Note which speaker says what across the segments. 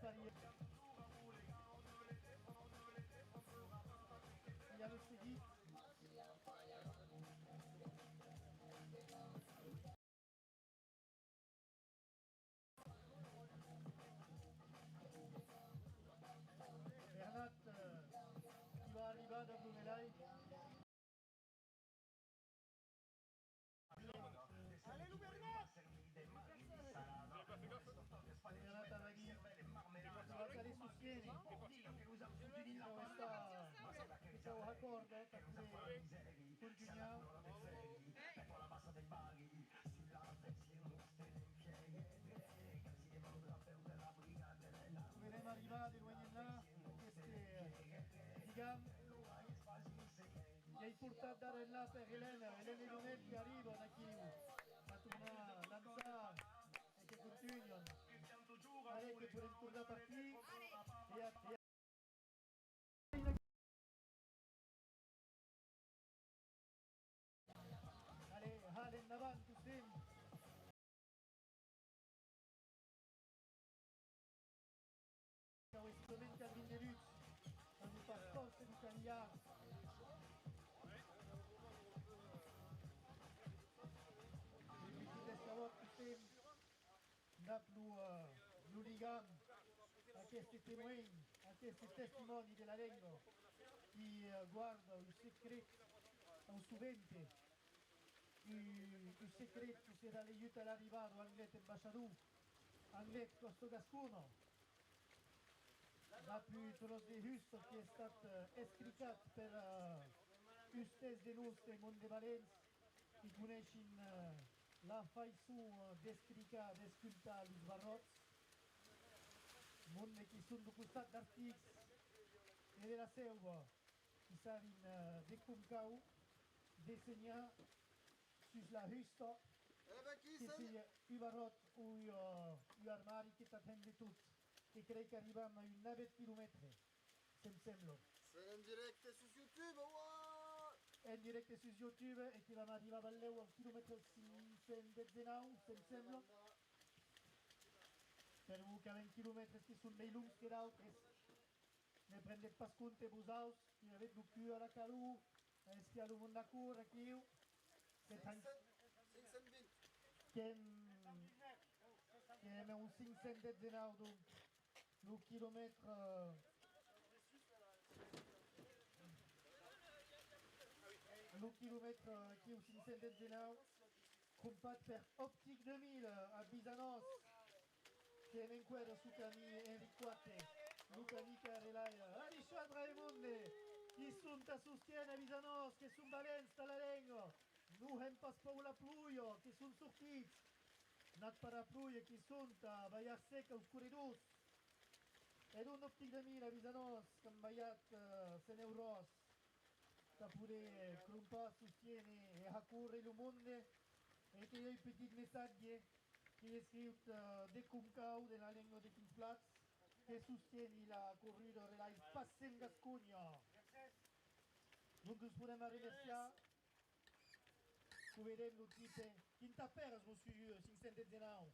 Speaker 1: faria. Il y a le seguit. Bernat qui va arriver da Brunelai.
Speaker 2: Allez, Lou Bernat!
Speaker 1: Bernat Avaghi si va caler su Sieni. Che sta a corda, perché continuiamo. Vedremo arrivare loin là, diciamo, gli hai portato da là per Elena e Lonetti arrivano a Kiev, a tornare a lanciare e che continuano. Allez, che pure tornare a partire e a allez, allez en avant, tous Questo 20 minutes, ogni passaggio di Cagliari. L'Uligam, a questi témoins, a questi testimoni della lingua, che guardano il segreto, un sovente, il segreto che dà l'aiuto all'arrivato, Anglet ambasciatore, Anglet questo gascuno, da più quello di Husto che è stato escricato per Ustes de Nostre Monde Valenza, che conoscono la façon d'escrica, d'escultar els barrots, monde che sono costat d'artics e della seua, che saben de Concau, disegnar sus la Husto, che sia i barrot o i armari che t'attende tot, che crec que arribam a un 9 km, se'm sembla.
Speaker 2: C'est en direct sur YouTube, what?
Speaker 1: En direct su YouTube e che vam arribar a Valleu al quilòmetre 519, se'm sembla. Per que 20 quilòmetres que són més lungs que d'altres. Ne prendem pas compte vosaltres, que avete du cul a la calor, és que a lo món de cor aquí, que
Speaker 2: 520.
Speaker 1: que hem un 519, donc, le quilòmetre... Le kilomètre qui est au 519, compat per Optic 2000 a Bizanos, che è in quella su Camille Enriquate, Luca Nica Relaia, Arisha Draimonde, chi sunt a sostiene a Bizanos, che sunt Valenza la lingua, nu hem pas Paula Pluio, che sunt sortits, nat para Pluio, che sunt a Baia Seca, os corridors, ed un Optic 2000 a Bizanos, che han baiat Seneuros, da pure Krumpa sostiene e a correre il mondo e che io i petit messaggi che è scritto de Kumkau della lingua di Kimplatz che sostiene la corrida della Passe in Gascogna. Donc nous pourrons remercier pour vedere lo tipo Quinta Peras monsieur 519.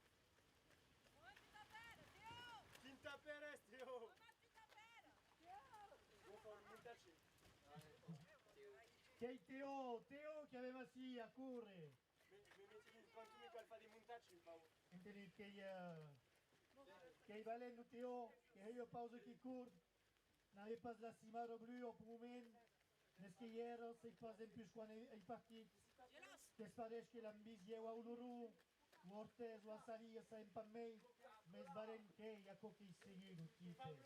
Speaker 2: Quinta Perez, Théo!
Speaker 1: Che è Teo che aveva sì a correre.
Speaker 2: Quanto mi fa di montaggi, Paolo?
Speaker 1: Entendido che i valendo Teo, che io pausa che corre, n'avait pas la cimaro blu au moment, nes que hier, c'est pas en plus quan est parti, que es pareix que l'ambició a Uluru, o Ortez, o a Saria, sa pas mai, mais varen que hi ha coqui seguido, tipo,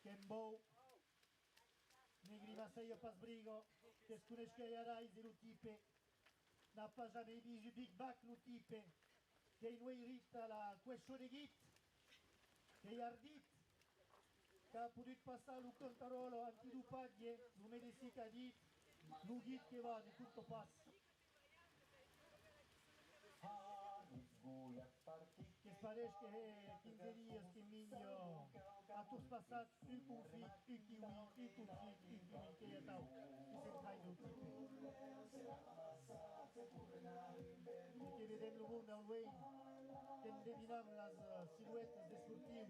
Speaker 1: que en bou, negri massa io pas brigo, que es coneix que hi ha rais de lo tipe, n'a pas jamais dit du Big Bac lo tipe, che in irrita la question de git, che hi ha dit, che ha potuto passare il controllo antidopaglie, lo medici ha dit, lo git che va di tutto passa. Che pareix que 15 dies que minho a tots passats un confit, un kiwi, un confit, un kiwi que ja tau, que se'n trai del tipe. I que vedem el món del vell, que endevinam les siluetes d'esportius,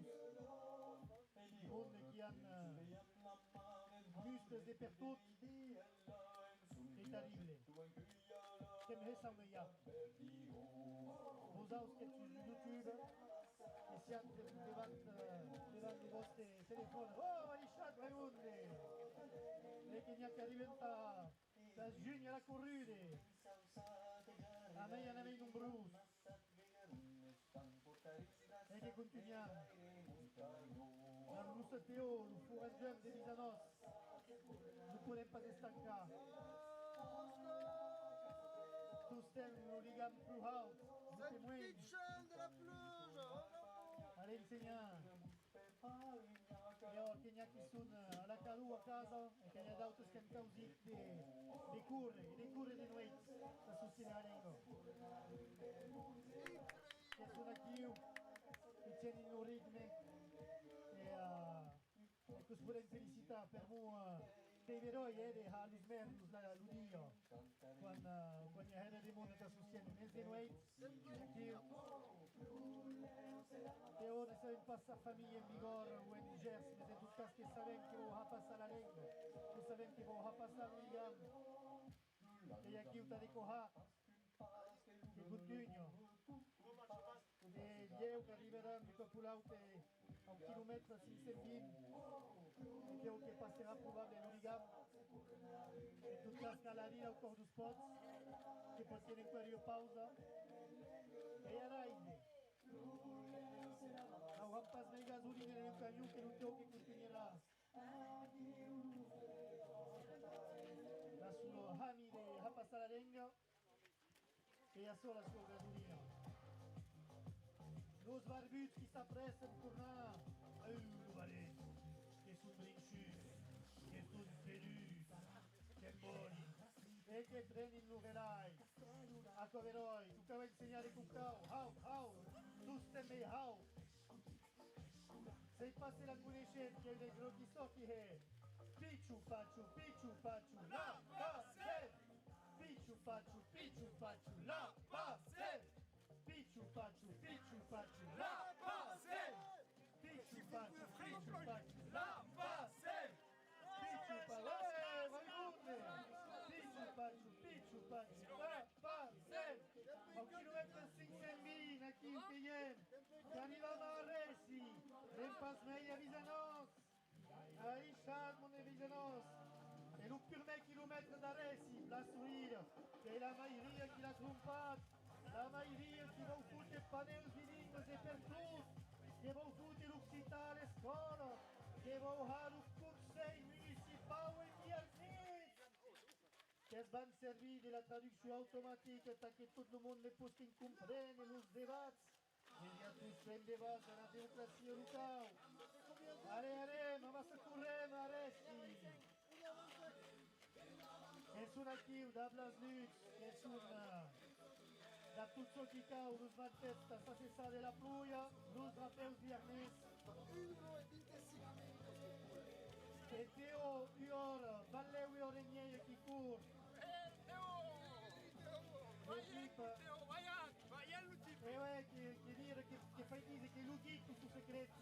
Speaker 1: muscles et pertot è terrible. J'aimerais ça me yap. Vous avez ce sur YouTube e siate davanti ai vostri telefoni. Oh, Alishat, Raimunde! E che neanche diventa da giugno alla corride. A me non è un brus. E che continuiamo. La Moussa Théo, le Forest Jump de Bizanos. Nous ne pouvons pas estancar. Tous le ligam plus haut.
Speaker 2: Cette petite chaîne de la plage.
Speaker 1: Allez, enseignant. Io che neanche sono alla calu a casa e che ne ha dato scancausi di curre di noi da sostenere la lingua. Che sono anch'io, che tieni il mio ritmo e che spero in felicità per me. Dei veroi a Lusmerlus l'udio quando era di mondo da sostenere nel di noi anch'io. E ora se passa a famiglia in vigore o in Gers, ma in tutto caso che sapete che va a passare la lingua, che sapete che va a passare il ligam, e a chi uta di coha, che continua, e gli eu che arriveranno di Copulaute a 1 chilometro 620, e che passerà probabile il ligam, in tutto caso che la via au corps du sport, che può tenere in quella pausa, e a Raide. Au rampas mai gasolina nel camion che non tocca che continuerà. La sua hamide a passare la legna e a solo la sua gasolina. Los barbuts qui s'appressent a tornare. Le valet, che sono brinchus, che sono svelus, che buoni. E che treni in nuverai. A coveroi, tu che vuoi insegnare con how, tu stemmi how. Se passi la conoscenza che dei grossi occhi è picciu facciu, la passe! Picciu facciu, la passe! Picciu facciu, la passe! Picciu facciu, la passe! Picciu facciu, la passe! Au kilomètre 500 aqui em Piem, que arrivava a Resi, l'empas meia Vizanos, a Richard mon Vizanos, e lo primo chilometro da Resi, la Suira, che è la maioria che l'ha trompat, la maioria che va fare panel bilingues e per tutti, che va fare l'Occitan alle scuole, che va fare il Conseil municipal e Biarnese. Qu'elles vont servir de la traduction automatique tant que tout le monde les puisse comprendre les débats. Il y a tous plein de débats dans la démocratie locale. Allez, mamma se correm, arresti. Che sono anch'io da Blaslux, che sono da tutto chi cau, lo svantesta, sta sessa della pluia, lo svapeus viernes. E Teo, Ior, Valleu Ior e miei chi cur. E ouais, che dire che fai dire che l'ugito su segreto.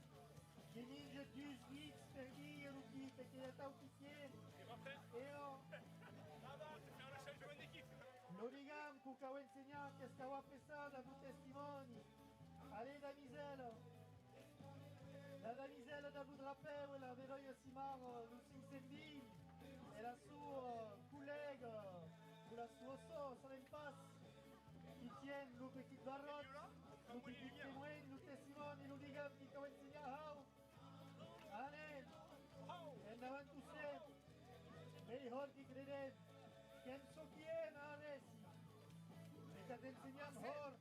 Speaker 1: Che ninja gius gits per dire l'ugito che è tau chi tiene. E oh. Lo rigam cu cau insegnato che stava pesata tu testimoni. Ale da miselo. La damisella da Budrapeu e la veroia Simaro, lo Sinsendin, e la sua collega, con la sua soeur in passe, qui tiennent le petit barotte, le petit témoin, le testimone, le ligam qui t'ont enseigné how. Allez, e davanti tu sempre, e i horti credem, che so chi è, ma adesso, e che ti insegniamo hor.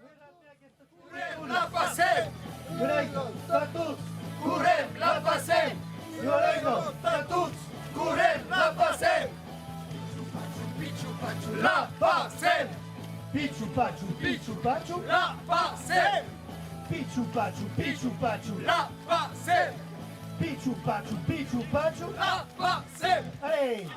Speaker 3: Curem la passem!
Speaker 1: Violego, status!
Speaker 3: Curem la passem!
Speaker 1: Violego,
Speaker 3: Status! Curem la passem! Picciu pacciu la passem!
Speaker 1: Picciu pacciu, picciu pacciu,
Speaker 3: La passem!
Speaker 1: picciu pacciu,
Speaker 3: La passem!
Speaker 1: picciu pacciu,
Speaker 3: La passem!
Speaker 1: allez!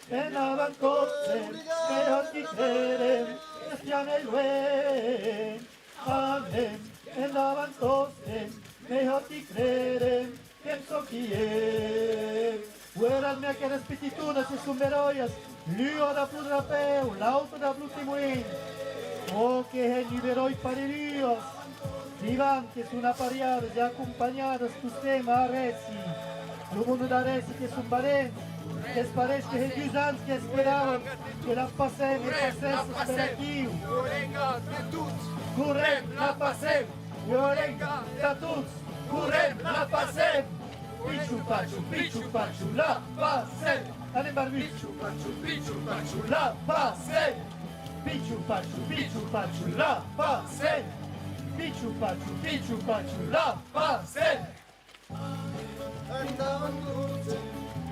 Speaker 1: E l'avancorse, e oggi credem, e stiamo il re, amen. E l'avancorse, e oggi credem, penso chi è. Guarda mia che respetitudine se sono veroias, l'io da più drapeu, l'auto da più timoin. Oh che è liberoi parelios, Ivan che sono appariados e accompagnados tu tema a Resi. Lo mundo da Resi che sono parenti, che parece que é 2 anos que esperavam que la passem e passasse per aqui.
Speaker 3: Violenga de tuts.
Speaker 1: Correm, la passem, violenga de tots. Correm, la passem. Pichu, pachu, la passem. Allez, Barbu.
Speaker 3: Pichu, pachu.
Speaker 1: La passem. Pichu, pachu, la passem. Pichu, pachu, la passem.
Speaker 2: Andaban dulces.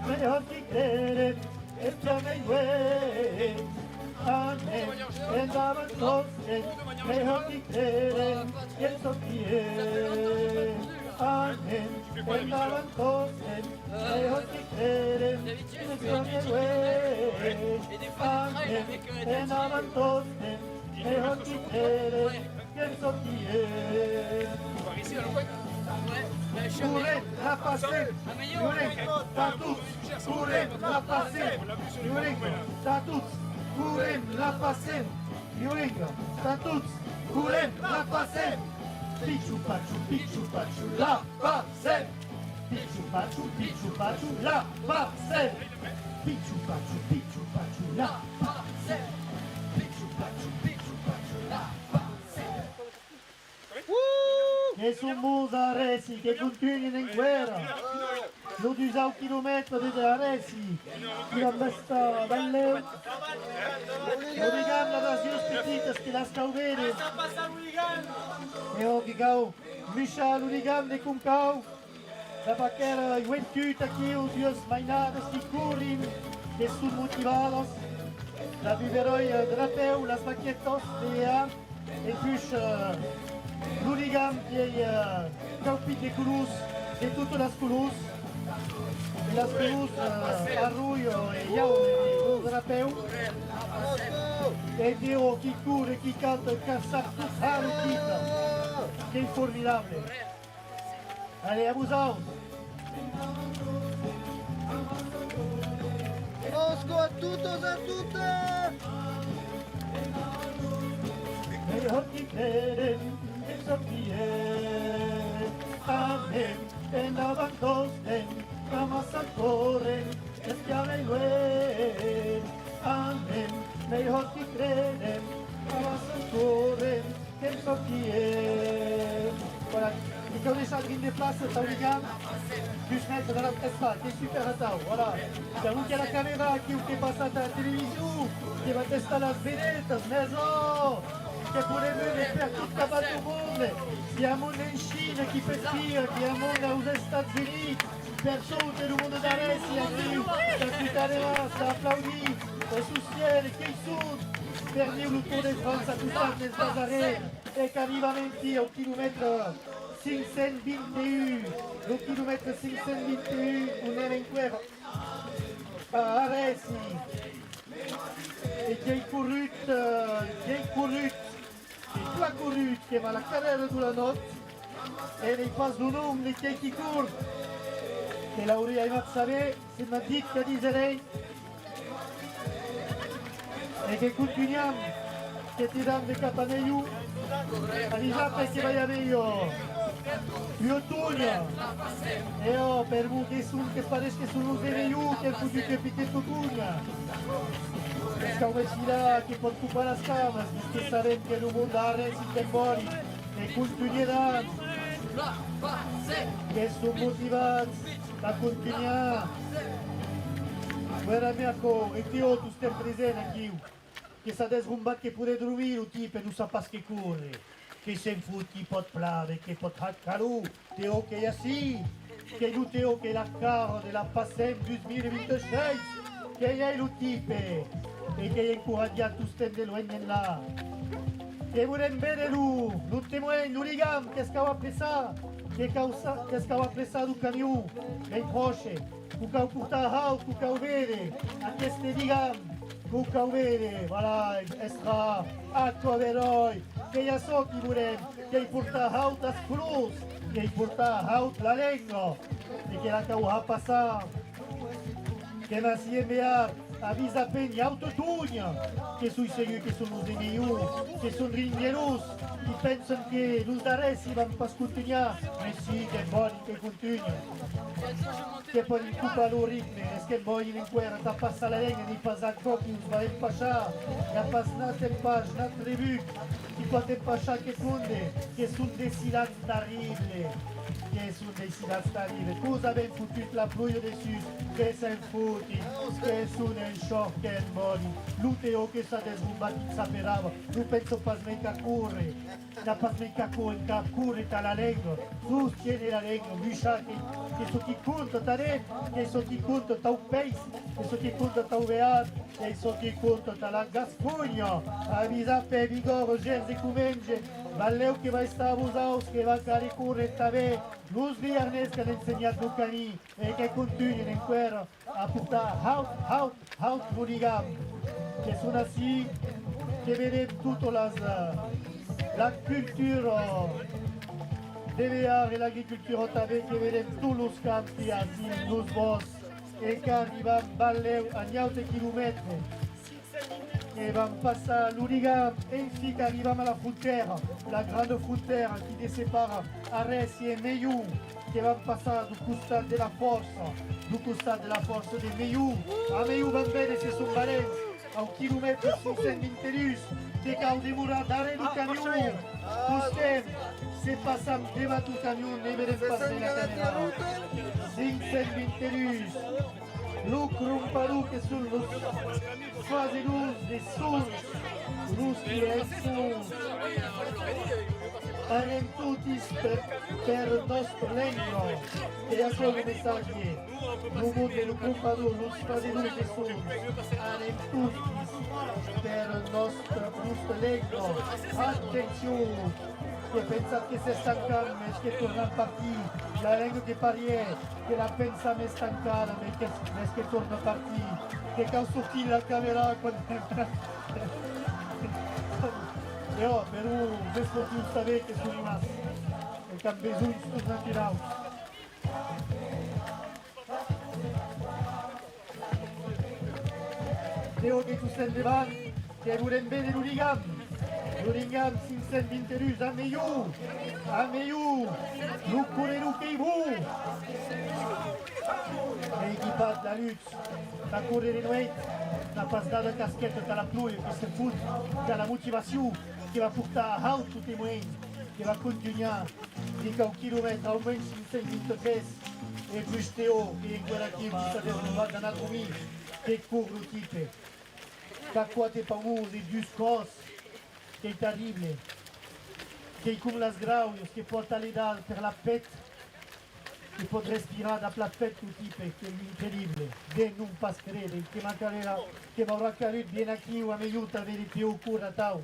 Speaker 1: Mejor que querer, esto me duele. Amén, andaban cosas, mejor que querer, esto quiere. Amén, andaban cosas, mejor que querer, esto me duele. Amén, andaban cosas, mejor que querer, esto quiere. Correm, la passem, violenca, tatuts, correm, la passem, violenca, tatuts, correm, la passem, violenca, tatuts, correm, la passem, pichu, pachu, la passem, pichu, pachu, la passem, pichu, pachu, la passem, pichu, pachu, la passem. Che sono musaresi che continuano in guerra. Lo disao un chilometro di aresi. Chi la besta dalle. Lo diganno da giustizia che la scauvere. E ho gigao. Misha lo diganno con cau. La pacchera i ventuta che o dios mainadas di curin. Che sono motivados. La viveroi drapeu, las paquetos de et puis l'hooligan qui est caupit des Coulous, et toutes las Coulous. Et las Coulous, Arroyo et Yao, et Drapeu. Et Dio qui court et qui cante, car tout à l'équipe. Quel formidable. Allez, à vous autres.
Speaker 2: Osco a todos, a tutte!
Speaker 1: Mejor que quieren, eso quieren. Amén, en abandonen, amas al corren, es que habla y luen. Amén, mejor que creen, amas al corren, eso quieren. Voilà, et quand les chagrines déplacent, ça obligatoire, plus mettre dans la presse, qui est super attard, voilà. C'est vous qui a la caméra, qui vous fait passer à la télévision, qui va tester las vedettes, maison. Che potrebbe per tutta la del mondo, siamo in Cina, chi per sia, che a mondo agli Stati Uniti, per tutto il mondo da resti, qui, per tutta le masse, applaudì, e sostiene che sono, per dire il Tour de France a tutti les Nazaré, e che arriva a chilometro 521, lo chilometro 521, un era in guerra, a resti, e che hai corrut, toute la courue qui va la carrière de la notte et les passes de nom, les qui courent. Et là où il y a savoir, c'est ma dit qu'à disait et que continuiamo, che ti danno dei capanelli, a disapre che vai a meglio. Io Tunia, e oh, per voi che pare che sono un meglio, che tu ti capite Tunia. Come si là che pot ocupar las cames, que sabem que el mundo ara si te mori, e continueran, que són motivats a continuar. Guarda amico, e io tu stai presente aquí, che s'ha desrumbat che pure dormir o tipo e non sa pas che corre, che se'n fot qui pot plave, che pot haccaru, teo che è sì, che non teo che la cara de la passem 2026, che è lo tipe. E che incoraggiato tutti di loin là. Che volem bene lui, non temoen, l'hooligan che scava presa, che scava presa du camion, e croce, che cau porta hau, che cau vede, a queste digam, che cau vede, voilà, estra, acqua veroi, che ja so chi volem, che porta out as cruz, che porta out la lengua, e che la cauha passar, che na CMA avisa pegna autotugna, che sui segui che sono dei miu, che sono ringhierus, che pensano che los daresi vanno pas continuare, ma sì, che buoni che continuano. Che poi in cupa lo ritme, es che poi in guerra ta passa la legna, ni pas ancora che va in pascià, ya pas na tempage, na tribu, che qua tempascià che tunde, che sono dei silati terribili, che sono dei silati terribili. Cosa abbiamo foutu la pluie dessus, che se fouti, che sono in shock, che è boni. L'uteo che sa desbombati saperava, non penso pas mica corre, na pas mica corre ta la lengua, tu tieni la lengua, biscia che so chi conto ta red, che so chi conto ta un pace, che so chi conto ta un vead, che so chi conto ta la Gascogna, avisa pe vigoro, genzi cumenge, valleu che va sta abusaus, che va caricurre ta ve, luz viernes che ha insegnato Lucani, e che continua in guerra a portare out Bunigam, che sono assi, che vede tutto la cultura deve avere l'agricoltura ottave che vede tutti los campi assi, los boschi, e che arriva a Balleu a 9 chilometri. Et va passer l'Ourigam et ainsi qu'arrivons à la frontière, la grande frontière qui les sépare Arès et Meyou, qui va passer du costat de la force de Meyou. A Meyou va bene se son valents, a 1 kilomètre 520 telus, che cau demora d'arrêt du camion. Costem, se passam devant du camion, ne vedem passer la camera. 520 telus. Lucrum paru che sono quasi luz di sul, luz di sul. Arem tutti per nostro regno e a solo messaggi. Lucrum de lucrum paru, luz quasi luz di sul. Arem tutti per nostro regno. Attenzione! Che pensate che si stancare, ma che torna a partire. La lingua che parie, che la pensa me stancare, ma che torna a partire. Che causa chi la camera quando... Però per un vespo più sapere che sono rimasto. E che ha bisogno di tornare in auto. Devo che tu stai davanti, che vuole bene l'Urigam. L'Uringam 520 rus, à Meyou, nous courez-nous qui vous. L'équipage de la lutte, t'as couru les nuits, t'as pas de casquette, t'as la pluie qui se fout, t'as la motivation qui va porter à haut tous tes moyens, qui va continuer, di un kilomètre à au moins 523, et plus Théo, qui est quella qui sta derivando da Nagomi, che court le type. T'as quoi t'es pas mou, des du scos. Che è terribile, che è come la sgrauio, che porta l'edad per la pet, che può respirare da la pet tutti, che è incredibile, che non pas crede, che mancherà, che vorrà cadere bene a chi mi aiuta a avere più cura tau,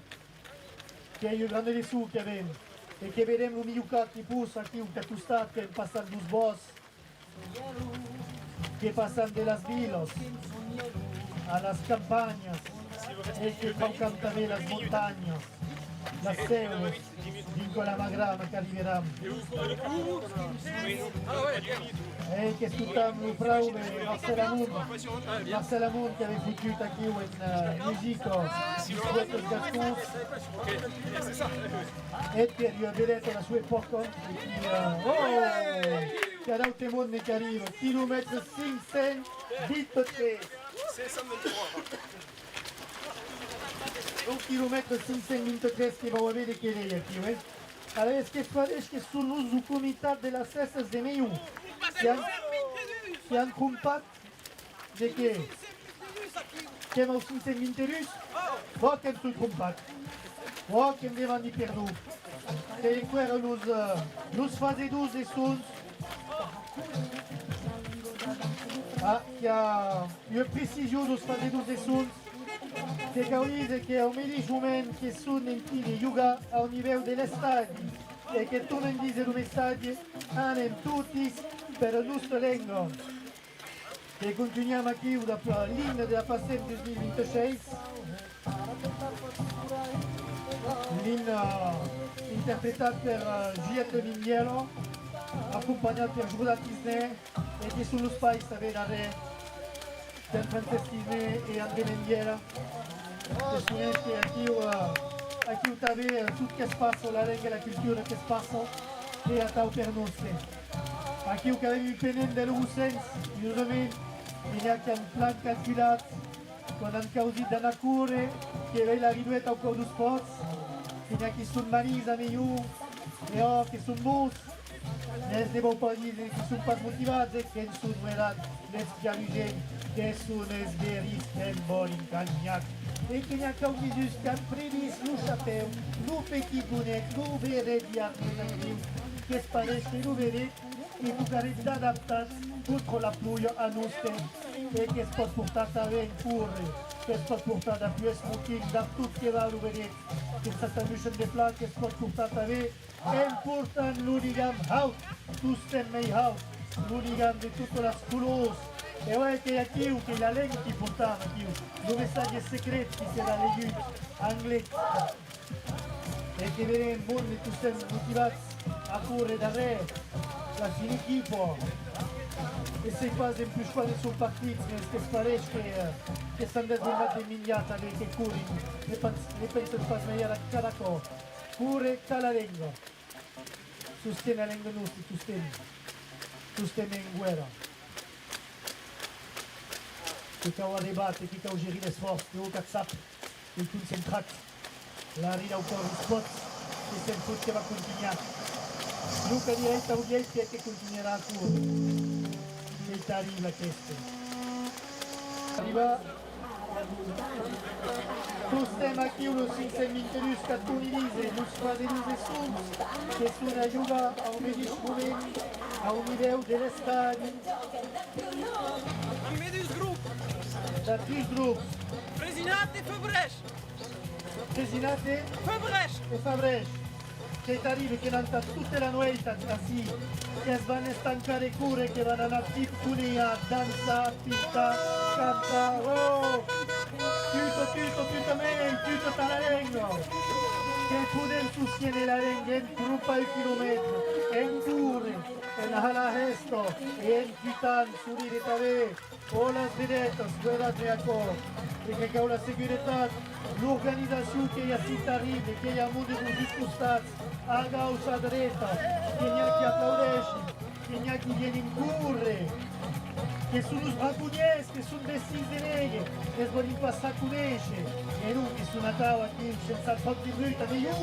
Speaker 1: che è il grande di su che abbiamo, e che vedremo un migliucato di pus a chi un catustato che passa dos boss, che passano delle vilas, alle campagne, e che fa cantare le montagne, la seuve, dico la magrana che arriveranno. E che studiamo prove Marcel Amour che aveva foutu qui in Musico, in questo Gascon, e che io ho detto la sua epoca, che ha dato il mondo che arriva, chilometro 523. 1 kilomètre 523 che va a vedere che lei è qui, allora è che sono su comità della stessa de Meyou, che hanno compat di che va 523 va che sul compat, va che devono di perdu, che in guerra los fase 12 sono, che ha una precisione los fase 12 sono, che capisce che au medis moment che sono in piedi yoga a livello delle stadi e che tu non dici i messaggi hanno tutti per il nostro lingua e continuiamo qui la linea della passione 2026 linea in interpretat per Giulietto Minghiero, accompagnato per Giuda Tisné, e che sullo spazio sta darrere per Francesco Tisné e André Minghiera. Che sono aquí où t'avais tout ce qui se passe, la langue et la culture qui se passe, et à tau per nostre. Aquí où avem eu penen de l'Ussens, justament, il y a un plan calculat, quan han causit d'anar a córrer, que veig la vidueta au cor dels pots, il y a qui són manís a millor, e que són bons, nes ne vau pas dir que són pas motivats, que en són verat, nes dialugent, que són els veris que en bon encalmiat. Et qu'il y a comme jusqu'à prévis, nous chapeu, nous petits bonecs, nous verrez bien, qu'est-ce paraît que nous verrez, et nous carrez d'adapter contre la pluie à nos temps, et qu'est-ce pot portar avec pour, qu'est-ce pot portar d'appui smoking, dans tout ce qui va nous verrez, qu'est-ce que ça t'amuse de plat, qu'est-ce pot portar avec, important l'unigam out, tous ces out, l'unigam de toutes les couleurs. E ouais che aquí che la lingua ti portava più, dove messaggi segreti che era legge anglais e che vedem buoni tutti motivati a correre da re la fin equipo e se quasi in più squadre sono partiti che sparisce che stanno dando una dimigliata che corri ne penso di far sbagliare a cada cosa pure la lingua sostiene la lingua nostra sostiene in guerra que cau a debate, que cau gérir l'esforç, que au WhatsApp, il concentrat, la rida au cor dels pots, que c'est tot que va continuar. Nu que direct au ghiel que continuerà a cur. Que t'arriba aquesta. Arriba, tu stem aquí unos 522 que tu ni dice, nos fa de nos essuns, que són ajuda a un mateix moment, a un nivell de l'estadi.
Speaker 4: Een medisch groep,
Speaker 1: Da três grupos,
Speaker 4: Presinate e Fabres.
Speaker 1: Presinate
Speaker 4: Fabres.
Speaker 1: e Fabres, che arrivi che hanno tutta la notte così, che vanno a stancare cure, che vanno a pitturia, danza, pinta, canta, oh, tutto me, tutto talarengo, che poden sostenere la lingua in truppa il chilometro, in cure, in hala esto, in titan, surire tave, o las vedetas, guardate a co, e che ha la segurità, l'organizzazione che ha si arriva, che ha modo di discostare, a causa dreta, che n'hi ha chi applaudisce, che n'hi ha chi viene in curre, che sono sbrancuniers, che sono vestiti di neghe, che vogliono passare a conoscere, e non che sono a tavola qui senza troppi brutti, ma io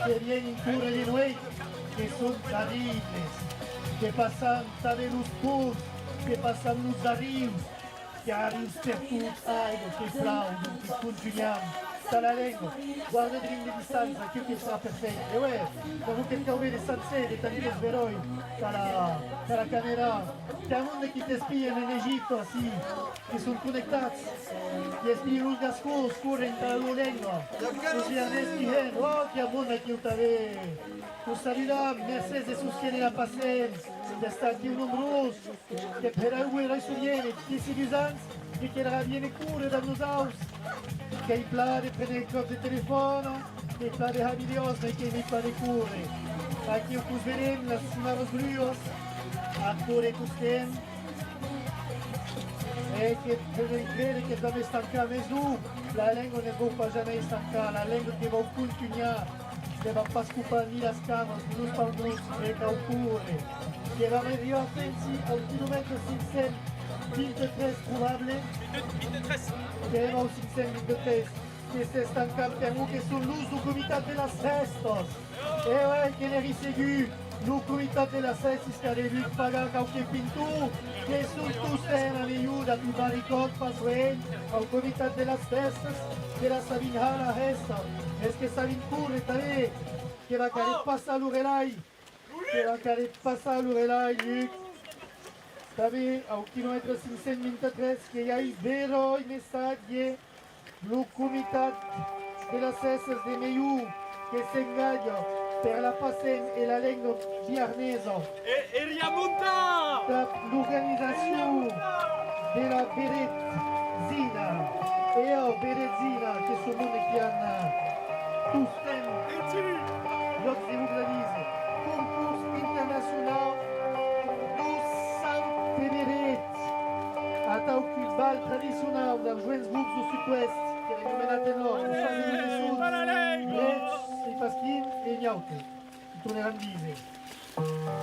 Speaker 1: che viene in curre di noi, che sono terribili, che passano da dello sport, che passano los arrivi, che arrivano per tutto, che plaudono, che continuiamo. La lingua, guarda di distanza, che sarà perfetto. E uè, comunque che vede Sansede, tanti sveroi, la camera, che a mondo che ti spia in Egitto, sì, che sono connettati, che spiano da scuola in la loro lingua, così a resti, oh, che a mondo che ti aveva, tu salirà, Mercedes sostiene la pazienza, che sta anche un numeroso, che per avere i suoi che si disanza, che chiederà viene cure da nos aus, che i plari prende il cop di telefono, che i plari habilios, che i plari cure. Aqui o cus verem, las simaros brios, a cure custem, e che per credere che deve stancare mesu, la lingua ne può jamais stancare, la lingua che va continuare, che va pas scupare ni las camas, ni los pangos, che va cure, che va arrivare, pensi, al chilometro 523 probable, che era un 523, che si stanca per nous, che sono l'uso comitat de las festas, e ouais, che ne risegù, lo comitat de las festas, che ha devuto pagare qualche pintura, che sono tutti in aiuta, tu baricot, pasuen, al comitat de las festas, che la sabin hala hesta, es que sabin curre, tave, che va care passa l'urelai, che va care passa l'urelai, Luc, Sabe, ao quilômetro 523, que aí vero i messaggi, lo comitat de las cesas de Meiu, che si engaggia per la pace e la lingua viarnesa,
Speaker 4: E Riamonta!
Speaker 1: l'organizzazione della Berezzina, e Berezzina, che sono nome che hanno tutti bloc de organise. Concours international do São Teneret. Atau que bal tradicional dels joents grups do sud-oest, que era anomenat de nord, els famílies de sud, Lets, i Pasquin i Nyaute. I tornaran a dir.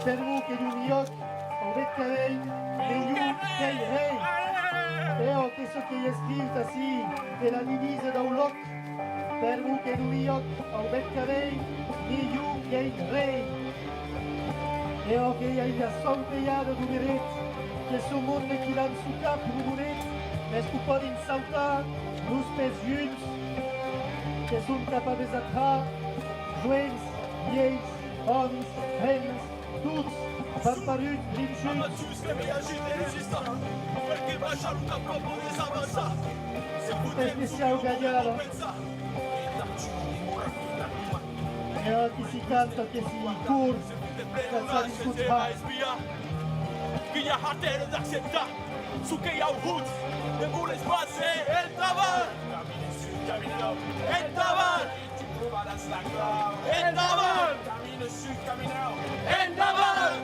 Speaker 1: Fermo que d'un lloc, el vet cabell, de llum, quei rei. Eo, que això que hi ha escrit així, de la divisa d'Olot, fermo que d'un lloc, el vet cabell, de llum, quei rei. Eo, que hi ha la solteada d'un eret, que son monde qui l'han sous cap rumonet, mais que podem saltar nos pés junts, que són capables d'atrar, joents, lleis, hommes, reines, tots, van paruts, grinxuts. Especial Gallara. E qui si canta, che si cur, que s'ha discutat.
Speaker 3: Quia harter d'acceptar su que hi ha alguns de voler passer endavant endavant endavant endavant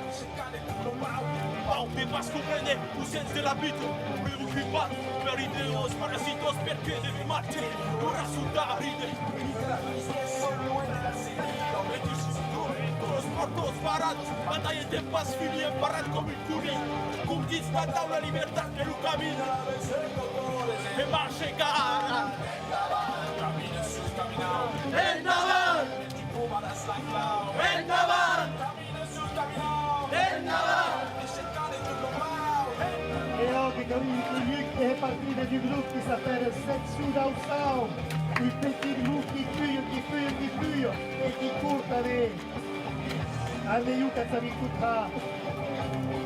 Speaker 3: Au de pas comprendre o sens de la vida preocupat per ideos parasitos perché devi matar o resultar ride Os mortos parados, batalha de paz, filha parado como um curi Conquistar la libertad que no camina Que va a chegar Endavant Endavant Endavant
Speaker 1: E oggi Luc est parti du groupe qui s'appelle Sexu d'Ausau. Un petit groupe qui fuit et qui court avec. Almeiu Katsavikutra.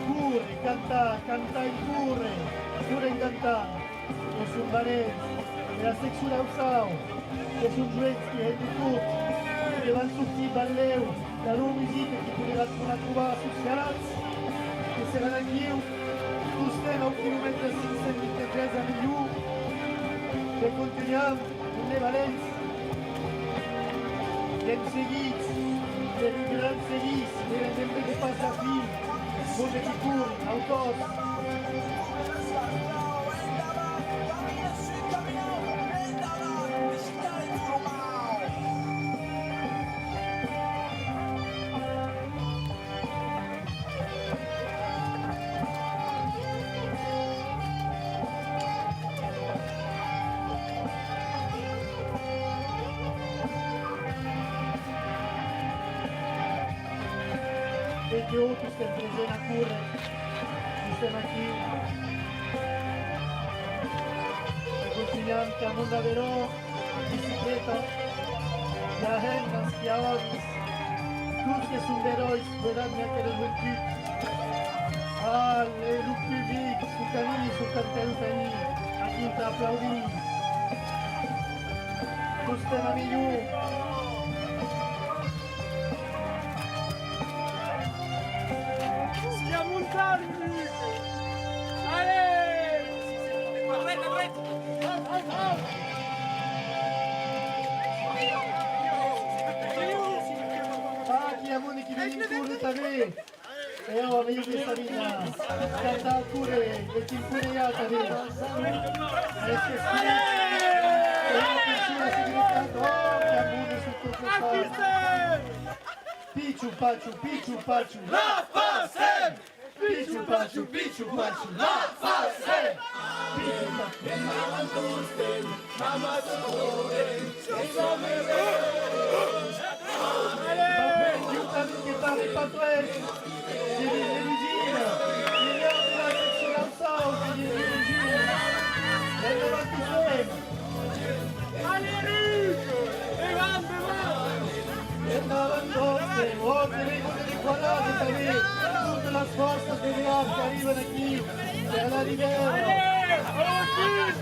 Speaker 1: Court, canta in court, in canta. Au Sumbanet. Et la Sexu d'Ausau. C'est un jouet qui est du court. Qui va sortir balléu. La longue musique qui pourrait la trouver sur Scalaz. Qui sera la Niu. Sustem al quilòmetre 523 a Miliu, que continuem amb les valents, que hem seguit, que hem seguit, que hem de passar fi, com de Picur, autors. E che outros que present a cura, estem aqui. E continuem camunt de Veró, bicicleta, hi ha hennes, hi ha odis, tots que són d'herois, veurem ja que les joventut. Ah, el public, su camí, su cartel camí, aquí t'aplaudim. Tots estem a millor. Che viene in curva també. Eo, meglio che sta vita. Canta al cure, e ti incuriata també. E se scrive. E la persona si gritando, oh, che amore sul tuo professore. Picciu, paciu.
Speaker 3: La facem!
Speaker 1: Picciu, paciu, la
Speaker 3: facem!
Speaker 1: Che parli patruelli, di Regina, di la sezione al salto, di Regina, e davanti suoi. E davanti oltre le cose di quadrate, tutte le forze delle arti arrivano qui, per la Rivera.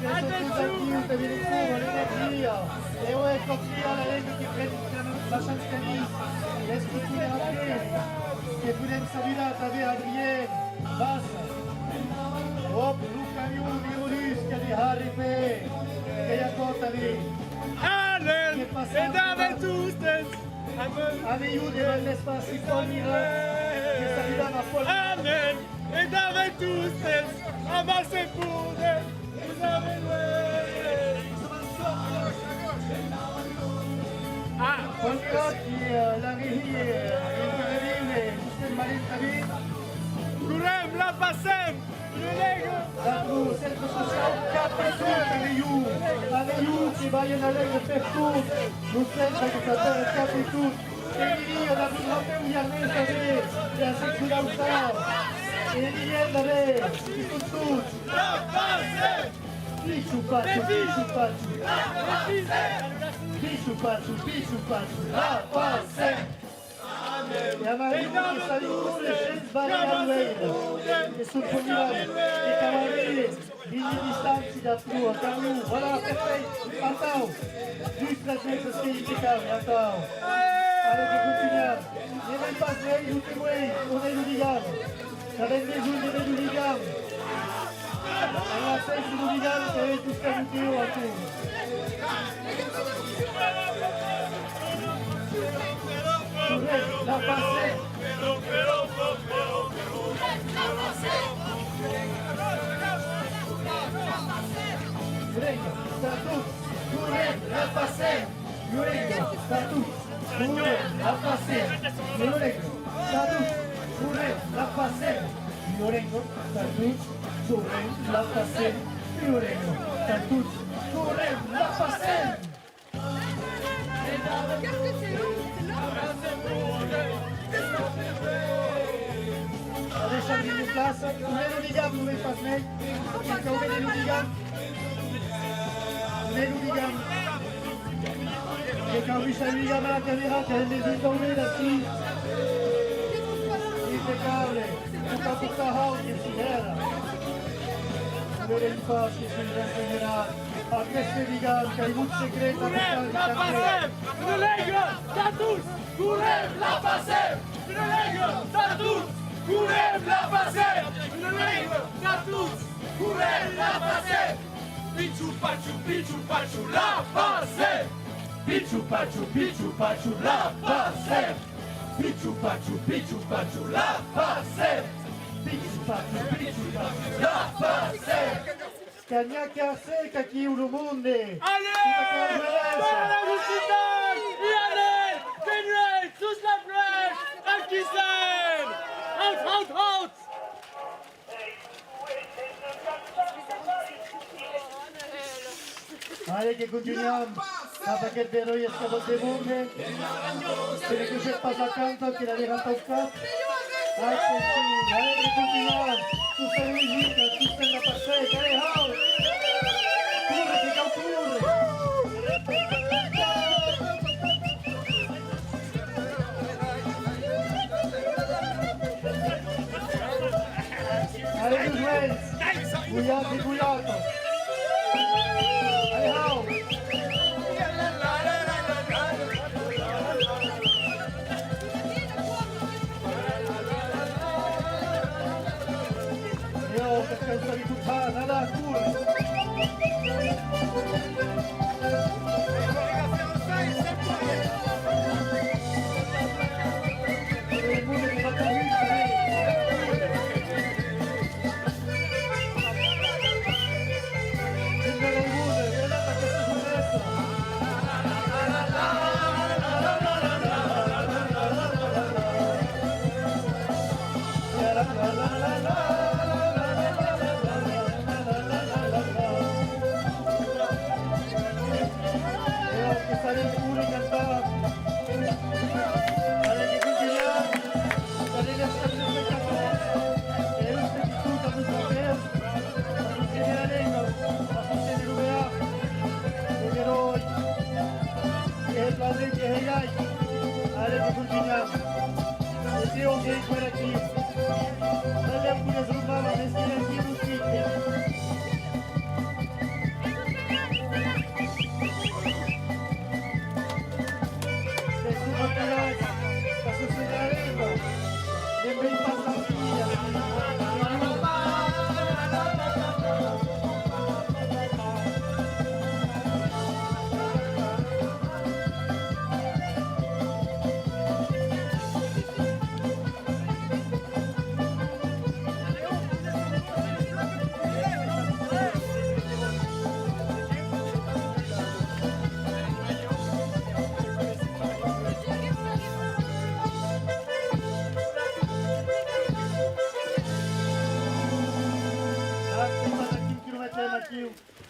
Speaker 1: Attenzione, che viene fuori l'energia, e ecco qui alla legge che prende la chance les structures rappeler que podem saludar també Adrien, Bassa, Hop, Lucamiu, Niolus, que de Harry que hi ha tot també.
Speaker 4: Allen, et avec tous,
Speaker 1: Amiou de l'espace Paulina, que salida na Paul.
Speaker 3: Amen. Et dame tous, amassez pour vous avez
Speaker 1: Concotti, la rivière, il Marin Travi.
Speaker 3: Kurem, la passem, le lego.
Speaker 1: L'altro centro sociale Capetou, Amiou che vogliono legge per tutti, non senza che sapere Capetou. E lì la bisogna ovviamente avere, la sicurezza. E lì andare, ci sono tutti.
Speaker 3: La passem.
Speaker 1: Bicho pacho, la passe. E a Maria che sta in cuore, senza sbagliare e sul cognome, e cavalieri, digli distanti da tua, Carlo, voilà, perfetto, attends, juste trasmettere ce che indicava, attends. Allora che continuiamo, ne vai pas lei, tutti voi, on est l'oubligable, avete bisogno dell'oubligable. Alla festa do Vigano também tu está no teu aqui. La passé. Jurengo, Status, Jurengo, la passé. Jurengo, Status, Jurengo, la passé. Jurengo, Status, Jurengo, la passé. Jurengo, Status. Jurengo, la passé. Jurengo, Status, Jurengo, la passé.
Speaker 5: Qu'est-ce que c'est long?
Speaker 1: Adesso andiamo in classe, non è l'Udigam dove fa snake, il caone dell'Udigam, non è l'Udigam, che capisce l'Udigam alla camera che è il caone da qui, impeccabile, tutta tutta house che si era, vedere il passo che si insegnerà, a questo Udigam che è un segreto per fare
Speaker 3: La passem, le lego, status. Kurem, la passem, le lego, status. Kurem, la passem, le lego, status. Kurem, la passem. Pichu pachu, la passem. Pichu pachu, la passem. Pichu pachu, la passem.
Speaker 1: Pichu pachu, la passé. Cagnaca seca aqui no mundo.
Speaker 3: Allez, para la Lucitan, y allez, Benway, tous la flèche, à qui c'est? Out.
Speaker 1: Allez che continuiamo, perché il vero è stato de monde, se ne che passa accanto che la vera tocca. Allez che continuiamo, tu sei Luisita, tu sei la passetta, allez hau! Corre che calcura! Allez deux jouets, bouillato. Allez hau! Che pensa di tutta la cura. Il mondo che va a Allez, continuiamo. E se ho che quella qui. Allez, pure srubava, mestiere qui tutti. Se su materiale, sta succedendo. Benvenuti.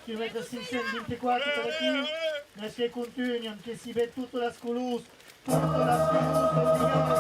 Speaker 1: chilometri 524 per aquí, grazie continuiamo che si vede tutta la sculus, tutta la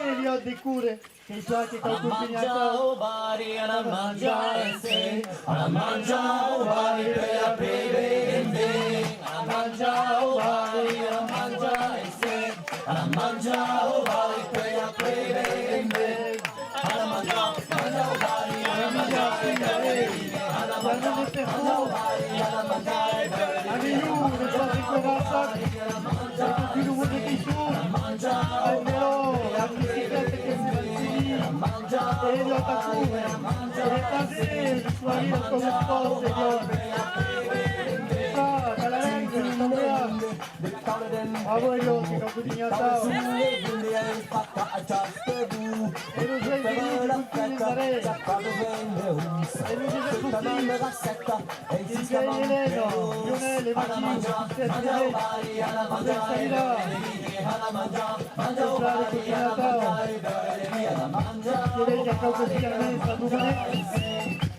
Speaker 1: Elliot de cure che i giochi che ho consegnato
Speaker 5: alla mangia ovari per la prevende alla mangia ovari alla mangia e se alla mangia ovari per la prevende alla mangia ovari alla mangia e alla mangia ovari alla mangia e
Speaker 1: alle io ne so ricovato più lungo di su almeno la bicicletta che si va e lo attaccume e così sua vita come sposa dalla renga non a voi gli occhi che ho cucinato e non sei venuto tutti in andare e non ci sei tutti il gay Eleno Lionel e Martino Sette direi che a causa di Carmenza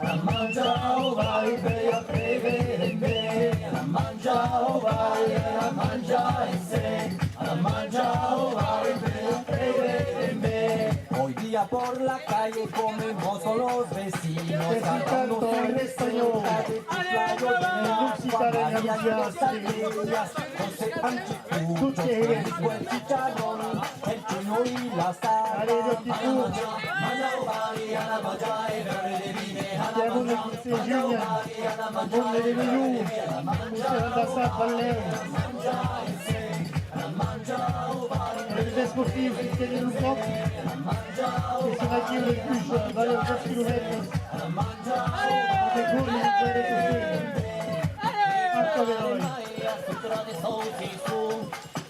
Speaker 5: alla mangia ovari per la prevende alla mangia ovari alla mangia e se alla mangia ovari per la prevende hoy día por la calle comemos con los vecinos
Speaker 1: cantando en español musica degli entusiasti tutti i
Speaker 5: chicharrón el chino y la sal
Speaker 1: siamo nel 16 giugno con le Migliù c'era da Sappalle le sportivi si tiene un po' e sono a chiudere il cuscio vale un po' chilometri e corri in genere così Marco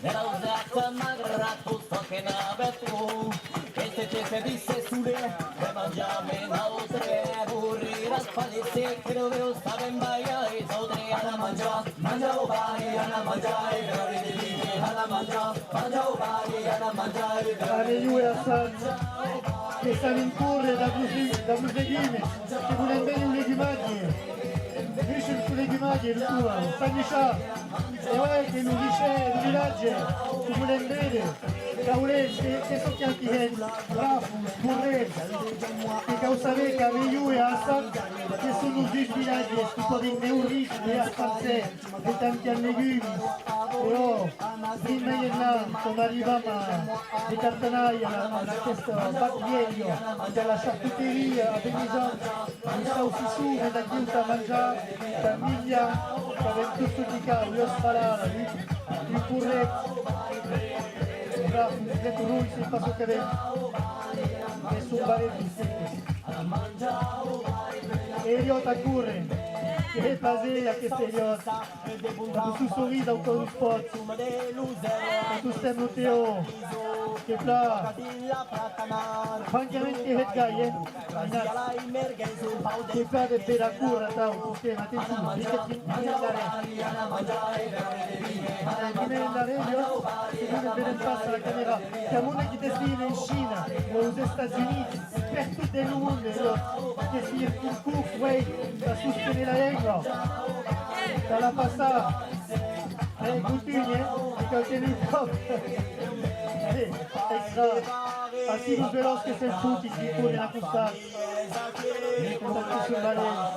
Speaker 1: Veroi
Speaker 5: 요 사ben 바야이 소들이 하나 먼저 만져봐이 하나 먼저 별이 하나 먼저 만져봐이 하나 먼저
Speaker 1: Aleluia e Assad, che stanno in corre da Musegime, che vogliono bene un legumaglie. Riesce su legumaglie, il tuo, Stanisha, e ouais, che lui dice, il villaggio, che vogliono bene. Caulet, che so chiamati Rafus, Burrell, che causave Cavegliu e Assad, che sono due villaggi, che sono neurici, e Aspanze, e tanti legumi. Però, prima di là, quando arriviamo di Cartanaia, a questo battiglio della charcuteria a Benison, mi sta uscendo da chiusa a mangiare, famiglia, che aveva tutto di cavo, io sparare, il Burrell. Là, vous êtes au c'est pas ce qu'il y avait. Et son balai Elliot a corre, che è pasé a questo Elliot. Quando tu sorridi ancora un spot, quando tu stai Matteo, che là, francamente è gai, che fa de per la cura, tu stai, ma te su, dica che mi andare, Elliot, se non è bene passa la camera, siamo una che destina in Cina, aux États-Unis, per tutto il mondo, che si è un cook, way, da sostenere la lingua, dalla passata, continue, e che tiene il top. Así los veloz que se tutti si corren a costar. Contatto sul baleno,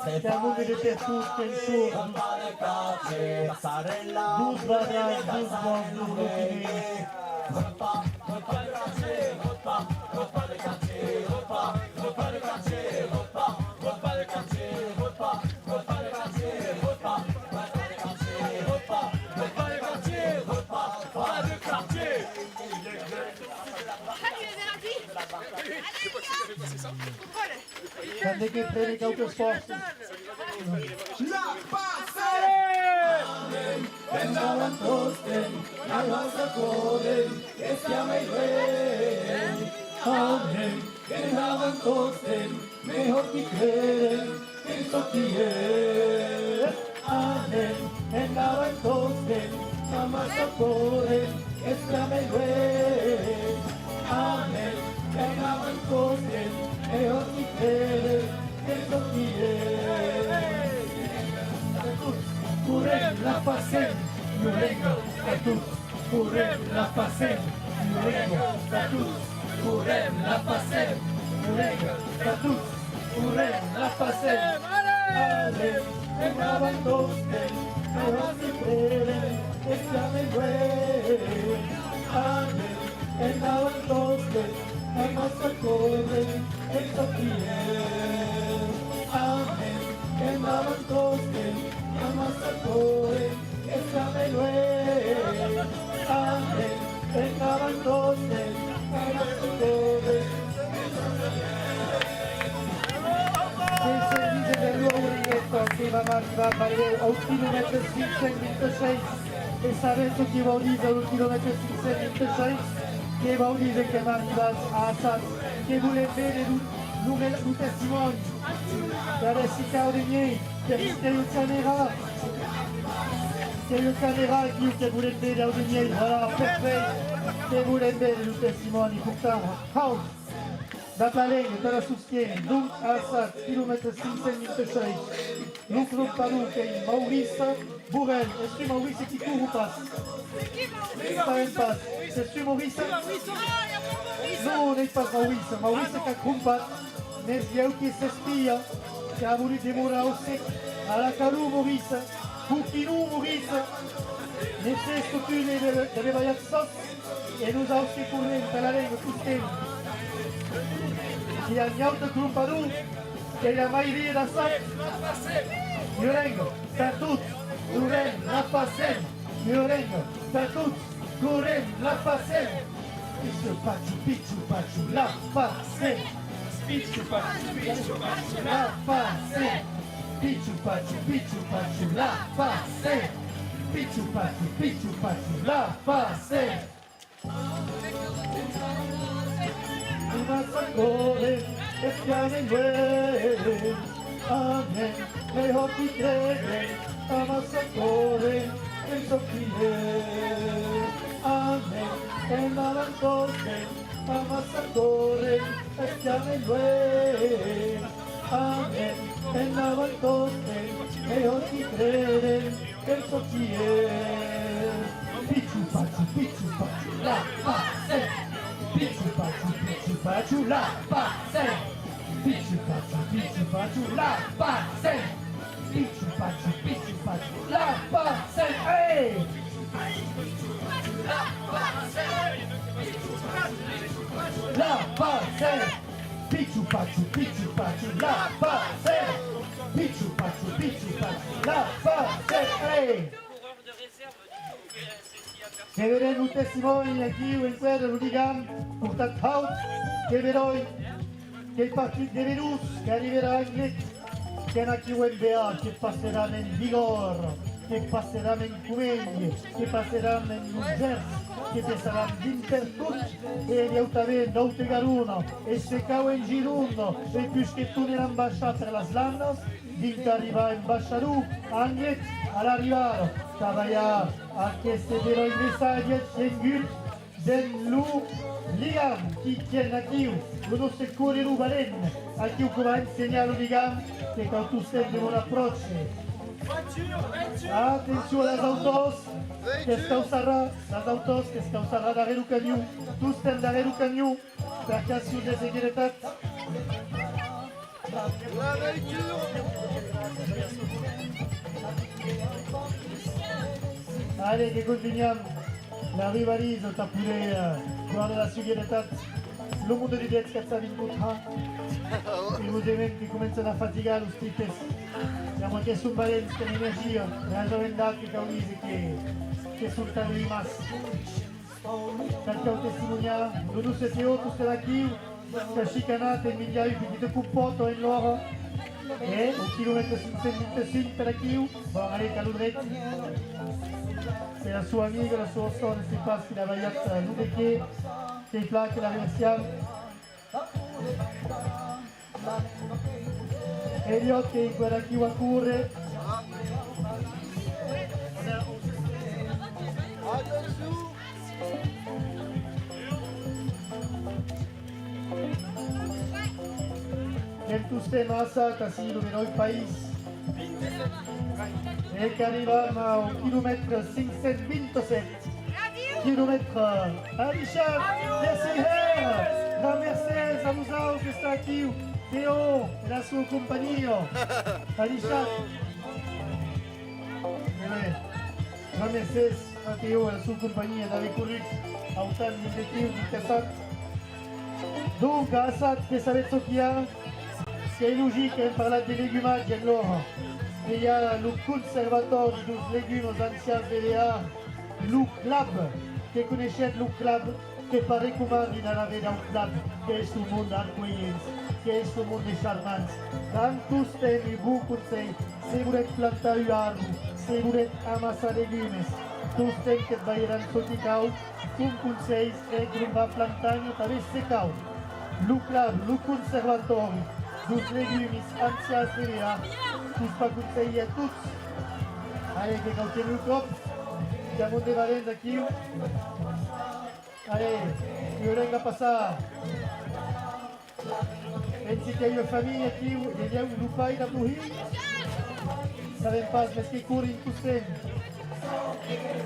Speaker 1: che a nome di per tutti il suo. Dus badras, dus bons, dus lupini. Grande che predica autosport.
Speaker 2: La passare!
Speaker 5: Pensaban tosten, la nostra cuore, che stiamo in re. Amen. Pensaban tosten, mejor que creen, eso que es. Amen. Pensaban tosten, la nostra cuore, che stiamo in re. Amen. Pensaban tosten, mejor que creen, eso que es. Curem la facem, Nurengo, Tatus, Curem la facem, Nurengo, Tatus, Curem la facem, Nurengo, Tatus, Curem la facem, Ale, entraban dos pero si pueden, examen güey, Ale, entraban dos no se corren, eso quieren, Amén, entraban dos Amasacore, examen güey, Amén, entraban dos Amasacore.
Speaker 1: Se dice del nuovo rigetto che va a valere a 1 km 526 e sarebbe che va a dire a 1 km 526 che va a dire che va a Assad che vuole bene un testimone per essere caude miei perché il camera che il camera che vuole bene a un miei voilà perfetto che vuole bene un testimone pourtant da Paleng, da la sostiene, donc Assad, kilomètre 526, Lucro Palouke, Maurice Bourrel. Est-ce que Maurice est qui court ou passe? Pas un passe. C'est sûr Maurice? Non, on n'est pas Maurice. Maurice qui a combattu, mais il y a eu qui s'espia, qui a voulu démorer au sec, à la calou Maurice, Boukinou Maurice, mais c'est ce que tu devais voyager sauce, et nous avons aussi couru dans la langue, tout qui a niente Krumpadu, che la maioria da Assad, Nurengo, Tatut, Curem, la Passem, Nurengo, Tatut, Curem, la Passem, Pichu Pachu, la Passem, Pichu Pachu, la Passem, Pichu Pachu, la Passem, Pichu Pachu, la Passem. Amasacore, e stiamo in guerra, Amen. E occhi crede, ammassatore, e soffrire. Amen. E malantose, ammassatore, e chiamele. Amen. E malantose, e occhi crede, e soffrire. Picciu paciu, la pace. Picciu paciu, la pace. Picciu paciu, la pace. Picciu paciu, la pace. Hey! La pace. Picciu paciu, la pace. Picciu paciu, la pace. Hey! Che vedem un testimone aquí in quella l'Udigam pour ta haut, che vedoi che il partito de Venus che arriverà in net, che è qui UNBA, che passerà in vigor, che passerà in Cumeglie, che passerà in Lugers, che passerà in Pertut, e gli autavè d'Aute Garuno, e se cau in Girundo, e più che tu nell'ambasciata per la Slandos, din arriva in Basciarù, Anglet, all'arrivare, Cavaya, anche se vero i messaggi del dell'U Ligam, chi tiene a chi, uno se corre in Uvalen, a chi come insegna l'Uligam, che quand tu stai in un approccio. Attenzione alle autos, che scausarà, las autos che scausarà darrere il camion, tu stai darrere il camion, per caso di segurità. Allez, che continuiamo la rivalità tra pure guarda la segurità, lo mondo di Diez che sta vinto, i movimenti cominciano a faticare lo stipes, siamo anche su Valencia in energia, la gioventù che caudisi che sono stati rimasti, perché ho testimoniato, non si è otto stare qui, che chicanate in migliaia di cuppoto in loro, e un chilometro 525 per qui, va a Caludretti. C'est la sua amica, la sua sorella, si passi la vagliata Ludeke, che i placchi la ringraziamo. Elliot che in quella chi va a correre. Nel tuo sistema assata si illuminò il paese. Et qui arrive au kilomètre 527 kilomètre. Richard, merci. La Mercedes, Amusao che sta qui, Théo e la sua compagnia. Richard. La Mercedes, Théo e la sua compagnia da correre a un temps di obiettivo di Kassat. Donc, Assad, che sapete chi ha? C'est logique, on parle des légumages de l'or. Il y a le conservateur des légumes aux anciens VDA, le club, qui connaissait le club, qui paraît comment il en avait dans le club, qui est ce monde arcoïen, qui est ce monde charmant. Quand tous les bons conseils, si vous êtes planté un arbre, si vous êtes amassé légumes, tous les qui vaillent sur le cacao, un conseil est que vous va planter avec ce cacao. Le club, le conservateur, dos légumes anciens VDA, tous pas conseillés à tous. Allez, que quand il nous coupe, siamo de Valenza aquí. Allez, io vengo a passare. Pensi che io famiglia aquí, vediamo un lupai da Buhi. Saben pas, mais che corri in Custem.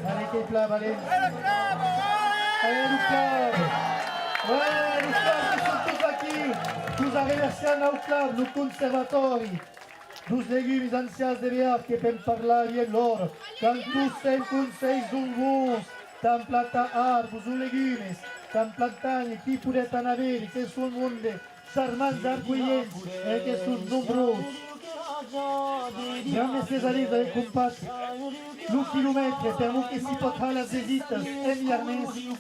Speaker 1: Allez, che pla Valenza. Allez, le club. Ouais, le club, ils sont tous aquí. Tous a reversé au club, le conservatori. Dos légumes anciens de BA che per parlare di loro, quand tu sei conseil d'un bons, tan planta arbus, un legumes, tan plantani, chi pure tan averi, che sono monde, charmanti arcoglienti e che sono numerosi. Grande Cesaresa del compatto, l'un chilometro per un che si può fare la visita e mi armesi,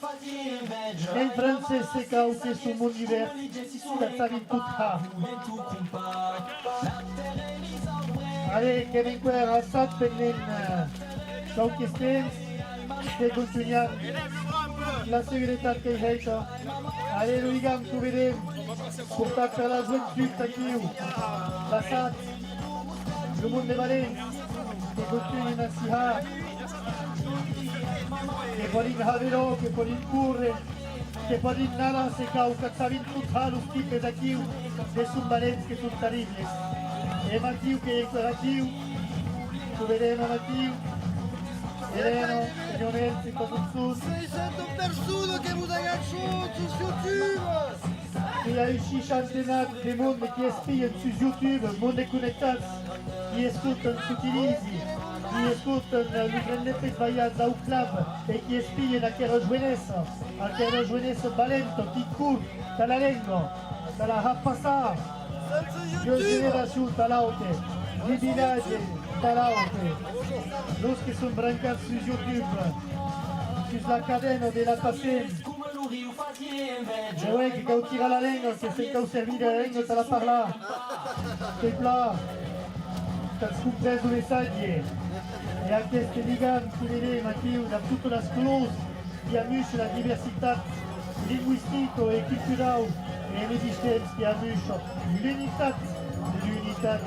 Speaker 1: e in francese che sono mondo diversi, che sta in tutta. Allez, Kevin Quer, Assad Pennen, Chauki Stens, che continuiamo la segretà che hai detto. Allez, Luigam, tu vedem, portato per la gioventù qui, la SAT, il mondo valente, che continua in Assiha, che poi in Havero, che poi in Curre, che poi in Nara, se cau, che sta in tutta lo stipe da Chiu, che sono valenti, che sono terribili. E Mattiu che è ancora Chiu, tu vedemo Mattiu, Eleno, Lionel, Sud.
Speaker 2: 600 persone che vogliono ragazzi su YouTube!
Speaker 1: Il y a eu 6 centenaires de monde qui espient sur YouTube, monde connectato, qui écoutent s'utilisent, qui écoutent le grande voyage au club et qui espient a quella jeunesse valente qui court dans la lingua, dans la rapassa, de génération talaute, du village talaute, los qui sont brancats sur YouTube, sur la cadena de la Tassem. E uè che cau tira la lingua, se sei cau servire la lingua te la parla. Che pla, t'has compreso le saglie. E a queste ligam che vedem aquí da tutta la sclose qui amusent la diversitat linguistica e culturale e l'esistence qui amusent l'unitat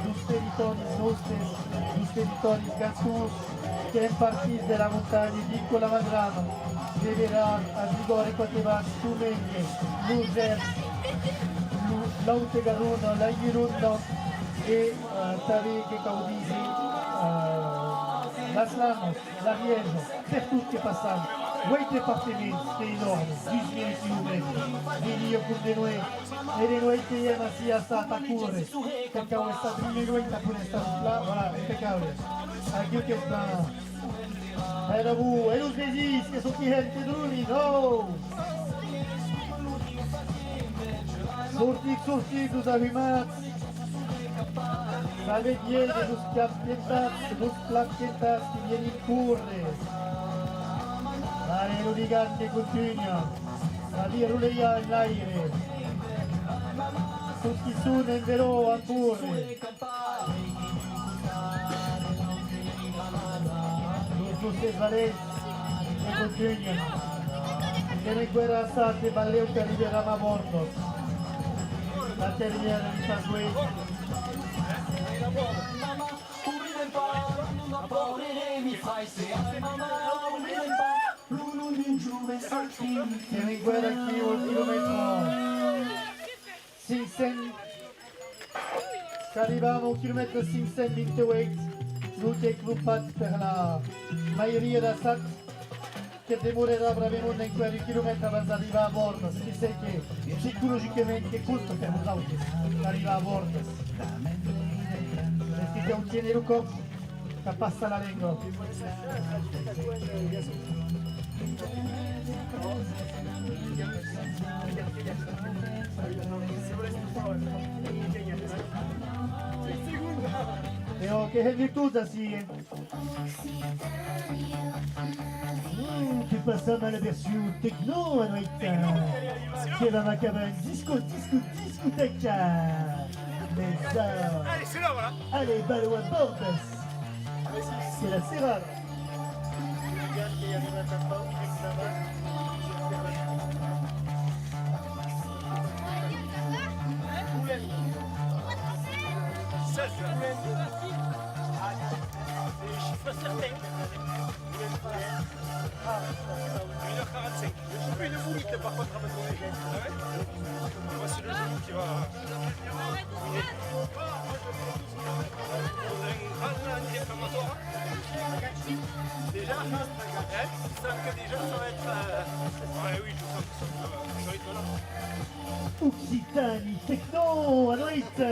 Speaker 1: dos territoris nostres, dos territoris gazzos che impartits de la montagna di la Magrana. Vedrà a rigore poteva Stumenge, l'User, l'Aute Garona, la Gironda e Tari che Caudisi, la Slanos, la Riege, per tutti passati. 8 departamenti che enormi, 10.000 km, di Dio con di noi, e di noi che ieri sia stata a cuore, perché è stata in noi che pure è stata là, voilà, impeccabile. Anche che sta... Era bu, e os vezes que são gente druni, no! Sortidos arrimados, sabe bien de los plaquetas que vienen curre. L'aereo gigante continua, la via ruleia in l'aire. Tutti su nel vero ancora. Vocês valentes e continuam. Que nem guerra sate valeu que liberava mortos. La termiera di Sangue. Que nem guerra aqui o quilômetro 500. Arriviamo al chilometro 528. L'ultimo gruppato per la maioria da SAT che demorerà brevemente in quel chilometro per arrivare a bordo, che sai che psicologicamente è giusto per un auto arrivare a bordo. Perché ti ottieni il corpo che passa la lingua. Che è virtù sì. Che passiamo alla versione techno a noi che va a cavare discoteca.
Speaker 3: Allez, c'est là, voilà.
Speaker 1: Allez, ballo a bordes. C'est la serrade.
Speaker 3: Chiffre certain. 1h45. Je fais une boulette par contre à ma journée. Voici le genou qui va. Déjà, tu sens que déjà ça va être. Ouais, oui, je sens que ça va être là.
Speaker 1: Occitanie techno a noite.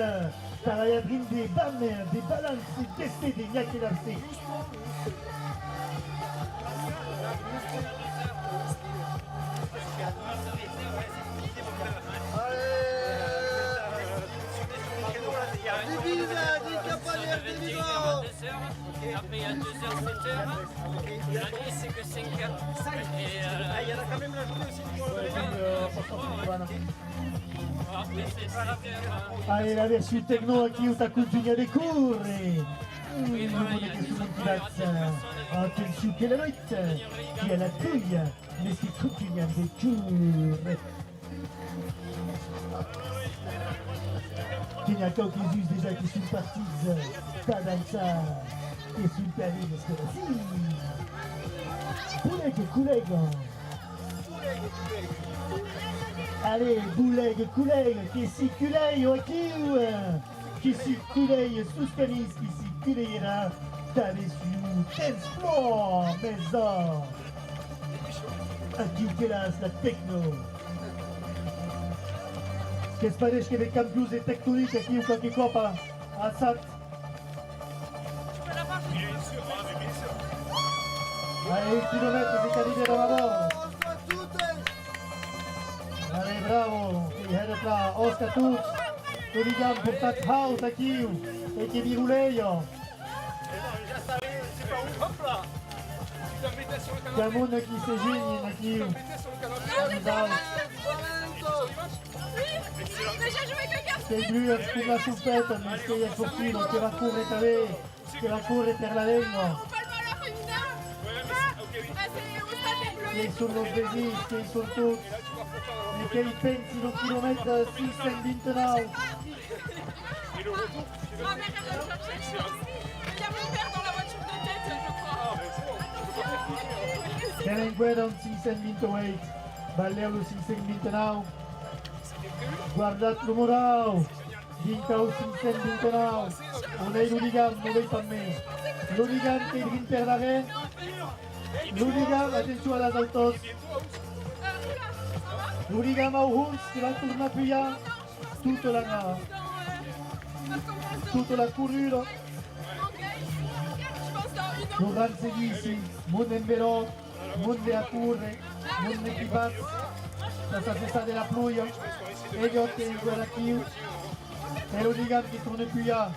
Speaker 1: Stare a brindare banner, dei balanzi, teste, dei gnacchi d'arte.
Speaker 4: Après il y a 2h, 7h. La nuit c'est que 5h. Et
Speaker 3: il y en a quand même la journée aussi.
Speaker 4: après c'est 5h.
Speaker 1: Allez, la version techno a chi usa continua di corre. Non vuole che sono motivazza. Attenzione che la notte, chi è la tuglia, ne si continua di corre. Kenya Caucasus déjà qui sont partis, Tadansa, qui sont permis de ce Bouleg, allez, Bouleg, qui si culei, qui si culei, suscanis, qui si culeira, t'avais su, dance floor, maison. Aqui la techno. Que parece que vem cambios de tectonique aqui um qualquer copa. Assat. Allez, kilomètres de qualité de la Allez, bravo. Il est là, Oscar Tuts. Tuligam pour ta house aqui. E que viruleio. Il y a un monde qui se gêne aqui. Che lui con la soufflette, mais che è fortino, che va a correre che va a correre per la lingua. Che sono svesi, che sono tutti, e che i pensi non chilometri 629. Era in guerra un 628, Balleo 629. Guardate lo moral, Gincao 529, on est l'hooligan, non veille pas mais. L'hooligan qui vient per la reine, l'hooligan, attention à la Daltos. L'hooligan au Huns, qui va tourner à Puya, toute la courure. Loran segui ici, monde en vélo, monde à courir, monde qui bat, ça fait ça de la pluie. Elliot che in quella kill e l'Oligan che torna più là.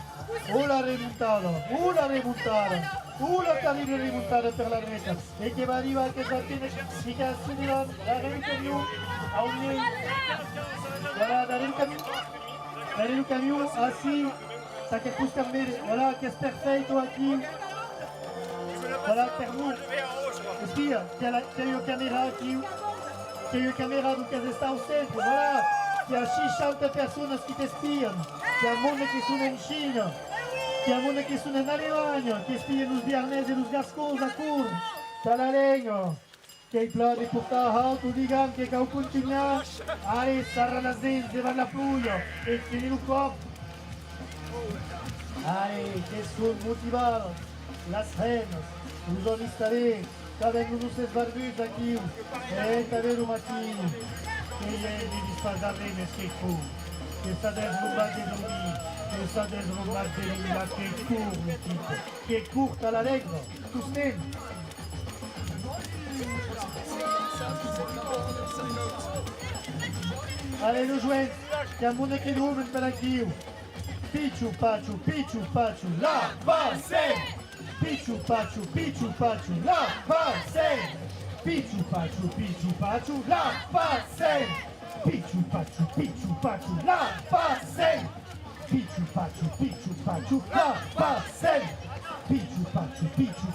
Speaker 1: Una terribile remontata per la rete e che va arrivare anche Santini si cassina la rete più a un voilà dans le camion assis ça che può cambiare voilà che è perfetto qui voilà per nous spia che la caméra qui che la caméra do que está ao centro voilà. Il y a 60 personnes qui t'espionnent, il y a un monde qui sont en Chine, il y a un monde qui sont en Allemagne, qui espionne les Biarnais et les Gascons à court, dans la ligne, qui pleut de portar alto, digam, qui continue, allez, sarà la zen, devant la pluie, et qui nous cop. Allez, qui sont motivés, las reines, nous ont installé, avec nous ces barbus aquí, et avec nous matin. Che gli risparmiare che fu, che sta desrubando di lui, che sta desrubando di lui, che curta la lingua, tu stai? Allez, le jouet, che a monde che ruben per anch'io. Pichu, pachu, la base! Pichu, pachu, la base! Pichu, pachu, la base! Pichu, pachu, la base! Pichu, pachu, la base! Pichu,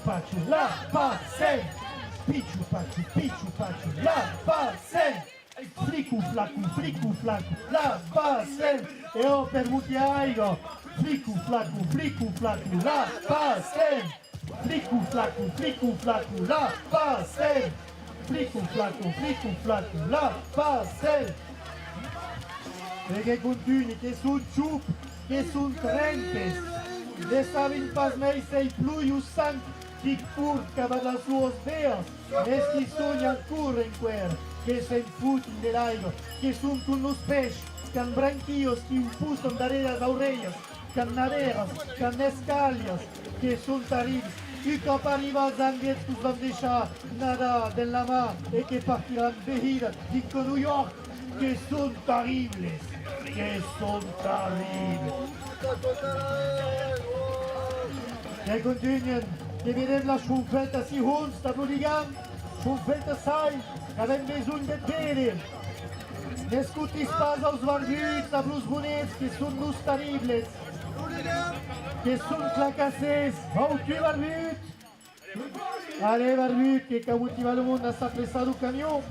Speaker 1: pachu, la base! Pichu, pachu, la base! Flicu, flacu, la base! E ho per multiaigo! Flicu, flacu, la base! Flicu, flacu, la base! Flicu, flacu, la base! E che continui, che sunt ciup, che sunt trempes! De savin pas mei sei pluius sant, chi furca per las suos veas, es qui sogna ancora in quer, che se infutin dell'airo, che sunt unos peix, can branquios, qui impuson darreras orellas, can naderas, can escalias, que sunt terribles, y quand arriva Zanguet, tous van deixar nada de la mar, et que partiran vejidas, dico New York, que son terribles, que son terribles. Que continuen, que vedem la schonfeta si hunds, da Bludigam, schonfeta sai, que avem besoin de pere. N'escutis pas als barbuts, a blus bonets, que són nos terribles, que són clacassers. Oh, que barbut! Allez, barbut, que motiva le monde a s'apressar du camió.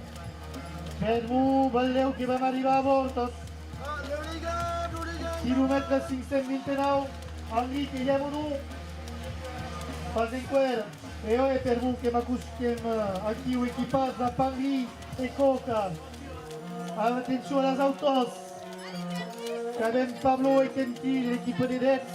Speaker 1: Faites-vous, valleu que vam arribar a voltes. quilomètre 529, Enrique Yamonu, pas enquer, e oi per voi che m'accustem aqui o equipage da Pangli e Coca. Attenzione als autos, que avem Pablo e Kenty, l'équipe de Dets.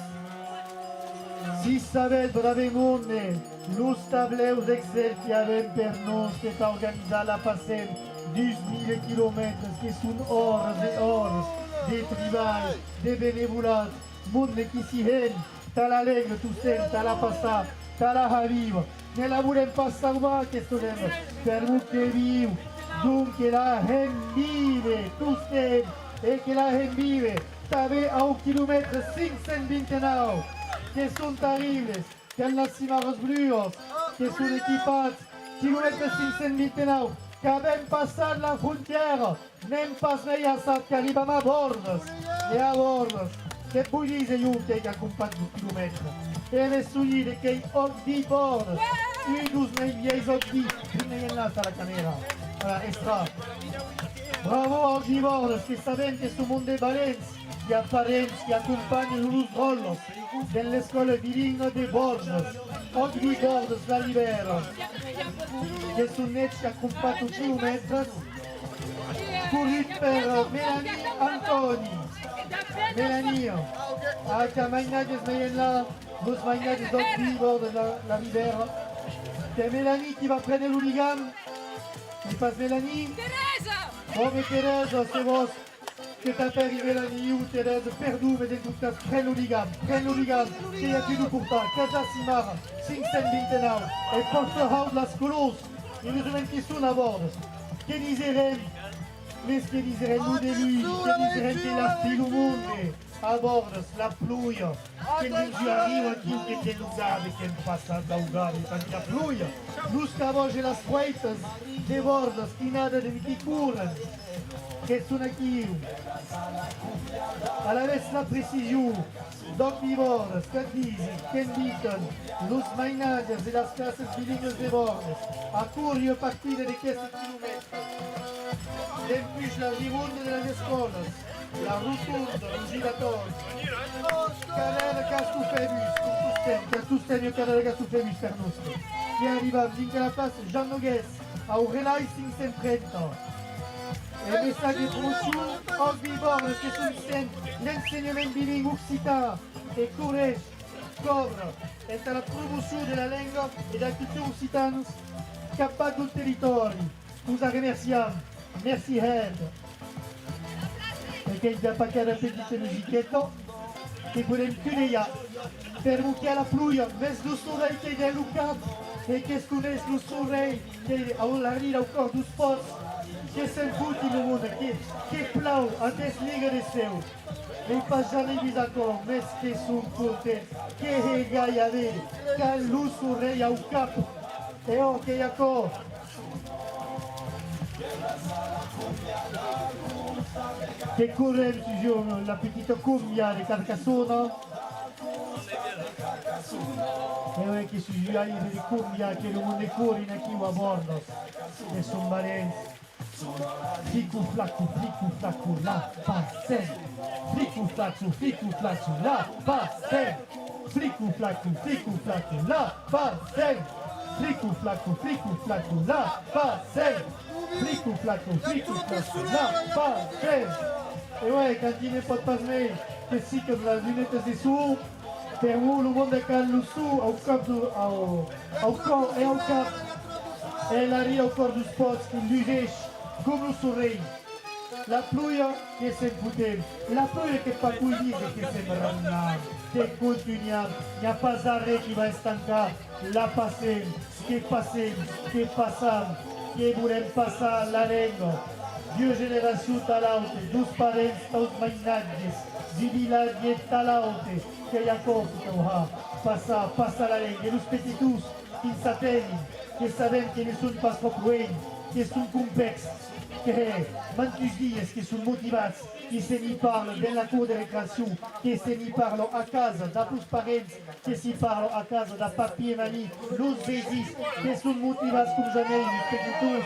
Speaker 1: Si sabeu bravemonde, los tableus d'Excel que avem per nos que t'ha organitzat la passem 12.000 kilomètres, que són hores e hores de treball, de benevolat, monde qui s'hi hen, t'ha l'alegre, tu sent, t'ha la passar, t'ha la haviva. Ne la volem pas salvar, aquesta dona, per vous que viu, donc que la gent vive, tu sent, et que la gent vive, també a 1 kilomètre 529, que són terribles, que han les cimarres blues, que són equipats, quilomètre 529, que havem passat la frontiera, n'hem pas vellassat que arribem a Bordes, e a Bordes, que vull dir jo que ha compat 2 quilomètres, e de solide que hi ogdi Bordes, i dus mei vieis ogdi, primer enlaç a la camera, extra. Bravo ogdi Bordes, que sabem que som un de valents, hi ha parents que acompanyen els rolos de l'escola bilingue de Borges, ogdi Bordes la Libera, que són nets que acompanyen 2 quilomètres, corrit per Melanie Antoni. Melanie, que mainatges veien là, dos mainatges d'ogdi Bordes la Libera, que Melanie qui va prendre l'hooligan, i pas Melanie?
Speaker 6: Teresa!
Speaker 1: Oh mais Teresa, c'est vos que t'appelles Melanie ou Thérèse, perdue, mais d'écouter, prends l'hooligan, que y a plus de pour toi, Casa Simara, 529, et porte-house las colos, et nous avons qui sont à bord, que diserem, mais que diserem nous de lui, que diserem que la fille au monde, à bord, la pluie, que nous arrive aquí, que nous sabe, que nous passe à Daugari, tant la pluie, nous cavoge las fuites, de bordes, qui nada de qui courent, que són aquí. A la vez la precisió d'omnívores que disen, que indiquen los mainatges de les classes bilingues de Bordes a curt i a partir d'aquests quilomètres. Dempuix la gironda de les escoles, la rotonda, el giratori, carrera Castufebus, com tostem i carrera Castufebus per nostre. I arribem dins de la plaça Jean Noguès, a Aurelai 530. Et le message de promotion, ogdi Bordes, que sol·liciten l'ensenyament bilingue occitan et correix, cobre, entre la promoció de la llengua i de la cultura occitanes cap a tot territori. Us remerciem. Merci, Ed. Perquè hi ha cada petita musiqueta que volem que deia per moquer la pluja, més el soleil que hi ha al cap, i que es coneix el soleil que l'arriba al cor dels pots, que se'n fout el món, que plau a des liga de seu. I pas jamais vist acord, més que són contents, que hi ha d'haver, que el soleil al cap, e oh, que hi ha cor. Que correm sur la petite cumbia de Carcassonne. E oi che si gira di cumbia che non ne corri qui a Bordos. E son valenti. Flicu flacu, la passe. Flicu flacu, la passe. Flicu flacu, la passe. Flicu flacu, la passe. Flicu flacu, la passe. E ouais, quand il n'est pas de passer, que si comme la lunette des sourds, per vous, le monde est calme le sous, au corps et au cap. Et l'arrière au corps du sport, qui lui riche, comme le soleil. La pluie che se foute, la pluie che fa qui dire che sembra che continua, il n'y a pas d'arrêt qui va estancar, la passem, che passam, che volem passar la lengua. Due generacions talaute, dos parents taus mainatges, di vilatge talaute, que hi ha cop que ho ha, passar la lengua. E los petitus, qui s'atenin, que sabem que ne són pas poc ruïns, que són complexes, que mantus dies que són motivats, que se n'hi parlen de la cour de recreació, que se n'hi parlen a casa dels parents, que s'hi parlen a casa de papi i mami, los vesis, que són motivats com jamais, els petitus,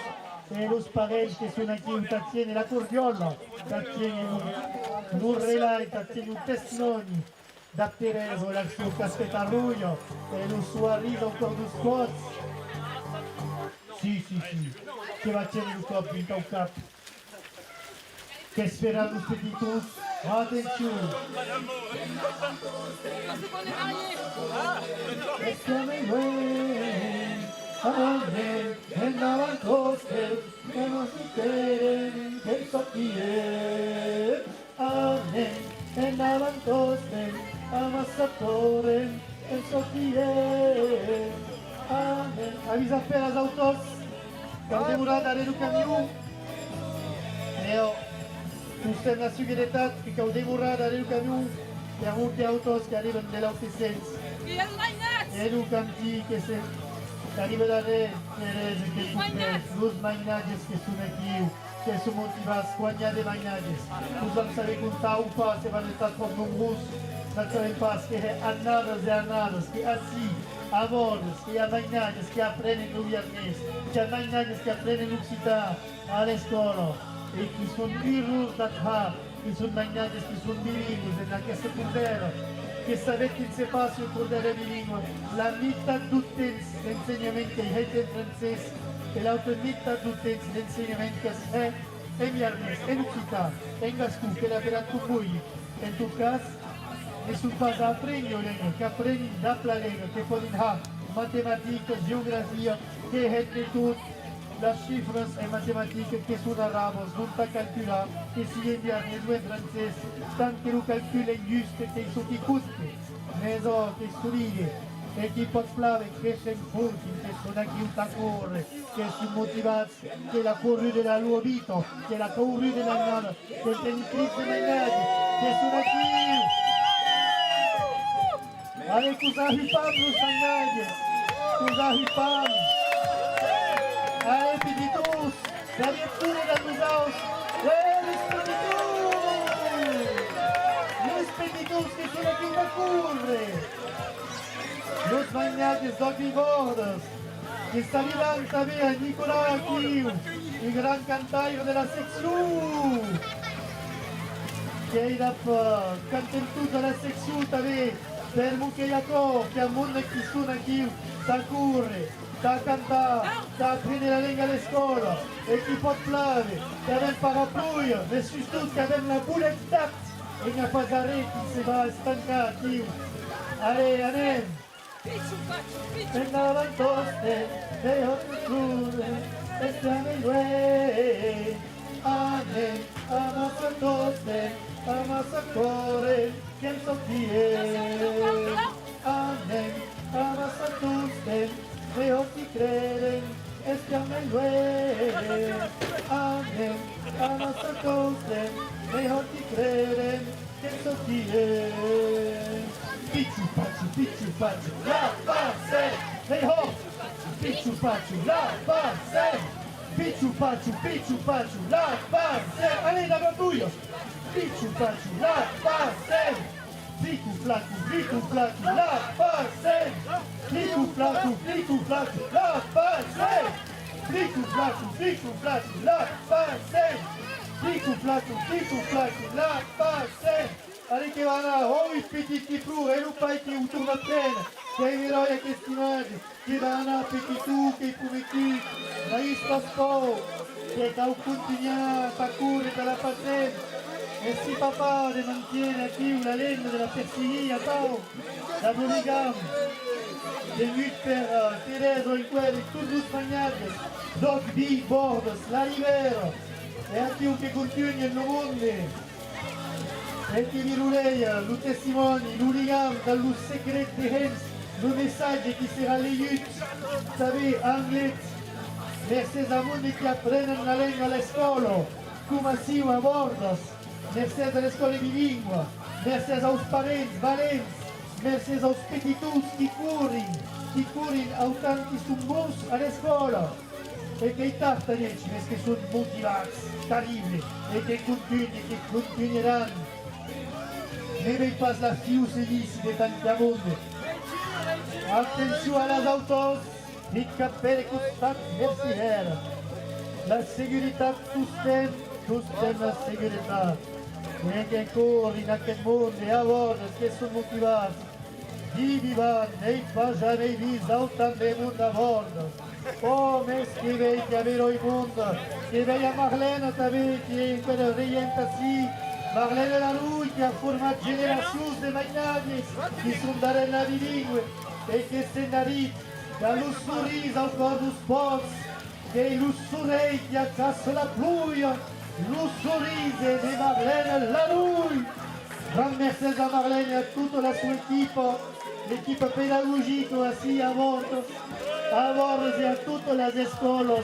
Speaker 1: e los parents che sono qui tiene la cordiola, tiene un relay, tiene un testimoni da Tereso, il suo caspettarruglio e lo suo arrivo ancora due squats. Sì, che va a tenere il corpo in un capo. Che spera los petitos, attenzione. Amen, en la costa, que no se quieren, que sopie. Amen, en la costa, amasatore, que sopie. Amen. Avisa per las autos, que murada de Luca Miu. Neo, usted la seguridad que caude murada de Luca Miu, que hay muchos autos que arriban de la oficina. E Luca Miu que se arriva da re, Teresa, que los mainages que sono aqui, que sono motivados a guanyar de mainages. Nós vamos saber contar um passo, se vai estar com um russo, nós sabemos passo que é anadas e anadas, que assim, amores, que há mainages que aprendem no viernes, que há mainages que aprendem no Occitano, à escola, e que são irros da terra, que são mainages que são bilíngues, na que secundária. Che sapete che se passa il cordere bilingue, la metà dell'insegnamento è in francese e l'altra metà dell'insegnamento è in miarnese, in Occitano, in Gascù, che l'ha per tu voi. In tuo caso, nessun paese apprendi la lingua, che apprendi da la lingua, che poi ha matematica, geografia, che è tutto. Las cifras e matematica che sono arabos, non sta calcolare, che si è in miarnese o in francese, tanto che lo calcolo è giusto, che sono i costi, ne so, che studia, e che poi plave, che c'è in punti, che sono anche a correre, che sono motivati, che la correre della loro vita, che la correre della nana, che sono in crisi magnati, che sono qui. Allez, cosa ripam, los magnati, cosa ripam. Allez, petitos, la lectura de los daos, los petitos que son aquí en la curre, los magnates d'Ognivordas, que salirán también a Nicolás aquí, el gran cantaire de la section, que irá cantar toda la section también, per Mucchiaiaco, che a mondo che sono aquí, da curre. Da cantare, da apprendre la lingua alla scuola, e chi può plave, che aveva il parapluio, ma soprattutto che aveva la bullet tact, e non fa da reti, si va stancati. Allez, anem. E davantoste, e otture, e stiamo in due. Anem, amassantoste, amassacore, che so chi è. Anem, amassantoste, e occhi creden, e stiamo in due. Amen, a nostra coste, e occhi creden, che so chi è. Picciu pacciu, la passe, e ho. Picciu pacciu, la passe. Picciu pacciu, la passe. Allez, la barbouille. Picciu pacciu, la passe. Flicu flacu, la passe. Flicu flacu, la passe. Flicu flacu, la passe. Flicu flacu, la passe. Allez che vanno, oh i petiti pru, e non fai che un turno a treno, che hai veroia che stimati, che vanno petitu, che i fumetti, ma io sto spo, che cau continua a curre per la pazienza. E si papà ne mantiene qui la legna della persiglia, la monogame, le lutte per Tereso in quelli, tutti gli spagnoli, Doc B, Bordos, la Rivera, e anche un che continua nel mondo, e che vi ruleia, lo testimoni, l'unigame, dallo segreto di Hens, lo messaggio che sarà l'aiuto, sapete, anglais, merci a mondi che apprendono la lingua alla scuola, come si a Bordos, merci alle scuole di lingua, merci aos parents, valents, merci aos petitus che curin a tanti bons alla scuola e che i tartaneci, perché sono motivati, terribili e che continueranno. Ne veig pas la fiu seguissi de tanti mondo. Attenzione alle autos, il cappello costat, merci era. la seguridad sustem la seguridad. E anche ancora in aquest mondo a bordo che sono motivati di vivere nei jamais vist autant de monde a bordo. Oh, mais che vei che avero il mondo, che vei a Marlene també, che in quella orientazione, Marlene la lui che ha formato generazioni di magnagnis, che sono d'arena bilingue, e che se narit, dallo sorriso ancora lo sport, che lo soleil che accasse la pluie, lo sorriso di Marlene la lui. Grand merci à Marlene et à toute la sua équipe, l'équipe pédagogique aussi à bord et à toutes les écoles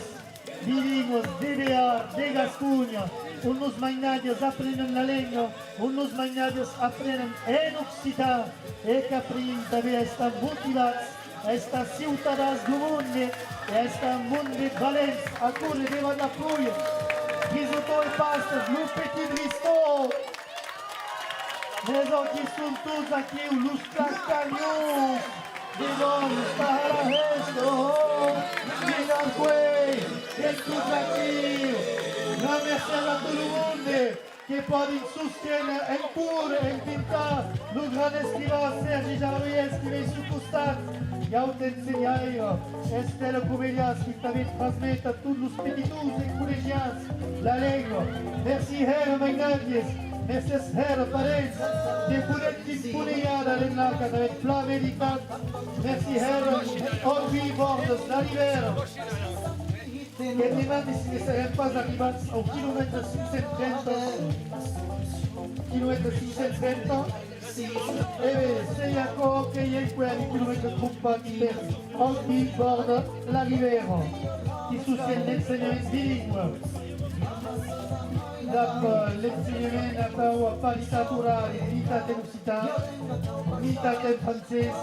Speaker 1: bilingües DBA, de Gascuña. Uns mainadios aprenen la lengua, uns mainadios aprenen en occità e caprin també estan motivats, estan ciutadans del món e estan món de valents a córrer davant la pluja. Risotto e pastes, lo petit risotto. Les hommes qui sont tous aquí, los castaños, de donde está la resto, Milan Quay, et tous aquí. Un merci à tout le monde qui peut soutenir en cours, en pintar, le grand escrivain Sergi Javier qui est sous costat, qui a enseigné Estelle Comelias qui t'avait transmis à tous les petits et collégiens la langue. Merci, Herr Magnagnes. Merci, Herr Paredes, qui pouvait imponer à l'ENAC avec plat médical. Merci, Herr Orbi Bordes, la Rivera. Che mi mandi se ne saremmo quasi arrivati al chilometro 530, e vede, sei ancora che in quelli chilometri compatti per Orbi Bordes, la Rivera, che sostiene l'insegnamento bilingue. L'insegnamento a parità orale, unitat en occitan, unitat en francès,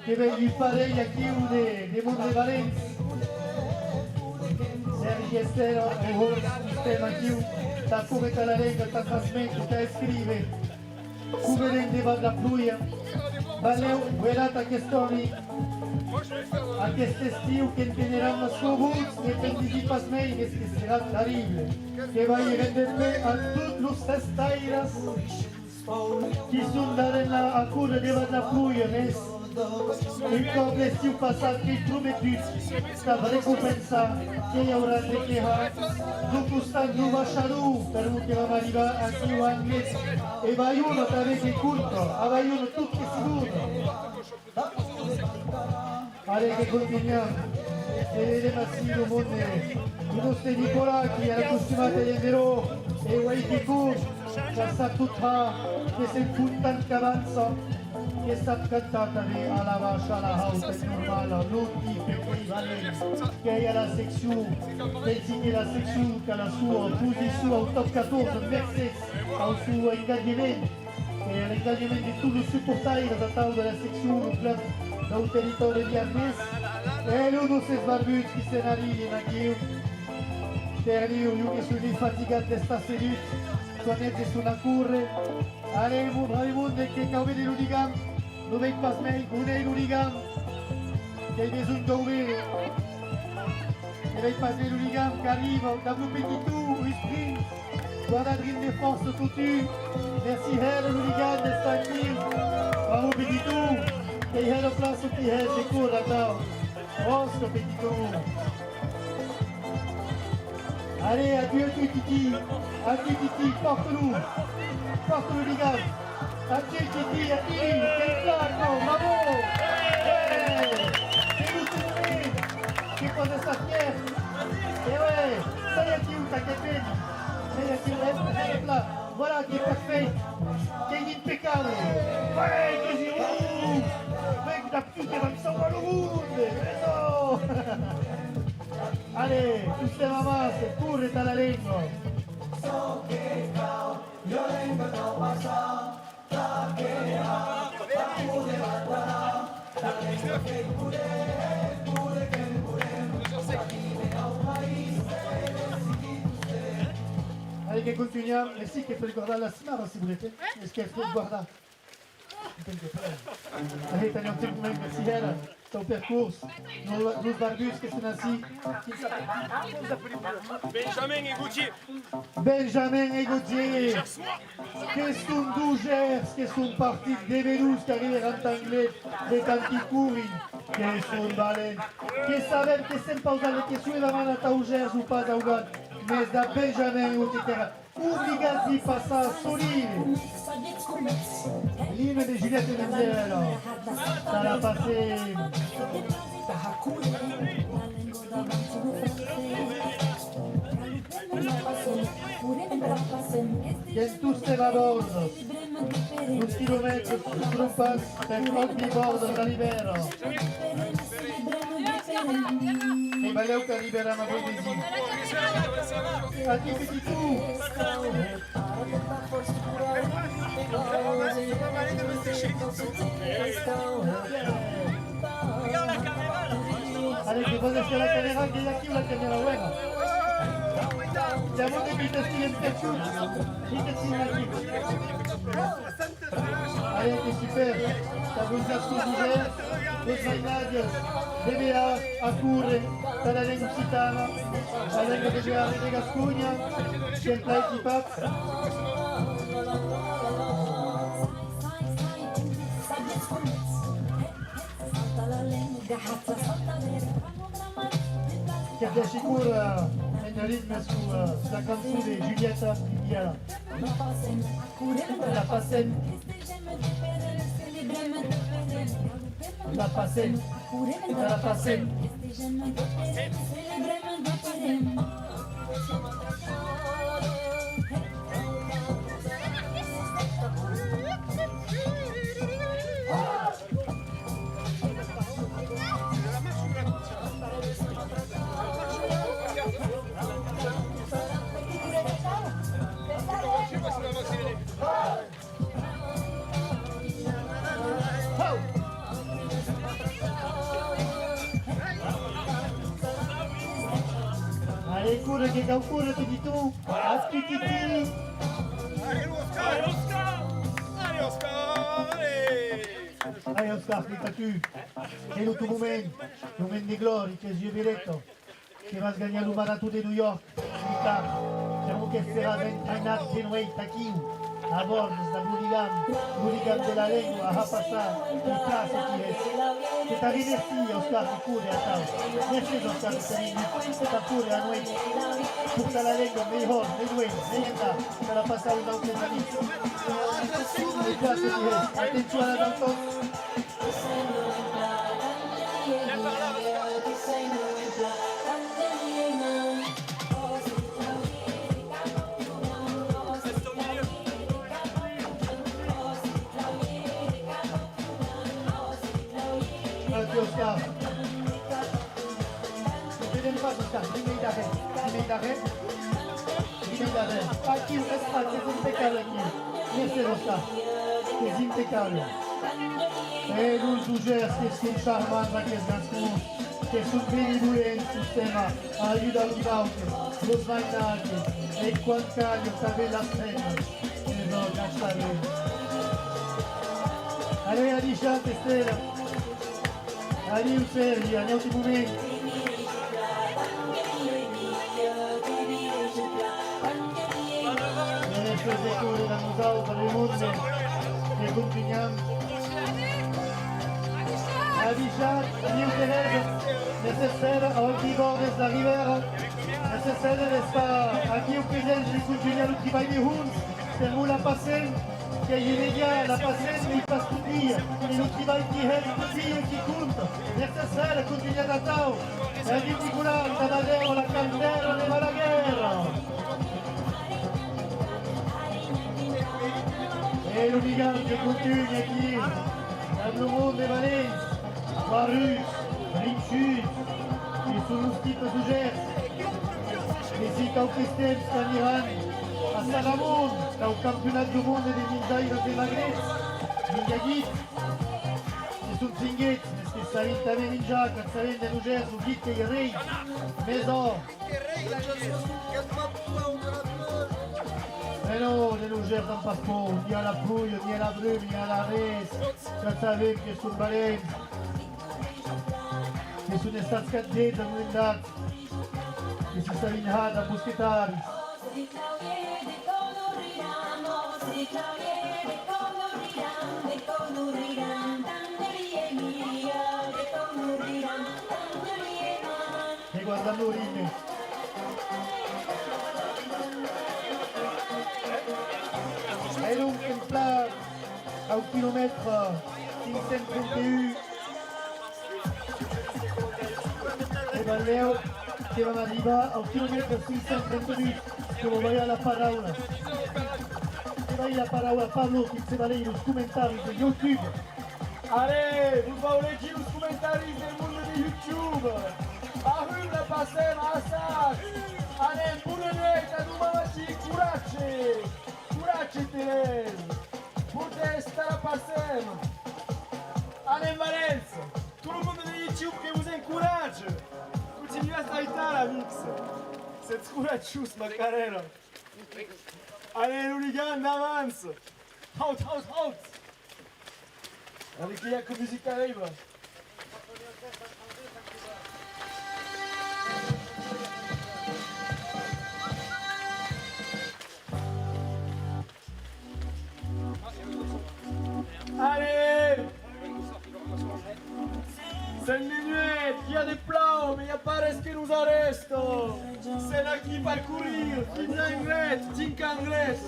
Speaker 1: che vengono imparare a chiudere dei mondi valenti. Sergi Estero e Horst sistema chiuso, da come te la lega, da trasmetto, da scrive, come rendeva la pluia. Valeu, guardate che storie, a questo stiu che intenderanno suo bus, che participas mei, che sarà terribile, che va a rendere a tutti los estairas, che sono a cura della pluia, un cop l'estiu passat que he prometut stava recompensat que hi haurà de quejar d'un costat no baixarú per que vam arribar aquí o anglès e vai uno també que curto vai uno tot que sicuro ara che continuiamo e vedremo así il mondo i nostri Nicolà che era costumato a Lenderò e guai che cur che sa tutta che se puntan che avanza che sta cantata alla vascia, alla house, è normale, non di prevalente, che è la sezione, pensi che la sezione che ha la sua posizione al top 14, Mercedes, al suo ingaggiamento, e l'ingaggiamento di tutti i supportari da parte della sezione, il club dal territorio di Arnes, e l'uno si sbarbut che se ne arriva anche per io che sono infaticato di sta seduta, connaître sur la cour. Allez, mon brave monde qui est tombé des hooligans. Nous ne pas mais on est hooligans. Qui a besoin d'ouvrir. Il va y passer l'hooligan qui arrive dans le petit tour, il sprint. Guardadrine de force tout-tu. Merci, Herr, l'hooligan de Saint-Gilles. Dans le petit tour. Et il y a la place au petit Herr, j'ai cours là-dedans. Oh, ce petit tour. Allez, adieu Titi, porte-nous, porte-nous les gars. Adieu Titi, adieu, quel placo, bravo. C'est nous tout le monde, qui pose sa fière. Et ouais, ça y est, qui t'inquiète pas. Ça y est, qui là. Voilà, qui est parfait, qui est impeccable. Ouais, qui est rouge. Mec, la pute, elle va me sauver le monde. Allez, tutte mamasse, correte alla lingua. Allez, che continuiamo. Merci che per ricordare la Simara, se volete. E scherzo, guarda. Allez, tagliamo tempo, merci, Hera. au percurs, nos barbus que sont assis.
Speaker 3: Benjamin et Gauthier.
Speaker 1: Benjamin et Gauthier, que sont d'Ougers, que sont partis de Venus, qui arrivent en anglais, de Canticuri, que sont valents, que savent que sem pausar, que suivent a Taugers ou pas d'Augat, mais de Benjamin ou etc. Obligats d'y passer solide. L'hymne de Juliette Menzel, ça l'a passé. Gen tous a bordo, uns chilometri trumpas per ogni bordo da libero. E valeu que libera ma voi desi. Aqui que tu. Allez, que vos êtes la caméra, que aquí la caméra buena. Siamo dei bitastini piaciuti, bitastini aquí. Allez, que super. Stabilizzato d'hiver, los bainadios, DBA, Acurre, la lengua occitana, la lengua de Gascogna, sempre equipata. Che ti assicura il ritmo sulla canzone di Giulietta Pipiera. La passen. La passen. La passen. Allez, cours, che calcolo ti tu, aspetti. Allez, Oscar, aspetta-tu. È il tuo momento di gloria, che Dio diretto, che vas gagner un marathon de New York, siamo che sarà entrainato di noi, Taquiu, a bordo, da Buligam della lingua, a passare, il caso che è. Che ti rinnessi, Oscar, ti curi a te. Merci, Oscar, ti curi a noi. Tutta la lingua, mejor, due, per la passare da un giornalista. Il caso che è. Attenzione ad Antonio. Oscar. Je ne pas Oscar, immédiatement. Aquí un espacio es impecable aquí. Merci Oscar, c'est impeccable. Et nous Ougers, que sont charmants, que sont benibulents in sistema, aiuta l'Ubaute, lo Svainati, e il Quancaglio, sapete la scena. E no, cacciare. Allez, Adiciate, Stella. Allez, Sergi, andiamo un momento. Le esecutive da museo per le monde che continuiamo. Adiciat, andiamo a vedere, necessaire, oggi bordes da Rivera, necessaire d'estar aquí au présent, je continue le travail des Huns, c'est nous la passen, que est immédiat, la passen, mais il passe tout dire, et le travail qui est tout dire et qui compte, necessaire, continue à Natao, et di Nicolà, Tamadero, la Cantera, le Balaguer. Et le Ligan qui continue qui, dans le monde des Valens, Varus, Rinchus, qui sont nos types d'Ougers. Ici, au Christens, en Iran, à Salamon, au championnat du monde des Minzaïres de Maghreb, Mingagit, qui sont Singuet, parce que ça vient de Minja, quand ça vient de Ougers, ou Git et Rey, Maison. Mais non, les Ougers n'ont pas faux, ni à la Pouille, ni à la Brume, ni à la Resse, ça savait que c'est une baleine. che sono stati scaddati da che si sta vignando a Buschetari. E guardando Rinne. Et donc une place à 1 km 531 e va Leo che va arrivare a 1 km 531 che lo vai alla parola e vai la parola a Pablo che se va lei los commentaires de YouTube.
Speaker 6: Allez, vous voulez dire os comentários do mundo de YouTube? Arruma la passema, assas! Allez, bună noite, numai curace! Curace-te! Putem estar la passema! Allez, Valence! Tout le monde de YouTube que vous encourage! Continuez à aitar, amix! C'est courageux, ma carrière! Allez, l'hooligan avance! Out, out, out! Avec les Yaco Music arrive! Allez! C'est une minuit, il y a des plans, mais il n'y a pas de ce qui nous en reste. C'est là qui va courir, qui n'engrette, qui qu'engresse.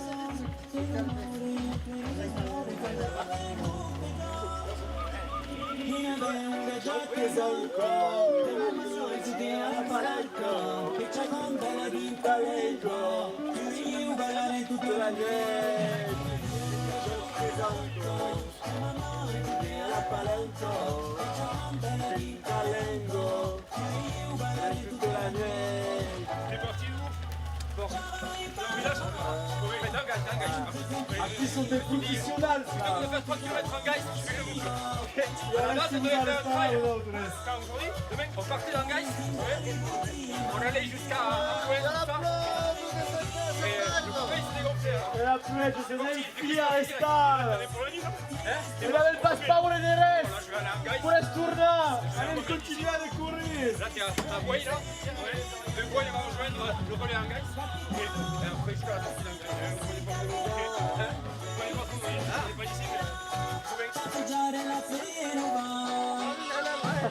Speaker 3: T'es parti où? Bon. Village? Oui, mais d'un gars,
Speaker 6: Ah, qui sont des professionnels,
Speaker 3: on
Speaker 6: ça.
Speaker 3: va faire 3 km en Geist, tu fais le boucle.
Speaker 6: Il y a
Speaker 3: Là,
Speaker 6: un
Speaker 3: c'est
Speaker 6: qui
Speaker 3: de
Speaker 6: nous a
Speaker 3: faire un
Speaker 6: le
Speaker 3: trail.
Speaker 6: faire, l'autre.
Speaker 3: Quand aujourd'hui, demain, on partait dans Geist, on allait jusqu'à Antoine, tout ça. Et le copain, il s'est dégonflé.
Speaker 6: Et la pluie, c'est une fille à
Speaker 3: On
Speaker 6: restar.
Speaker 3: allait pour le Nil.
Speaker 6: Il avait le passeport de
Speaker 3: Là,
Speaker 6: reste.
Speaker 3: je vais aller en Geist.
Speaker 6: Pour se tourner. Allez, continuer à courir.
Speaker 3: Là, t'es à Boye, là. De Boye, on va rejoindre le relais en Geist. Et après, jusqu'à la sortie d'en Geist. On connaît pas trop. On connaît pas trop. On n'est pas d'ici, mais faut bien que ça.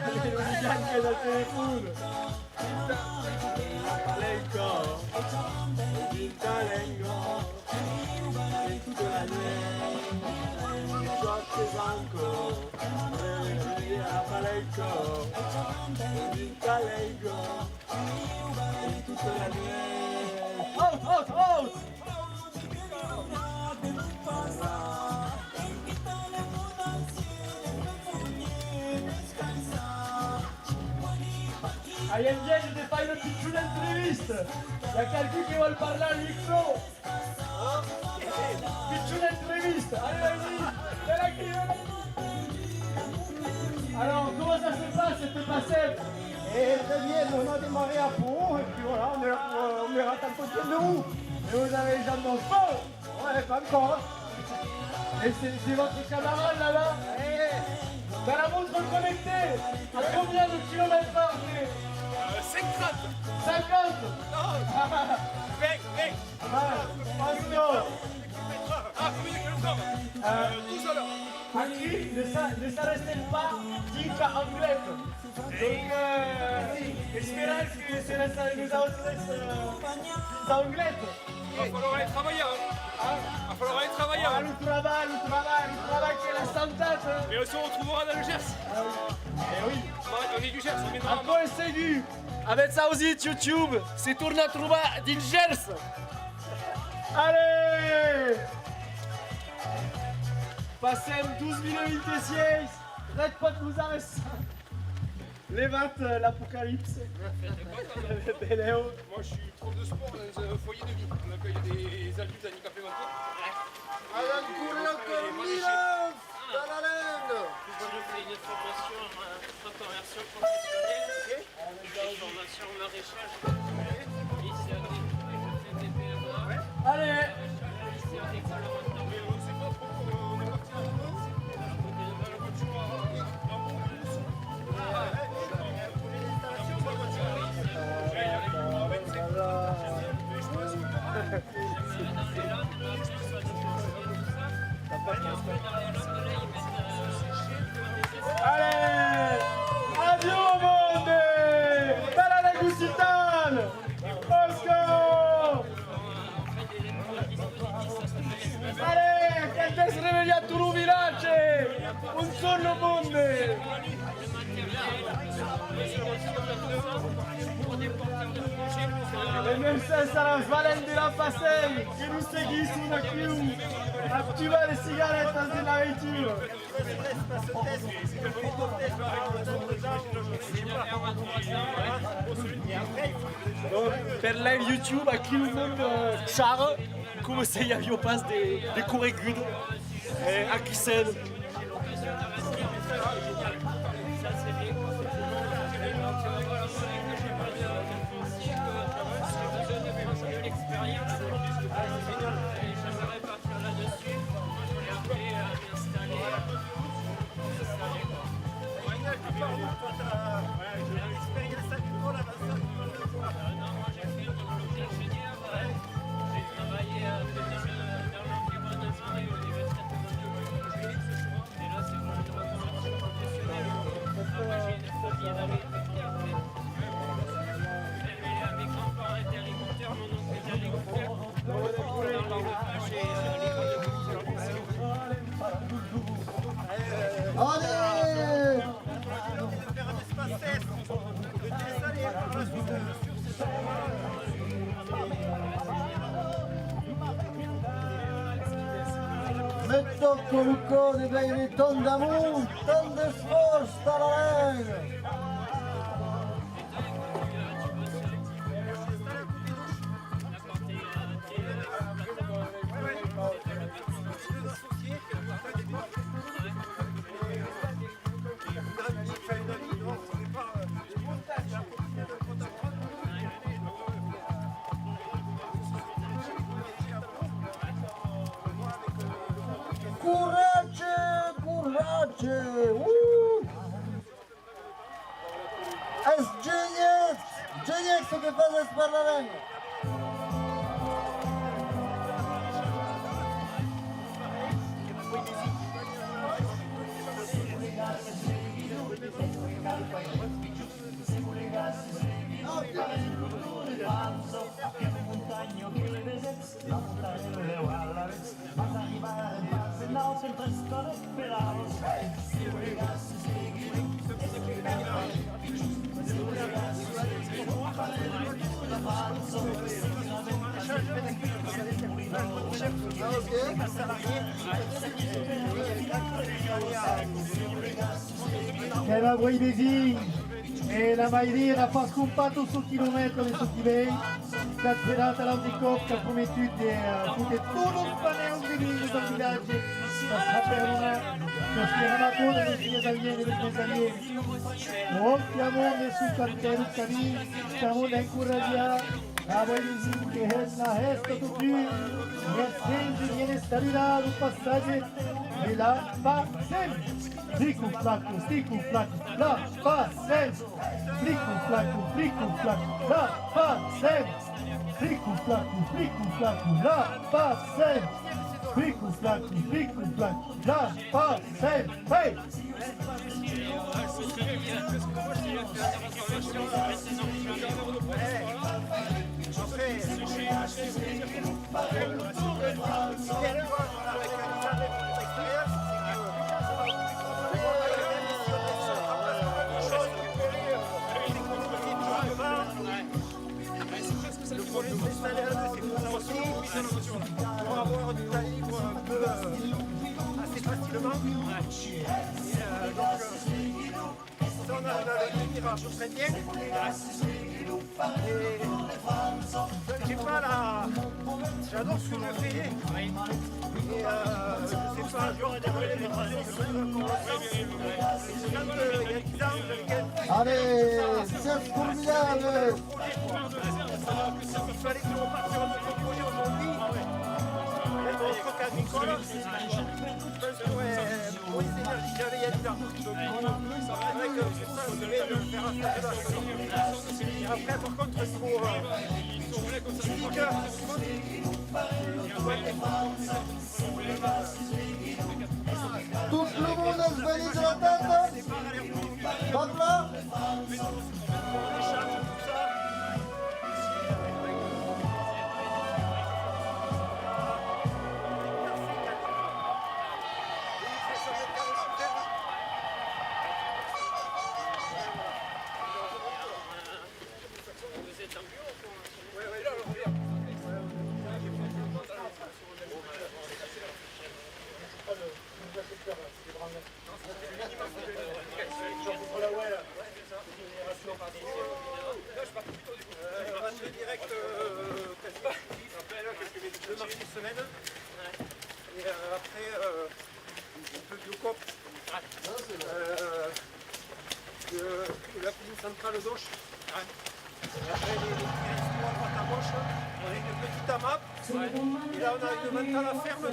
Speaker 6: Allez, le week-end qui est dans le téléphone. Palenco. Palenco. Toute la nuit. Choque zanco. A Palenco. Palenco. Toute la nuit. Out, out, out. Ayer je te fais une petite entrevista. Il y a quelqu'un qui veut parler au micro. Petite entrevista. Allez, vas-y. C'est là qui est. Alors, comment ça se passe cette passette?
Speaker 2: Et très bien, on a démarré à fond, et puis voilà, on est rentré à côté de nous.
Speaker 6: Et vous avez les jambes dans le feu.
Speaker 2: Ouais, pas encore.
Speaker 6: Et c'est votre camarade là-bas. Dans la montre connectée. À combien de kilomètres heure?
Speaker 3: 50.
Speaker 6: 50.
Speaker 3: Mec.
Speaker 6: Passo.
Speaker 3: Ah, combien de kilomètres? 12 à l'heure.
Speaker 6: Aquí ne s'arrêtent pas 10 anglais. Donc, esperar que se les anglais.
Speaker 3: Va falloir aller travailler. Va falloir aller travailler.
Speaker 6: Ah, le travail c'est la santé.
Speaker 3: Mais on se retrouvera dans le Gers.
Speaker 6: Eh oui.
Speaker 3: On est du Gers, on viendra.
Speaker 6: Encore segui. Avec ça aussi YouTube, c'est tourné à trouver din Gers. Allez. Passem 12 minutes de siège. Arrête pas de nous arrêter. Levante l'apocalypse. Léo.
Speaker 3: Moi, je suis prof de sport dans un foyer de vie. On accueille des adultes handicapés mentaux.
Speaker 2: Alan courir comme Milan dans la lande.
Speaker 4: Je fais une formation en reconversion professionnelle, une formation en maraîchage. Ici à Grenoble, je fais des PMA.
Speaker 6: Allez.
Speaker 4: Ici à l'école maintenant.
Speaker 3: Mais on ne sait pas trop comment on est parti en France. On a la voiture à
Speaker 4: pour des porteurs de projets.
Speaker 6: E nel senso la svalendo la passei, che non segui su una più, attiva le sigarette della vettura. Per live YouTube a qui le monde char, come se io avio pas des corregudes a chi sed.
Speaker 4: Ça c'est bien. L'expérience, j'aimerais partir là-dessus et après m'installer. Non, moi j'ai fait une diplôme d'ingénieur, j'ai travaillé dans l'environnement et le traitement biologique. Et là c'est pour une reconversion professionnelle. Moi j'ai une famille d'agriculteurs. Mes grands-parents étaient agriculteurs, mon oncle était agriculteur. Dans l'élevage et
Speaker 1: Allez! Me tocco il cuore per i ton d'amour, ton de sforzo, la Courage, courage! És genial o que fazes para a lenha. Che la vuoi design e la maioria fa scompato su chilometri su chilei, la serata l'anticocca come tutte tutto lo spaneo di vino da villaggi, la saperona, lo schieramatore dei figli italiani e dei italiani. Occhiamo su cartello cammino, stiamo da incoraggiare. La vuoi design che è la resta tu più, e senti viene stabilito un passaggio e la fa sempre. Flicu flacu, la fa sempre. Flicu flacu, la fa sempre. Flicu flacu, la fa sempre. Flicu flacu, la fa sempre. Hey!
Speaker 2: Pour avoir du calibre un peu assez facilement. Donc, on a le tirage très bien. Et j'ai pas la... J'adore ce que je fais. Et je sais pas, j'aurais déroulé mes il y a 10 ans,
Speaker 1: Allez, c'est formidable!
Speaker 2: il fallait que je reparte sur un autre projet aujourd'hui. Être au stock agricole, je pense que pour les énergies que j'avais il y a 10 ans. C'est vrai que c'est ça, je vais le faire à ça. Et après, par contre, il faut physique.
Speaker 1: Tout le monde a valide la tête? Pas là?
Speaker 2: Match direct quasiment 2 matchs par semaine. Et après, un peu de cop de la cuisine centrale d'Auch. Et après, les petits restos à droite à gauche. On a une petite AMAP. Et là, on a une mentale à ferme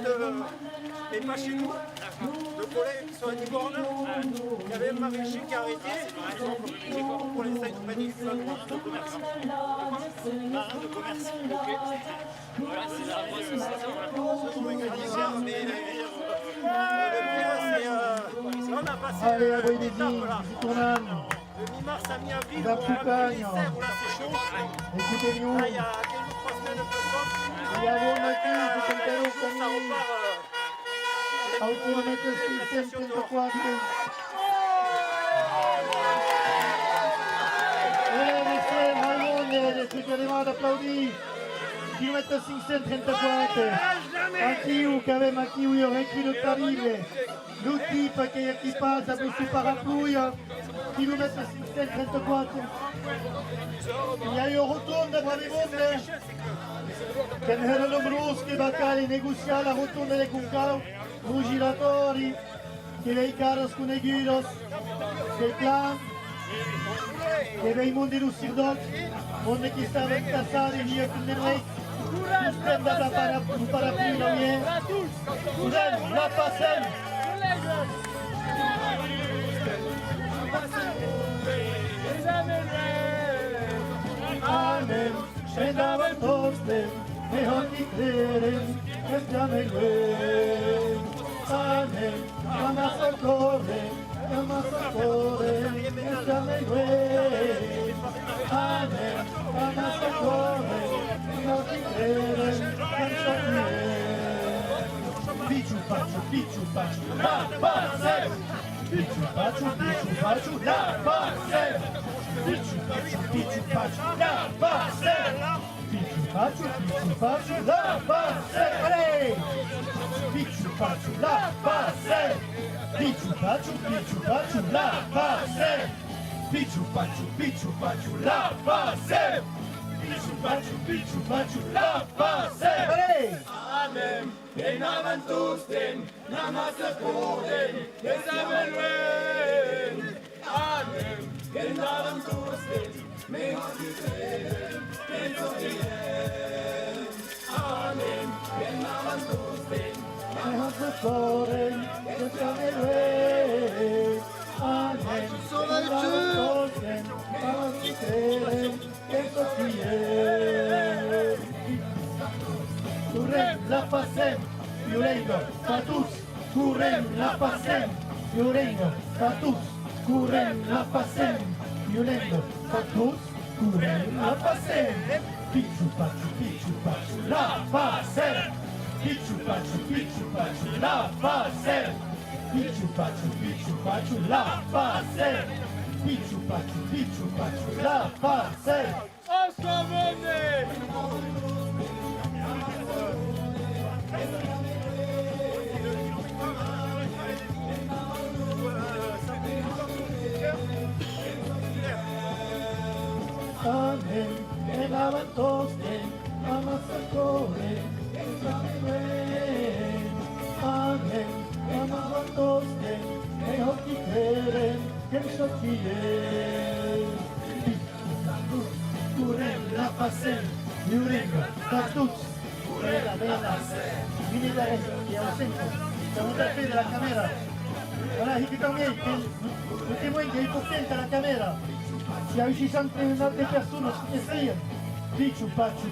Speaker 2: mais pas chez nous, de collègues qui sont à Liborne. Il y avait un maraîcher qui a arrêté. Pour l'instant, ils prennent des plans de commerce.
Speaker 4: Marin de commerce. Ok. Voilà, c'est la
Speaker 2: Mais le pire, c'est on a passé
Speaker 1: Allez, à
Speaker 2: une
Speaker 1: Boïdédi,
Speaker 2: étape là.
Speaker 1: tournant.
Speaker 2: De mi-mars à mi-avril,
Speaker 1: La
Speaker 2: on a un
Speaker 1: Poucagne.
Speaker 2: ministère où là c'est chaud.
Speaker 1: Écoutez-nous.
Speaker 2: Là, il y a 15 ou 3 semaines de somme.
Speaker 1: Il y a vos motifs, vous comptez
Speaker 2: Ça repart.
Speaker 1: ultimamente 634. Raimond, siamo ad applaudire. Chilometro 534. Anch'io che avevo anch'io orecchio terribile. L'utip che chi passa per su parapluia. Chilometro 534. Il y a eu rotonda Bravimonde. Che erano bruschi, baccali, negoziali, la rotonda dei Cuncao, rugilatori, che dei caros con i guidos, dei plan, che dei mondi lussidoc, mondi che stavano incassati via con le noi, tu da parapluia, non è? Scusate, la passem! Amen, scendava il poste, e ogni crede, che stiamo in lui. Amen, chiama soccorre, che stiamo in lui. Amen, chiama soccorre, e ogni crede, che stiamo in lui. Picciu faccio, la base! Picciu faccio, la base! Picciu faccio, la base! Picciu faccio, la base! Allez! Picciu faccio, la base! Picciu faccio, la base! Picciu faccio, la base! Picciu faccio, la base! Allez!
Speaker 6: Amen, den Namen Tusten, Namaste Poden, Esamelwen. Amen, den Namen Tusten, Mehotiten, Bezorien. Amen, den Namen Tusten,
Speaker 1: Namaste Poden, Esamelwen. Amen, den Namen Tusten, Mehotiten, Bezorien. Correm la passem, Fiorengo, Tatus, correm la passem, Fiorengo, Tatus, correm la passem, Fiorengo, Tatus, correm la passem. Picciu faccio, la passem. Picciu faccio, la passem. Picciu faccio, la passem. Picciu faccio, la passem.
Speaker 6: Oscovene!
Speaker 1: Amen, en avantosten, amasakore, amen. Amen, en avantosten, en hokikeren, ken shokien. Kurem la pasen, yurenga, tatus, kurela de la Vinita y ausente, estamos al pie de la cámara. Ahora, aquí también, que muy que potente la cámara. Si hay 60 personas que siguen, Picciu faccio,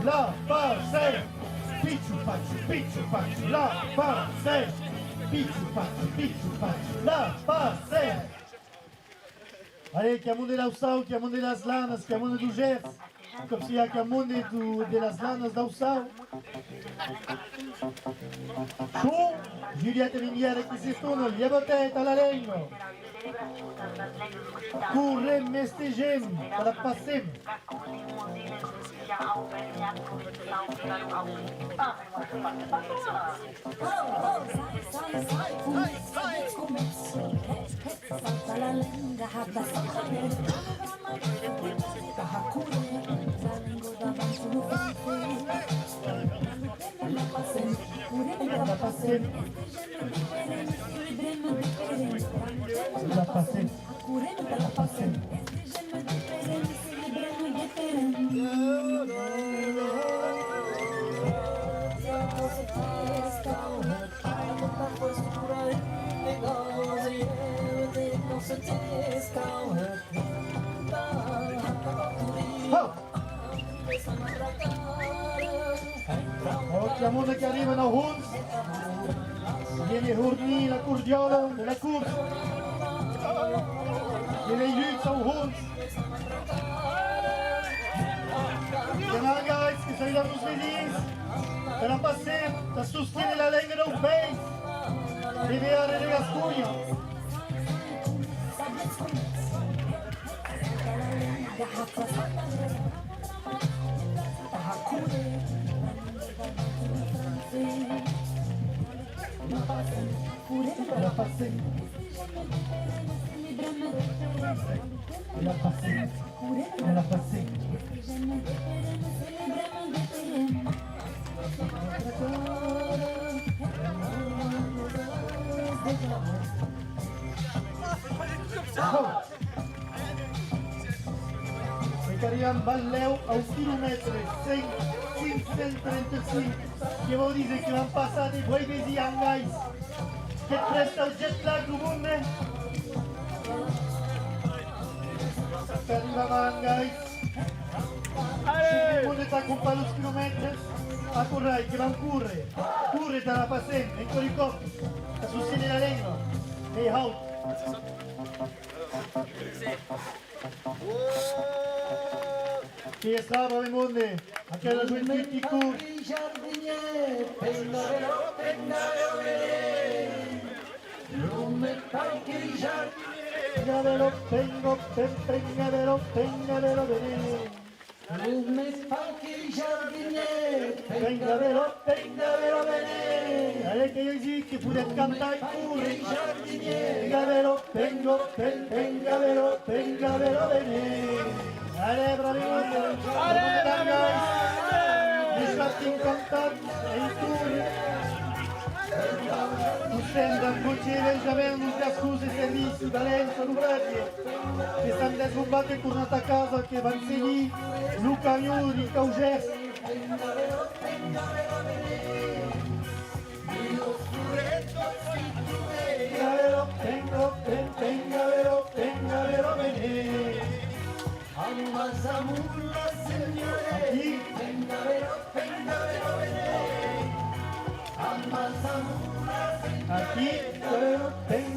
Speaker 1: la base. Picciu faccio, la base. Picciu faccio, la base. Allez, chiamone l'Ausau, chiamone las lanas, chiamone du Gers. Comme s'il y a chiamone de las lanas d'Ausau. Chaud, Giulietta Miniere che si sono, lievotetta la lingua. Currem mestegem, trapassem. Chiamone che arrivano Huns, viene Hurni, la Curdiola della Course, viene Jux au Huns. Chiamare guys che sono arrivati tutti per la passare, da sostenere la lengua del base, deve avere la Gascogna. La passé. E arriviamo Balleu a 1 km 535, che vuol dire che vanno passati due mesi a Angais, che presta il jet lag comune. Che arriva a Angais, il mondo sta con palos chilometri, a correre, che vanno curre dalla passione, in coricotto, a sostenere la lingua, e out. Che è stato il mondo, anche la gioventù di curre. Pengavelo, bene. Allez che io dico che pure cantare pure. Pengavelo, bene. Allez, bravi mondo. Allez, mi fatti cantare e il tour. Sembra concedere già non ti scuse servizi, Valenza, Lubrati, che stanno da combattere con una casa che va insegnare, Luca Iuri, Cauges. Pengavelo, bene. Ammasamulla, signore, pengavelo, bene. Aquí pengavelo bene.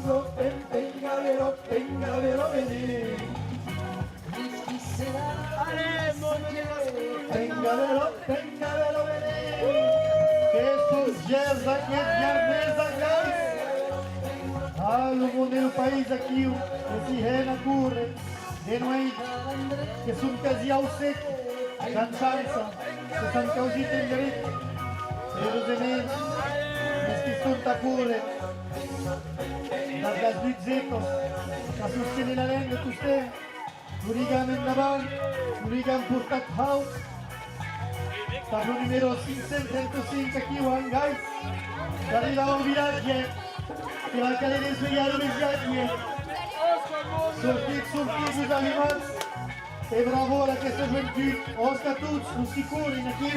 Speaker 1: Pengavelo bene. Che suggesta che Giarnesa guys. Allo mondo del paese aqui, che si è una curre, di noi che sono casi aussetti, canzanza, che sono causiti in diritto, velocemente. Questi sono pure dal gas di zecco a sostenere la lingua tu stai Urigan in davanti Urigan portato house tablo numero 535 qui One Guys che arriva un villaggio che va a cadere in svegliare le giacche sortiti gli animali e bravo a questa gioventù Oscar tutti non sicuri in aquí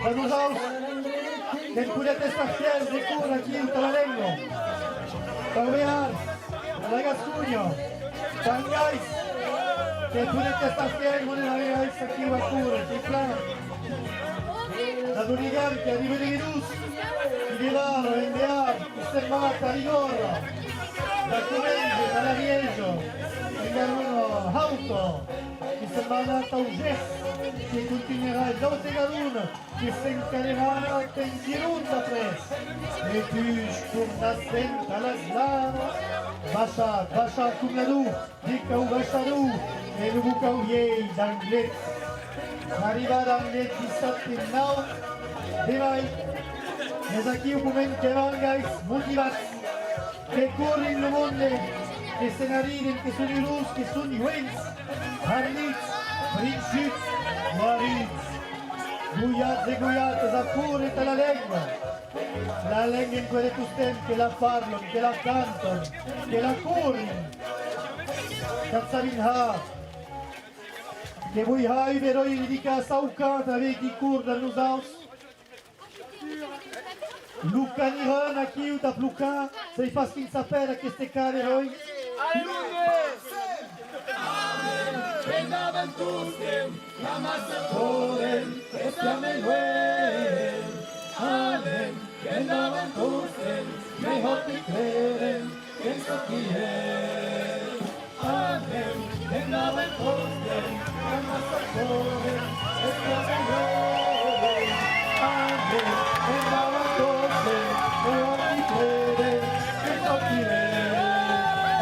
Speaker 1: da noi che pure testa fiel di cura aquí in Talalengo Tavear la Gascugno Tangais che pure testa fiel non la Gais aquí va cura di plan la Donigan che arriva di virus di Milano Endear Sermata Rigorra da Comenge dalla Vieggio Garuno Auto che sembra andata un gesto che continuerà il Dote Garun che si incalerà in Girunda presso e più torna sempre alla slava Baixar cum la du, dic au baixar du, e nu bucau ei d'anglet. Arriba d'anglet 17-9, de mai. És aquí un moment que van, guys, motivats, que corren el món, que se n'arriben, que són il·lus, que són lluents, arnits, prinxits, guarits, guiats e guiates, apurret a la lengua en cui ustem, che la parlon, che la canton, che la corren, que sabin ha, que vull ha i veroi li dica a saucat avec i curda nos aus, Luca Niran aquí u tap Luca, sei fas fin saper aquesta cara eroi.
Speaker 5: Vendaven tustem, la massa corren, estiame luen. Amen, vendaven tustem, mejor que creen, que esto quieren. Amen, vendaven tustem, la massa corren, estiame luen. Amen, vendaven tustem, mejor que creen, que esto quieren.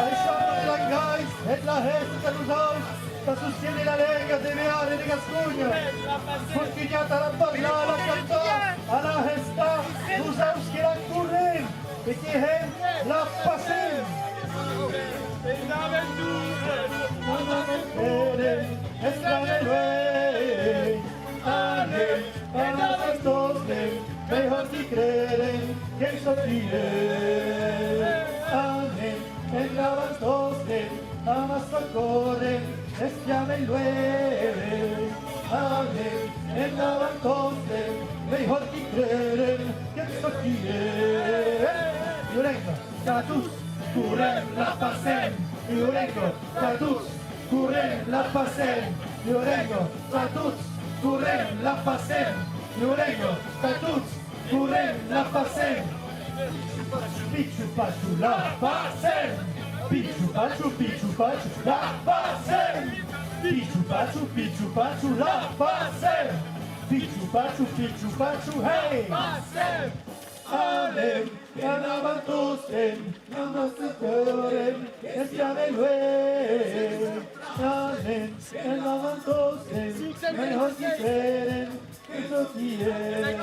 Speaker 1: Això no és guys, és la resta nos aus, que sostiene la Lega de Beare de Gascunya. Fortunyat a la parlar, a la cantar, a la resta, nos aus que la correm, e que hem la passem. Mejor si creen que eso quieren. Amén. En la bantosten, amas corren, estiame luen. Amén. En la bantosten, mejor si creen que eso quieren. Yurenko, tatus, curren la pasen. Yurenko, tatus, curren la pasen. Yurenko, tatus, curren la pasen. Yurenko, tatus, curren la pasen. Pichu pachu la pasen. Pichu pachu la pasen. Pichu pachu la pasen. Pichu pachu hey. Pasen. Amen. Ganaban tosten, ganas se corren, estiame luen. Amen. Ganaban tosten, mejor si quieren, eso quieren.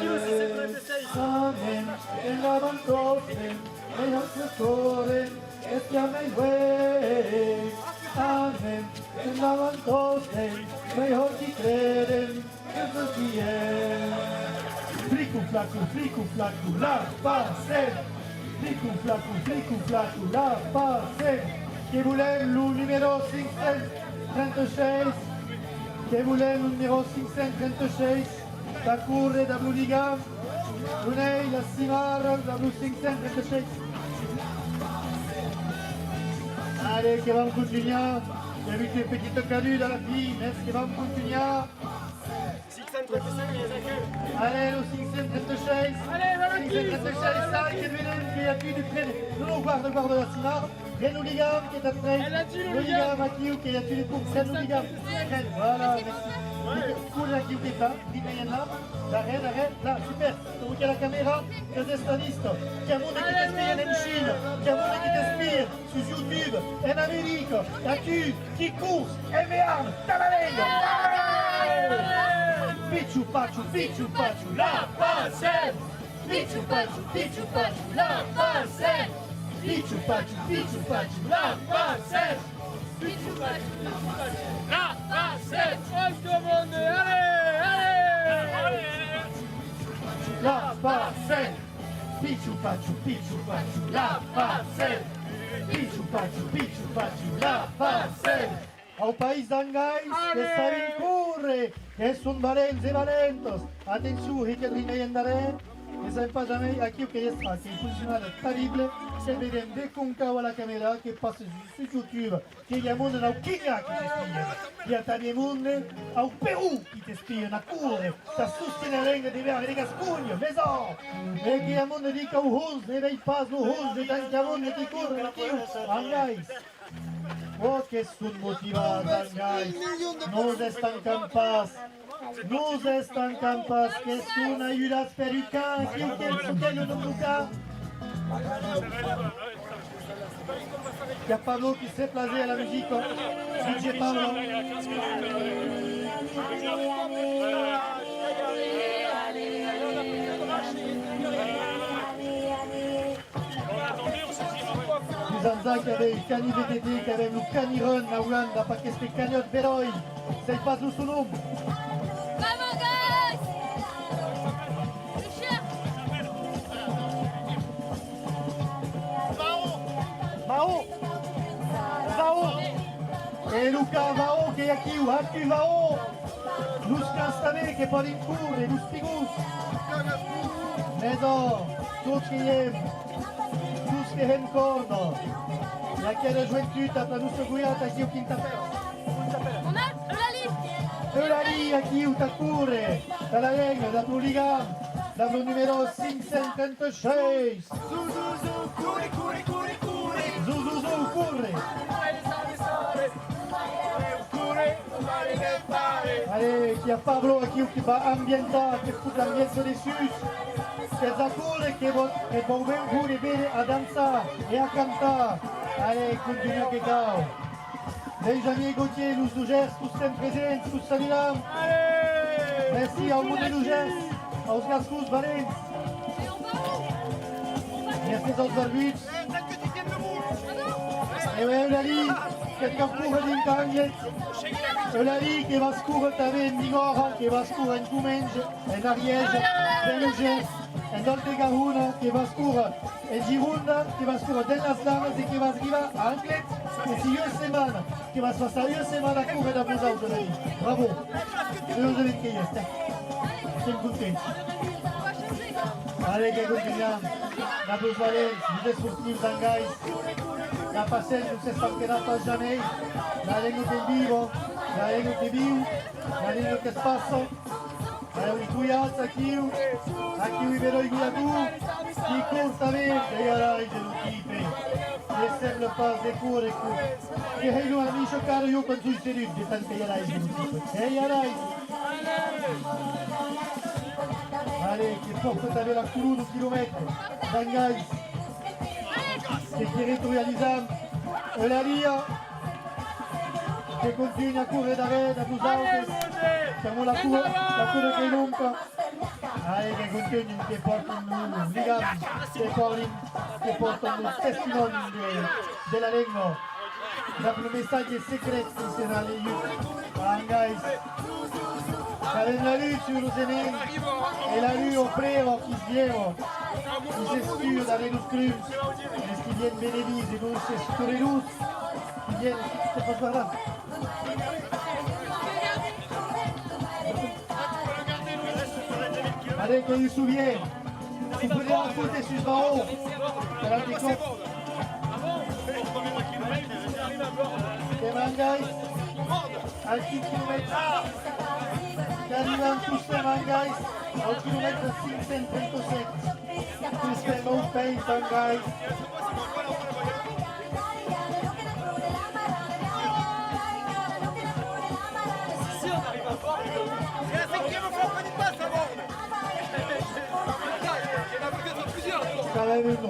Speaker 1: Amen. Ganaban tosten, mejor se corren, estiame luen. Amen. Ganaban tosten, mejor si quieren, eso quieren. Flicu, flacu, la pasen. Flicu, flacu, la pasen. Que volem lo numéro 536. Que volem lo numéro 536. Da curre da Blue Liga. Lunei, la Simar, da Blue 536. Allez, que vamos continuar. J'ai vu que petite canule à la fille, mais est-ce que vamos continuar? Allez, lo 536. Allez, 536, sai che viene qui di près. Non, guarda la Simar. Viens nous Ligam qui est après. Le Ligam à Kiou qui est à pour Viens nous Ligam. Voilà, merci. Cool la Kiou qui est là. L'arrêt, là, super. Donc il y a la caméra, les estanistes. Qui a monde qui t'inspire en Chine. Qui a monde qui t'inspire sur YouTube, en Amérique. La Q qui course, et mes armes, t'as la ligne. Pichu pachu, la pasen. Pichu pachu, la pasen. Pichu pachu, la pasen. Pichu pachu, la pasen.
Speaker 6: Tout le monde, allez.
Speaker 1: La pasen. Pichu pachu, la pasen. Pichu pachu, la pasen. Au país d'Angais, que sabin corre, que sunt valents e valentos. Atenció, que rimei andare, ne sabem pas jamais aquí o que hi està, que funciona terrible, se vedem de concau a la camera que passa sur YouTube, que hi ha monde au Kenya qui t'espien, hi ha també monde au Perú qui t'espien, a corre, ta sostiene la lengua de Beare de Gascunya, maison, e que hi ha monde di cau Huns, ne vei pas no Huns, de tant que hi ha monde qui corre aquí, Angais. Oh, que sunt motivados, guys. Nos estancam pas. Que sunt ayudas perucans. Que o que no toca. Il y a Pablo qui s'est placé à la musique. DJ Pablo. Zanza qui avait Cani VTT, qui avait le Cani Run, la Wanda, pas qu'est-ce que Cagnotte Beroi, c'est pas sous son nom.
Speaker 7: Vamos, guys! Le chien!
Speaker 1: Mao! Vao! E Luca Vao che è qui, anche Vao! Lus Castane che fa l'incurre, Lus Pigus! Medo, tutti insieme! Tous les corno. La chiara gioventù, la nostra guiata, chi o quinta
Speaker 7: On a Eulalie!
Speaker 1: Eulalie, a chi utakure, dalla Lega, da Tuligam, dal numero 536.
Speaker 2: Zuzuzu, curi, curi, curi, curi.
Speaker 1: Zuzuzu, corre. Allez, chi a Pablo, a chi va ambientare, che fu l'ambiente di Sus. Che Zacure che va bene a danzare e a cantare. Allez, continua che cao. Benjamin Gauthier, Luz Lugers, tous sempre presents, tous saludam. Merci au monde de Lugers, aos Gascous Valens.
Speaker 7: Et on va où?
Speaker 1: Merci aos Barbuts. Et ouais, Eulalie, quelqu'un pour din Canget. Eulalie che va scurre també en Migora, che va scurre en Comenge, en Ariège, en Lugers. En Dolte Gahuna, che va scurre en Gironda, che va scurre den las Dames e che va arrivare a Anglet. E si io settimana, che va passare io settimana a correre da Bosau, Eulalie. Bravo. Heureusement che este. Sono contento. Allez, che continuiamo. La Bus Valens, Vite Sportivi d'Angais. La Passel non si è stancherata jamais. La Leno del Vivo, la Leno che viu, la Leno che spasso. Un cuiazzo a chi vedo i guidatori, chi constamente iarai dell'utipe, e sembra pas de cuore che hai un amico caro io quando sui seduti di tante iarai dell'utipe, e iarai. Allez, che porta avere la culo 1 chilometro, d'Angais, che territorializzam, Eulalia, che continua a correre da Busautes. Siamo la cura che nunca. Che continua che portano legami, che portano testimoni della lingua. Danno messaggi segreti insieme alle youth. Angais. Avem la lutte sur nos ennemis et la lutte au préau qui se viennent. Ils s'excusent d'aller nous crus. Est-ce qu'ils viennent bénéfices et nous c'est sur les loups. Ils viennent, c'est pas par là. Allez, que vous souviez, vous pouvez raconter sur Vao. C'est la découpe. Des Mangais, à 6 km. Arrivano tous les Mangais, au kilomètre 537. Tous les mots payent Mangais. Quand même une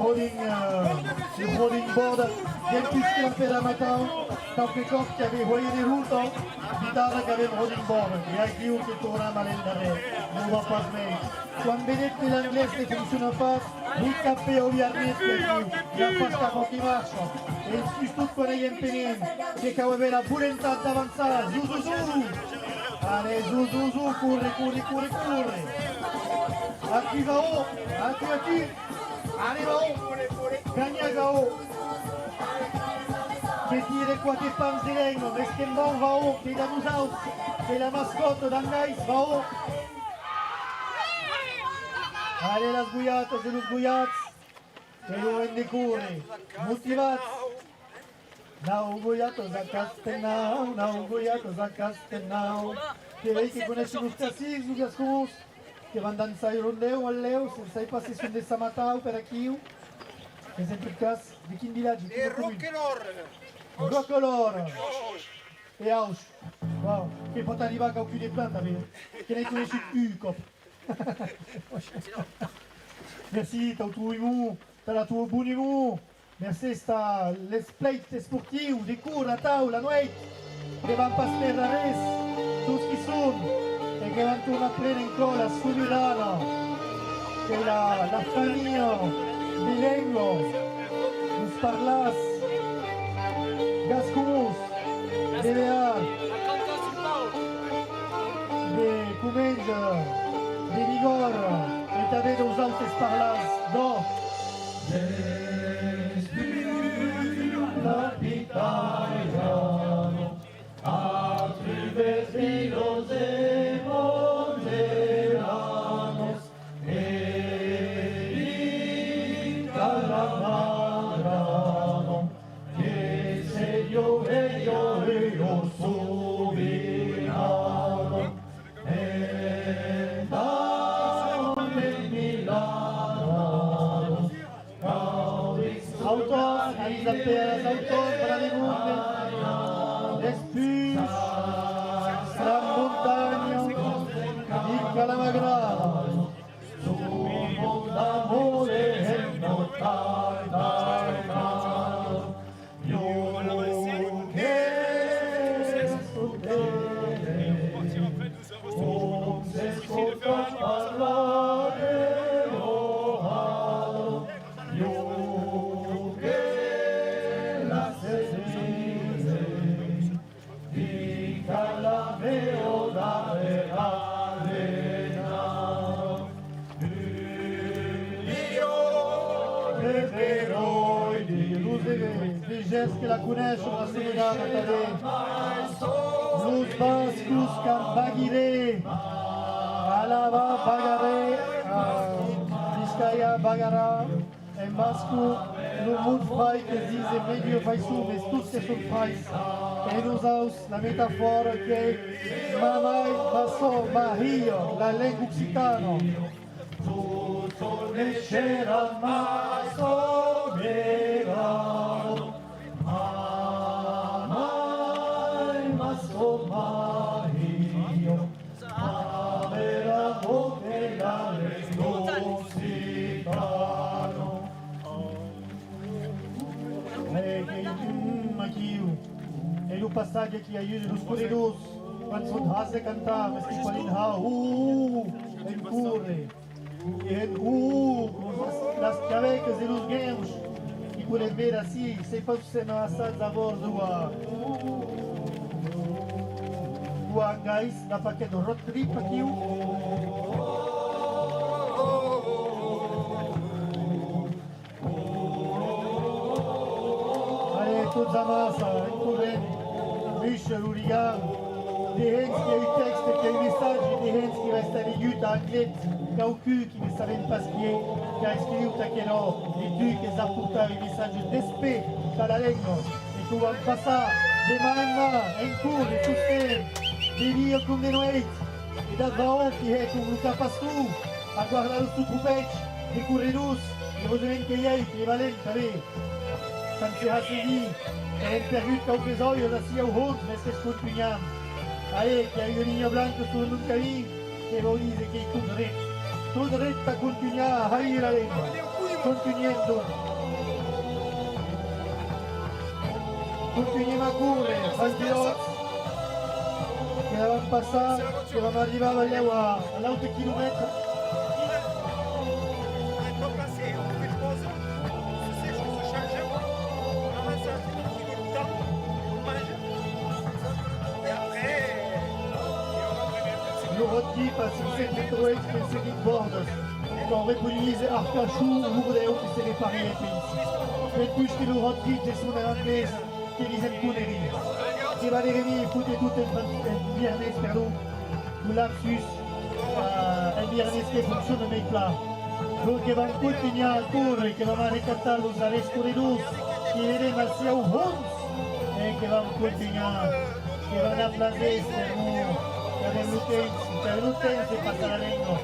Speaker 1: rolling board bien plus qu'il a fait la matin, tant que quand il avait voyé des routes, guitare che aveva un rolling board, e a chi che torna a l'endare, non va pas mai. Quando vedete l'inglese che funziona pas, vous capez ovviamente il n'y a pas qu'avant qui marche. Et surtout quand il y a un pénin, c'est qu'il avait la volonté d'avancer, zouzou. Allez, zouzou, corre. Aqui Vao, aqui. Allez Vao, gagna Vao. Che tire qua che panzereno, Meschembon Vao, che da Musaus, che la mascotte d'Angais Vao. Allez la sguiata, se lo sguiats, che lo vende cuore, motivats. Nau goiatos a Castellnau, che vei che conosci lo stassi, su Gascons, che vanno danzare al leu, se sai passi su de Samatau per aquí, che è sempre il caso, di chi in villaggio?
Speaker 2: E Rockelor!
Speaker 1: Rockelor! E Aus, wow, che pot arrivare a più di planta, che ne conosci più, cop. Merci, t'as tout humour, t'as la tout bon humour. Merci sta l'espleit sportiu di cura taula noi che van pas per la res tutti chi sono e che van tornare a prendere in cola su Milano che la famiglia bilengo nos parlas gascumus DVA de comenja de vigor e també dos altres parlas do
Speaker 5: italiano, altri vestidos e mondelanos, e calamarano, che se io e io sovrano, e dame Milano,
Speaker 1: autor, Elisabeth, autor, Bravemunde, Espus, la montagna, il Calamagrano,
Speaker 5: somos d'amore e notardaino, io che studere, con se ascolta parlare oraro, io che la sedile, di Calameo dare arena,
Speaker 1: des gestes que la conoscono la Seminara també. Los bascos can Baguiré, Alaba Bagaré, Vizcaya Bagara, en basco, no mundo fai que dizem medio fai su, mas tudo que são fais. E nos aus la metafora que mamai passou Maria, la língua occitana.
Speaker 5: tutto nascerà mai sovrano, mai masco Mario, avera voce la ressuscitano.
Speaker 1: E o passagem que ajuda nos corredores, quando são raça cantar, mas que podem em corre, nas chavecas e nos ganhos, e por ver assim, sem para você não assar a bordo o angais, da paquete do road trip aqui, todos a massa, correndo, Michel, Urigan, de gente que é o texto, que é a mensagem, de gente que vai estar em Utah, atleta, que é o que não sabem pas que é, que a escrito aquele ó, e tu que já portar a mensagem de respeito para a língua, e que vão passar de manhã, em cor, e sustento, de dia como de noite, e da volta que é com o capacete, a guardar os tropetes, de corredores, e você vem que é, que é valente, sabe? Quand c'est Hassini, elle a perdu quelques ans, il y a aussi au route, mais c'est ce qu'on peut dire. Allez, il y a une ligne blanche sur le cahier, et on dit qu'il est tout droit. Tout droit, tu continues à haïr la ligne. Continuando. Continuez ma courre, Fantilot. Che la vam passare, che vam arrivare all'8 km. Le road trip a succès de Troix, c'est une borde. Quand Repulise, Arcachou, Lourdéo, qui s'est réparé les pays. Mais plus que le road trip, c'est son irlandaise, qui disait Connery. Qui va les réunir, foutre tout un viernes, pardon, ou lapsus, un viernes qui fonctionne de mes plats. Donc, ils vont continuer à courir, qui vont récapter los arrêts corredors, qui viennent à Siao Homs, et qui vont continuer, qui vont applaudir, c'est bon. Per l'utenza passa la lingua,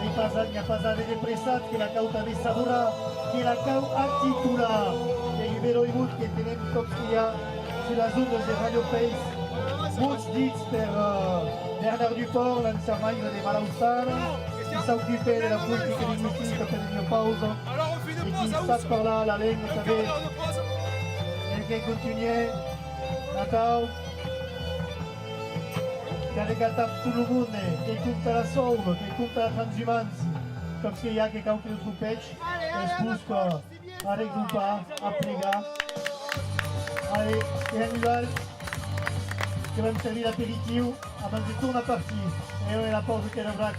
Speaker 1: bisogna passare depressati che la cauta di Sadura, che la cauta titula, che i vero i multi che teniamo Kopskia sulla zona del Radio Pace, molti dits per Bernard Duport, l'anciamaio di Malausana, qui s'occupa della politica linguistica per il mio pausa, e et qui passe par là, la ligne, vous savez,
Speaker 3: On pose.
Speaker 1: et qui continue, Natal, qui regata tout le monde, qui compte la sauve, qui compte la transhumance, comme s'il y a quelqu'un qui nous coupe, et je pousse quoi, avec vous pas, après gars. Allez, et Hannibal, qui va me servir l'apéritif avant de tourner à partir. Et on est la pause che avrà.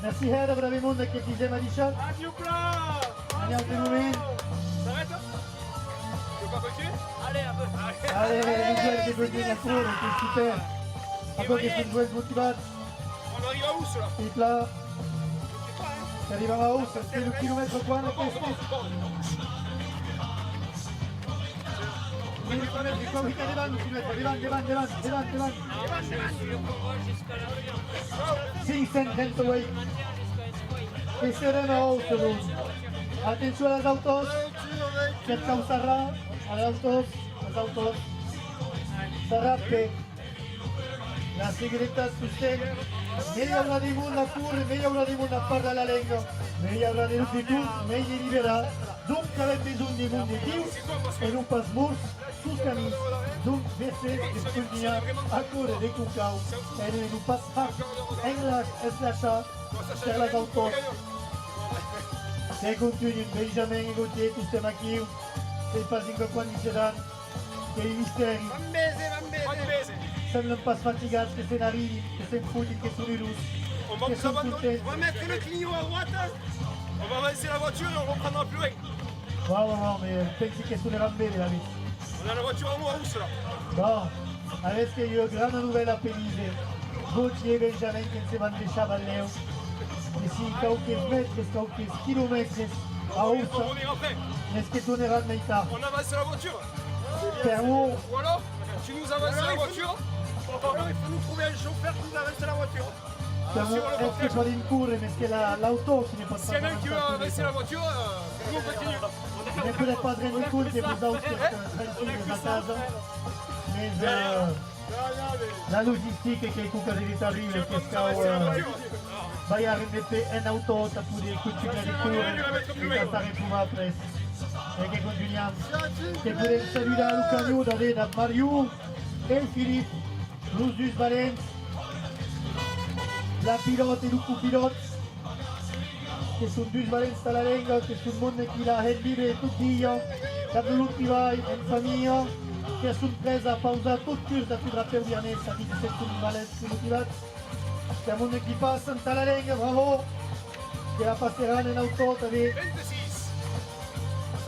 Speaker 1: Merci Head, bravi monde che ti sei Marisha.
Speaker 3: Adieu plat.
Speaker 1: Andiamo di momento.
Speaker 3: S'arrête. Tu veux pas continuer?
Speaker 4: Allez, un peu.
Speaker 1: Allez, les joueurs qui continuent à courir, c'est super. Encore che sono joueurs motivati.
Speaker 3: On arrive à où cela?
Speaker 1: Et là, qui arriva a Ossa, c'est le kilomètre qua, la testa. Vieni qua, vieni qua, qui arrivando, davanti. 500 weight. E sereno a Ossa, attenzione alle autos, che causarà alle autos, sarà per la seguridad sustain. Meglio avrà di mondo a correre, meglio avrà di mondo a fare la lingua, meglio avrà di tutto, meglio libera. Donc avete bisogno di mondo di più e non pas murs, sus camis. Donc verset che continua a correre con cau e non pas hard. Englas e slasha per la autos. Se continui, Benjamin e Gauthier, tu stai macchio, sei pas in quando diceranno che i misteri.
Speaker 3: Un mese.
Speaker 1: Semblano pas fatigati, che se ne arrivi, che se fouti, che sono i russi.
Speaker 3: On va vous abandonner. On va mettre le clignot à droite. On va avancer la voiture et on reprendra plus loin.
Speaker 1: Wow, mais pensi che suonerà bene la vita.
Speaker 3: On a la voiture en haut à où cela?
Speaker 1: No, adesso io ho grande novella per dire. Gauthier e Benjamin che si vanno a Chavalleo. E si qualche metri, qualche chilometri a
Speaker 3: On va
Speaker 1: Ossa,
Speaker 3: revenir après.
Speaker 1: mais che suonerà in età.
Speaker 3: On avance la voiture.
Speaker 1: Per uomo,
Speaker 3: Ou alors, tu nous avances la voiture. Alors il faut nous trouver un chauffeur qui nous avance la voiture.
Speaker 1: per uomo è che può incorrere, perché l'auto si ne può
Speaker 3: S'il y en a un qui veut
Speaker 1: fare.
Speaker 3: avancer la voiture, nous on continue.
Speaker 1: Ne può pas prendere conto che vous autres tranquilli a casa. Mais la logistique che comunque deve arrivare, che vai a rimettere un auto per il continuare di correre e stare più presto. E che continuiamo. Che potete salutare Luca Nuda, da Mario e Filippo, Lucius Valens, la pilote e Luca Pilot, che sono due Valens alla lingua, che sono mondo che la è libre tutti io, che hanno l'ultima in famiglia, che sono presa a pausa tutti da più per Vianessa, che si sono Valens motivati, che mondo che passa alla lingua, bravo, che la passeranno in auto,
Speaker 3: 26.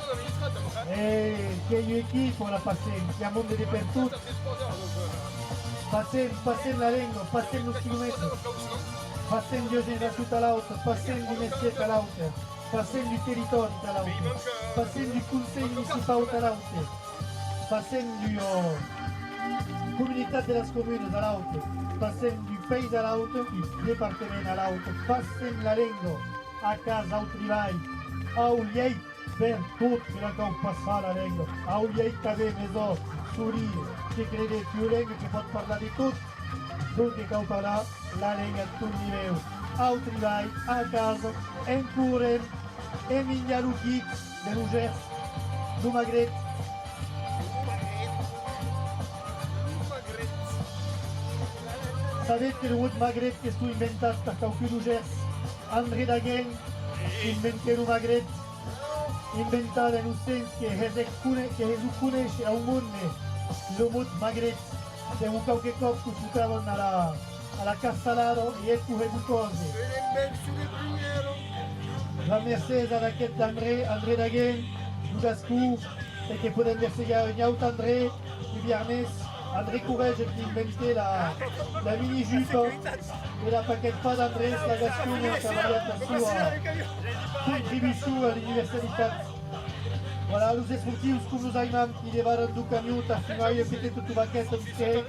Speaker 3: Ça dans les 30 à peu près.
Speaker 1: e che gli equipo la passiamo, che a mondo di per tutto,
Speaker 3: Ça fait 3 heures donc.
Speaker 1: passiamo la lingua, passiamo il chilometro, passiamo di ogni da tutta l'auto, passiamo di mestiere dall'auto, passiamo di territorio dall'auto, passiamo di consiglio municipale dall'auto, passiamo di comunità della comune dall'auto, passiamo di paese dall'auto, di dipartimento dall'auto, passiamo la lingua a casa autrivai, a Uliei per tutti che la cau passare la lingua, a Uliei che aveva messo sorride, che crede più lingua che può parlare di tutto, dunque che parla la lingua a tutti i livelli, autrivai, a casa, in Curen, Emilia Luchi, de Lugers, Dumagret, sapete il Wood Magret che fu inventato da qualche Lugers, André Dagen, inventé il Magret, inventato in un senso che Gesù conosce a un mondo, il Wood Magret, che è un qualche cosa che si trova alla Castellaro e ecco le cose. La Mercedes avec André Dagen, Lugascu, et qui peut investiguer une autre André, Viernes, André Courage qui a inventé la mini-jupe et la paquette pas d'André, la Gascogne, qui a travaillé à contribution à l'Université de Cat. Voilà, nous sportifs, comme nous avons qui débarrent du camion, t'as fumé peut-être toute la paquette de Michel.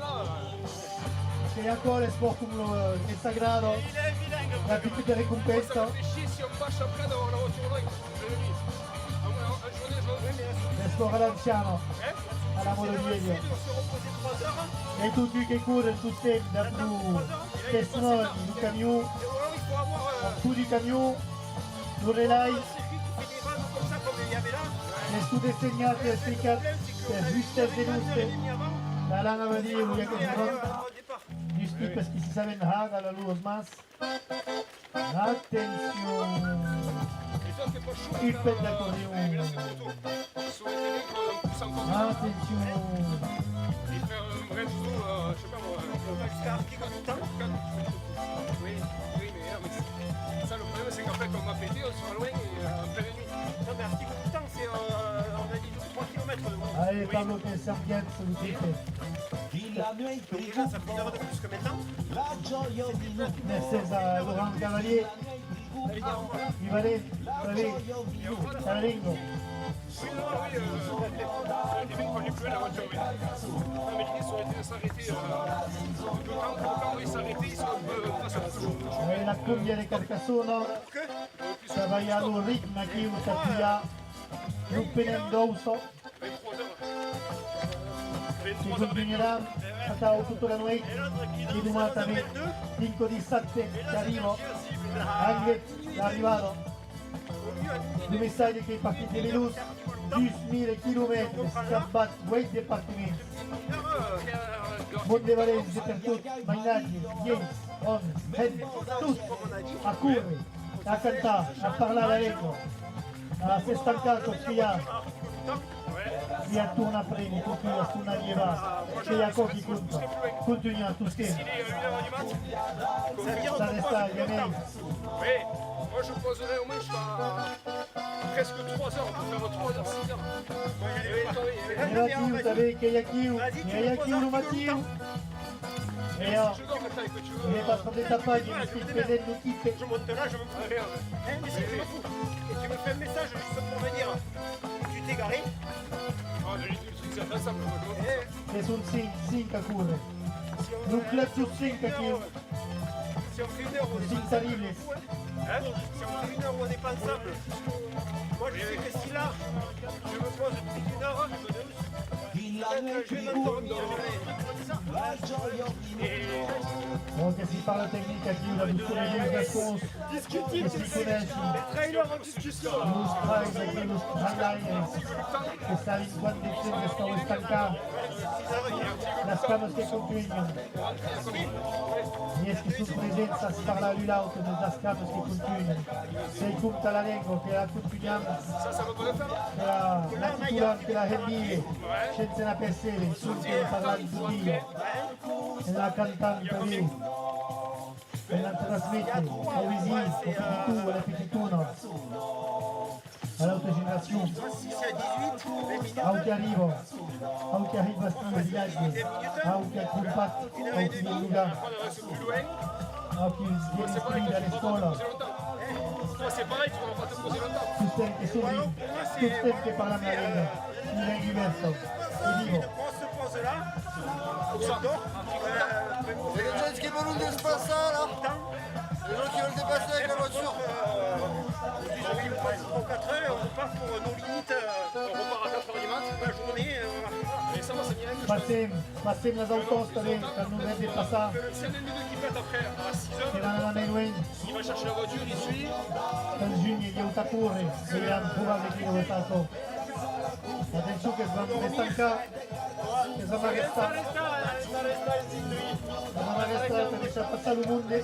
Speaker 1: Et encore les sports comme le Sagrado, la petite récompense.
Speaker 3: Ça me fait chier si on passe après d'avoir la voiture loin. Je le dis. En journée, je vais.
Speaker 1: Le sport all'anciano, alla modo
Speaker 3: On
Speaker 1: vieglio.
Speaker 3: se reposer 3 heures.
Speaker 1: E tutti che corrono tutti da più testimoni du camion,
Speaker 3: Et alors, il faut avoir
Speaker 1: più di camion, un relay,
Speaker 3: un circuit qui fait des vannes comme ça, comme il y a
Speaker 1: Nessuno segnati e spiegato per giuste denunce. La lana va dire où il y a quelque chose du style parce qu'ils savent à la lourde masse. Attention.
Speaker 3: Et toi, t'es pas chaud.
Speaker 1: Il pète l'accordéon.
Speaker 3: Mais là, c'est trop tôt. Ça aurait été bien qu'on pousse encore.
Speaker 1: Attention.
Speaker 3: Et faire un vrai saut, je sais pas moi.
Speaker 2: Jusqu'à Arquigo tout le temps.
Speaker 3: Oui, oui, mais non, mais ça, le problème, c'est qu'en fait, on va péter, on sera loin et en pleine nuit.
Speaker 2: Non, mais Arquigo tout le temps, c'est, on a dit 3 km.
Speaker 1: Allez, Pablo, que ça bien, ça vous dit.
Speaker 2: Donc déjà, ça fait une heure de plus que maintenant.
Speaker 1: Merci à Laurent Cavalier. Vivale, Calingo.
Speaker 3: Oui, non, oui, ça aurait été bien qu'on lui pleut la voiture, oui. Non, mais l'idée, ça aurait été de s'arrêter. Quand il s'arrêtait, ils sont un peu face à la
Speaker 1: La cumbia di Carcassonne, Travagliato il ritmo che usa via Rupenendoso,
Speaker 3: 23 heures.
Speaker 1: che
Speaker 3: 23 heures.
Speaker 1: continuerà a tutta la notte di domani 5 di 7 che arrivo, anche l'arrivato, due messaggi che partite di Velus, 10.000 km, scambat 2 dipartimenti, Monte Valenze per tutti, Magnaggi, Jens, On, Hen, tutti, a correre, a cantare, a parlare la lingua, a se stancato, via torna premi, continua a tornare lleva, che ya cochi conta, continua a tutti,
Speaker 3: Il est 1h du mat.
Speaker 1: ça resta, il y en a.
Speaker 3: Oui, moi je poserais au moins presque 3 heures, on peut faire 3 heures, 6 heures.
Speaker 1: Matiu, savez qu'il y a qui, le Matiu. Et alors,
Speaker 3: Je dors maintenant, écoute, tu
Speaker 1: il
Speaker 3: veux.
Speaker 1: est pas sur des tapages, il est président de l'équipe.
Speaker 2: Je monte là, je me fous.
Speaker 3: Regarde.
Speaker 2: Mais c'est que je me fous. Et tu me fais un message juste pour me dire que tu t'es garé.
Speaker 3: Ah, le truc, c'est très simple.
Speaker 1: E sono 5 a correre. Un club su 5 qui
Speaker 2: Si on fait une heure, on est
Speaker 1: sono terribles.
Speaker 2: Hein? Si on fait une heure où on n'est pas ensemble, moi je sais que si là, je me pose plus d'une heure, je me donne. Je vais m'endormir,
Speaker 1: Donc si parla tecnica qui la buttone di Gascons che si conosce,
Speaker 2: trailer en discussion.
Speaker 1: lo strike che lo strike che sta in condizione che stavo stancando, la scama che continuano. Riesci su presenza si parla di l'auto da scama che continuano. Sei conta la lingua che la continuiamo,
Speaker 3: Ça va pas le faire.
Speaker 1: che la titolare che la Hemile, senza una persona, subito parlare di Dio. E la cantante lì, e la trasmette, poesie, competitura, ripetitura, all'autogenerazione,
Speaker 2: Si c'est à 18, 20 minutes,
Speaker 1: anche arrivo, anche arriva a stare viaggi, anche a combattere, anche in lugar,
Speaker 3: On reste plus loin.
Speaker 1: anche in
Speaker 3: C'est pareil,
Speaker 1: scuola, alle
Speaker 3: tu vas pas te
Speaker 1: scuole,
Speaker 3: poser longtemps. Toi, c'est pareil, tu vas pas te poser longtemps.
Speaker 1: tutti che sono, tutti che parlano la lingua, in è diverso, e dico,
Speaker 2: on se pose là, on dort.
Speaker 8: Il y a des gens qui veulent nous dépasser là. Les gens qui veulent dépasser avec la voiture.
Speaker 2: Oui, on passe pour 4 heures et on repart pour nos limites.
Speaker 3: On repart à 4h du mat.
Speaker 2: La journée,
Speaker 3: Et ça va, c'est bien que je fasse.
Speaker 1: passem les autostrade per non vedere passare,
Speaker 3: Si y en a un des deux qui pète après à 6h,
Speaker 1: che vanno alla Main
Speaker 3: il va chercher la voiture, il suit.
Speaker 1: per giugno di Utacure, vediamo provare chi è stato. Attenzione che sono stancato, che sono arrestato, che ci ha passato il mondo.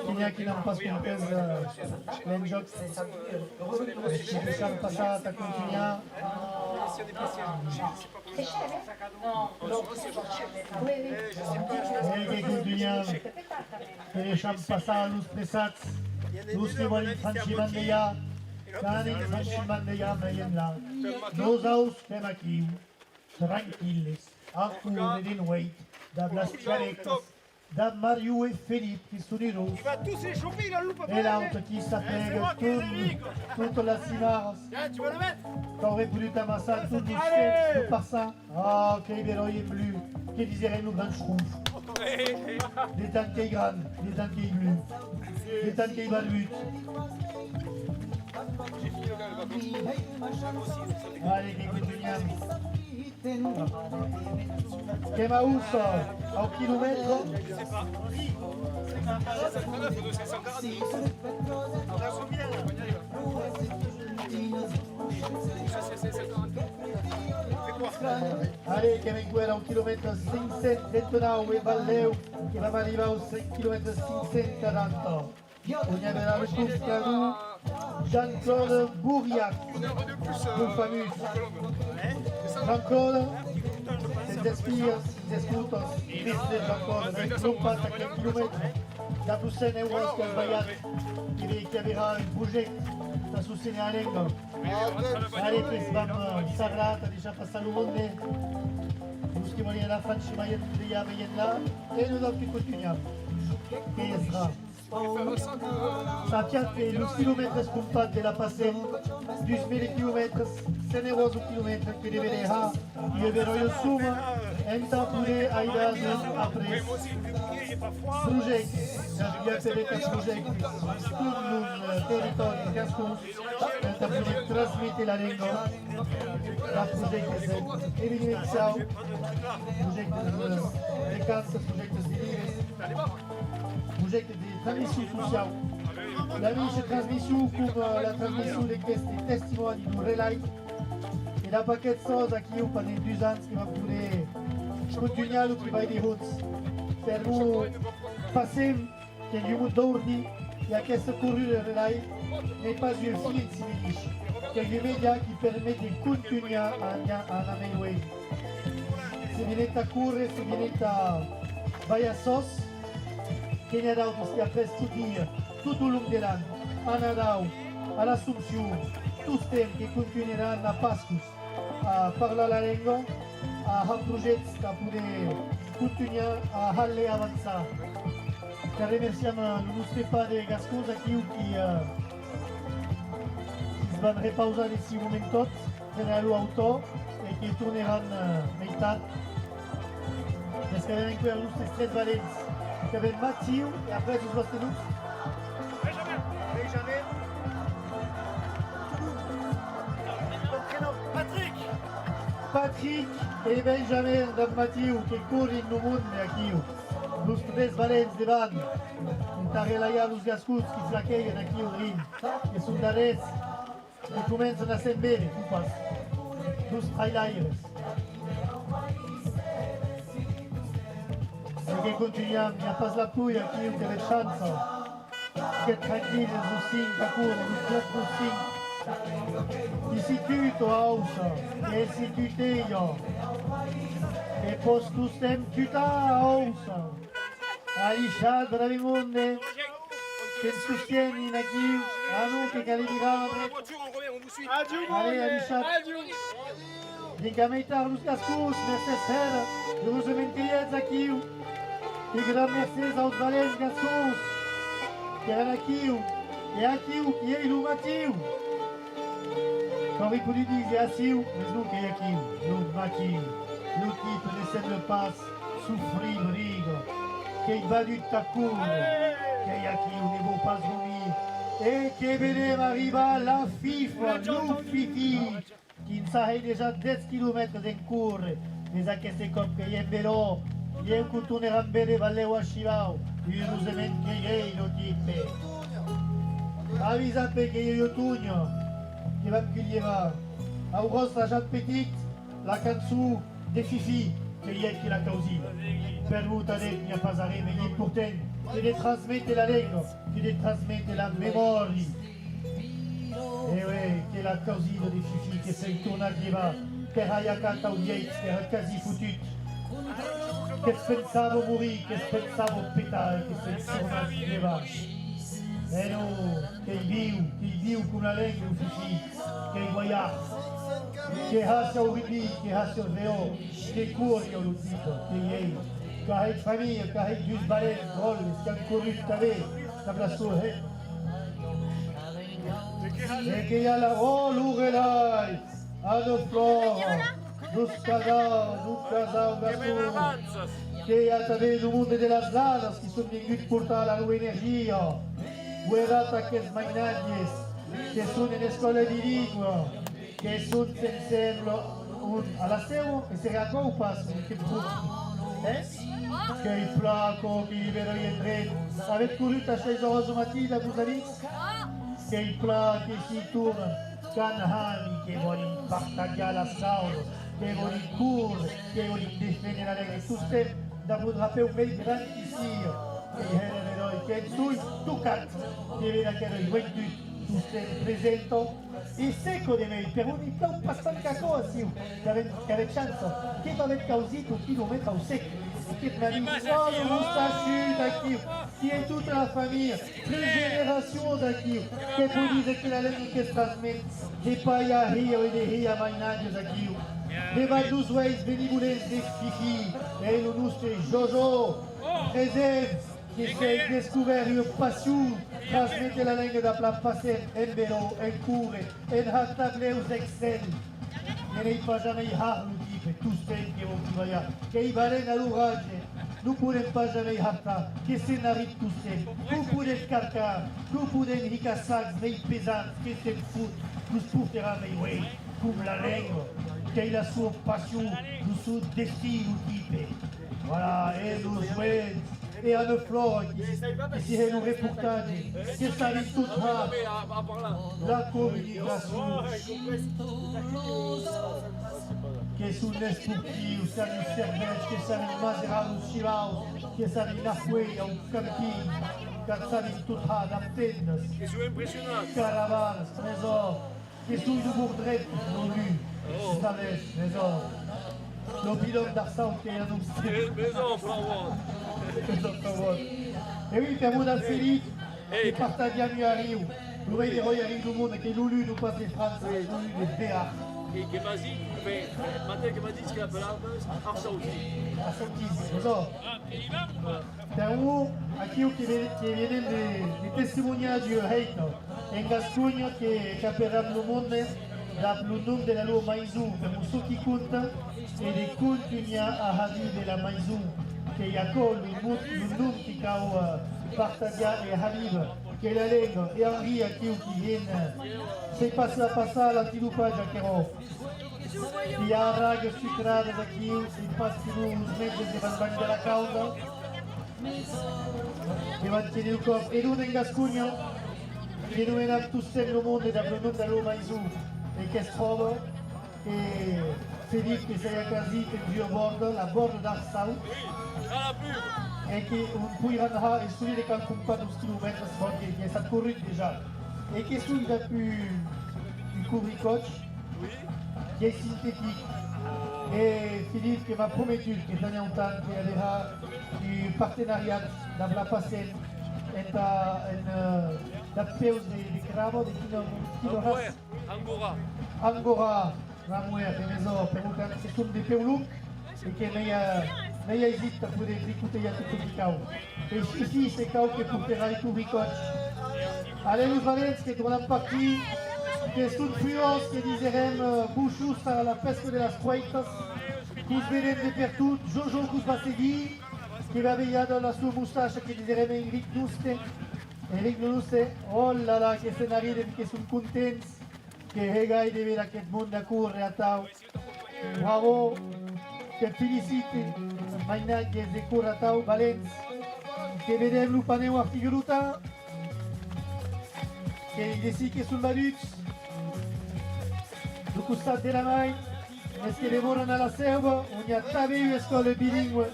Speaker 1: Quindi chi non passa in per l'Enjox, ci siamo passati a continuare.
Speaker 3: Si on est passé, je sais pas comment
Speaker 1: E che continuiamo, che riusciamo a passare lo stressato, lo stiamo in fancimandeia, cani in fancimandeia, ma io là. Nos aus fem aquí, tranquilles, a cure di noi, da las carecas, da Mario e Felipe che sono i rossi.
Speaker 2: il va tous les choper, il a loupe.
Speaker 1: E l'auto chi sapeva tutto la simaras.
Speaker 2: Tu vas le mettre.
Speaker 1: T'aurais voulu t'amasser tout du chef, tout par ça. Ah, ok, Véroy est bleu. Que dirait nous grand schtroumpf? Des tanks grands, des tanks bleus, des tanks balbuts.
Speaker 3: j'ai fini le gars, le bateau.
Speaker 1: Allez, che continuiamo. Kemaus a un kilomètre. Allez, che vengono a 1 km 539 e Valleu, che va arrivare a 5 km 540. On y avait le Couscarou, Jean-Claude Bourriac, un fameux. Jean-Claude, se espías, se escutos, dice Jean-Claude, non pas à 4 km, la Bruxelles est où est-ce qu'elle va y aller, qui avera un projet da susține Alengo. Are che sbam sagrata, déjà passare le monde. Nous qui voulons la Franche Mayenne de Yameyenda, et nous avons continuiamo. Che sarà? Sappiate che lo chilometro scompato della passé 2000 km, se ne vuole un chilometro che deve vedere, io vedo io suma, e mi sta pure ai dati apres. Progetti, abbiamo per progetti, tutto un territorio che ascolta, per trasmettere la lingua, la progetti e l'inizio, progetti di vacanze, progetti di progetti di transmission sociale. La mise transmission come la transmission des testimoni du relais et la paquet de choses qui ont pendant 2 ans qui va pouvoir continuer à travailler des routes. Per nous passer que le monde d'ordi et à ce couru de relais n'est pas une fille civiliche, que les médias qui permettent de continuer à améliorer. Se viene a courir, se viene a Bayassos, che ne ha dato après studiare tutto il lungo dell'anno, a Nadal, all'Assumption, tutti i tempi che continueranno a Pascus a parlare la lingua, a progetti che possono continuare a aller avanzare. Ringraziamo il nostro padre Gascosa qui si va riposare in questo momento, nella loro auto e che torneranno metà. Parce qu'il y a un nostre Stress Valence. Il y avait Mathieu et après tout ce nous. Benjamin. Ton prénom Patrick. Patrick et Benjamin da Mathieu qui courent in le monde aqui. Los Stress Valence de van. Intarelaya los Gascus qui flaqueien aqui au ring. Et sont d'arrêt. Qui commencent à s'embêter. Los highlighters. Perché continuiamo, a pas la puia qui che le chance, che tranquille su 5 a cuore, su 4 5. Istituto ausa, che istituteio, e posto stem tuta ausa. Alisciad Bravimonde, che sostieni qui, a noi che calibrava. Allez, Alisciad. Dingameitar nos cascos, necessaire, de vous mentir aqui. E grande mercês aos valentes Gascons, que eram aqui, e aqui, e ele o Matiu. Comme il peut dire, c'est assis, mais nous qui est aqui, nous Matiu. Nous qui ne semble pas souffrir, brigo, qui va du tacour, qui est aqui, ne vaut pas dormir. Et qui venait arriver la FIFA, nous Fifi, qui ne savait déjà 10 km en cours, mais à qu'est-ce qu'il y a un vélo. Io continuerò a bere Valleu a Scivau, io non se mentirei lo tipe. Avisate che io tugno, che va che gli va. A Augusta Jean Petit, la canzone de Fifi, che è chi la causi. Per l'utare mi appasare, ma è importante che ne trasmette la lingua, che ne trasmette la memoria. E ouais, che la causi di Fifi, che sei tornato di va, per Ayakata o Yates, che era quasi foututo. Che pensavo morire, che pensavo petare, che pensavo nascere. E no, che viu con la lingua Fifi, che guaiato, che hassa o vidi, che hassa o veo, che cuorio lo tipo, che ei, che hai famiglia, che hai giù sbarelli, rolli, che ancora rustave, che avrà solo e che ya la l'urelai, ad flora. Nos casal Gascon, che a través del mondo delle zanas, che sono venuti a portare la loro energia, guardate a queste mainaglie, che sono in scuola di lingua, che sono senza a la seu e se reacò o passo che tu. Che il flaco che i vero in dret. Avete corrut a 6 ore mattina, vous avez? Che il flaco che si tourna. Canhani che vuole partaggiare la sauna, che vuole correre, che vuole difendere la lega. Tutte da poter fare un bel grandissimo. E il che tu cazzo, che veda che ero il tu sei presente e secco di me, per un po' abbastanza cosa, che aveva chance, che va aver causato un chilometro al secco, che mi ha detto, oh, le moustaches d'acquis, qui est toute la famille, 3 générations d'acquis, che può dire che la lingua che si trasmette, che poi a Rio e di Rio a Mainagio d'acquis, le vadus weis venibulens de Fifi, e lo nostro Jojo, presente, che si è descouvert une passion, trasmette la langue da la passer en vélo, en cours, en hattable aux excel. E nei pas jamais harlu type, tous ceux qui vont travailler, che i valen à l'orage, nous pourrons pas jamais hatta, que se n'arrive tous ceux, nous pourrons carcar, nous pourrons ricassags, nei pesants, que se fout, nous portera mes way, comme la langue, che la sua passion, nous sous destin type. Voilà, et nous jouons. E hanno flori, e si è un reportage, che sarebbe tutta la comunicazione, che sulle sportive, sarebbe il cervello, che sarebbe il maserano, il cilau, che sarebbe la cueia, un campino, che sarebbe tutta la tenda, caravane, trésor, che sono i bourdretti, non lui, savez, trésor, l'opinion d'Arsau che annuncia. E oui, per una Felipe, che partagiamo a Rio. Nous voyons les Rio du monde, che Lulu nous passe les Français, Lulu les Béats.
Speaker 4: Che Basi, Matteo che Basi che appellava Arsauti.
Speaker 1: Arsauti, so. Per uno, aqui che viene di testimoniaggi Heito, in Gascogna che capiranno il mondo, da il nome della loro maison, per un so chi conta, e di continua a Hadi della maison. Che Jacob, il nome che ha partagiato e Habib, che la Lega e Henri a chi viene, se passa a passare l'antilupaggio che ho. Il y a un rag sucrado da chi si passa in un mezzo che va a sbagliare la causa, che va a tenere il corpo. E non in Gascogna, che non era tutto il mondo da non dall'uomo Isu, e che si trova, e Felipe che sei a casita in giro a bordo, la bordo d'Arsau. E che poi andrà a studiare con un po' di chilometri, che è stato corretto già. E che studia più il couvre-coach, che è sintetico. E Philippe che m'a promettu che dans un temps qu'il y aura du partenariat dans la passée et la peus de cravo de kiloras Angora Ramuer de maison per un che sono di peulum e che non esiste a poter écouter tutto il cau. E ici c'est cau che porterà il couvre-coach. Allez nous Valens che dans la partie que sunt frios que dizerem buchus a la pesca de las cueitas, cus vedem de per tot, Jojo cus va seguir, que va veillare dans la sua moustache que dizerem Enric Nuste, oh là là, que se n'arriden, que sunt contents, que hegai de ver aquest món de curre a tau. Bravo, que felicite, mainat que de curre a tau, Valens, que vedem l'upaneu a figuruta, que desi que sunt baduts, du costat de la mai, és que devoren a la selva, on hi ha també una escola bilingüe.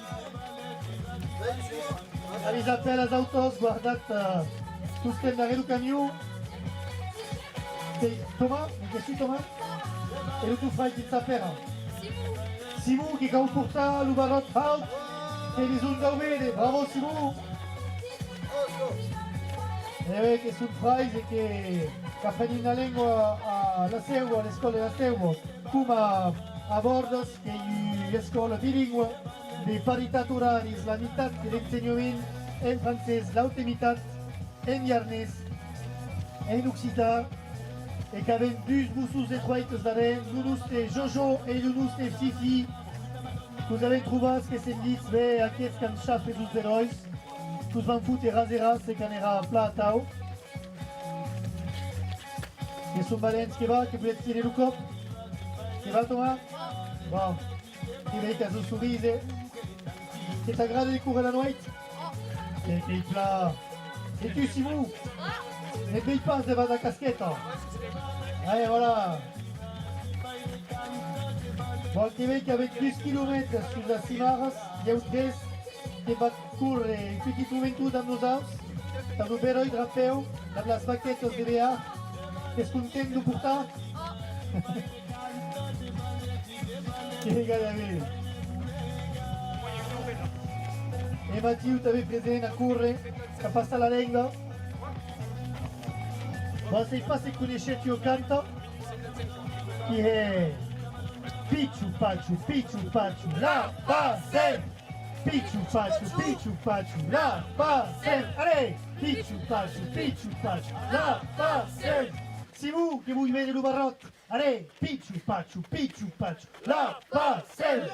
Speaker 1: Avis appel als autors, guardat tot el darrer del camió. Thomas, que sí, Thomas? E el teu frare qui s'appera? Simon, que cau portar el barot alt, que li sunt gaubere. Bravo, Simon! E che sunt fraies e che apprendi una lingua a la seua, all'escola della seua, come a Bordos, che è l'escola bilingue di parità oraria, la meitat de l'ensenyament en francès, l'altra meitat en iarnès, en occità, e que avem dos bussos de troites d'arèn, l'unus de Jojo e l'unus de Fifi, que us avem trobat que s'han dit bé aquests que han xafes els herois, que us van fotre raseras e que n'era pla a tau. Que són valents que va, que podem tirar el cop. Que va, Thomas? Bon, ti vedi che su sorride. Che ti aggrada di correre la notte? Che ti pla. Et tu, Simou? Les billes passent devant la casquette. Allez, voilà. Bon, tu vois qu'avec 10 km sur la Cimaras, il y a un tres qui va courir une petite juventud amb nosaltres. T'as un beroi drapeu, amb les baquetes de BA. És content de portar? Que gairebé. Et Mathieu t'avais présent à courir, a passar la lengua. Bon, sei pas se conoscete o canto, que é Pichu Pachu, lá passem. Pichu Pachu, lá passem. Allez, Pichu Pachu, lá passem. C'est vous que vous venez de Barrot. Allez, Pichu Pachu, là passem.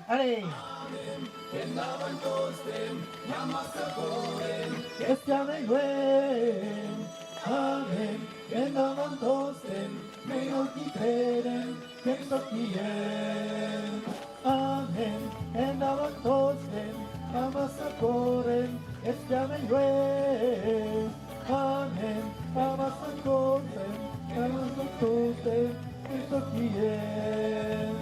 Speaker 1: Allez. Estiame luen, amen, en amantosten, me occhi creden, que soquien. Amen, en amantosten, amasacoren, estiame luen, amen, amasacoren, amasacoren, que soquien.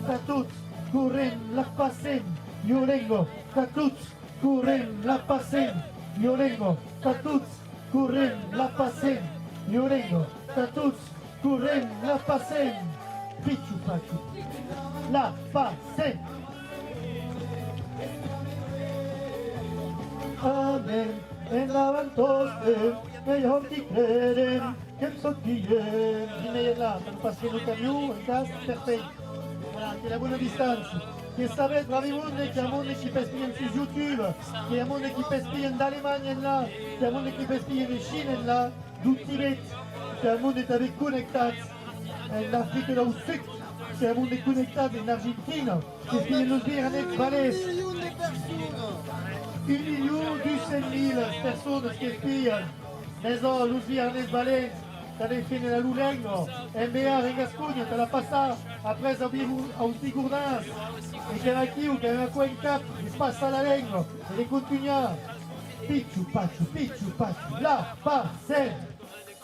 Speaker 1: Tatut, corrent la passem, Iorengo, tatuts, corrent la passem, Iorengo, tatuts, corrent la passem, Iorengo, tatuts, corrent la passem, Pichu Pachu, la passem. Amen, endavant tots, mejor que creden, que em sóc guillem. Vine là, per passer el camió, en cas, perfecte. Voilà, c'est la bonne distance. Que savez, bravi monde, qu'il y a un monde qui pespille sur YouTube, qu'il y a un monde qui pespille d'Allemagne là, qu'il y a un monde qui pespille de Chine là, du Tibet, qu'il y a un monde avec connecté en Afrique de l'Ouest, qu'il y a un monde connecté en Argentine, qui pille nos bières en Valais. 1.200.000 personnes qui pillent, maison, nos bières en Valais. T'as des filles de la Loulengo, MBA, en Gascogne, t'as la passa, après à Ustigourdans, et qu'il y en a qui, ou qu'il y en a quoi en cap, il se passe à la lengua, et les continuants. Pichu Pachu, la passem.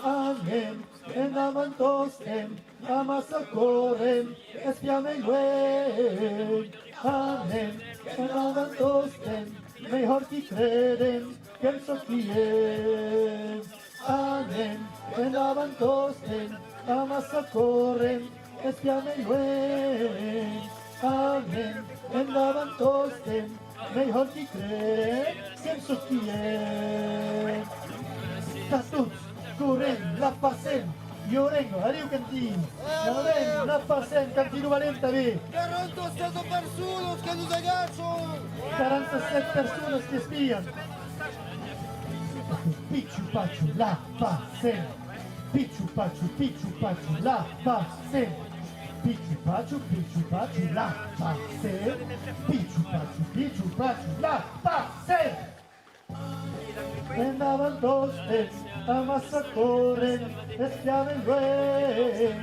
Speaker 1: Amen, en amantosem, amasacorem, espiame luen. Amen, en amantosem, mejor que creden, que el soquiem. Amen, en avantosten, amasacoren, espiame luen. Amen, en avantosten, mejor que creen, que el soquiem. Tatuts, corren, la passem, Iorengo, adiu cantin. La passem, cantino valent també.
Speaker 8: 47 persones que nos agachon.
Speaker 1: 47 persones que espien. Pichu Pachu, la passem. Pichu Pachu, la passem. Pichu Pachu, la passem. Pichu Pachu, la passem. En avantosten, amasacoren, espiame luen.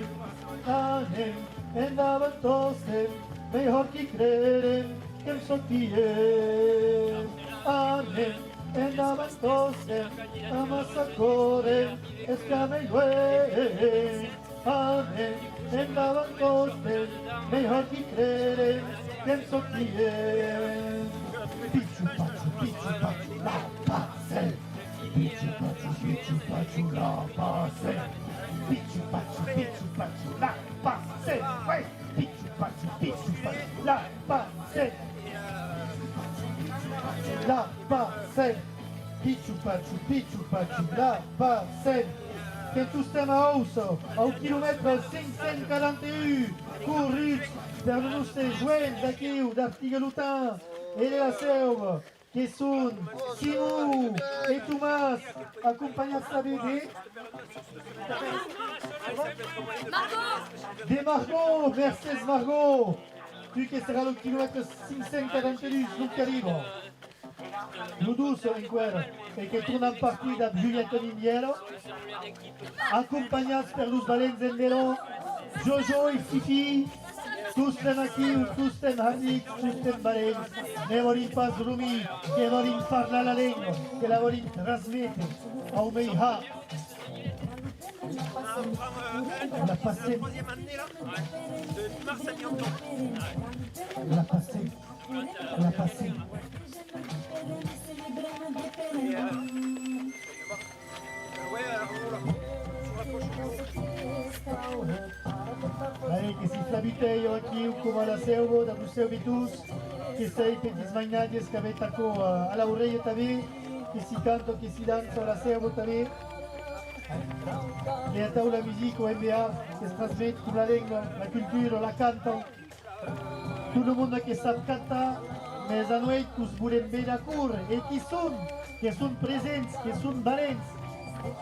Speaker 1: Amen, en avantosten, mejor que creden, que el soquien. Amen. En avantosten, amasacoren, espiame luen. Amen, en avantosten, mejor que creden, que el soquien. Pichu Pachu, la passem. Pichu Pachu, la passem. Pichu Pachu, la passem. Ouais. Pichu Pachu, la passem. La passem. Pichu Pachu, la passem. Que tu estem a ouça, ao quilômetre 541, corridos per els nostres joents d'aquí, d'Artigalutin i de la Seu, que són Simou i Tomàs, acompanyats també de Margot, Mercedes Margot, tu que serà el quilòmetre 542 del Caribe. Nous tous en cuero, et que tornem partida amb Julieta Miniero, acompanyats per los valents en Meló, Jojo et Fifi, tous les Akiu, tous les Hadik, tous les Baleines, ne volim pas Rumi, que volim parlar la lengua, que la volim transmettre au Meiha. La passé. La passé. La passé. Allez, que si flabiteio aqui como la selva da Museu Vitus, que sei que desmanhades que avete a la orelha também, que si canto, que si dança la selva também. E até la musique au MBA, que se transmette comme la langue, la culture, la canto. Tout le monde qui sait cantar, mais à nous tous voulons bien courir, et qui sont présents, qui sont valents.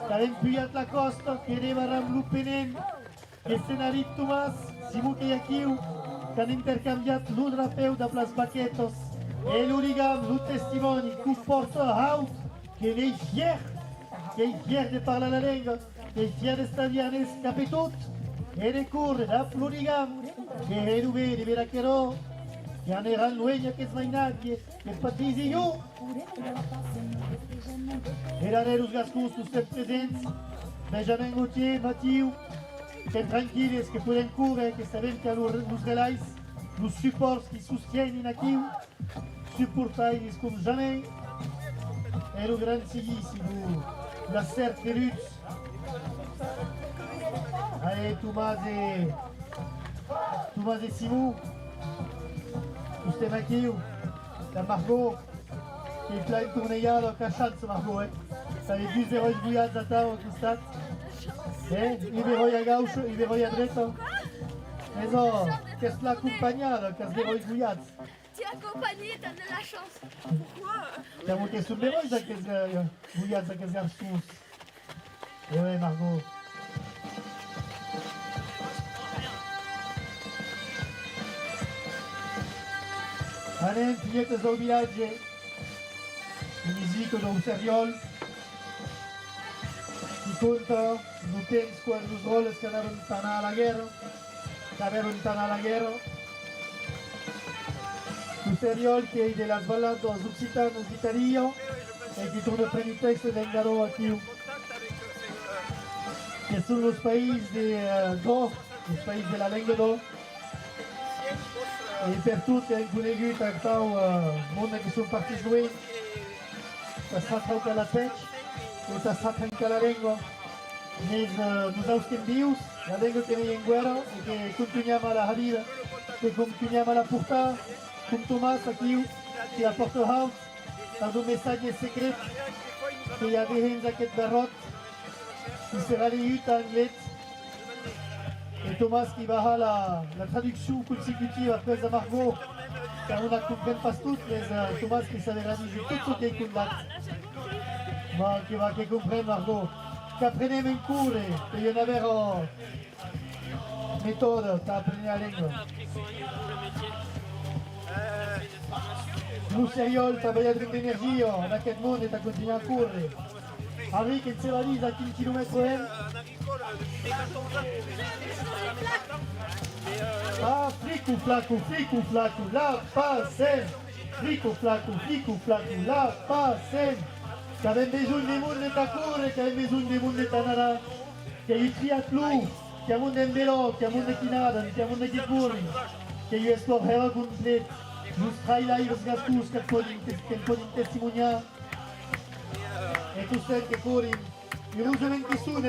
Speaker 1: Avem puyat la costa, que revaram l'upenen, que senarit Tomàs, Simó que hi aquiu, que han intercanviat l'un rapeu de plas baquetos, e l'origam, l'un testimoni, que porta haut, que n'ei fier de parlar la lengua, que n'ei fier d'estar vianes capitut, e de curre da l'origam, que heru bé de veraquerò, que aneran l'uenya que es mainatge, que patisi io, Eren os gascons tous sempre presents, Benjamin Gauthier, Mathieu, que tranquilles, que podem cure, que sabem que nos relais, nos suports que sostienen aqui, suportais como jamais. Era o grande seguíssimo, la certa de luttes. Aí Tomàs e Simó, os tem aqui, la Margot, que é plein tourneiado, cachant se Margot, Avec 2 herois bouillades à tard au costat. I verroi a gauche, i verroi a dreta. Mais non, qu'est-ce que l'accompagnade, qu'est-ce que verroi bouillades?
Speaker 7: Tu es accompagné, t'as de la chance. Pourquoi?
Speaker 1: T'as monté sur le verroi, qu'est-ce que bouillades, qu'est-ce que garçons? Eh ouais, Margot. Anem, pilhetes ao viatge. Musique do Seriol. Que conta no temps quan els roles que anaven tant a la guerra, un Seriol que de las baladas occitanes d'Italia e que torna per il testo vengono aquí, que sono los paesi d'or, los paesi della lingua d'or, e per tutti han conegut a tau món que són partits juents, que s'ha trencat la pech, que s'ha trencat la llengua, mais nosaltres que vius, la llengua que veiem en guerra, i que continuem a la vida, que continuem a la portar, com Tomàs aquí, que la porta haut, amb un missatge secret, que hi ha dins aquest barrot, que serà llegit en anglès, et Tomàs qui va a la traduction consécutive après de Margot, car on ne comprend pas tout, mais Tomàs qui savait réaliser tout ce qu'il condamne. Bon, qui va comprendre Margot. Qu'apprenez en cours, et il y en avait une méthode d'apprendre la langue. Nous, Seriol, travaillons avec l'énergie, en aquest monde, et à continuer à courir. Henri, qui se réalise à 15 km/h. Ah, flico, flaco, la passem. Flico, flaco, la passem. Que avem besoin de monde de courir, que avem besoin de monde de anar, que hi ha triatló, que hi ha monde en velo, que hi ha monde qui naden, que hi ha monde qui corren, que hi ha esport hera complet, nos trailers gastos que poden testimoniar, e tots els que corren, i heureusament que són,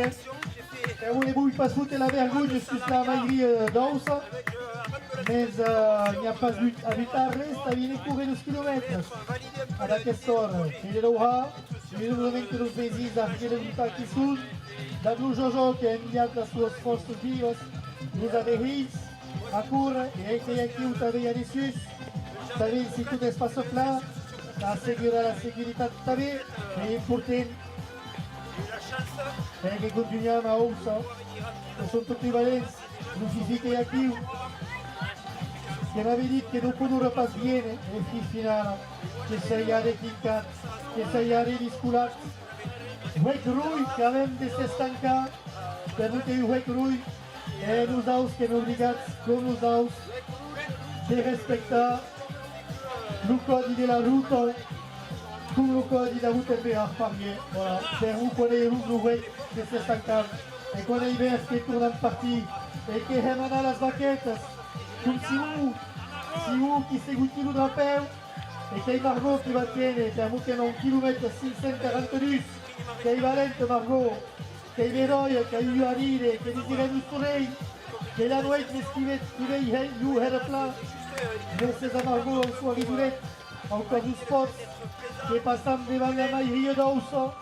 Speaker 1: que on ne vull pas foutre la vergonya que la majoria d'ossa, mais n'hi ha pas a evitar res, a venir corrent uns quilòmetres a aquesta hora. I de l'Oha, i heureusament que els veïns a fer resultat que són, de Blue Jojo que ha enviat les seves forces vives, els averits a córrer, i que aquí ho també hi ha dessus, també si tot es passa clar, assegurar la seguretat també, és important. Que continuem a Ousa, que són tots valents, no si que hi ha aquí, que m'avait dit que no podrà pas bien, el fill final, que seria requincat, que seria redisculat. Huec Rull, que hem de s'estancar, per no tenir Huec Rull, E nosaus que não obrigados, como nosaus, de respectar o código da ruta, como o código da ruta é a famille. Voilà, c'est vous connaissez le roi que c'est sancado. E quando é hiver que tournam parti, e que remana las baquetas, como se vous qui seguit le drapel, e que Margot qui va tenere, per vous que non kilomètre 542, che è valente Margot, che è veroia, che aiuta a ridere, che dice il soleil, che la notte mi scrive you had a plan, grazie a Margot al suo riduretto, encore du sport, che passam devant la maioria d'Ausso,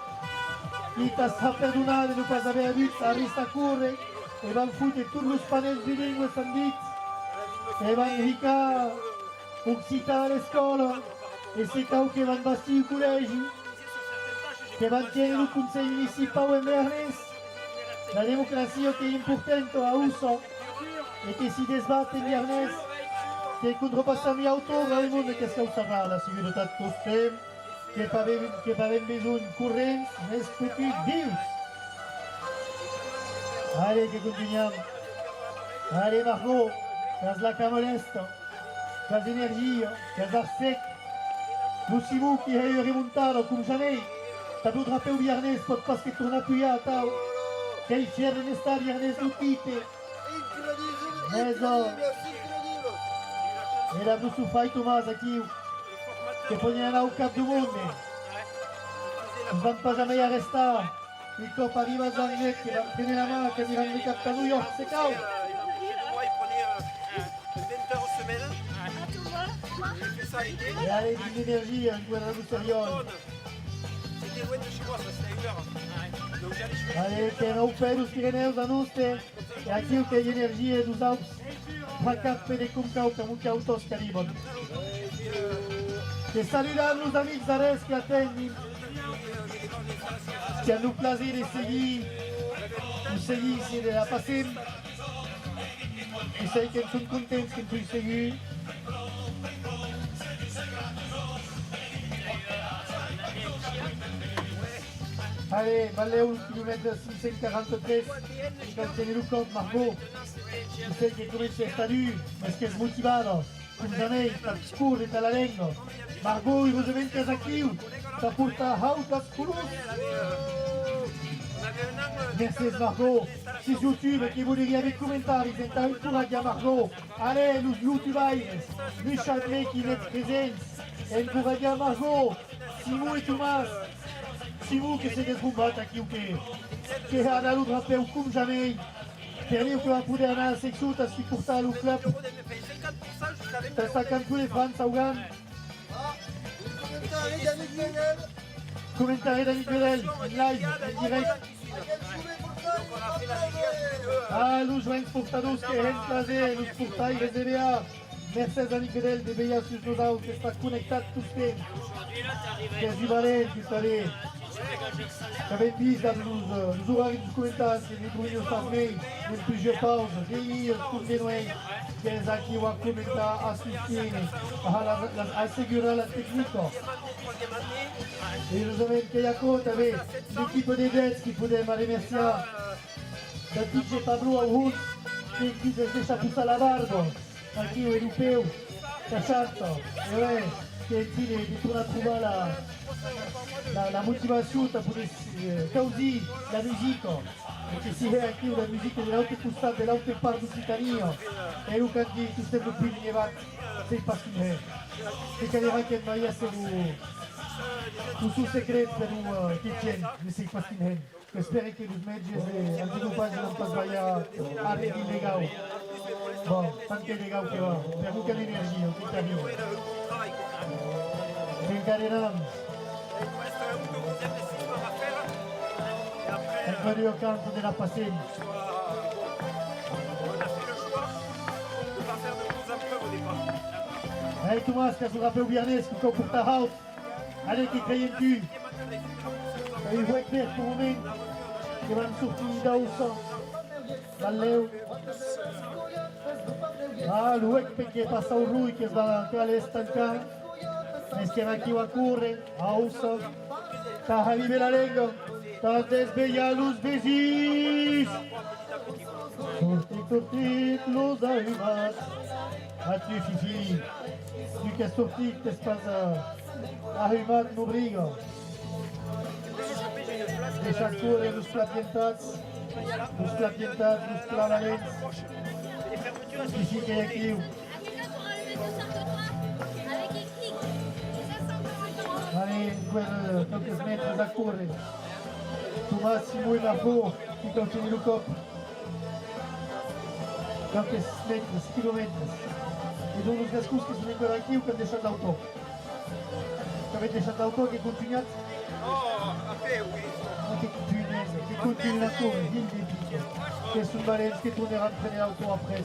Speaker 1: qui t'a perdonat de ne pas avoir vu, a resta a correre, e van foutre tutti los panels bilingue sandits, e van ricar occitan a l'escola, e se cau che van bastir il col·legi, que van tenir el Consell Municipal en Bernes, la democracia que è importante a Uso, e che si desbatte in Bernes, che contrapassam gli autori al mondo che si usarà la seguretat costem, che avem bisogno corrents, més petits, vius. Allez, que continuem. Allez, Margot, fas la camolesta, fas energia, fas ar sec. Lucimu, qui est remontado, com jamais. T'as d'autres rappels au viernes, pot pas que torna a pujar, tau. Quel fier de n'estar viernes du tipe.
Speaker 8: Incredibile.
Speaker 1: E la Bruce fai Tomàs aquí, que podia anar al cap du món. No van pas jamais arrestar. Il cop arriba a Zanget, que van prendre la mà, que aniran de cap a New York, se cau.
Speaker 2: Moi, il prenait 20 heures semaine. Il fait ça l'été.
Speaker 1: E allez, d'une énergie, un guerra du seriol.
Speaker 2: C'était loin de chez moi, ça c'était 1 heure. Donc j'allais jouer.
Speaker 1: Allez, que nou fem os Pirineus a noste, e aquí que hi energia dos Alps, fa cap de com cau, que un cau tos que arriben. Que saludam los amics d'Ares que atendim, que han el plaisir de seguir si de la passem, i sé que en són contents que ens vull seguir. Allez, valeu un kilomètre 543, que tenir un cop, Margot. I sé que comença a estar dur, mas que és motivada, com jamais, per córrer a la lengua. Margot, heureusamente és aquí, t'ha portat haut als colors. Merci Margot. Si YouTube che voleria avere commentari, senta il coraggio a Margot. Allez, los youtubaires, les chadrés qui êtes présents, e encouraggia a Margot, Simon e Tomàs. Simon que se desbombat aquí o que ha anat un rapeu com jamais, per dir que va poder anar al sexut a si portar al club. T'està cantant de France a Ugan. Comentari d'Annick Bedel, en live, en direct. Ah, los joins portadors que hem plaser, los portaires de BA. Merci Annick Bedel de BA sus nosaltres, que està connectat tot temps. Que és valent, que està bé. Que avem vist els horaris dos comentaris, que ne podem estar més, en plusieurs pauses, reir, continuem, que és aquí va comentar, assistir, a assegurar la tècnica. E justament que hi ha també l'equip de Dets que podem remerciar de DJ Pablo Auhun, que ens deixa posar la barba, aquí europeu, que xanta, e bé, que ens de tornar a trobar la motivació per poder causir la musica, perché si vede anche la musica dell'altro costat, dell'altra part d'Occitania, e lo che tu stai più nevat, sei passionné. E che anche mai essere un suo segreto per un kitchen, ne sei passionné. Spero che los metges al découpage non pas sbagliare a redi legal. Bon, tant que legal que va, per un can d'energia, tot arriba. Encadenam. Ancora io canto della passione. Hey Tomàs, que s'ho rappeu viernes, que pour ta haut. Allez, qui creiem tu. Et il faut écrire pour un moment, que van sortir d'Aussa, Valeu. Ah, l'uec perché passa un rui che va ancora all'estanca. E che va chi va a correre, a Aussa. Sta arrivando la Lega, Tantes bella luz besis. Sortit, los arribat. Adieu Fifi. Tu che sortit, t'espasa. Arribat n'obriga. Deixa correr los plapientats. Los clavalents. Fifi que hi ha aquí. Allez, quelques mètres à courir. Thomas, Simon et Margot qui continuent le cop. Quelques mètres, 6 kilomètres. Et donc, nos cascos qui sont encore aquí ou qui ont deixat l'auto. Qui avaient deixat l'auto qui continuent. Qui continuent la cour, il dit. Qui sont valents, qui tourneront prendre l'auto après.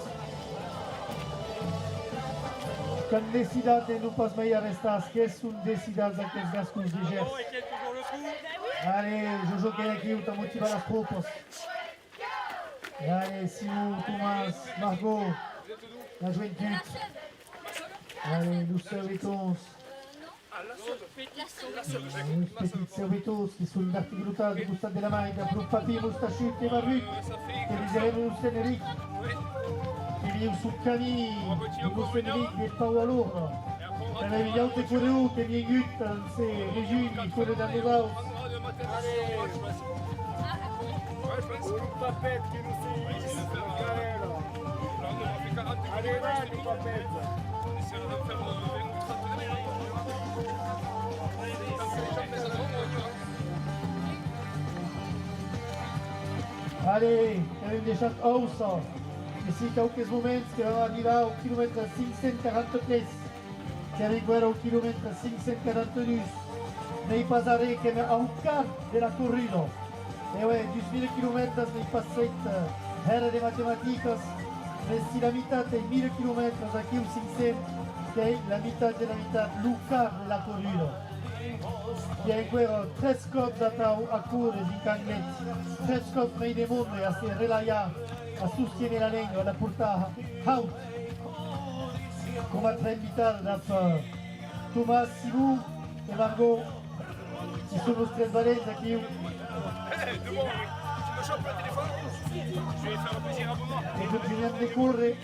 Speaker 1: Quand décidat de nous pas mai arrestas, qu'est-ce sont décidats aquests gascons de Gers? Allez, Jojo qui est aquí, t'as motivé les propos. Allez, Simon, Thomas, Margot, la juventud. Allez, nous servitons. Les petits servitors qui sont d'articulata du costat de la main, de plus papier, moustachut et barbut, que diserem un Sénéric. Qui viu sul camí, un Sénéric de Pau a l'Urna. Que l'evident de correu, que n'hi ha hagut en ces régions, fora de nosaltres.
Speaker 6: Un papet que não sei isso, galera. Allez, vai, um papet.
Speaker 1: Allez, hem deixat ouça. Ici, quelques moments que vam arribar au quilomètre 543. Que hem guerra au quilomètre 542. N'hi passaré que au quart de la corrida. Et ouais, 12 000 km n'hi passat era de matematiques. Mais si la mitad de 1000 km aquí au 500, que la mitad de la mitad, le quart de la corrida. Hi ha ancora 3 cops a correre in Cagnet, 3 cops mai del mondo a si relaiare, a sostenere la lingua, a portare out. Come altra invitata da Thomas, Simon e Margot, ci sono 3 valenti qui.
Speaker 3: Tu me chopes le téléphone, je vais faire plaisir à moment.
Speaker 1: Et depuis même de courir,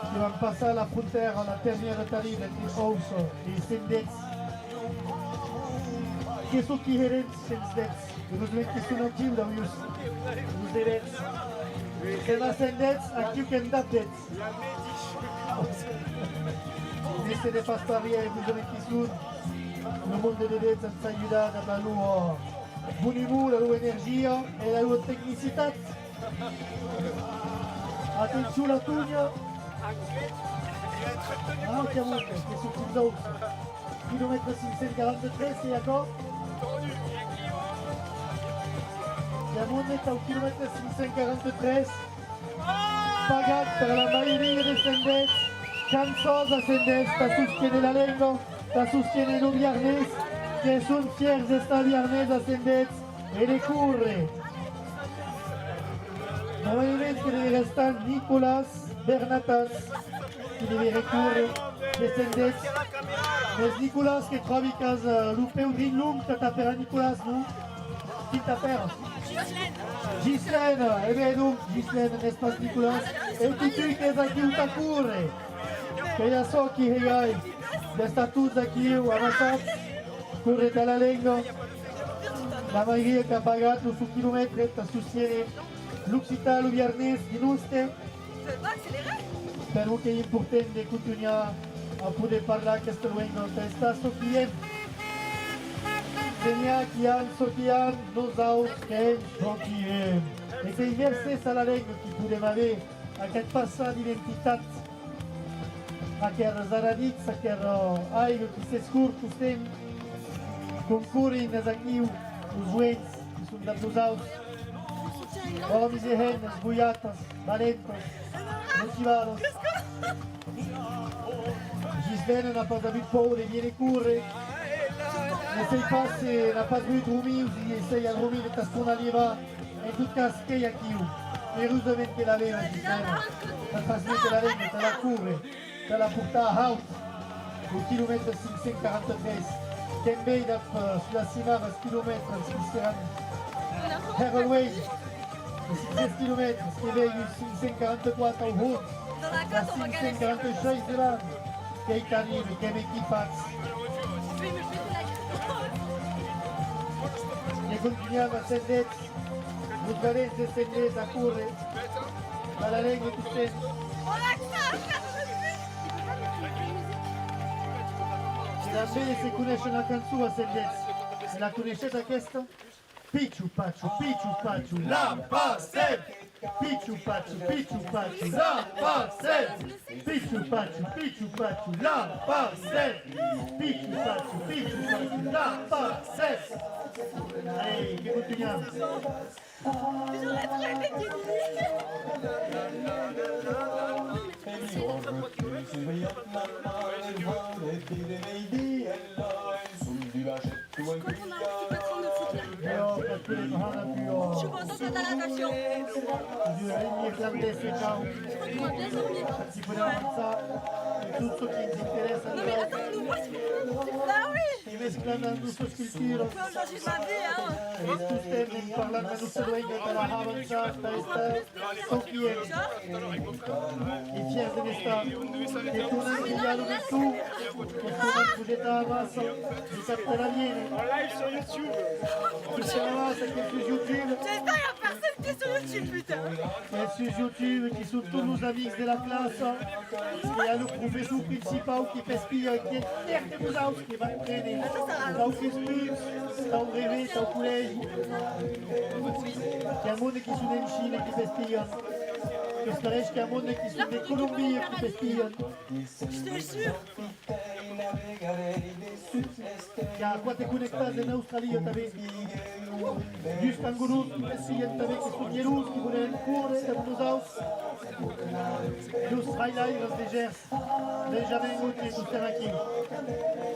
Speaker 1: qui vont passer à la frontière à la dernière tarif entre Ous et Sendets. Che sono chi herents Sendets, e non che sono aquí da Vius, os herents. Que va Sendets, aquí que Ndapets. Nesse de pastaria e vous avez qui sont, le monde de Dets ens ha ajudat a la lua bonimur, la lua energia e la lua tecnicitat. Attenzione la tugna. Anche a monte, che sono più d'ous. Kilomètre 543, c'est d'accord? Siamo au kilomètre 543, pagat per la maioria de Sendets, cançons a Sendets, ta sostiene la lengua, ta sostiene un Viarnès, che sono fiers d'estar Viarnès a Sendets, e de curre. Normalment que deve restar Nicolas Bernatas, qui deve recurre de Sendets. Mais Nicolas que trobi casa lupeu din lung, que t'apera Nicolas, non? Qui t'apera? Gislaine, eh bien donc, Gislaine, n'est-ce pas Nicolas? Et tu que és aquí un tacurre. Que ja so qui heiai, d'estar tots aquí avançats, corre de la lengua. La maioria que ha pagat los quilòmetres, t'ha sostiene l'Occità, el Viarnès, di nostre. Spero che è importante continuare a poder parlar aquesta lengua, que està sofrient. Senya qui han sofiat nosaltres que ells sofiem. E que gràcies a la lengua que podem haver aquest passat d'identitat, aquests aradits, aquest aigua que s'escurt, que estem concurrint des aquí els joents que són de nosaltres. Homes i nenes, buiates, valentes, motivados. Gislaine n'a pas habitué pour de viene corre. N'essaye pas, n'a pas vu de Roumi, ou essaye à Roumi de Tastonalieva. En tout cas, ce qu'il y a qui ou. Heureusement qu'elle avait, Gislaine. La facilité la ligne, t'as la courre, t'as la porta out, au kilomètre 543. Kembe sulla cima a chilometri, Herway, 6 km, Steve 544 au haut, la 546 de là, Keitani, le Kemeki Pax. E continuiamo a Sendet, Bucarest Sendet a correre, dalla Lega tutte. Da bene se conosce una canzone a Sendet, se la conoscete questa? Picciu Pacciu, Lampasel! Picciu Pacciu, Lampasel! Picciu Pacciu, Lampasel! Picciu Pacciu, Lampasel! Allez, che continuiamo!
Speaker 7: J'aurais préféré qu'il
Speaker 1: Je suis
Speaker 7: contente de la natation. On va bien dormir.
Speaker 1: Tutto che ti interessa.
Speaker 7: Non mais attends, on nous voit sur Ah oui.
Speaker 1: E mesclando su scrittura.
Speaker 7: Comme dans une vie, hein.
Speaker 1: E tu stai parlando di Slovaquia della avanzata Sofia. E fier de questa. E tu non ti dialogo tu. E tu non progetto avanza. Di capitaliene.
Speaker 2: En live sur YouTube.
Speaker 1: Tu sei avanza che su YouTube.
Speaker 7: J'espère qu'il y a personne qui est sur YouTube, putain.
Speaker 1: Et sur YouTube, qui sont tous nos amis de la classe. Et à le professeur principal qui fait qui est fier de vous autres, qui va entraîner. Dans le Christmas, dans le rêve, dans le collège. Il y a un monde qui sont en Chine qui fait qui. Il y a un monde qui sont en Colombie qui fait qui.
Speaker 7: Je te jure.
Speaker 1: Il y a quoi te connectas en Australie també. Just en grup qui fait qui també qui sont bielorusses qui voulaient courir amb nosaltres. Just highlighters de Gers. Benjamin Gauthier, tous estem aquí.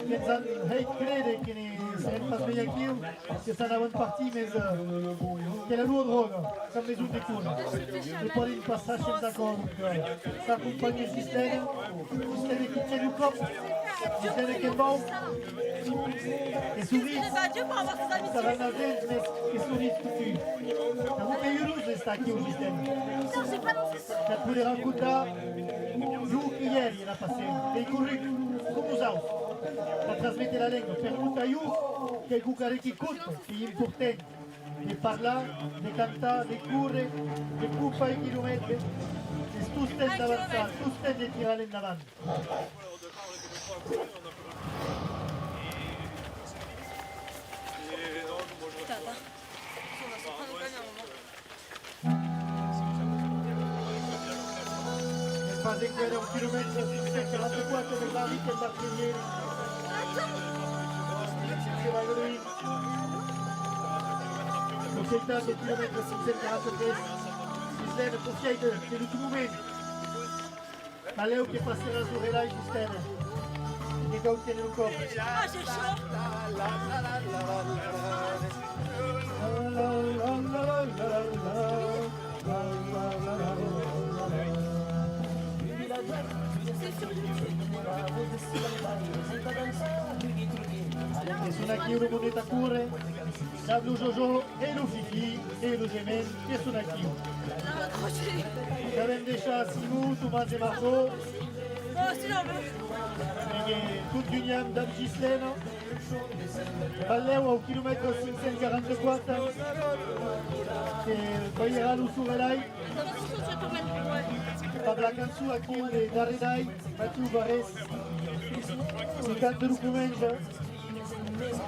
Speaker 1: I ens han fet creure que serem pas bé aquí, que s'anaven partir més que la nua droga, com les uns de cura. No poden passar sense acord. S'acompanya el sistema que té el cop, el sistema que vol, que sourit,
Speaker 7: Dieu pour avoir ses amis.
Speaker 1: ça va anar gens més que sourit que tu. Avui que Yunus està aquí al sistema.
Speaker 7: Non, j'ai pas lancé ça.
Speaker 1: Que et poder raccontar giù che ieri era passato, dei curriculum come usavo. Per trasmettere la lingua, per aiuto che il cucarichi conto, che è importante, di parlare, di cantare, di correre, di cuppare i chilometri, e tu stai ad avanzare, tu stai a tirare in avanti. Fase che era un chilometro di 44 per la vita e l'artigliere. Che va lui. Ho scelto il chilometro 643. Sistema possiede l'ultimo momento. Ma Leo che passerà su Relai Sistema. Che da ottenere un corpo.
Speaker 7: Ah, j'ai chaud.
Speaker 1: E sono aquí una moneta curre, Sablo Jojo e lo Fifi e lo Gemen che sono aquí. Che avem deixat Simou, Tomàs e Marco,
Speaker 7: Oh, si j'en veux.
Speaker 1: e che tutti uniamo da Gislena. Balleu al chilometro 544, che baierà lo su Relai. Per la cançó aquí de Darredai, Mathieu Barès, 50 documents,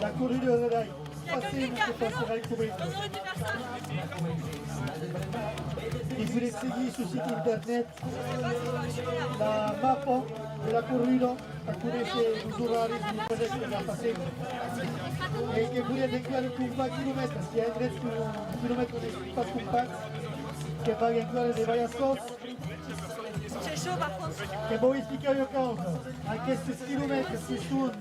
Speaker 1: la corrida de Relai. Passez, que passerà il courrier.
Speaker 7: On aurait dû faire ça.
Speaker 1: Et vous les seguir sur le site internet, la mappa de la corrida, a conoscere gli orari di progetto che la passendo. E che volete entrare con un chilometro, si è dretto un chilometro di pas compact, che va entrare dei varias cose.
Speaker 7: J'ai chaud par contre.
Speaker 1: Che vuoi spiegare io causa, a questi chilometri si sono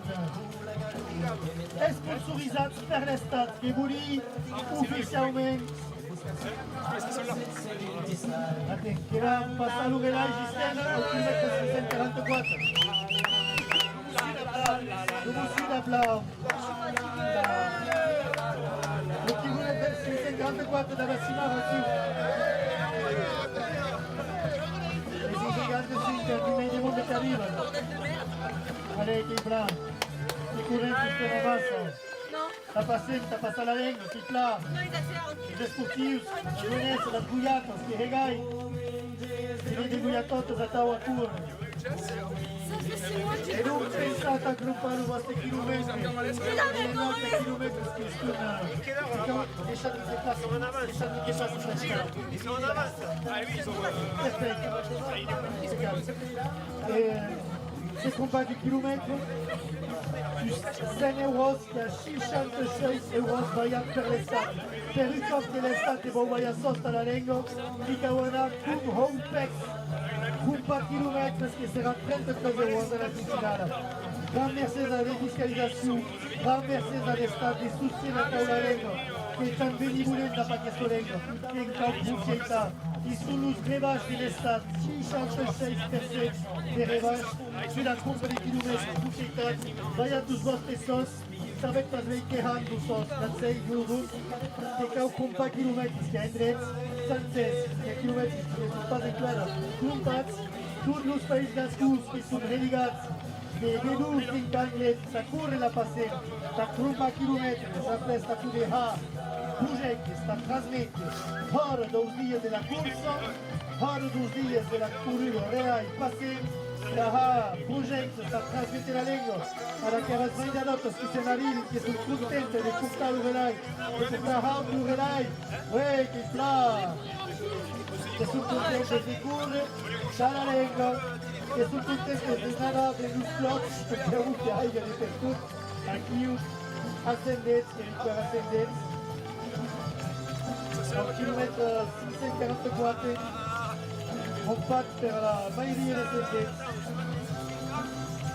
Speaker 1: sponsorizzati per l'Estat, che vuol dire ufficialmente che va a passare l'Urelai Sistema al chilometro 644. Come si da applauso. Lo chilometro 644 da Vassimava qui. E 645 di medio mondo che arrivano. Allez, qui est blanc. Qui courent qui se ramassent. La pacienza, passa la lingua, si pla. Les sportifs, la jeunesse, la bouillata, si regai. Si vede bouillatotto da tau a curre. E non pensate a groupare i vostri chilometri. Le notte chilometri che stunano. Lasciate che passano, lasciate che passano la strada.
Speaker 2: Ils sont en avance.
Speaker 1: Ce combat du kilomètre, du 100 euros, che a 66 euros vaia per l'estate. Per il costo dell'estate voi vai a sosta la lingua, di cawana cum home pex, cum par kilomètre, che sarà 33 euros dalla finale. Grand merci à la fiscalisation, grand merci à l'estat di soutien a la lingua, che tan benivolent da paquet lingua, che in cap bucchietta, i sulus revanche dell'estat, 66% de revanche, sulla compra di chilometri, bucchietta, vai a tous vostri sos, savete pas vei che hanno sos, da 6 giorni, che cau compa chilometri, che ha in dret, santes, che chilometri, che sono pas declarati, compats, tutti los paesi nascus, che sono relegati, de vedus din Canglet, să curre la pasem, să cruma kilometri, să presta cu de ha, bujeche, să transmite, hora 2 dias de la cursa, hora 2 dias de la currida, reai, pasem, da ha, bujeche, să transmite la lingua, alla che avete mai dato, che se arrivi, che sono contente di portare un relai, di portare un relai, uè, che fla, che sono contente di curre, c'ha la lingua, che sono contento di andare negli slot perché ho avuto aigua di per tutto, anch'io ascendenza, che per ascendenza. Al chilometro 644, on part per la maioria dell'ascendenza.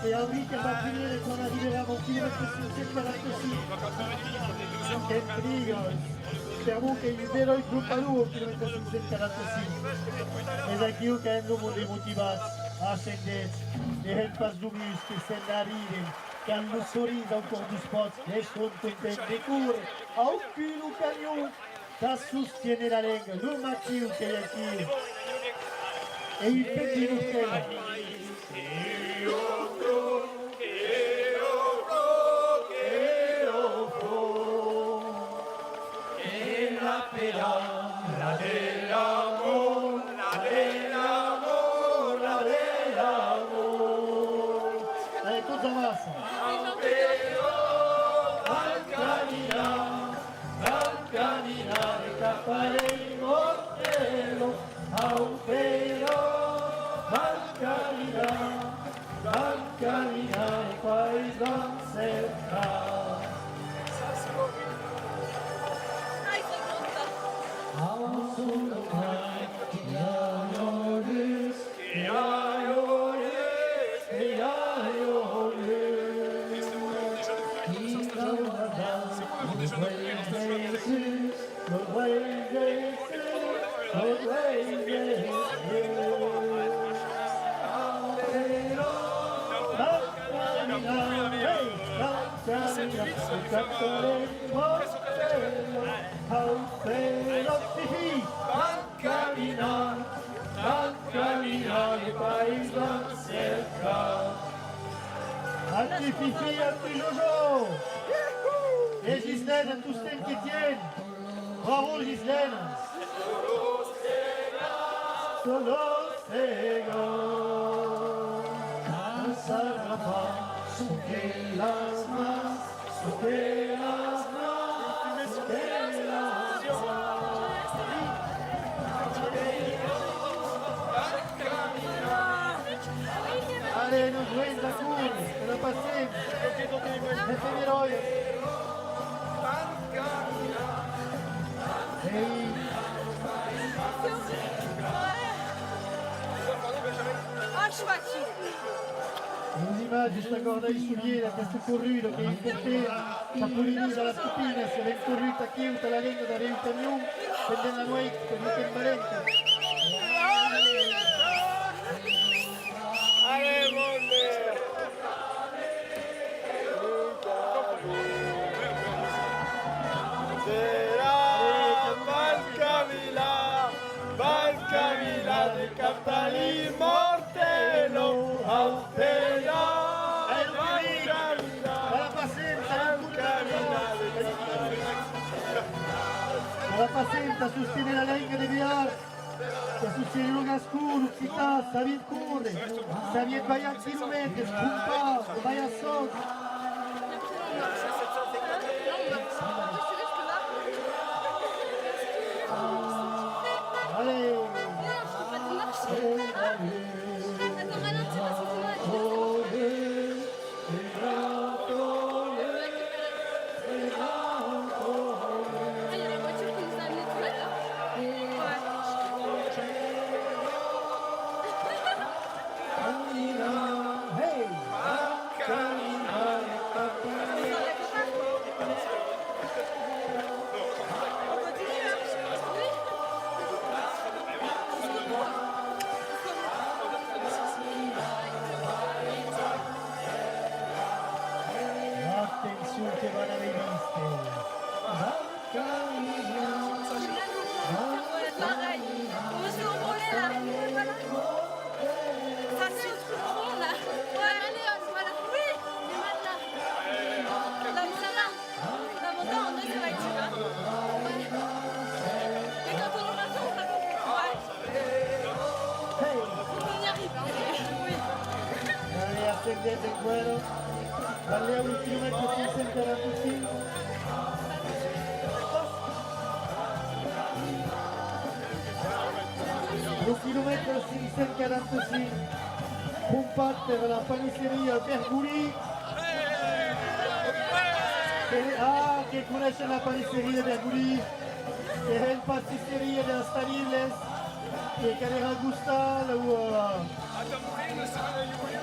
Speaker 1: E Enrique va a finire quando arriveremo al chilometro 645. Che intriga! Speriamo che il vero gruppo a lui al chilometro 645. E da chi che è un numero di motivati. Ascendenza, les rênes passent du muscle, qui s'en arrivent, qui ont le sourire encore du sport, les sont contents de courir, au cul au camion, ça sostiene la langue, le Mathieu qui est ici, et il fait du Nutella. Anti-Fifi, anti-Jojo. Et Gislaine, à tous ceux qui tiennent. Bravo Gislaine. Solo Sego. Cansará paz, que las más, que las más, que las más. Allez, nous jouons la cour, c'est la passée. C'est l'héroï. Un'imagine di sta corda di Suliera, questo corrido che è in portiere, Capolini dalla Stupina, se l'è corrita chiusa la lingua da Reutanium, prendendo la noi per il temperente.
Speaker 2: Allez, monde!
Speaker 6: Capitali Mortello, Altera,
Speaker 1: Alla pazienza sostiene la lenga di Viar, che sostiene lunga scuro, si tassa, via corre, sta via vai a chilometri, scumpa, vai a sotto. Allez, attenzione che vanno alle viste.
Speaker 7: Pareil, on se envoler là. Voilà. Ça se retourne là. Ouais, allez, voilà. Oui, les mains là. Là, ça va. Là, maintenant, on est sur la tire. Ouais. Et quand on en a fait, on va ouais. On y arrive. Oui.
Speaker 1: Allez, ascendete in quello. Dalle a 1 chilometro 645. Un chilometro 646. Combattere la panisseria Berguli. Che conosce la panisseria Berguli. Che è il pastisseria della Staniles. Che era gustare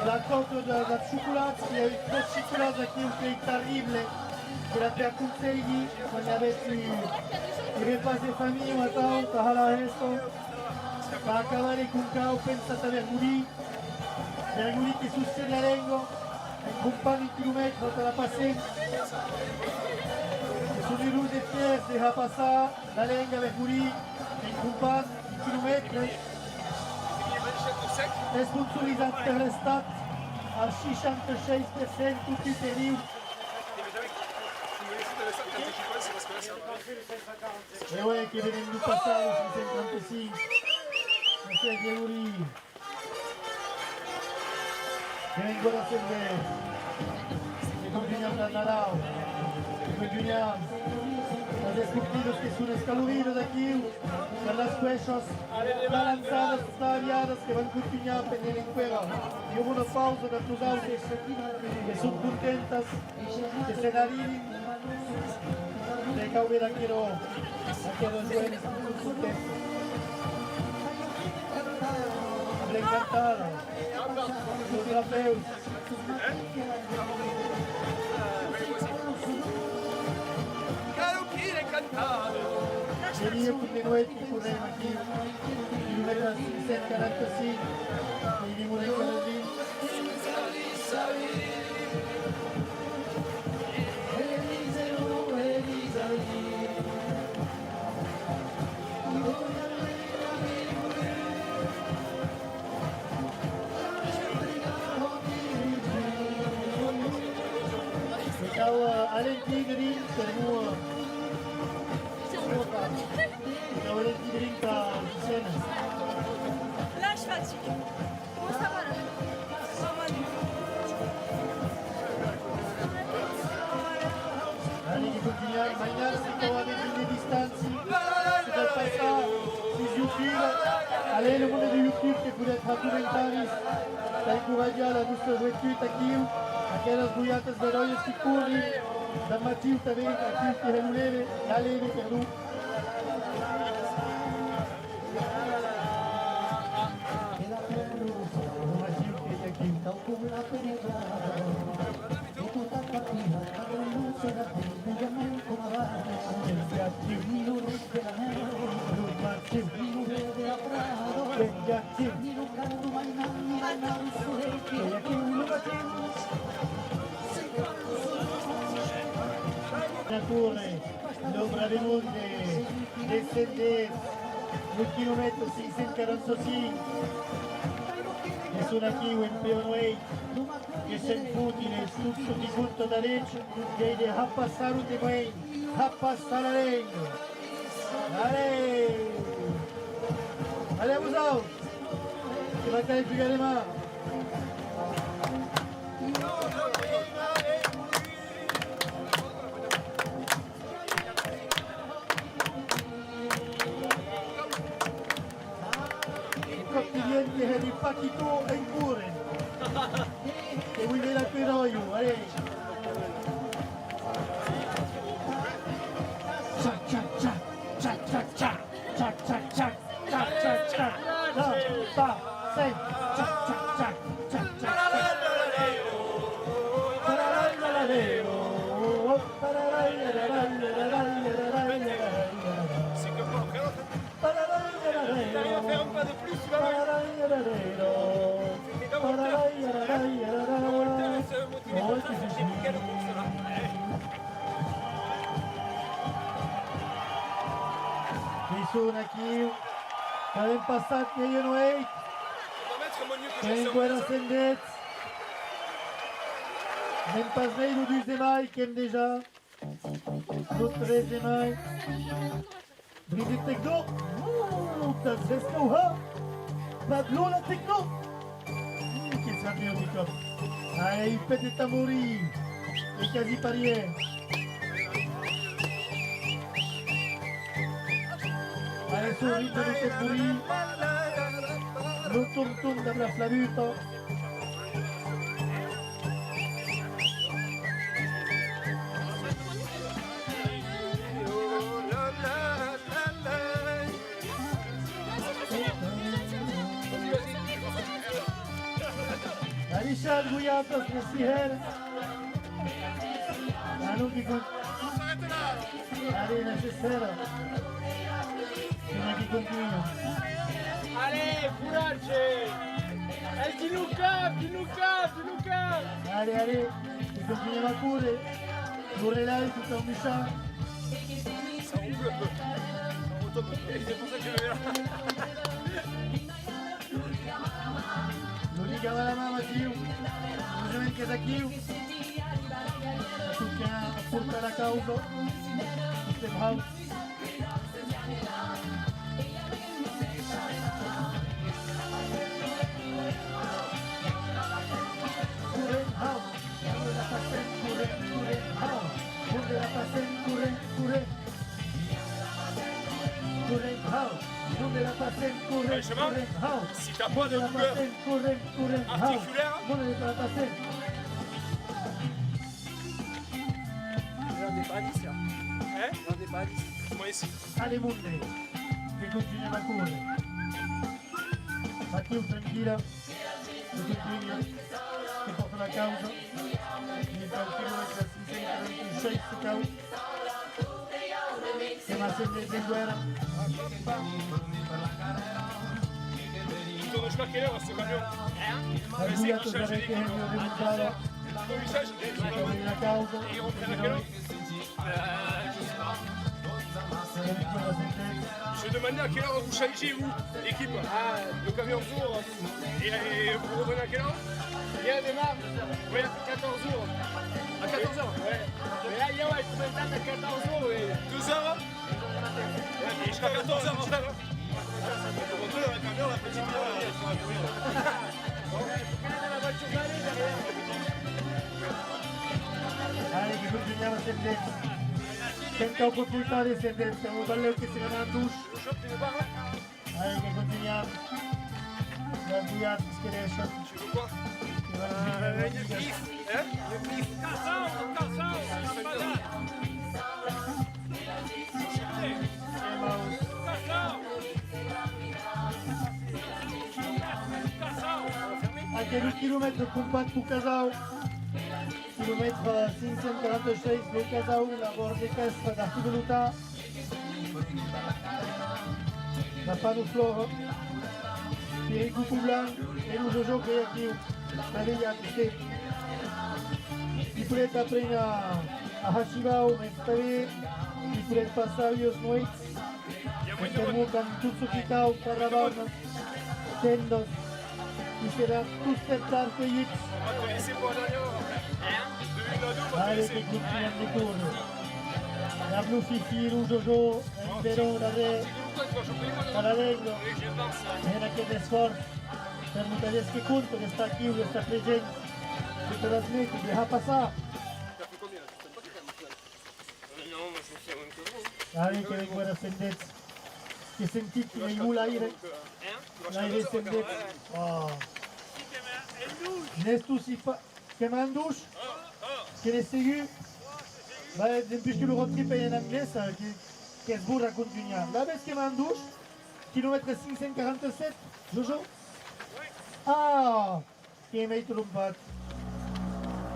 Speaker 1: la coque de la chocolat, il y a eu trop de chocolat qui ont fait terrible, qu'il a fait à conseiller, on avait pu ripasser les familles, on attend, à la resto, à acabar con cao, pensate a Berguli che sostiene la lingua, un compagno di chilometro te la passer, sono i lusi fiers, deja passare la lingua Berguli, un compagno di chilometri, è sponsorizzato per l'estate al 66% tutti i periodi. E ouais, che viene in passato sul 635. Grazie a Chiauri. Che vengono a servire. E continuiamo da Narao. E continuiamo. Las esculpidos que son escaluridos aquí, de las cuellas balanzadas, talladas que van a continuar a pelear en juego. Y hubo una pausa de tus autos que son contentas, que se arriben. De acá hubiera quiero los buenos, son contentos. Habré encantado. Los trofeos. Seria continuati correndo aqui, quilômetro 645, e vimos na Canadinha. Então, além de Tigre, temos
Speaker 7: Là, je fatigue. Comment ça va là? Ça va mieux.
Speaker 1: Allez, di continuare, mañana si trova delle distanze, si deve passare su YouTube, allez, le monde de YouTube che può essere documentari, da incoraggiare la nostra gioventù aquí, aquelas boiatas verolhas que correm, da Matiu também, aqui que releve, a leve, perdão. L'ombra de monde, descendez no kilómetro 545. E sono aqui o Empeonway, que sem fútiles, tudo de junto da leite, que ele vai passar o tempo, vai passar a lenda. Allez! Allez, vous autres! C'est va qualifier les mains. Che è di Paquito e Curen. E guida la Piroio, allez. Ciac, ciac, ciac, ciac, ciac, ciac, ciac, ciac, ciac, ciac, ciac, ciac. No, pa, sei, ciac, ciac, ciac, ciac, ciac,
Speaker 2: C'est que quoi, après l'autre? T'arrives à faire un pas de plus, tu vas voir. C'était dans Walter. Dans Walter, c'est un motivateur, je sais plus quelle course là.
Speaker 1: Qui sono aqui, avem passat Empeonway,
Speaker 2: On va mettre mon mieux que
Speaker 1: que
Speaker 2: je
Speaker 1: encara sendets. Anem pas veure el 2 de mai, que hem deja. El 3 de mai. Bride Tecno. Das Restaurant. Pablo la Tecno. Che sappiamo di top. Allez, il fait des tambourins. Et quasi parier. Allez, sul ritmo dei tambourins. Lo tum-tum della flavuta. Richard Gouyatas, Messiher. Manu qui continue. Allez, necessaire. Qui continue.
Speaker 6: Allez, courage! Di Luca!
Speaker 1: Allez, allez. Qui continue à courir. Courir là, tout en méchant.
Speaker 2: Ça roule un peu. Ça retombe. C'est pour ça que je vais là.
Speaker 1: Lo ligava la mano a Chiu. Ovviamente da Chiu. Che porta la causa. Questo è bravo.
Speaker 2: Si t'as pas de douleur articulaire, des balises là. Hein? Des balises. Moi ici.
Speaker 1: Allez, monte, che continua a correre. Mattiu tranquilla, che continua, che porta la causa. Il chilometro 626 causa. Che va sempre in guerra.
Speaker 2: Il tourne jusqu'à quelle heure ce camion?
Speaker 1: Ha guidato Zaretti nel mio denunciato. La causa.
Speaker 2: Et on prend à quelle heure?
Speaker 4: Je sais pas.
Speaker 2: Je vais demander à quelle heure vous changez vous, l'équipe? Ah, le camion tourne. Et vous revenez à quelle heure?
Speaker 6: Il démarre,
Speaker 2: Oui.
Speaker 6: à 14 jours.
Speaker 2: À 14h?
Speaker 6: Ouais. Mais là, il y a combien de temps à 14 jours?
Speaker 2: 2 heures? Et jusqu'à 14h en fait. Le camion, la petite
Speaker 6: La voiture d'aller derrière.
Speaker 1: Allez, che continuiamo a sentenza. Senta un po' più tardi sentenza, siamo belli che si vanno a douche. Allez, che continuiamo. La guidata che riesce.
Speaker 2: Tu veux quoi? Une bif, hein? Une bif.
Speaker 1: Anche il chilometro combatto Casau. Chilometro 546 del Casau, la borda destra da Fideluta. Da Panufloro. Perico Poublan e lo Jojo che è qui. La veglia che si può aprire a Hashibao, Mestare, si può passare io snoit. interrumpan tutto Kitao, Caravana, Tendos, qui serà tutto il tanto Yip,
Speaker 3: On va te laisser pour un dernier moment. De 1 à 2, on va te
Speaker 1: avec
Speaker 3: laisser.
Speaker 1: les continuano di turno. La Blu Fifi, Jojo, Ibero, la Re, Paralegro, è una chiede sforzo per un tedesco conto che sta qui, che sta presente, che te la smetti, che ha passato.
Speaker 3: Non, moi je fais même que vous.
Speaker 1: Dai che vengono a sentire, che sentiti nei mulaire, l'aire sentite. Oh. N'est-ce aussi pas, che mandouche, che ne ségu, bah, depuis que le road trip est en anglais, ça, qui se bourre à continuer. Là, parce que mandouche, kilomètre 547, Jojo? Ah, che mi hai trombato.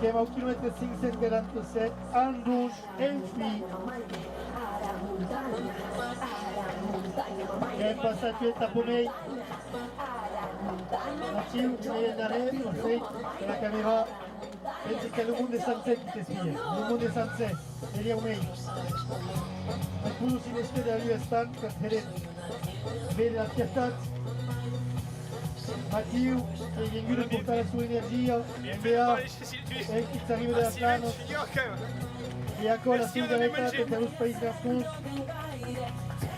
Speaker 1: Che va au kilomètre 547, Andouche, Enfi. Che è passato il tapomei. Mathieu, tu viens d'arriver, on sait que la caméra, c'est que le monde est censé qui t'explique. Le monde est censé, c'est lié au mail. Ma tu si ne stai da lui stand, quand vede la piattata. Mathieu, che è venuto a portare la sua energia, NBA, e che ci arriva da Thanos, e ancora la solidarietà per lo paese nascosto,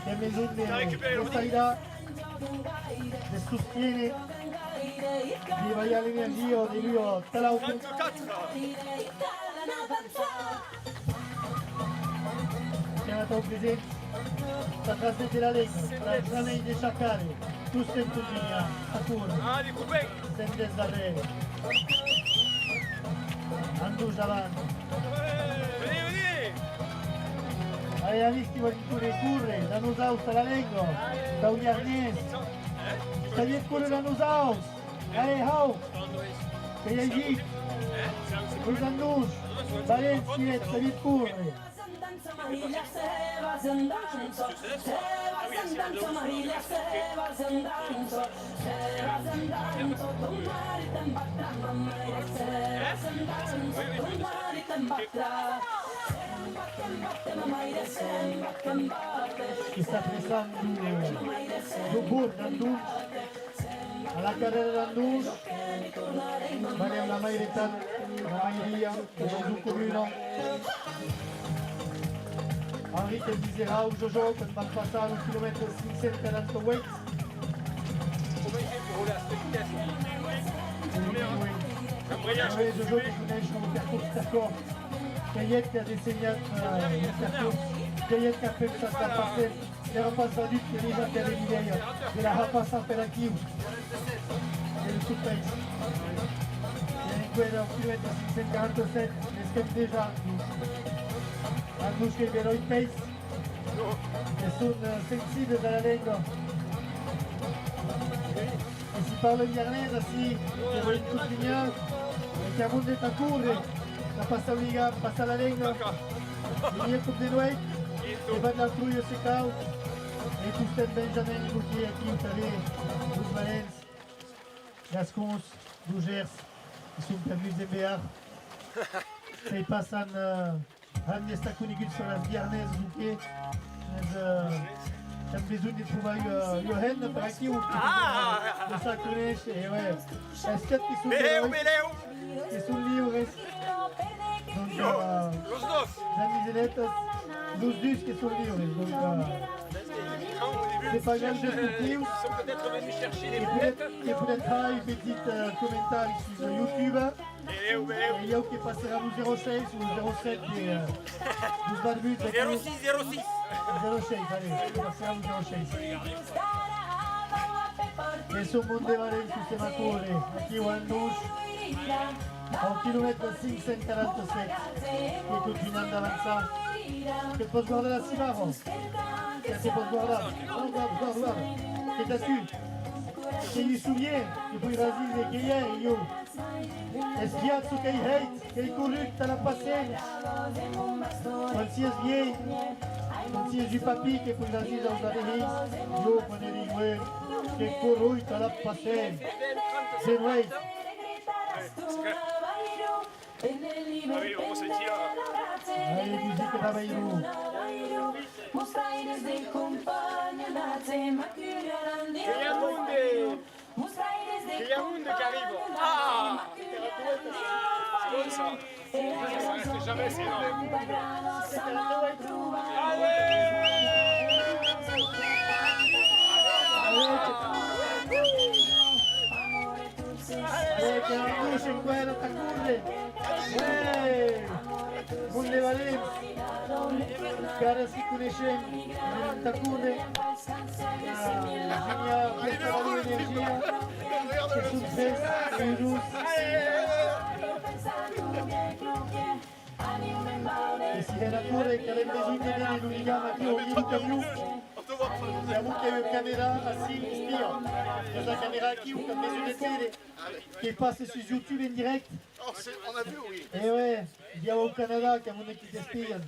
Speaker 1: che è messo in salida, che sostiene, di vai all'energia, di lui a Talau.
Speaker 3: 24.
Speaker 1: Chiamata un presente, sta trasmette la Lega, la giornata di cercare, tu stai in Turchia, a Turno.
Speaker 3: Ah, les copains.
Speaker 1: Sendes darrere. Andouche avanti.
Speaker 3: Venez, venez.
Speaker 1: Hai amici di corre, la Nusaus la Lengo, da Ugnarnies. Stai corre la Nusaus. Allez, hau. Che hai dit? Con Andouche. Valencia, stai corre. Che sta pressando Jobur Andouche alla carrera d'Andouche, ma è una maioria un comune. Henri te disait au Jojo quand va passer au kilomètre 548.
Speaker 3: Comment il fait pour rouler à cette vitesse?
Speaker 1: Oui, Jojo che conosce un percorso d'accordo. Cayet che ha disegnato il percorso. Cayet che ha pensato a passare. Era passato di che déjà per l'idea. Era passato per aquí. Del suo paese. E in quello kilomètre 547 è déjà Andouche che vedo in pace e sono sensibile dalla lingua e si parla in irlandese sì, che vuole continuare e che a mondo è a correre la passa obliga, passa la lingua venire comme des noix e va dall'altro io se cau e tu stai Benjamin Gauthier qui vous savez Bruce Valence Gascons, Dougers qui sont prévenus des BR e passano Anni sta conigut sur la Viernes Bouquet. C'è bisogno di trovare Johan per aquí ou lo sa conosce e ouais. Est-ce que tu sono che sono libres. Donc
Speaker 3: Los dos.
Speaker 1: Zamizeletas, los dus che sono libres. Donc c'est pas grave de
Speaker 3: Ils
Speaker 1: tout.
Speaker 3: sont peut-être venus chercher les
Speaker 1: Et
Speaker 3: boulettes.
Speaker 1: peut-être un petit commentaire sur YouTube.
Speaker 3: Et où,
Speaker 1: E io che passeranno 06 su 07 di Sbarbut
Speaker 3: 06, 06.
Speaker 1: 06, allez, passiamo 06. E su Monte Valencia su Sematore, qui au Andouche, a 1 km 547, che continuano ad avanzare. Che può guardare la Simaro? Che può guardare? No, guarda, che da su. Che gli souviens, che poi rasise che è io. E sghiazzo che hai hate, che hai corrutto la pazienza. Non si è sviei, non si è giù papi che poi rasise a usare hate. Io quando eri guerra, che corrutto la pazienza. Se vuoi.
Speaker 3: Ah oui, on se dit.
Speaker 1: Allez, musique da Bairu.
Speaker 3: Chiamunde che arrivo. Ah! Buon so. Non resti jamais, c'est énorme.
Speaker 1: Allez, che la luce in quella Tacunde. Bulle Valenza. Cara si conosce Tacunde. La festa dell'energia. Che successo, virus. E si era pure che avrebbe bisogno di venire non mi chiama più, più. J'avoue qu'il y a une caméra assis, spire. Il y a la caméra qui ou comme des télé qui passe sur YouTube en direct.
Speaker 8: Oh, on a vu, oui.
Speaker 1: Et ouais, il y a au Canada qui a mon équipe d'espionne.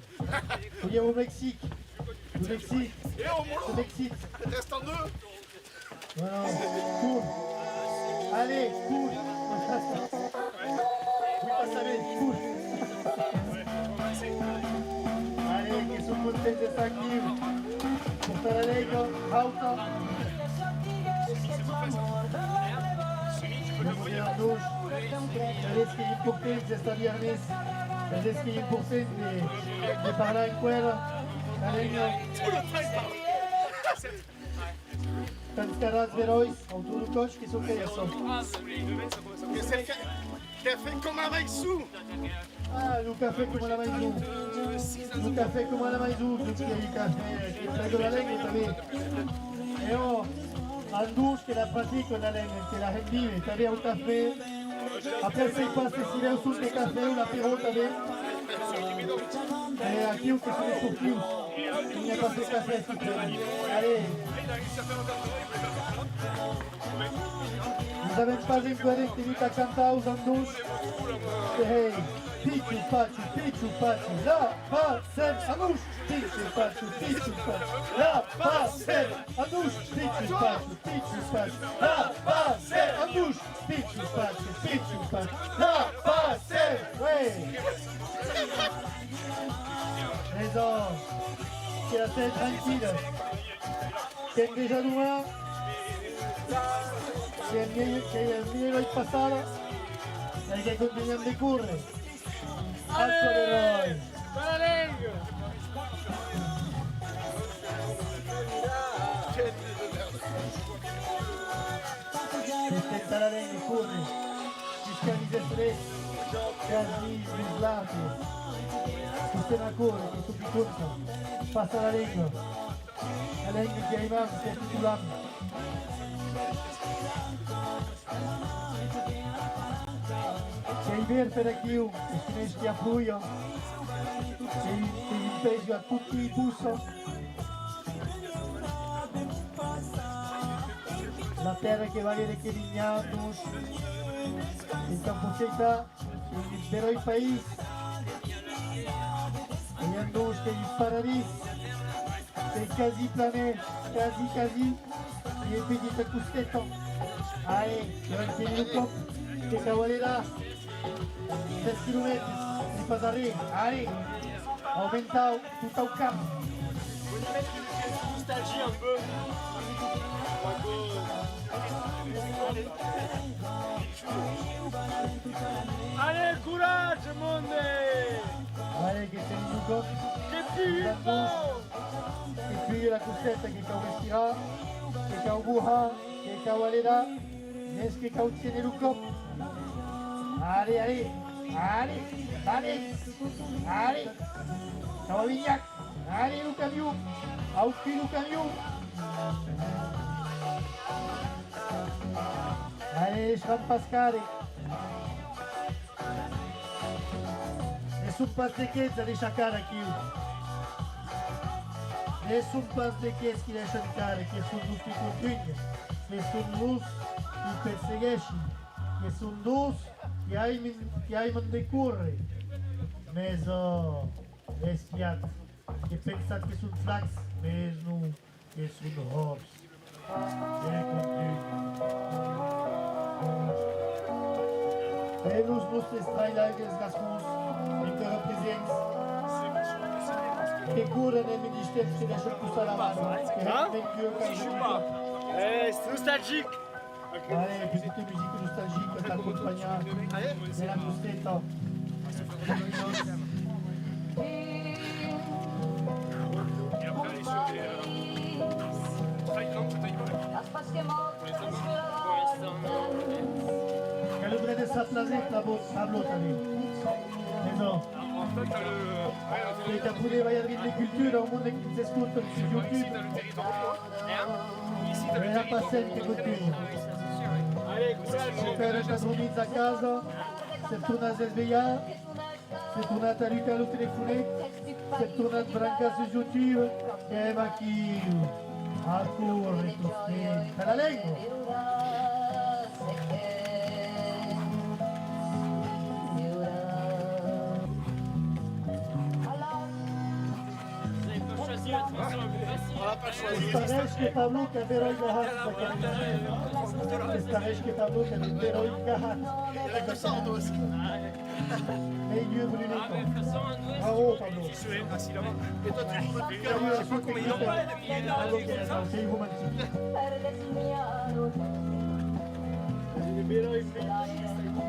Speaker 1: Il y a au Mexique. Au Mexique.
Speaker 8: Et au Molo,
Speaker 1: Au Mexique.
Speaker 8: il reste en deux.
Speaker 1: Voilà, cool. Allez, cool. Oui, pas ça, mais cool. Allez, che sono contenti di stare qui. Portare la Lega, auto. Andiamo via a douche. Adesso che è importante sta di Arnes. Adesso che è importante di parlare in quella. La Lega. Tanti caras verois, autour du coach qui sont faits
Speaker 8: Et c'est qui a fait comme un Maïsou.
Speaker 1: Ah, Luca fait come la Maizù. Luca fait come la Maizù, tutti i caffè, che prego la lingua també. E ho Andus che la pratica la lingua, che la rendive, també un caffè. Après ça, il passe si veu sul de cafè, un apéro també. Et aquí que se les pour plus. Il n'y a pas de café, s'il te plaît. Allez. Nous avem pas encore intimita cantar os Andus. Hey. Picciu, paciu, la passem, Anush, picciu, paciu, la passem, Anush, picciu, paciu, la passem, Anush, picciu, paciu, la passem, ouais. Raison, qui la tête tranquille, qui est déjà loin, qui est mieux il passare, e che continuiamo di correre. Alzo l'eroe!
Speaker 6: Para Lengo!
Speaker 1: Tenta la Lengo, corre! Fiscalizza stretto! Casi svislati! Sistema corre, che tu più corso! Passa la Lengo! La Lengo che arriva, si è titolando! C'è il verde per chi si meschi a buio, c'è il peggio a tutti i busso, la terra che va a vedere che vignatos, il campochetta, il vero il paese, gli andus che il paradis, che il quasi planet, quasi, e il pedita custetto, che va a tenere un po', che cavalera. 10 km, il passager, allez, aumentau, tout au cap.
Speaker 6: Faut y mettre une nostalgie un peu. Allez, courage, monde!
Speaker 1: Allez, che c'è il Luco,
Speaker 6: Che più!
Speaker 1: e qui la costetta che cau vestirà, che cau buha, che cau alera, nes che cau tiene Luco. Allez, cau Vignac, allez Luca Miu, au qui Luca Miu. Allez, Schramm Pascale. Nessun pas de chiesa di sciacare qui. Nessun pas de chiesa che lascia sciacare, che sono tutti compagni, che sono lus, che perseguesci, che sono dus, che hai de corre. Meso, espiat, che pensate che sono flax, meso, che sono hops. E continui. E nos nostres trailers gascons, in que represents che corre nel ministero si lascia questa la mano.
Speaker 6: Si joue pas. C'est nostalgique.
Speaker 1: Allez, petite musique nostalgique per accompagnare nella costetta.
Speaker 3: Et après, aller sur des. Thaïlande,
Speaker 1: Che lo prende sta placetta, Pablo Tani. No.
Speaker 3: En fait, t'as le. Ouais,
Speaker 1: E da pure vai a dire cultura, un mondo che si ascolta su
Speaker 3: ici,
Speaker 1: YouTube.
Speaker 3: t'as le territoire. Ici, t'as
Speaker 1: E
Speaker 3: le
Speaker 1: la
Speaker 3: territoire.
Speaker 1: paziente continua.
Speaker 6: Allez, courage.
Speaker 1: Per padronizza a casa, si è tornata a svegliare, si è tornata a aiutare al telefono, si è tornata a brancare su YouTube, e ma chi? A correre così. Per la lingua.
Speaker 4: Vous avez pas choisi la transition la plus facile.
Speaker 2: On l'a pas choisi.
Speaker 1: Stareš che Pablo che vero il gahat. Stareš che Pablo che vero il gahat.
Speaker 2: Il y a que ça en dos.
Speaker 1: E io voglio
Speaker 4: Ah, mais de toute façon, un doué,
Speaker 1: Bravo Pablo.
Speaker 3: Assis là-bas.
Speaker 2: Et toi, tu peux plus
Speaker 3: Je sais pas comment ils en parlent depuis une heure.
Speaker 1: Sei romantique.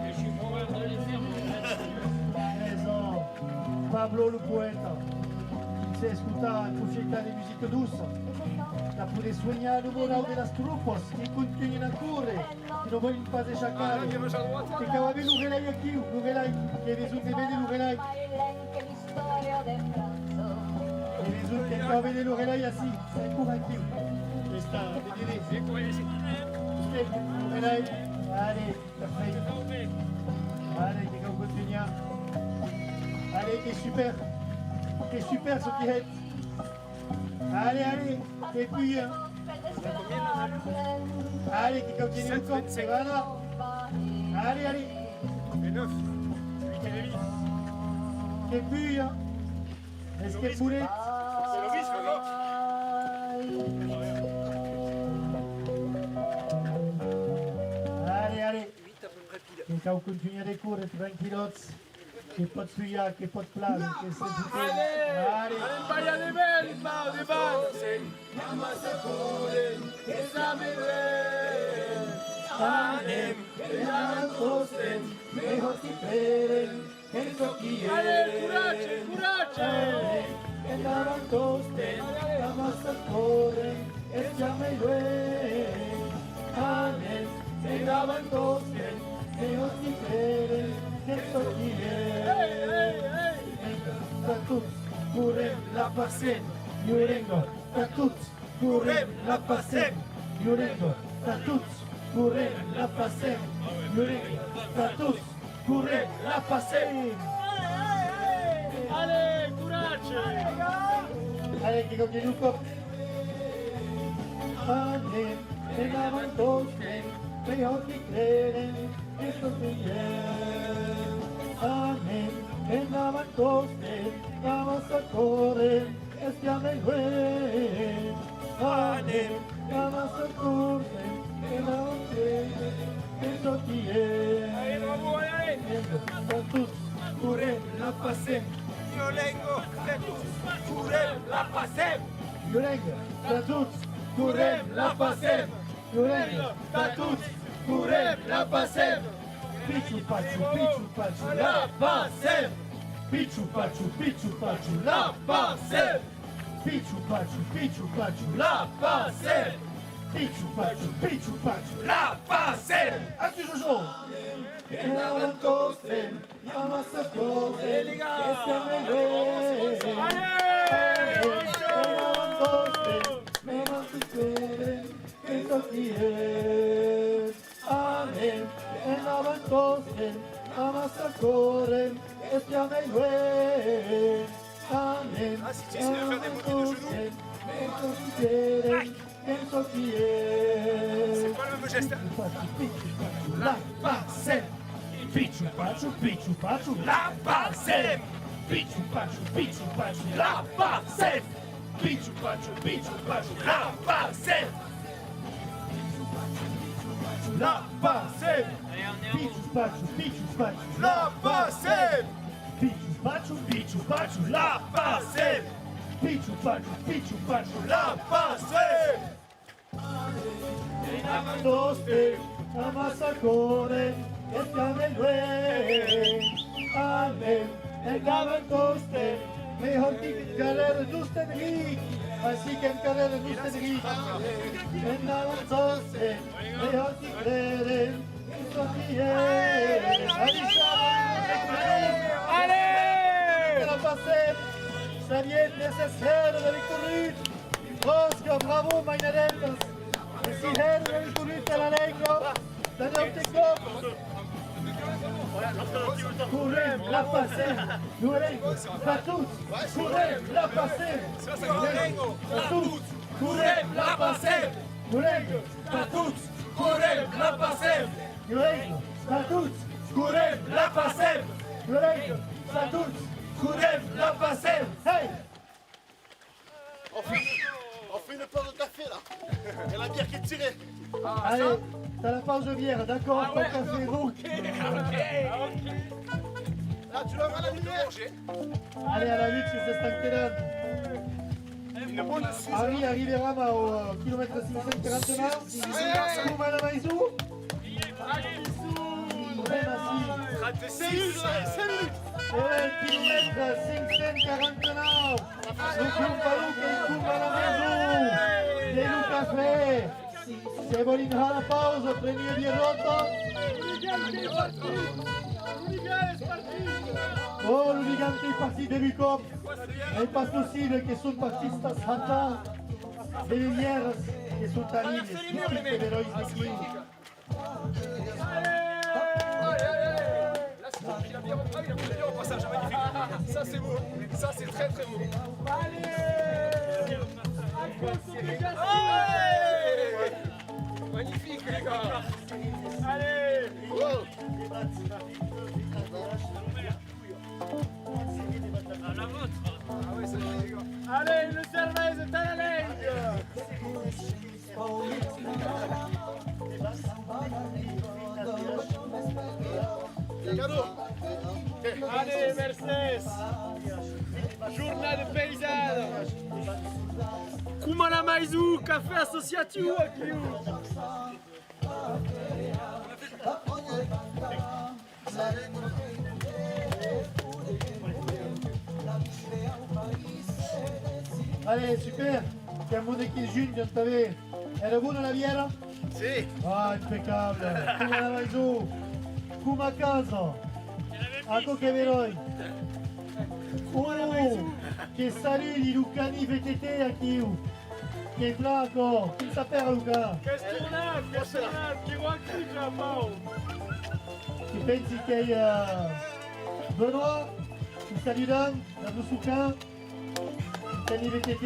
Speaker 4: je suis coureur de les faire,
Speaker 1: Esatto. Pablo il poeta. Si ascolta e profita di musica douce. Da pure sognare il moral della strupos, che continuano a correre, che non vogliono fare
Speaker 3: Ah,
Speaker 1: sciacare.
Speaker 3: là, viens, à droite.
Speaker 1: Che cavavi l'urelai a chi? L'urelai, che risulta bene l'urelai. Che risulta che cavavi l'urelai a sì, sei ancora a chi? Questa, vedete?
Speaker 3: Viens, courez ici.
Speaker 1: L'urelai, allez, perfetto. Allez, che continua. Allez, che super ce qui est. Allez, allez, et puis, allez, qui continue le compte, voilà. Allez, allez,
Speaker 3: Et 9. 8 et demi.
Speaker 1: et puis, est-ce que vous voulez?
Speaker 3: C'est le risque, là.
Speaker 1: Allez, allez. Et quand vous continuez à courir, tranquillots, che pot suia, che pot plare, che se
Speaker 6: Allez, vaya de bel, va de bal.
Speaker 1: Anem, mejor si creen, que eso
Speaker 6: Allez, courage, courage.
Speaker 1: Andaban tosten, vamos a correr, échame luego. Amen, andaban tosten, mejor si creen, que eso Tatuts, curem la pasem, Yurengo, tatuts, curem la pasem, Yurengo, tatuts, curem la pasem, Yurengo, tatuts, curem la pasem.
Speaker 6: Allez, courage.
Speaker 1: Allez, qui continue le cop. Amen, andaban tosten, mejor si creen, que eso Amen. Andaban tosten, vamos a correr, estiame luego. Anem, vamos a correr, andaban tosten, eso
Speaker 6: Allez, bravo, allez.
Speaker 1: Tatuts, curem la pasem,
Speaker 2: Violengo, Kurem, la pasem.
Speaker 1: Yurenga, tatuts, curem la pasem, Yurenga, tatuts, curem la pasem. Pichu pachu, la pasem. Pichu pachu, la pasem. Pichu pachu, la pasem. Pichu pachu, la pasem. Aqui, Jojo. Andaban tosten, vamos a correr, este me Andaban tosten, vamos a correr, esto quiere. Amen. Andaban tosten, vamos a correr, este me Amen.
Speaker 3: Ah, si tu essaies de faire des mouvements de genoux.
Speaker 1: Esto quiere.
Speaker 3: C'est pas le même geste.
Speaker 1: La pasem. Pichu pachu, la pasem. Pichu pachu, la pasem. Pichu pachu, la pasem. La pasem.
Speaker 4: allez, on est en haut.
Speaker 1: Pichu pachu,
Speaker 2: La pasem.
Speaker 1: Pichu pachu, la pasem. Pichu Pachu,
Speaker 2: La passée.
Speaker 1: Toste, Amasacore, el Camelue, Amen, el Cameltoste, mejor que Carrera Nustenrik, así que en Carrera Nustenrik, en Avantoste, mejor que Creren, Allez! La passée, ça vient nécessaire de victoire. Oscar, bravo, Maynarel. Si Henry riconosce l'Allegro, dall'Ottico. Courez la passée, nous pas tous. Courez la passée, pas tous. Courez la passée, nous pas tous. Courez la passée, nous pas tous. Courez la passée, nous pas tous. Courez la passée. Hey!
Speaker 8: On fait une pause de café là. Et la bière qui est tirée.
Speaker 1: Allez, t'as la pause de bière, d'accord, pas de café.
Speaker 8: Là, tu l'auras à la lumière.
Speaker 1: Allez, à la lutte, c'est Stankedan.
Speaker 8: Une bonne suite.
Speaker 1: Harry arrivera au kilomètre 549. Koumana Maïzou.
Speaker 8: C'est minutes.
Speaker 1: Et kilomètre 549. Lukum Paluk et Koumana Maïzou. Et Lucas Se volinha la pausa, premio di Rotto. Oh, l'Uligante est parti de l'UCOP. Il n'est pas possible que son partista Santa et les lières qui sont à l'île, les l'héroïsme qui.
Speaker 3: Il a bien au passage, magnifique. Ça c'est beau, ça c'est très très beau. Allez, magnifique les gars. Allez.
Speaker 4: La vôtre.
Speaker 3: Ah ouais, ça y est les gars.
Speaker 6: Allez, une cerveza à la legge. Allez, Mercedes. Journée de paysanne. Koumana Maïzou, café associatif aqui.
Speaker 1: Allez, super. Siamo di chi giunge, stavi. Era buona la biera?
Speaker 8: Sì.
Speaker 1: Ah, impeccabile. Come la vai giù? Come a casa? Ecco che veroi. Oh, che saluti Lucani VTT a chi? Che flaco. Chi sapeva Luca?
Speaker 6: Questionato, chi vuoi che già Paolo?
Speaker 1: Chi pensi che Benoît, il salutant, la Boussouquin, Lucani VTT?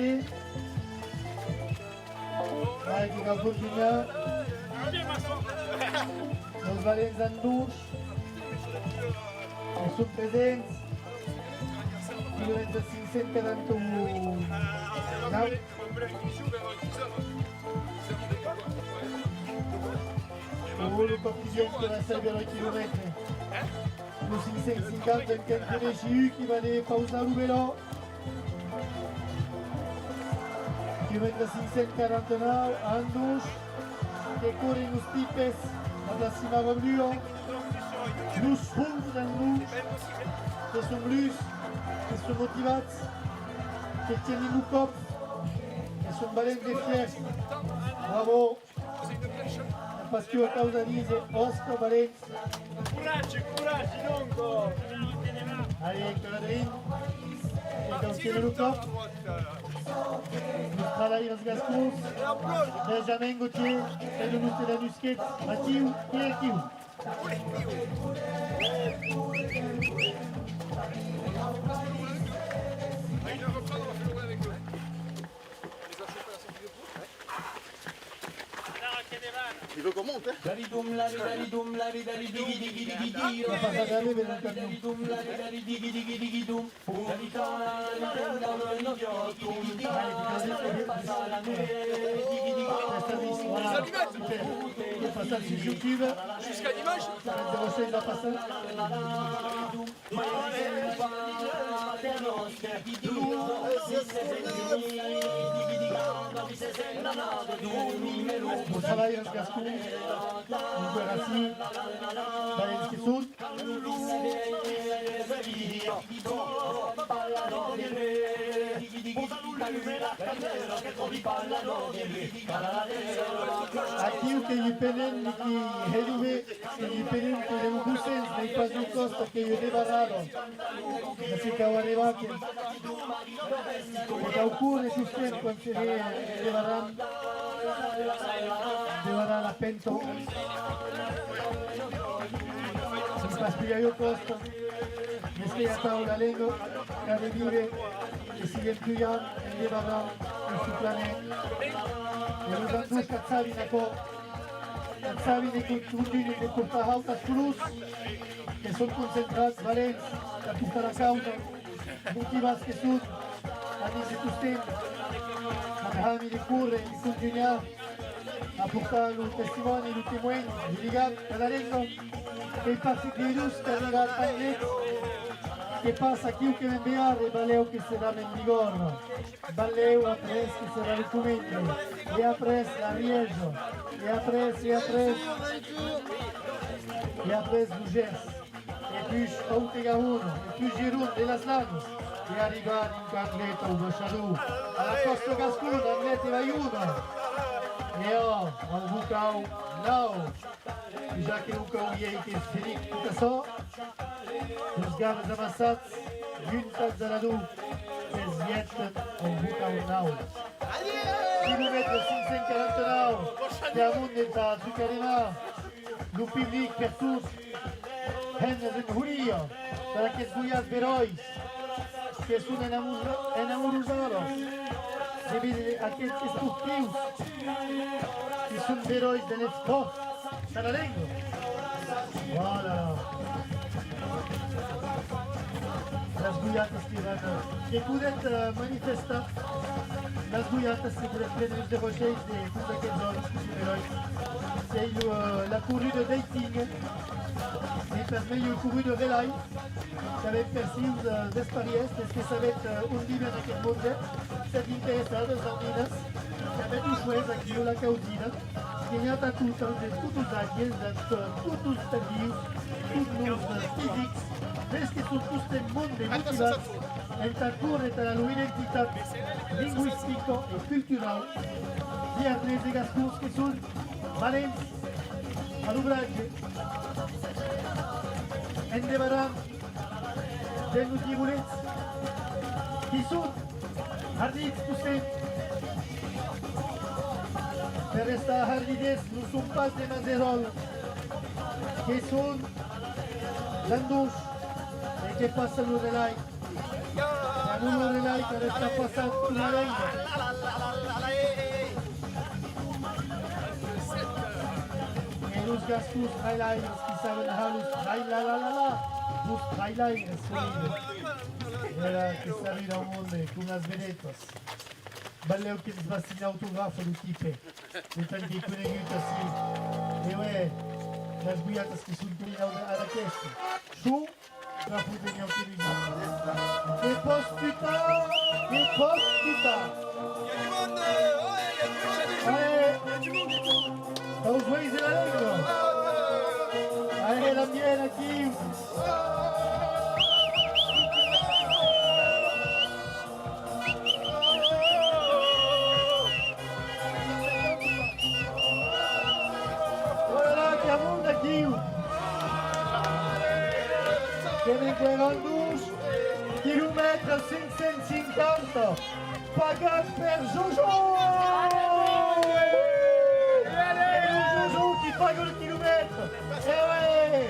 Speaker 1: Vai, che va continuare. Los Valenzandus. E sono presenti. Kilomètre 541. Oh, le quotidien qui va servir le kilomètre. Le 550 del Canton de GU qui va aller pauser le vélo. Kilomètre 549, Andus, che corre in stipes, la cima va blu. Plus rouges dans nous, qui sont plus, qui sont motivés, qui tiennent le cop, qui sont balènes de fiers. Bravo! Parce que causa dice Oscar Valenza.
Speaker 6: Courage, Longo.
Speaker 1: Allez, Caladrin, qui contiene le cop. Nous travaillons dans Gascous. Benjamin Gauthier, et de nous c'est la Nusquette. Mathieu, Pierre Kiou.
Speaker 3: Il va reprendre, on va faire le avec eux.
Speaker 8: Il veut qu'on monte, hein?
Speaker 1: On va pas s'agarrer vers le camion. Voilà, super. Le passage sur YouTube.
Speaker 3: Jusqu'à l'image.
Speaker 1: 06 va passer. Bon travail, Hans Gascon. Guerassi. Valens Kessoun. Aqui o que lhe pedem é que reduve, que lhe pedem que lhe busen, nem faz no costa que lhe debarraram. Assim que o arrebate. E ao cure justamente quando se debarran a pento. Se mi fa spiegare io costa. Mi spiega la lingua, la revire, e si riempiano e debarran il suo pianeta. E lo danno cazzavi na co. Cazzavi nei continui di porta alta cruz, che sono concentrati Valens, da tutta la causa, motivati che sono, a dire Tustem, Manhami di Curre, di continuare a portare il testimone, il témoin, di Ligat, la lingua, che i passi di Rus, che arriva al Pagnet, che passa chi che inviare, Balleo che sarà in vigore, Balleo apres che sarà il documento, e apres la Riejo, e apres Bougers, e puis Autega-Uno, e puis Giroud de las Lagos, e arrivare in Carleta o Bochadou, alla Costa Gascuna, Arlete Vaiuno, e al Bucau, não, já que o Bucau ia que seria tudo só, os gatos amassados, juntos da Nadu, desviatam ao Bucau não. Kilomètre 549, que a mundo está a Zucarina, no public per tous, Hennes en Huria, para que esguias heróis, que são enamorados, devido a aqueles esportivos, que são heróis de l'espoir, está na língua. Voilà. Las guiatas que podem manifestar, las guiatas que podem prendre de rochers de tous aquests hommes que són herois. C'est la courue de dating, et també la courue de relai, que va per si d'experiències, parce que ça va être un llibre en aquest món, s'ha d'interessar les almines, que va un juez aquí a la causina, que hi ha tot de tots els anys, de tots els interviews, tots els físics, ves que són tots el món de motivats, el parcours et la identitat lingüística i cultural, i altres de Gascons que són Valens, a l'obratge, endevarant dels notibulets, qui són ardits tossents. Per estar ardidets no són pas de Maserol, que són l'andús, el que passa l'Urelai. Amb un Urelai que està passant una llengua. Los Gascons highlighters qui saben los highlighters que saben al mundo con las vedetas. Balleu que ens va signar autograf a l'Utipe, de tant que conegut així. I bé, les guiates que són tenint ara aquesta. Xu, la foten al televisió. Que pots putar! Os jueces de la lengua. Ahí la miel aquí. Voilà, que abonda aquí. Que vengono 12 kilomètres 550 pagat per Jojo. Qui paga le kilomètre. Eh ouais,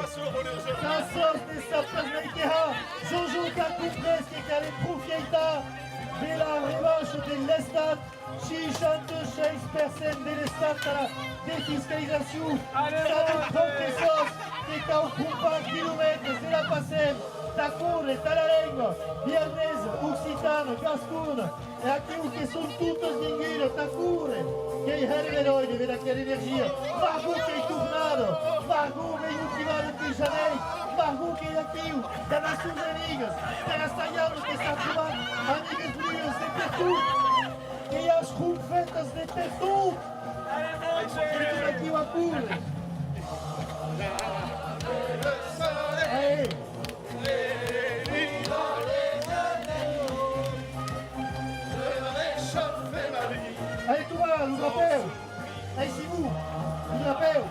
Speaker 1: la sauce des sapins d'Ikea. Jojo qui a compris ce qu'il allait profiter de la revanche de l'Estat. 66% de l'Estat à la défiscalisation. Ça nous prend des sauces qui ont compris kilomètres, c'est la passée. Tacure, Talarengo, Viernese, Occitano, Gascone, e aqui che sono tutti svinguiti, Tacure, che i herberoi di vedere che energia, Margu che è tornato, Margu che è ultimato di Janeiro, Margu che è attivo, da nas suas amigas, per stagliare che sta trovando, amigas frias de per tudo, e as confetas de per tudo, e aqui o apure. Allez, tout va, le rappel. Allez, c'est vous. Le rappel.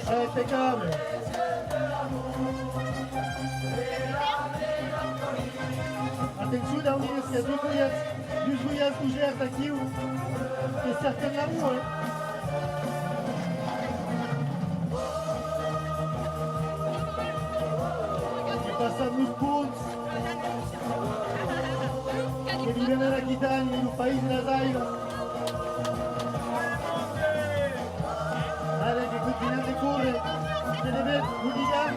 Speaker 1: Allez, impeccable. Attention, da unir que dos goiás do Gerta aqui, que é certo na rua, hein? Passando nos pontos, que vivem na Guidani, no país das Aivas. Allez, que continuem de correr, de dever, l'hooligan.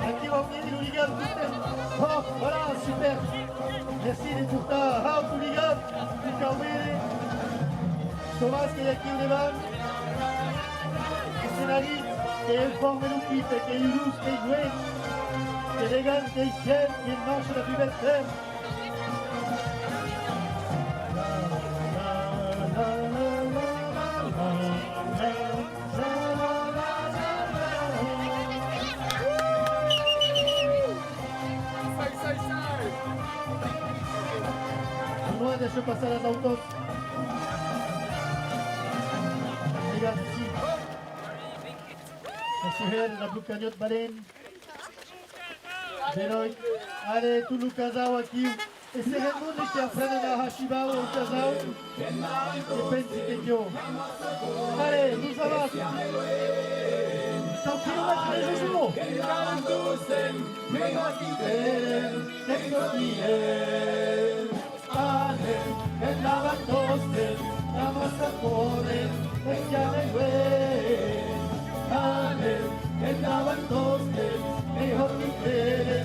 Speaker 1: Aqui va venir l'hooligan tout le temps. Hop, voilà, super. Merci de tout ça. Hop, l'hooligan, du Caumere. Thomas qui est aqui au devant. Le scénariste, qui est forme l'équipe, qui est Yunus, qui est joué. Que Regan, que Chen, qui marche la plus belle ferme. Loin de se passer las autos. Regarde ici. Merci la blue cagnotte baleine. Benoit. Allez, tout le casao aqui. E se Raimundo que aprende na Hashibao o casal, e pensi che io. Allez, nous avons. Tant kilomètres les jours. En la toste, la massa corre, e chiame gue. En la toste, e ogni crede,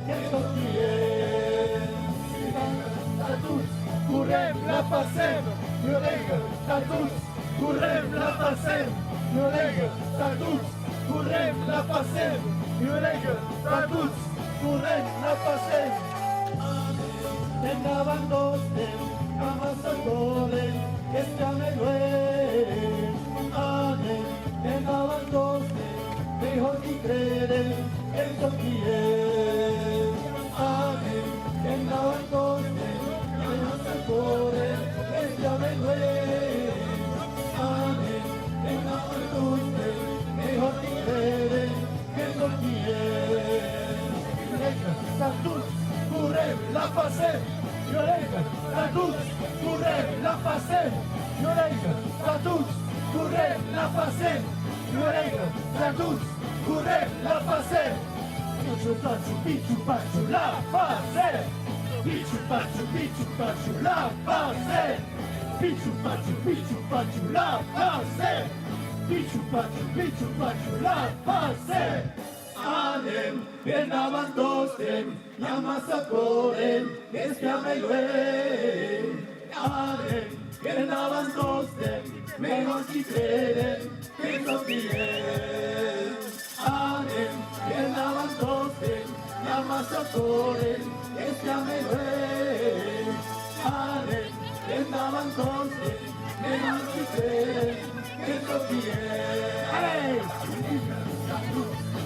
Speaker 1: che sottie. A tous, courem la passem, Nolega, a tous, courem la passem, Nolega, a tous, courem la passem, Nolega, a tous, courem la passem. Andaban dos amassadores que estaban en andaban dos mejor ni creen en Toquier. Andaban dos amassadores que estaban andaban dos mejor ni creen en Toquier. Courem la passem, Nolega, a tous, courem la passem, Nolega, a tous, courem la passem, Nolega, a tous, courem la passem. Pichu pachu, la passem. Pichu pachu, la passem. Pichu pachu, la passem. Pichu pachu, la passem. Anem, andaban dos amassadores que stiamo luen. Andaban dos mejor si creden que Toquier. Andaban dos amassadores que stiamo luen. Andaban dos mejor si creden que Toquier.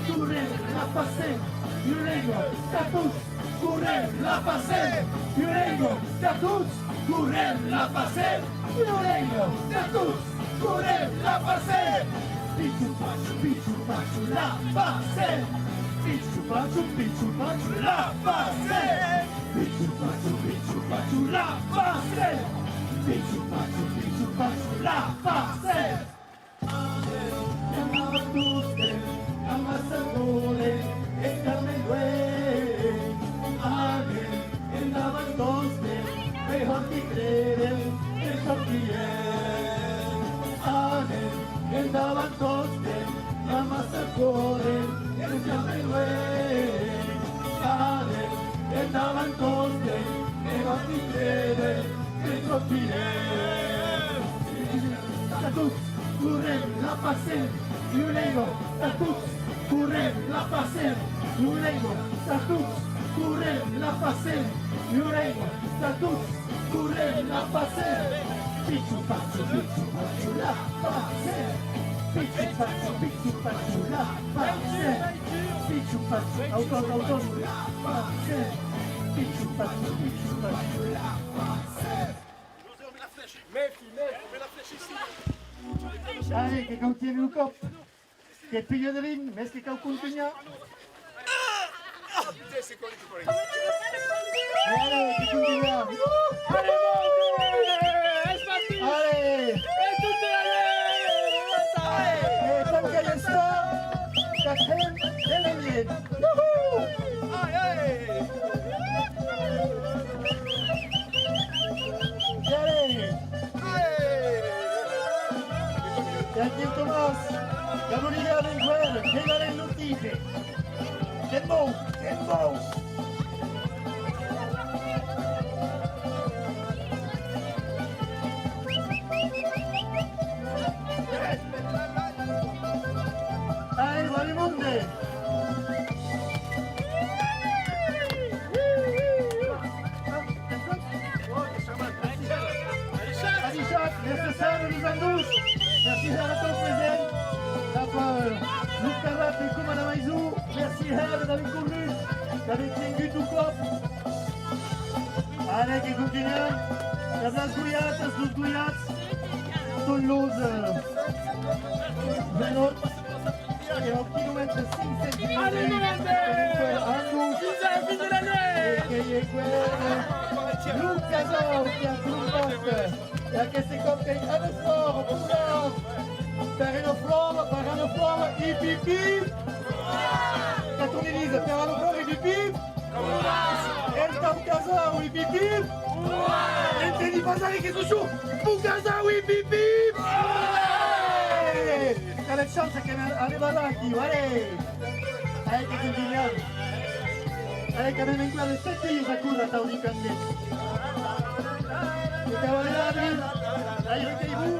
Speaker 1: Courem la passem, Nolega, a tous, courem la passem, Nolega, a tous, courem la passem, Nolega, a tous, courem la passem. Pichu pachu, la passem. Pichu pachu, la passem. Pichu pachu, la passem. Pichu pachu, la passem. Amassadores, estaban luen. Andaban dos mejor ni creen en Toquier. Andaban dos amassadores Status, curem la pasem, Iulego, status, curem la pasem, Iulego, status, curem la pasem, Iulego, status, curem la pasem, Pichu pachu la pasem, Pichu pachu la pasem, Pichu pachu, autor la pasem, Pichu pachu la pasem. Allez, que continue le cop. Que pillo de ring, mais que continue. Allez, que continue. Allez. Et tant qu'il y a ça, quatrième de la ligne. Allez. E aqui o Tomás, Gabriel Enguera, Regalei no Tipe. É bom, é bom. Ai, Valimunde. Adichat, necessário dos Andus. Merci Herr ton présent. D'abord, Luc Carrat et Koumana Maïzou. Merci Herr David Cournus, David Tengut ou Cop. Allez, qui continue. La place Gouillat, la Slous Gouillat. Toulouse. Venot. Et au kilomètre 5 cm. Allez, Andous. C'est la fin de l'année. Luc Cazor qui a tout le monde. La caisse est comme qu'elle a le fort, pour per une flore, hip hip hip. La tournelise, per une flore, hip hip hip. Et le temps Cazor, hip hip hip. Et le Teddy Bazari qui est sous pour Cazor, hip hip hip. Quelle chance qu'elle arrive là, qui, allez. Allez, qui continue. Allez, quand même, encore les 7 pays, ça court à Tauri Candé. Le cavalier, allez, recueillez-vous.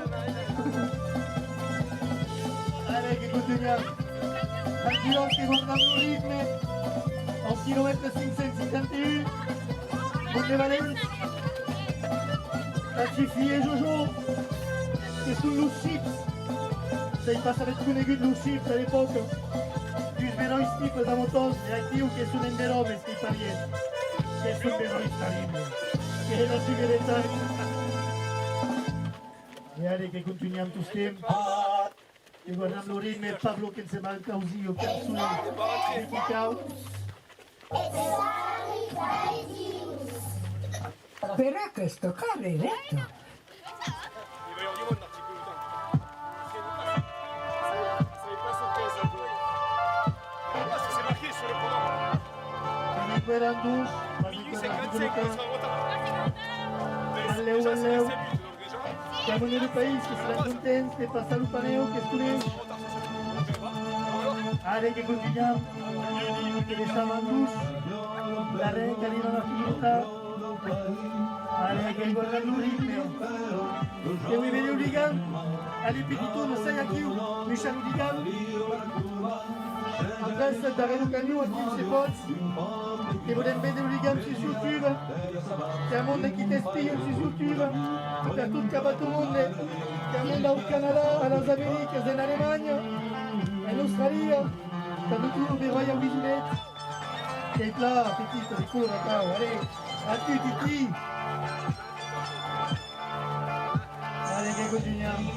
Speaker 1: Allez, qui continue. Un pilote qui va dans le rythme. En kilomètre 551. Bonne Valence. Latifi et Jojo. C'est sous nos chips. Ça y passe avec tous les gars de nos chips à l'époque. Plus vero istico da motos e aquí che sono in derome sti italiani. Che sono vero italiani. Che è la sicurezza. E allez, che continuiamo tu stem. E guardiamo lo ritmo e Pablo che si va al causio, che sono di Picao.
Speaker 9: Però questo carro è retto.
Speaker 1: Andous, Alleu, siamo nel paese che sarà contento di passare il paneo che studiamo. Allez, che continuiamo, che restiamo Andous, la renca arriva alla finita. Allez, che guardano il ritmo. E voi vedete un ligam, allez, Pitito, non sai a chi, Michel Ligam. Après, c'est d'arrêter le camion, à qui ses potes. Et vous devez mettre le ligam sur YouTube. C'est un monde qui t'espionne sur YouTube. C'est tout le monde. C'est un monde au Canada, aux Amériques, en Allemagne, en Australie. C'est tout le royaume vigilette. Et là, petite, c'est cool, d'accord. Allez, à tu, Titi. Allez, che continuiamo.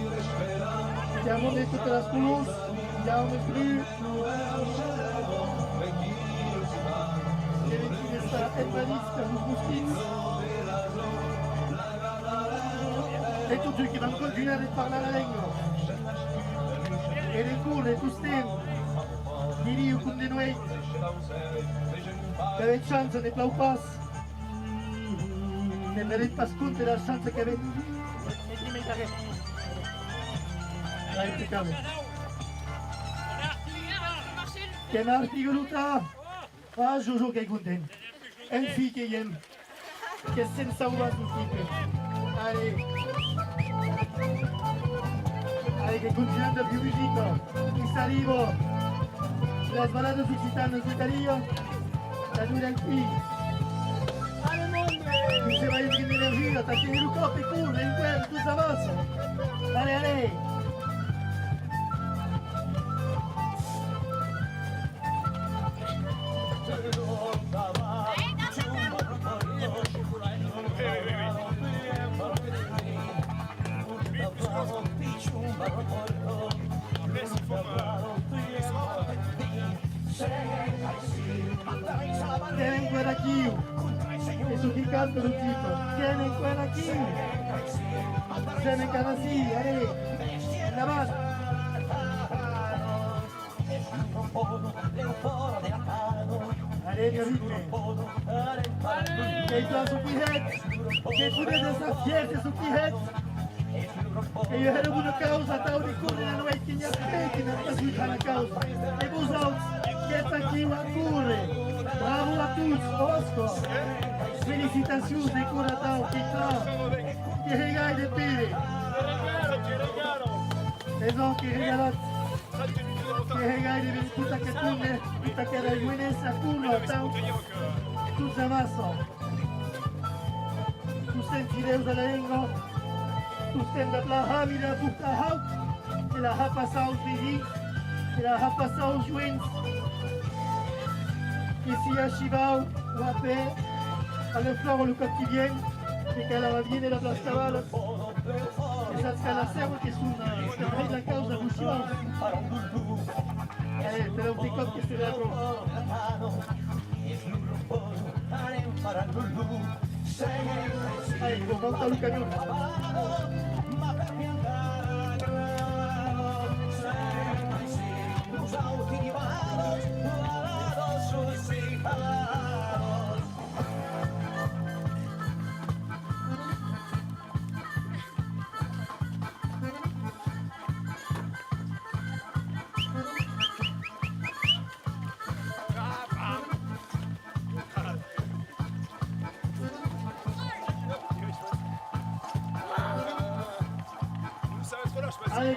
Speaker 1: Siamo di tutta la Toulouse. Andiamo plus. Et tout ceux qui vont continuer à parler la langue. Et les cours, les toustem, Dili ou comme des noix. Avec chance, ne plau pas. Ne mérite pas compte de la chance qu'avec. Là, impeccable. Che marti voluta. Ah, Jojo che è contento. È un figlio che è senza uva sul tipo. Allez. Allez, che continuando più musica. Il salivo. La sbalata suscitando su Italia. La dura qui. Tu se vai in energia, ti tieni il coppo e curva, in quello, tu avanza. Allez, allez. Tienen quella aquí. E su chi canta lo tipo. Tienen quella aquí. Se ne cana sì, allez. Davanti. Allez, mio ritme. Che tu su Pihet. Che tu deve essere fierte su Pihet. E io ero una causa, tau di correre, non è che mi aspetti, non sta sui la causa. E voi che sta qui a correre. Bravo a tutti, Oscar. Felicitazioni, de Curatao, che sta. Che regali di bere. Esatto, che regalati. Che regali di tutta che tunne, tutta che la buonessa a culo, tau. Tu sei masso. Tu senti Deus alla lingua. Tu senti la hamida tutta haut. E la ha passau feliz. E la ha passau joins. Che sia Shibao o a pe alle flore le quotidien e che la viene la place Cavallo e sa che la serve che sono la causa di Shibao te lo dico che se la pro ecco monta Luca Giusto Allez,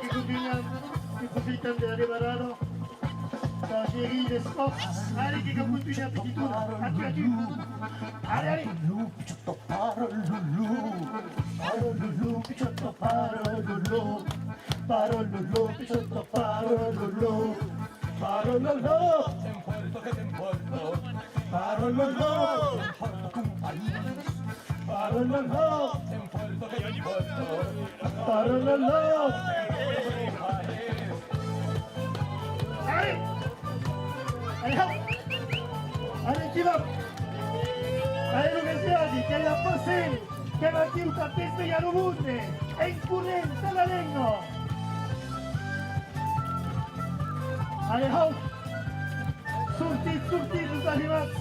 Speaker 1: che profitan de la Debarano, la chérie des sports. Allez, che continua appetituna. A tu. Allez, allez. Picciotto paro Lulu, picciotto paro Lulu. Paro Lulu, picciotto paro Lulu. Paro Lulu. Paro Lulu. Paro Lulu. Paro Lulu. Allez! Allez, hop! Allez, chi va? Allez, Luciani, che la passé, che la chiusa testa e lunne, è incurrente la legno! Allez, hop! Surtit, τους arrivats!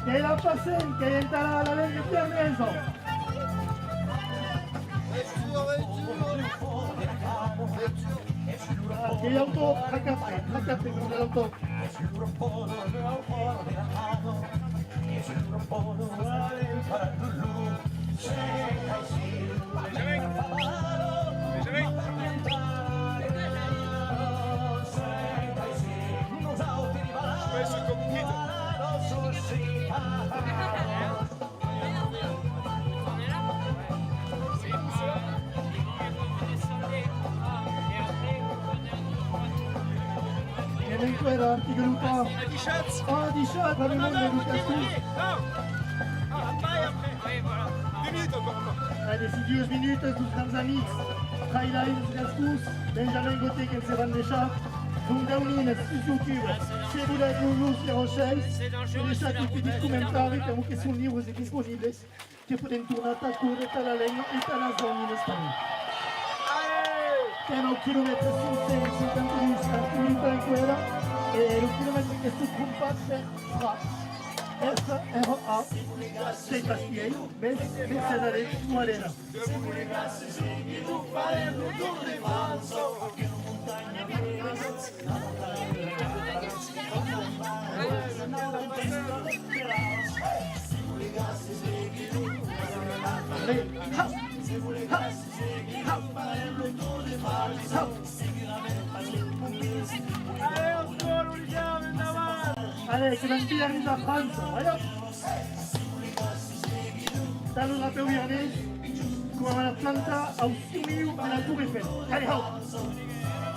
Speaker 1: Che la passé, che entra la legno più meso! Che l'auto, la cappe con l'auto. Era antigrupa. Ah, di chat, avec mon éducation. Allez, si 10 minutes, tous grands amis. Highlight, Gascous, Benjamin Gauthier, qui se van deixar. Donc, Downine, sur YouTube, si vous l'avez voulu, c'est Rochelle. Et les chats qui font des commentaires, que sont libres et disponibles, que poden tornar a correr a la legna et a la zona in Espagne. Che hanno un chilometro 552 minuti in quella. Et le kilomètre que ce compas sera FRA, c'est Bastille, mais c'est d'aller où aller là. Allez. Allez, que l'Anti arrive à France. Allez hop. Talon à Viernes, comme à la planta, au milieu de la Tour Eiffel. Allez hop.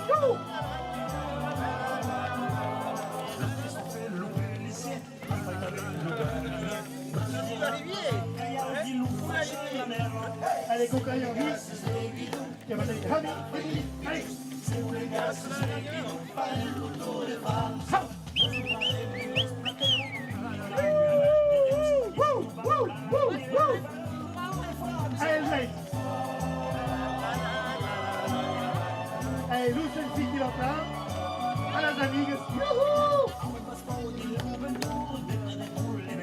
Speaker 1: Wouh. Allez, cocaïne en vie. Qui va aller. Allez. Allez, Lucien qui va prendre. À las amigas.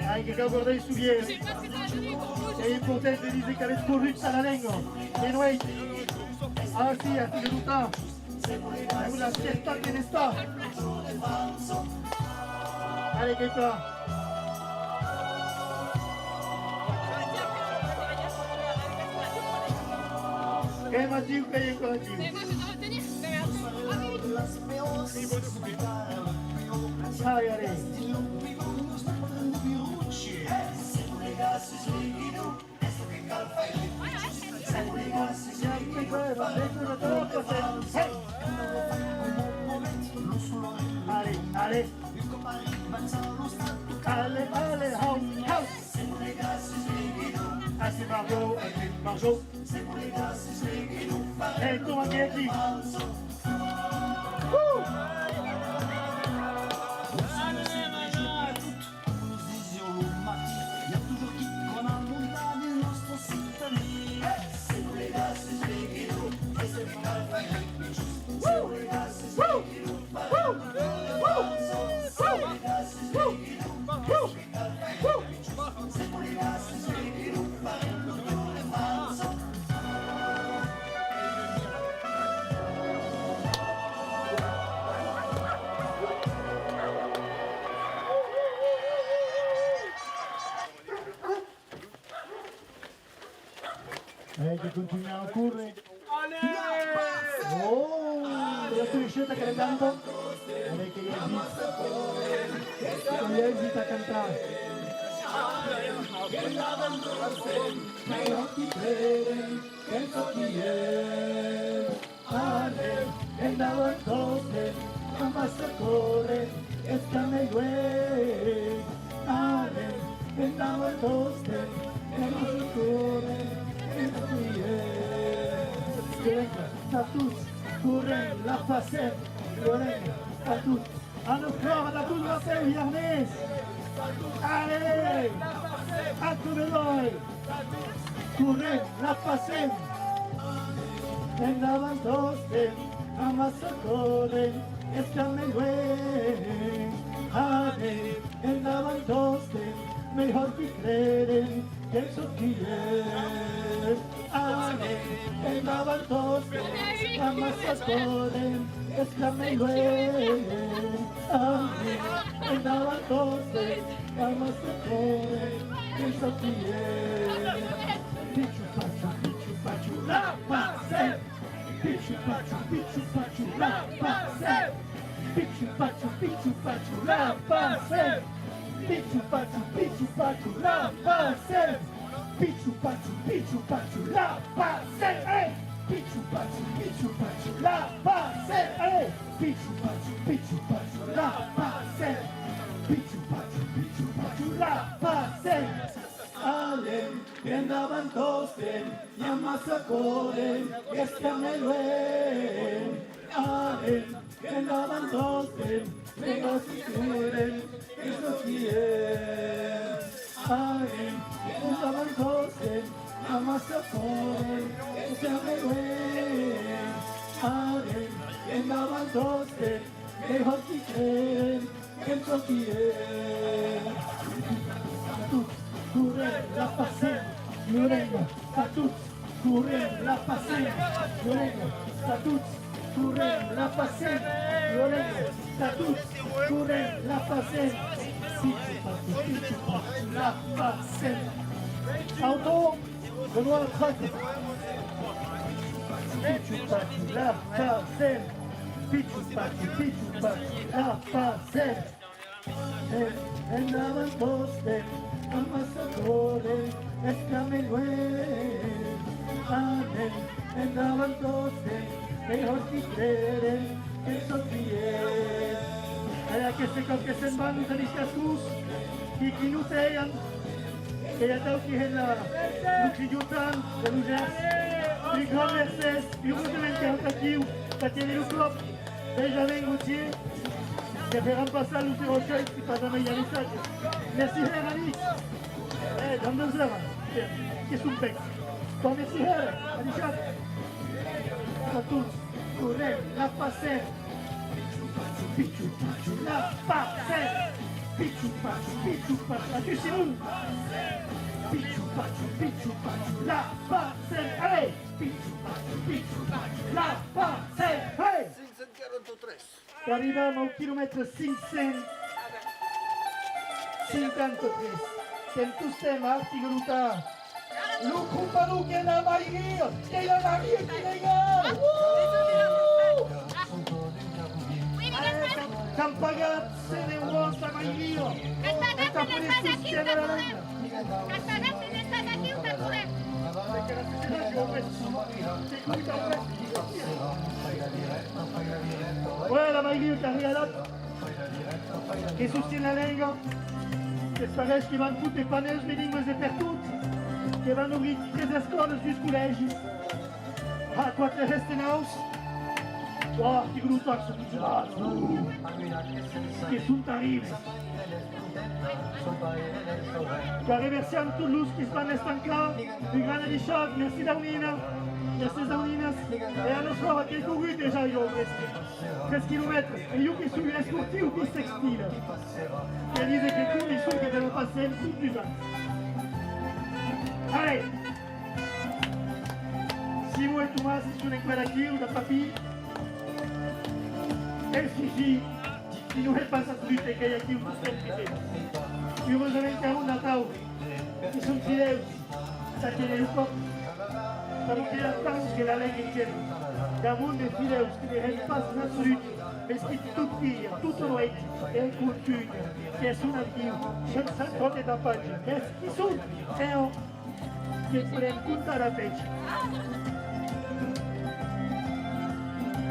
Speaker 1: Allez, que guarda i souliers. E il potente dice che avete corrutta la lengua. E noi. Ah sì, a fine tutta. È una fiesta che ne sta. Allez, che fa? Che Mathieu, che è ancora Mathieu? Allez, allez. Allez, allez. Allez, allez, house, house. Ah, c'est Margot, Margot. Et comment on est qui? Che continua a correre. Oh, la crescita che le canto. Allez, che esita a cantare. Andava in coste, ammazza corre, e stanno i guai. Andava in coste, ammazza corre. À tous, courez la facette, à tous, à nos corps, à tous les Viernes. Allez, à tous les l'œil, courez la facette. En avantoste, amassacore, escamegue. Allez, en avantoste, mejor que creen que eso quiere. Allez, en avantoste, amassacore, escamegue. Allez, en avantoste, amassacore, que eso quiere. Pichu pachu, la pase. Pichu pachu, la pase. Pichu pachu, la pase. Pichu pachu, la pase. Pichu pachu, la pase. Hey! Pichu pachu, la pase. Hey! Pichu pachu, la pase. Pichu pachu, la pase. Ale, que andaban tosten, y amasacoren, y escameluen. Ale, que andaban tosten, pero si quieren, eso quieren. Ale, que andaban tosten, amasacoren, y escameluen. Ale, que andaban tosten, pero si quieren, eso quieren. Courir la passer, Lorengo, à toutes, courir la passer, Lorengo, à toutes, courir la passer, Lorengo, à toutes, courir la passer, la passer. Auto, Benoît Trac. pichu, la facem, pichu, la facem. Andaban todos, amassadores, escameluel, amén. Andaban todos, mejor que creen, que son bien. Allá que se van a discursos, qui nous taillent, et à qui est là, nous clignotons, de nous du grand Mercedes, du route de l'interrogative, ça tient le club, Benjamin Gauthier, qui fait remplacer à Lucie Rochelle, qui passe à Maïa Lissac. Merci, Herr Alix. Dans 2 heures, qu'est-ce qu'on fait? Bon, merci, Herr, Alishat. À tous, courez, la passez. Pichu, la passez. Pichu, la tu c'est nous. Pichu, la passez. Allez, pichu, la passez. Allez.
Speaker 8: 543.
Speaker 1: Arriviamo al chilometro 553. Ten sistema articoluta. Lukupalu che la Maria, che la Maria che lega. Campagat se ne vuota Maria. Ouais, la Maria che arriva là. Che sostiene la Lega. Che parece che vanno tutte panels bilingues e per tutti. Che vanno ouvrir 13 escolas dos colégios. A 4 restenaus. Oh, que grupo absoluto. Que sunt terribles. Que reversiamo Toulouse qui se van estancar. Du Grand Richard, merci Daunina. Merci Dauninas. E hanno solo che corri déjà io questi. 13 km. E io che sono sportivo di sextile. Che dice che tutti sono che devono passare tutti là. Allez. Simo e Tomasi sono in quella kill da papi. E Fiji, qui nous repasse à plus et qu'il y a qui vous fait. Heureusement qu'il y a un Natal, qui sont fidèles, ça tient le peuple. Ça nous fait la chance que la Ligue est tienne. D'amour des fidèles, qui ne repassent l'absolu, mais qui tout pire, tout noir, et un culture, qui est son actif, je ne sais pas de la page, mais qui sont, et on, qui prennent compte à la pêche.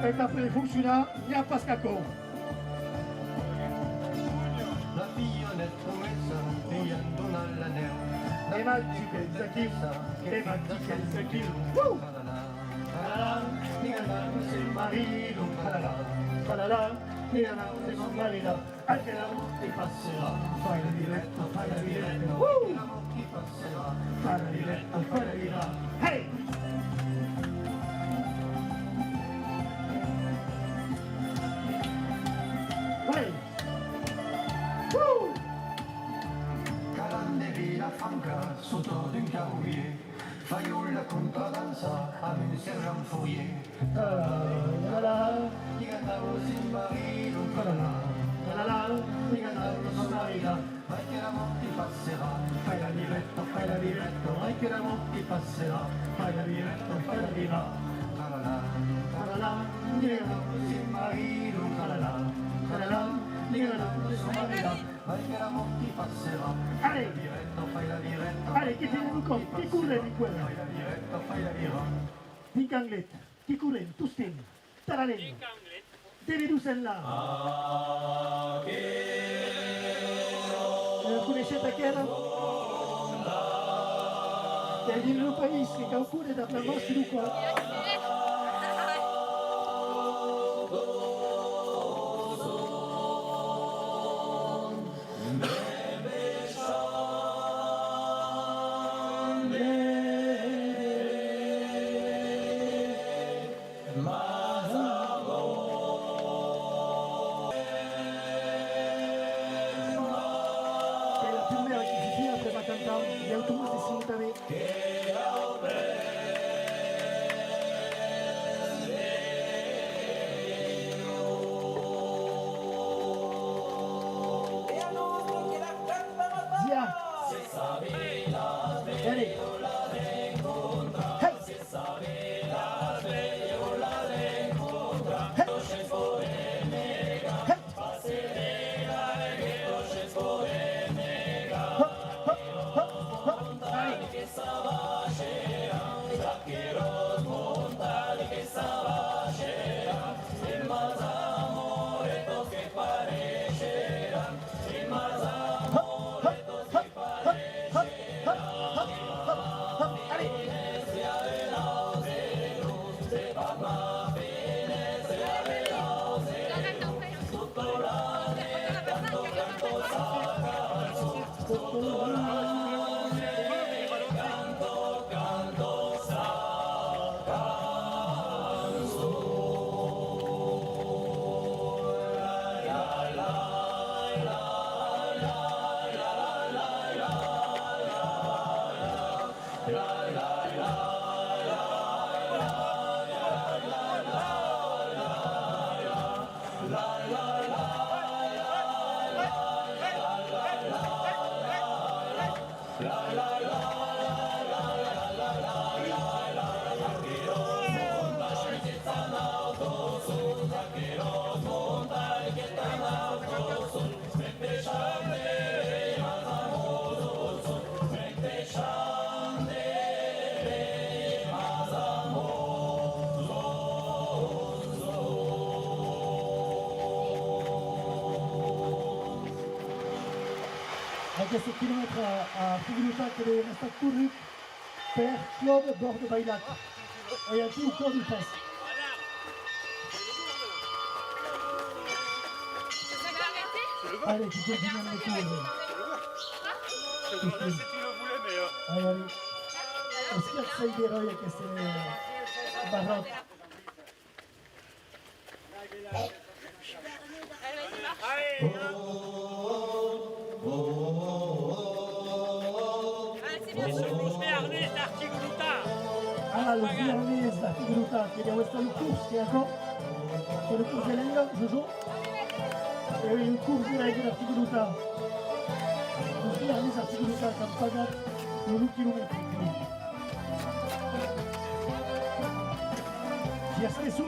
Speaker 1: Et après fonctionnaire, il n'y a pas ce cacao.
Speaker 10: La figlioletta promessa vegliando dalla neve.
Speaker 1: E magiche il Zakir, e magiche il Zakir. Palala, nigana, se marino, palala, palala, nigana, se non marina, anche la notte passerà, fai la diretta, ti passerà, fai la diretta, hey!
Speaker 10: Caranderia fanca sotto d'un carrier, faiola contradanza a un sergent fourrier. Nigana sin marino, nigana sin marina, vai che la morte passerà, fai la diretta, vai che la morte passerà, fai la diretta, nigana sin marino, vai che la morte passerà.
Speaker 1: Allez,
Speaker 10: fai la diretta,
Speaker 1: allez, che tieni con, che corre di quella?
Speaker 10: fai la diretta, fai la diretta.
Speaker 1: Di cangletta, che corre, tu stemmi, taralello, devi tu sei là. Conoscete chi era? Che è il mio paese, che ha un cuore da plamarsi di qua. Questo chilometro a Figuruta che deve restare corretto per Club Bordo Bailat. E aquí un col di pass. Allez, tu continues à me courir.
Speaker 3: Je te demandais si tu le voulais, mais...
Speaker 1: Allez, allez. Est-ce qu'il y a que ça y déroille que c'est baroque? Ah, le Béarnais d'Artiguruta, che abbiamo questo il corso, che è il corso di Lenga, Jojo, e il corso di Lenga d'Artiguruta. Il Béarnais d'Artiguruta che hanno pagato 1 chilometro. Ci ha stesso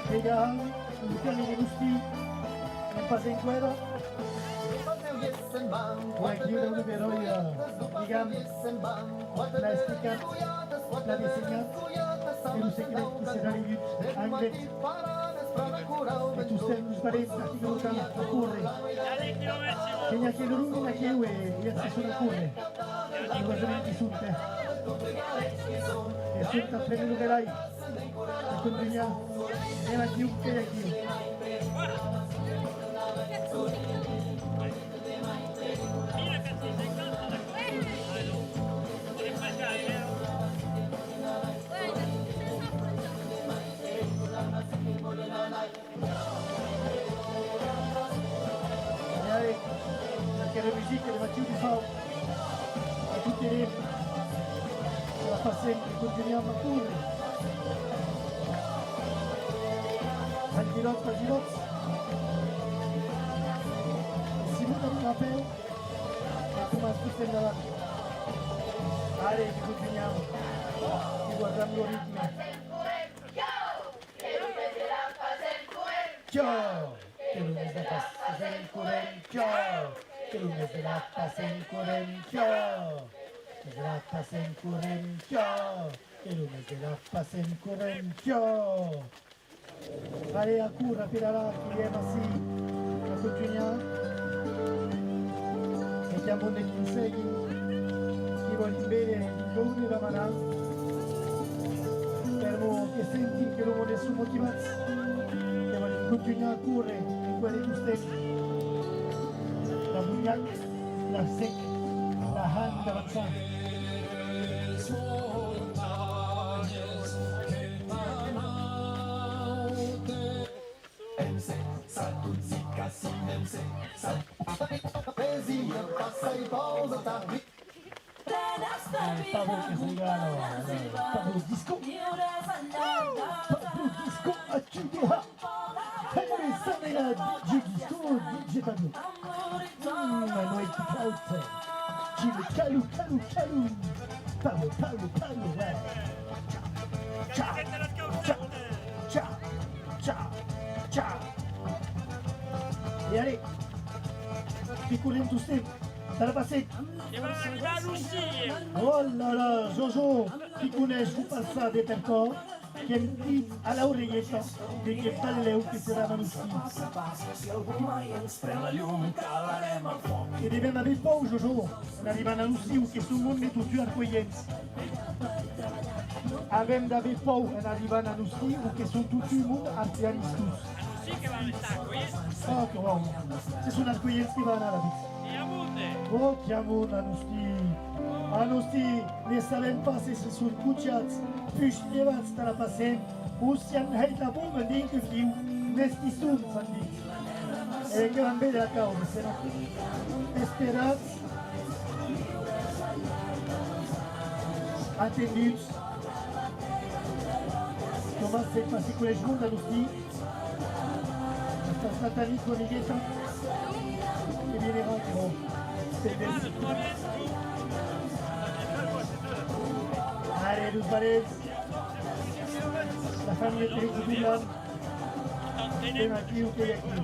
Speaker 1: che ha il piano di Gusti, non passa in guerra. Poi chiude un vero i gambi, la esplicato, la disegnato, e lo segreto che sarà in anche e tu stai in sbarenza, ti lontana, corre. Che neanche lo lungo, neanche io e io stesso da corre. I guardamenti su te. E senta a prendere l'uverai, e continuiamo, e la chiunque e la chiunque. Perché le musiche le facciamo di fa a tutti i ritmi, ce la fa sempre, continuiamo a correre. Al ginocchio al ginocchio, e si buttano una pelle e come a tutti in davanti. Allez, continuiamo, e guardiamo il ritmo. Ciao! Que lunes de la paz en Curencho, que lunes de la paz en Curencho, que de la paz en Curencho, que lunes de la paz en Curencho. Allez, à court, à Pédala, qui est assis, à continuare. E chiamo dei consegui, chi vogliono bene il giorno da manà, per che senti che non vuole nessun motivazione. Continuiamo a correre in quelli tu stessi, la bugnac, la sec, la hand avanzata. Pablo che si regala, Pablo Disco, Pablo Disco a Ciudad. Henry Samina Jigisto Jitanu. Manuel Picaute. Chile Calu Calu Calu. Palu Palu Palu. Ciao. Ciao. Ciao. Ciao. Ciao. E allez. Picoulin tous ces. Ça va passer. Oh là là, Jojo, Picounet, je vous passe ça des percors. Che mi dice alla orecchietta di che palle che saranno usciti. E deve avere paura, Jojo, non arrivano a uscire che sul mondo tutti arcoglienzi. avem d'haver pou en arribant a Nusti, o que són tot el món arteanistus.
Speaker 4: Sí que van a estar, oye.
Speaker 1: Oh, que bon. Ce són els collents que van a la bit.
Speaker 4: Y a munde.
Speaker 1: Oh, que amunt a Nusti. A Nusti, ne sabem pas si són cotxats, fust llevats de la passem, o si han heit la bomba din que fiu, més qui són, s'han dit. Que van bé de la causa, se no? Esperats, atenuts. Tomàs se fa si coneix molt de Nusti. Estàs satànic con Igueta. Que viendra, que bon. C'est bien. Allez, los Valets. La famille de Félix Boulan. Ven aquí, ok, aquí.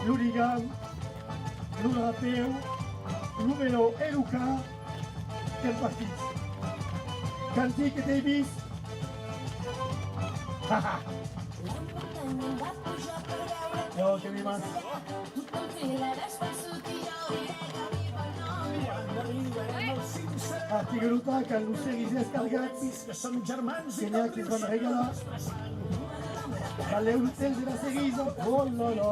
Speaker 1: L'Hooligan, l'Urapeu, l'Húmero et Luca. Quel partit. Cantic et Davis. Haha. Oh, que bien más. Artigaluta, que el Lucien i descargats, que són germans, que n'hi ha qui es van regalar. Valeu l'hotel de la Cerisa. Oh là là.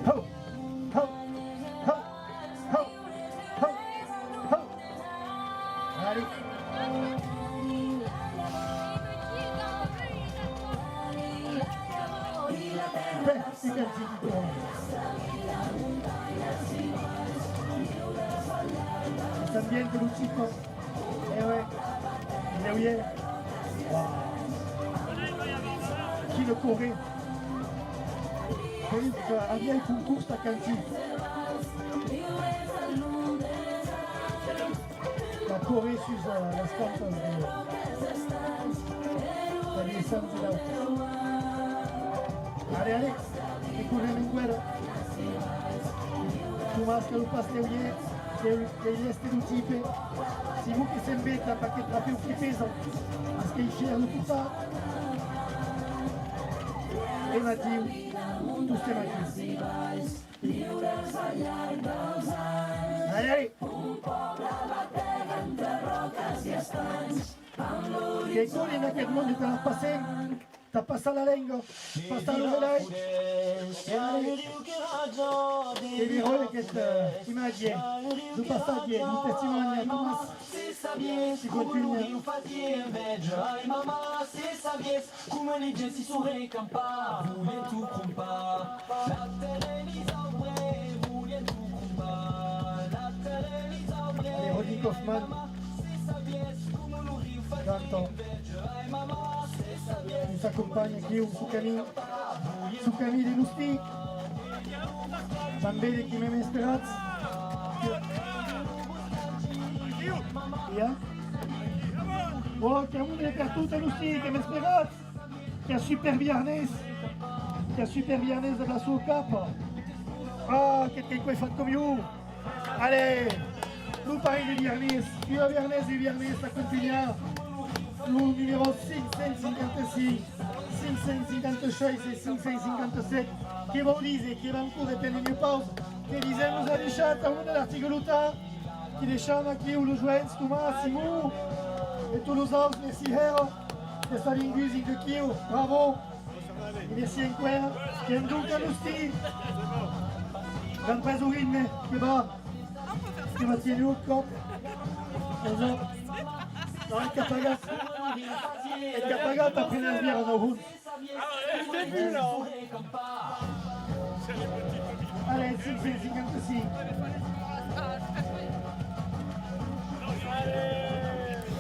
Speaker 1: Ho, ho, ho, ho, ho, ho. Allez. C'est quel type. Ça me vient de l'outil. Eh ouais. Il est où il est. Qui le Corée. Félix a bien un concours à Kanti. La Corée sur la stampe. Allez, ça me là. Allez, allez, e correndo in guerra. Tomàs que lo pasteuier, que este do tipe, si vous qui s'embêta parce que trapeu qui pesa, parce qu'il cherche le coupable. Et Mathieu, tous ces Mathieu. Allez, allez. Que corri en aquest món te la passem. T'as passé la lengua, passé la velay. E vi role aquest imatge du passatge, du testimoni a Tomàs. Si continua.
Speaker 5: Ai mamà, se sabies cum în genții sure campa, vulie tu cumpa, la televizor vulie tu cumpa, la televizor
Speaker 1: Allez, Rodney Kaufman. Canto. Qui s'accompagne aquí su camí de Nusti. També d'aquí m'hem esperat. Ja? Oh, que amunt de per tot a Nusti, que m'hem esperat. Que a super viernes. Que a super viernes de la sua cap. Ah, que ho he fet com jo. Allez, no parell de viernes. I el viernes a continuar. Le numéro 555, 556 et 557 qui vont dire, qui vont encore prendre une pause, qui disaient nous a deixat a un de l'artigaluta, qui deixam aquí où le joins, Tomàs, Simon, et tous les autres, merci Hero, de sa linguistique de Kio, bravo, et merci encore, qui aime donc à Nusti, dans pas au rythme, qui va tirer au cop, non, il capagat. Il capagat après la bière en route. Allez, 556.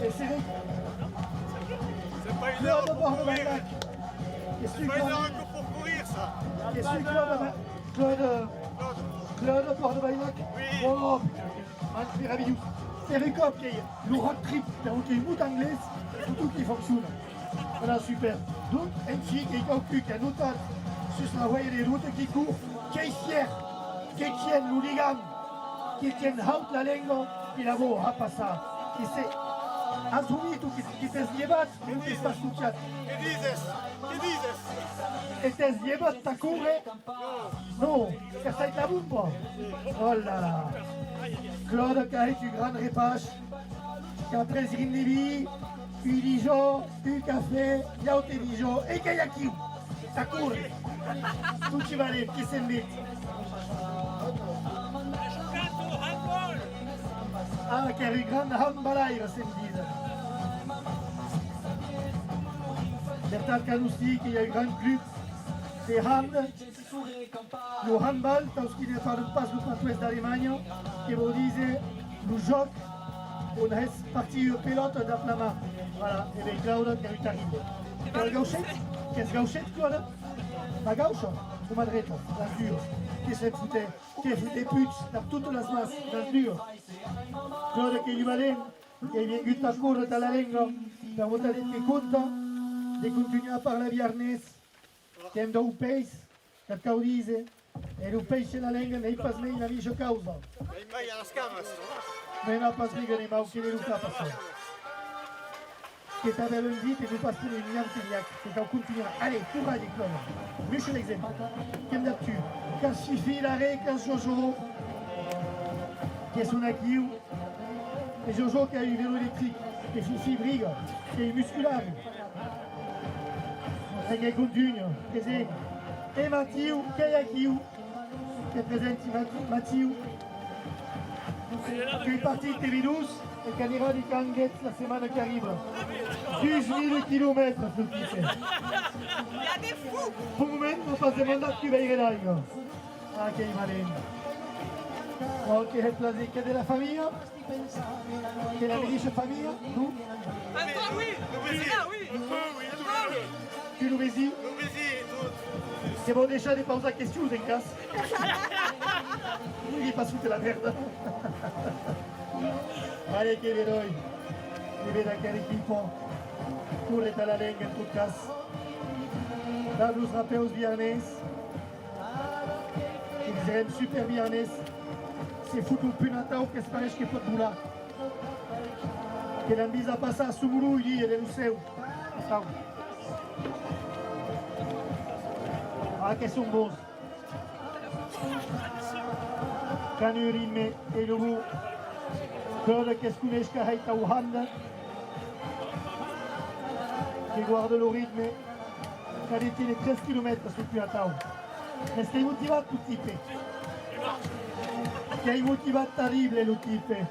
Speaker 1: Et c'est
Speaker 2: C'est pas une
Speaker 1: Claude
Speaker 2: heure
Speaker 1: de
Speaker 2: pour courir.
Speaker 1: Bordebaillac.
Speaker 2: C'est pas une heure pour courir ça.
Speaker 1: Claude de Bordebaillac.
Speaker 2: Oui.
Speaker 1: Oh putain, c'est rabidious. C'est Recop qui est le road trip, qui a une route anglaise, tout qui fonctionne. Voilà, super. Donc, une fille qui est au cul, qui a noté sur la voie des routes qui court, qui est fière, qui tient l'hooligan, qui tient haute la langue, qui la voit à passer. Qui c'est Has unito che ti slievat, non ti sta succiato.
Speaker 2: Che dices? Che dices?
Speaker 1: E te slievat ta corre? No, che sei ta bumba. Oh là là. Claude qui a eu du grand repas, qui a pris une Lévi, du Dijon, du café, yaourt et Dijon, et kayaki. Ça court. Tout qui va aller, qui s'est mis. Ah, qui a eu grand handballai, c'est me disent. Bertrand Canoussi, qui a eu grand club, c'est hand. Le handball, tant qu'il n'est pas de passe du Passe d'Allemagne, qui vous disait, le joc, on est parti au pilote d'Aplama. Voilà, et bien Claude qui a eu arrivé. Quelle gauchette? Qu'est-ce gauchette, Claude? Ma gauche ou ma droite? La dure. Qui se foutait? Qui foutait pute? T'as toutes les masses, la dure. Claude qui est du malin, qui vient du parcours de la langue, per voter des comptes, de continuer à parler viernes, qui aime un pays, per cau dise, e un pesce la langue nei pas mai la mica causa.
Speaker 2: E in mai alla scamas.
Speaker 1: Mais non pas mica nei mau che ne fa passare. Che t'aveva invité de passer les liens de qui continuer. Allez, courage, Claude. Michel l'exemple. Qu'aime d'habitude. Quand suffit l'arrêt, quand Jojo, qui est son acquis, et Jojo qui a eu vélo électrique, qui est Fifi Brigue, qui est musculaire. Et qui continue. Et Mathieu, qui est acquis, qui est présent Mathieu, qui est parti de TV12 et qui ira du Kanget la semaine qui arrive. 12 000 km, ce qui fait.
Speaker 7: Il y a des fous.
Speaker 1: Pour le moment, on passe demander que tu vas y aller. Ah, che malin. Ok, è plaisir. Che è della famiglia? Che è la bellissima famiglia? Tu?
Speaker 7: Toi, oui. Là, oui.
Speaker 1: Tu nous vesi? C'est bon déjà de poser la question en casse. Il pas sous la merde. Allez, che veroi. E veda che l'equipo corre a la lenga en tout cas. Là, nous rappelons viernes. Ils aiment super viernes. C'est foutu un peu Natal que se parece que pot volar. Que l'han vist a passar a Sumuru i de lo seu. Ah, que són bons. Canurime e Lubu. Claude que es coneix que haita Uhanda. Que guarda el ritme. Que tiene 3 km sul più a tau. Este motivat tu tipe. Che hai motivat terrible lo tipe.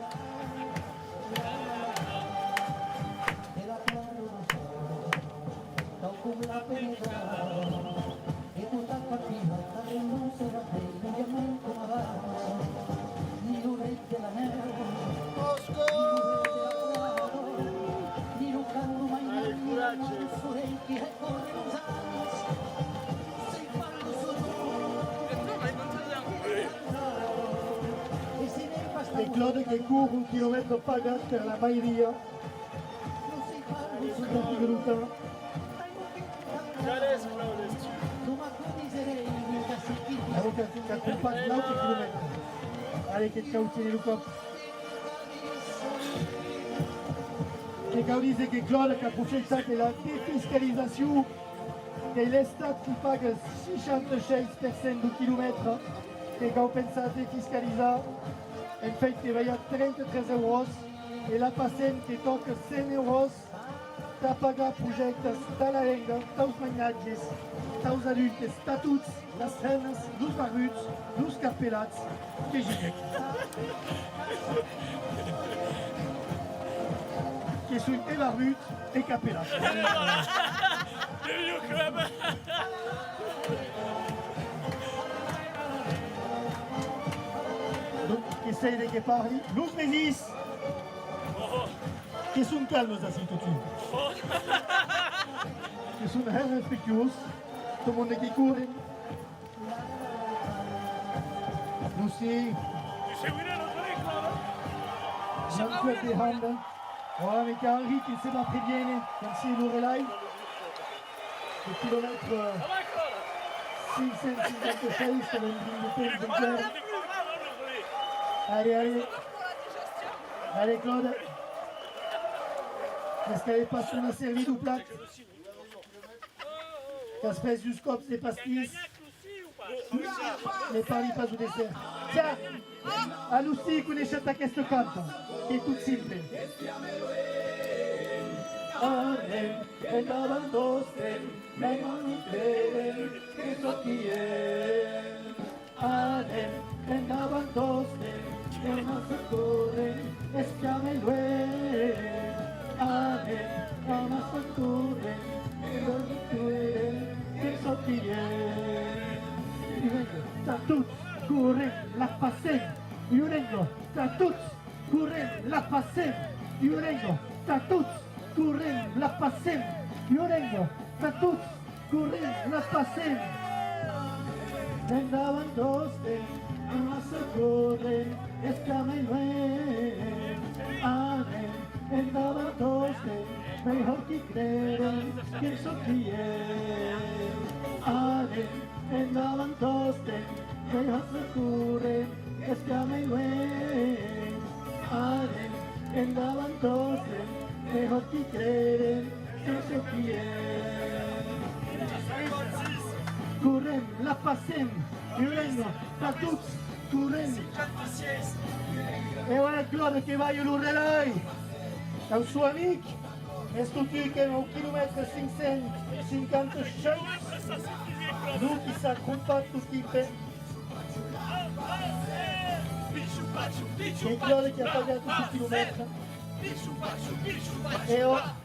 Speaker 1: E Claude che corre un chilometro pagat per la maioria. Sulla figurata. Allora che accompagna l'altro chilometro. Allez, che cautine lo cop. Che caudise che Claude che ha approfittato la defiscalisation che l'Estat qui paga 66% du chilometro che ha pensato di fiscalizzare. En fait, il va y avoir 33 euros et la patiente qui toca 100 euros t'as pagat projectes, t'as la lenga, t'as os magnatges, t'as os adultes, t'as toutes les cenes, dos barbuts, dos carpelats, que ginek. Qui sont et barbuts et carpelats. Donc, essaye de que parli. Luz Mésis, qui sont calmes ainsi tout de suite. Qui sont très respectueux. Tout le monde qui court. Lucie. Jean-Claude de Handa. Voilà, mais Henri qui se bat très bien. Merci Lorelai. Le kilomètre 556 sur une ligne de pays de Claire. Allez, allez. Allez, Claude. Est-ce qu'elle pas sur la série du plat? Qu'espèce du scope des pastilles? Ne parli pas au dessert. Tiens, a Lucie conosce questo canto, che è tutto simple.
Speaker 6: Anem, e davan tosten, me non mi creden, che so chi è. Anem, e davan tosten, e non si corren, e schiame lui. Anem, e non si corren, e non mi creden, che so chi è.
Speaker 1: Sta tutti, correm, la passem, io vengo, sta tutti, correm, la passem, io vengo, sta tutti. Correm, la passem, io vengo, sta tutti, correm, la passem.
Speaker 6: Andavan tosten, non si corren, e schiame lui. Anem, e andavan tosten, mejor chi creden, che so chi è. Anem, e andavan tosten, mejor si corren, e schiame lui. Anem, e andavan tosten, mejor chi creden, che so chi è.
Speaker 1: Correm, la passem, io vengo, sta tutti, correm. E ora Claude che va l'urrelai, è un suo amico, e sto qui che è 1 chilometro 556, lui che sa compatto tipe. E Claude che ha pagato 2 chilometri. E ora...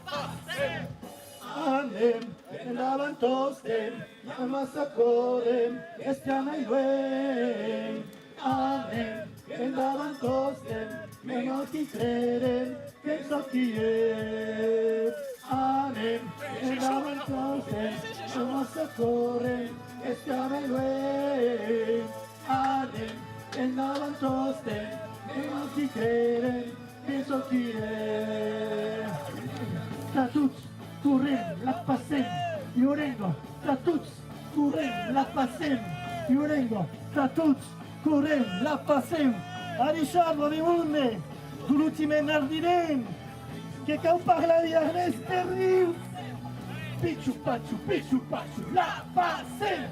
Speaker 6: Anem, andavan tosten, a massacorem, e schiame lui. Anem, andavan tosten, e non ti creden, che so chi è. Anem, andavan tosten, a massacorem, e schiame lui. Anem, andavan tosten, e non ti creden, che so chi è.
Speaker 1: Sta tutti. Correm, la passem, io vengo, sta tutti, correm, la passem, io vengo, sta tutti, correm, la passem. A Richard, di monde, tu l'ultime nardinen, che quand parla di Ernest Perriu. Picciu pacciu, la passem.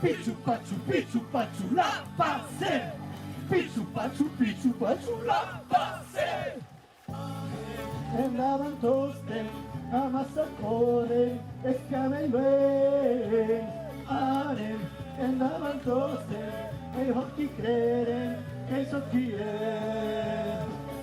Speaker 1: Picciu pacciu, la passem. Picciu pacciu, la passem.
Speaker 6: Andavan tosten, a massacorem, e schiame lui. Anem, andavan tosten, e chi creden, che so chi è.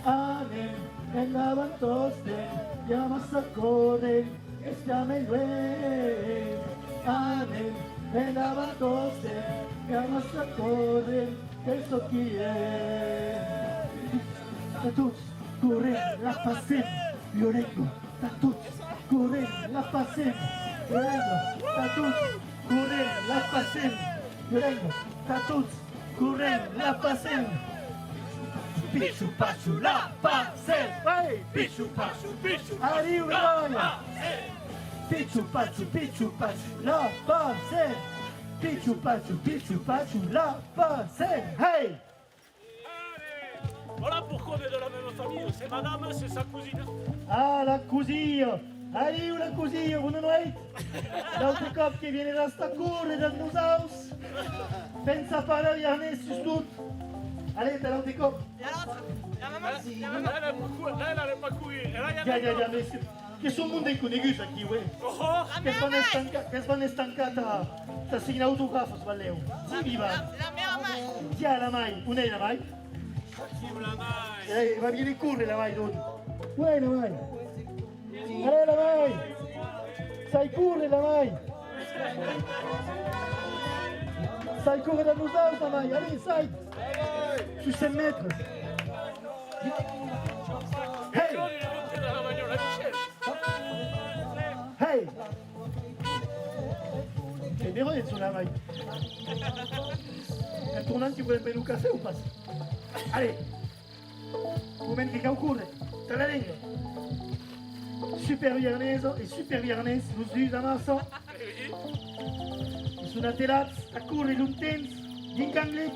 Speaker 6: Anem, andavan tosten, a massacorem, e schiame lui. Anem, andavan tosten, a massacorem, che so chi è.
Speaker 1: A tutti, correm, la passem, io vengo, sta tutti, correm, la passem, io vengo, sta tutti, correm, la passem, io vengo, sta tutti, correm, la passem. Picciu pacciu, la passem, vai, picciu pacciu, arrivo Roya. Picciu pacciu, la passem, picciu pacciu, la passem, hey.
Speaker 4: Voilà pourquoi on est de la même famille, c'est madame, c'est sa cousine.
Speaker 1: Ah, la cousina! Arrivo la cousina, buona notte! L'altro cop che viene da sta corre da nos house! Pensa fare di Ernest su tutto! Allez, t'as l'altro cop!
Speaker 4: Elle n'aime pas courir.
Speaker 1: Già, mais che sono mondo in conegus aqui, uè! Che sono stancata! Sta segna autografo, sbaglio! Si viva! Tiens, la mai! Un'è la mai? Va viene corre la mai, Don! Uè, la mai! Allez, la mai! Sai corre la mai! Sai corre da nos house, la mai! Allez, sai! Su 100 mètres! Hey! Hey! È vero che sono la mai? Il tournante vuole ben cassare o pas? Allez! Moment che occorre! Te la legno! Super vierneso e super viernes, lo sdus a massa. Sono attelats a corre l'untens d'Incanglet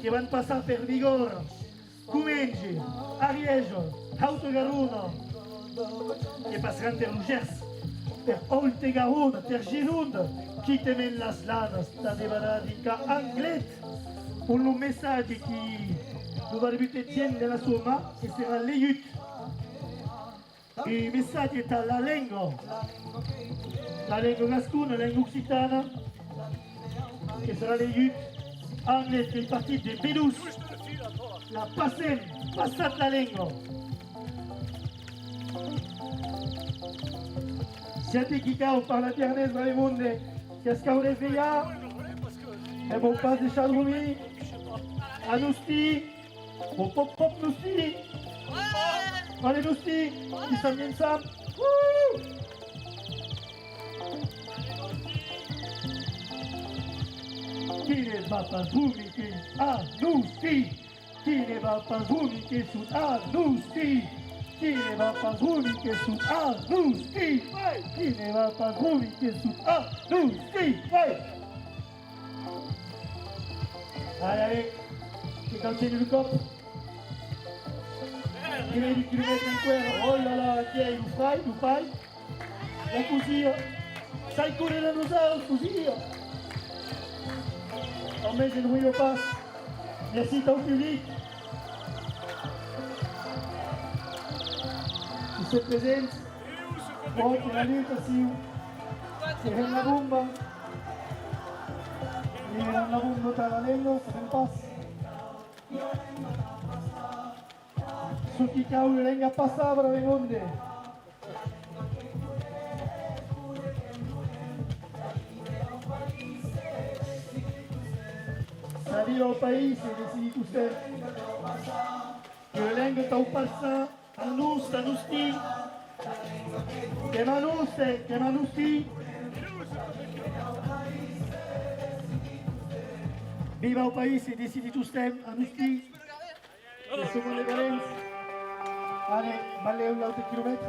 Speaker 1: che van passare per Vigor, Comenge, Ariège, Autogarona, che passeran per Lugers, per Oltegaron, per Gironde, qui temen las lanas, da devaradica anglet, un messaggio che dovrebbe tiene nella sua mano, che sarà l'aiut. Il messaggio è la lingua gascona, la lingua occitana, che sarà l'aiut, anglet, che è il partito dei Pedus, la passata la lingua. Siate chi cau parla piernese dans le monde, qu'est-ce qu'on est fait là? Et bon, passe des chadroumi, Anousti, bon pop pop Nousti, allez Nousti, qui s'en vient ça? Qui ne va pas vomiter? Anousti, qui ne va pas vomiter sous Anousti? Qui ne va pas vomiter sous Anousti? Qui ne va pas vomiter sous Anousti? Allez, allez, che canzone du cop? Chi vedi chi mette in quello? Oh là là, chi è? Lo fai? La così, sai correre da Rosaro, così. On met le Rio Pass. Merci ton public. Qui se présente. Bon, qui la lutte aussi. C'est la bomba. E la bomba tra la lingua, se ne passa. Su chi cavolo lenga passava le onde. Salir au pays, c'est décider tout seul. Que le lenga sta passando, annusti. Che manusti. Viva au pays, c'est décider tout seul, annusti. E sono le valenze. Allez, balle un autre kilomètre.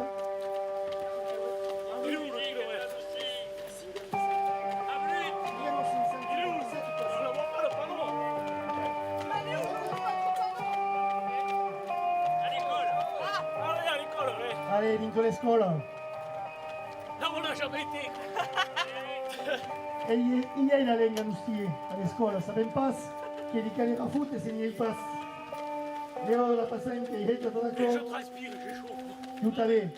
Speaker 1: Allez, dintre l'escola.
Speaker 4: Là, on n'a jamais été.
Speaker 1: E il y a la lingua anustie all'escola, sapem pas che di calera foot se ne pas. Però la passante è hetta da
Speaker 4: Je
Speaker 1: co.
Speaker 4: transpire, j'ai chaud.
Speaker 1: Tu t'avais.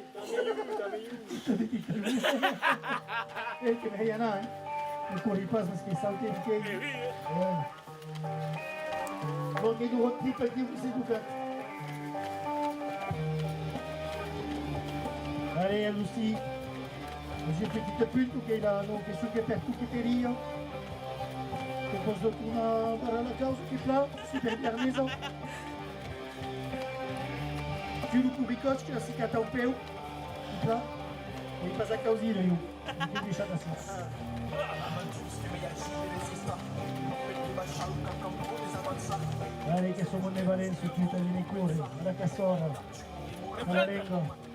Speaker 1: E che me yana. E corri pas parce che salti di che. Donc il doit triple qui c'est tout fait. Allez, Anustie. J'ai fait petite pute che era non che su che per tutti che io. Che cosa una para la causa che fa, super permesso. Tu le kubicoch che si cata un peu. Là. Il passe a causino io. Che mi chata assim. Allez, che sono ne valenze tutta di cuore, la cassora. La lingua.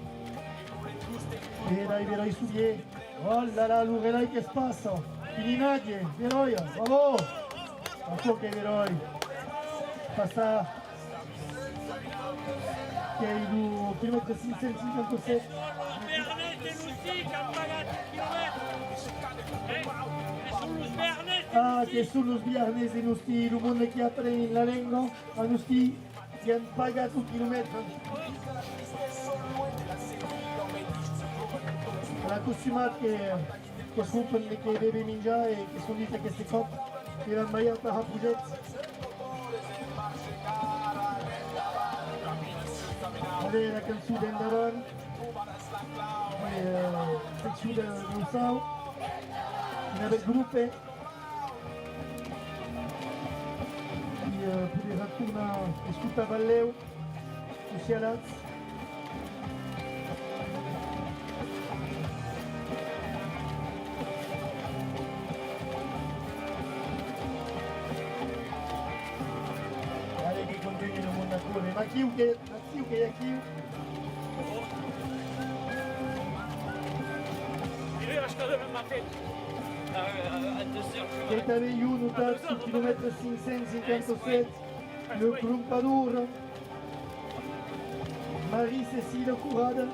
Speaker 1: E dai veroi su die. Oh là là, l'urelai che spassa. Fininaglie, veroia, bravo. Ancora che veroi. Passa. Che è il chilometro 557.
Speaker 4: Bernet et Lustig, à Pagat, kilomètres.
Speaker 1: Ah, che sono sbiarnesi Nusti, il mondo che apre in la lingua, a Nusti, che hanno pagato un chilometro. La costumata che scoprono che deve mangiare e che sono dite che queste coppe che vanno mai a Puget. Allez, la canzone d'Andaron, sezione del Sau, una bel gruppo. Poder racuna escuta valeu, socialats. Allez, che continui il mondo a cuore, ma chi che è chi?
Speaker 4: Il est acheté de ma tête. À 2 heures, je
Speaker 1: Che t'avais io notato sul chilometro 557, le Grumpadour, Marie-Cécile Courade,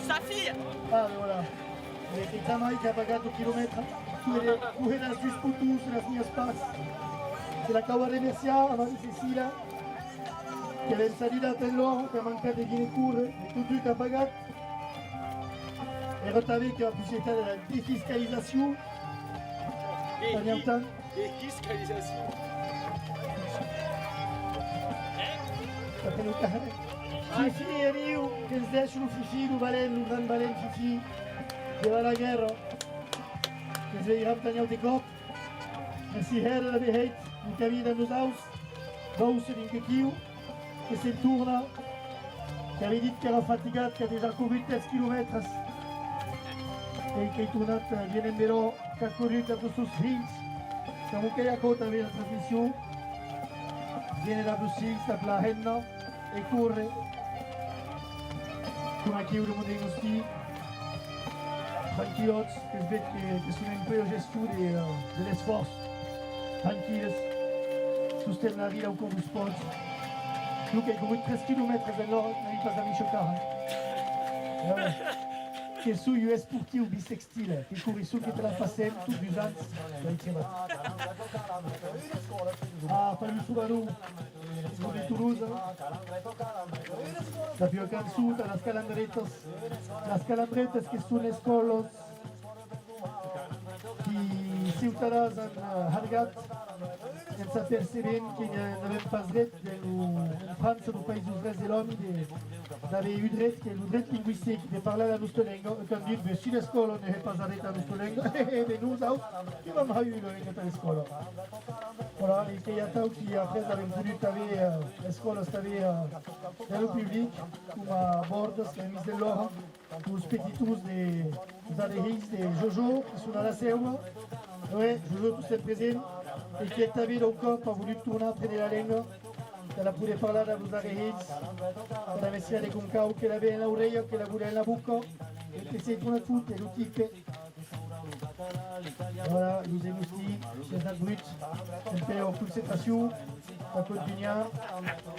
Speaker 2: Sa fille.
Speaker 1: Ah, mais voilà. E tama che ha pagato chilometri, tu las disputus, las minhas partes. Se la acabo de remerciar a Marie Cecilia, che è salita per loro, che ha mancato di curre, e tutto che ha pagato. E retavé che ha possibilità della defiscalizzazione.
Speaker 2: Défiscalisation.
Speaker 1: Fifi e Rio, che si deixano Fifi, o Valen, o Gran Valen Fifi, que va la guerra, que se irà tenir de cop, merci herre la beheit, un camí de nos aus, d'ous d'un quequiu, que se'n torna, que havia dit que era fatigat, que ha déjà corrit 3 quilòmetres, e que ha tornat bien en veró, que ha corrit amb els seus fills, que amb aquella cota ve la transmissió, viene da Brussels, da la henna, e corre, com aquí ho demandem nostri, tranquils, que es veig que són en plena gestió de l'esforç. Tranquils, sostenen la vida com us pots. Tu que he corrit 3 quilòmetres de nord, n'havia pas d'amis xocar. Que sou jo esportiu bisextil, que corri su que te la passem, tots els anys, la hitxemat. Ah, Fabio Subaru, de Toulouse, la più canzuta, las calambretes que són escoles que ciutadans han hargat sense perceber que n'havem pas dret en França, no Països Drets de l'Home, d'haver eu dret, que el dret lingüístic de parlar la nostra llengua, que han dit que si l'escola no és pas dret a la nostra llengua, de nosaltres, que vam haver la llengua a l'escola. Voilà, et qu'il y a tant qui après avaient voulu t'avoir l'escola també dans le public, com a bordes, que a mis de l'hora, els petitus dels adherits de Jojo, que són a la seua. Oui, Jojo, tu estàs present, i que també d'un cop ha volut tornar a aprendre la llengua, que la poder parlar amb els adherits, que la messia de Concau, que la ve en l'orella, que la volia en la boca, i que s'ha tornat tot, i l'utipe. Voilà, nous hem aussi, chez el brut, sempre en concentració, per continuar,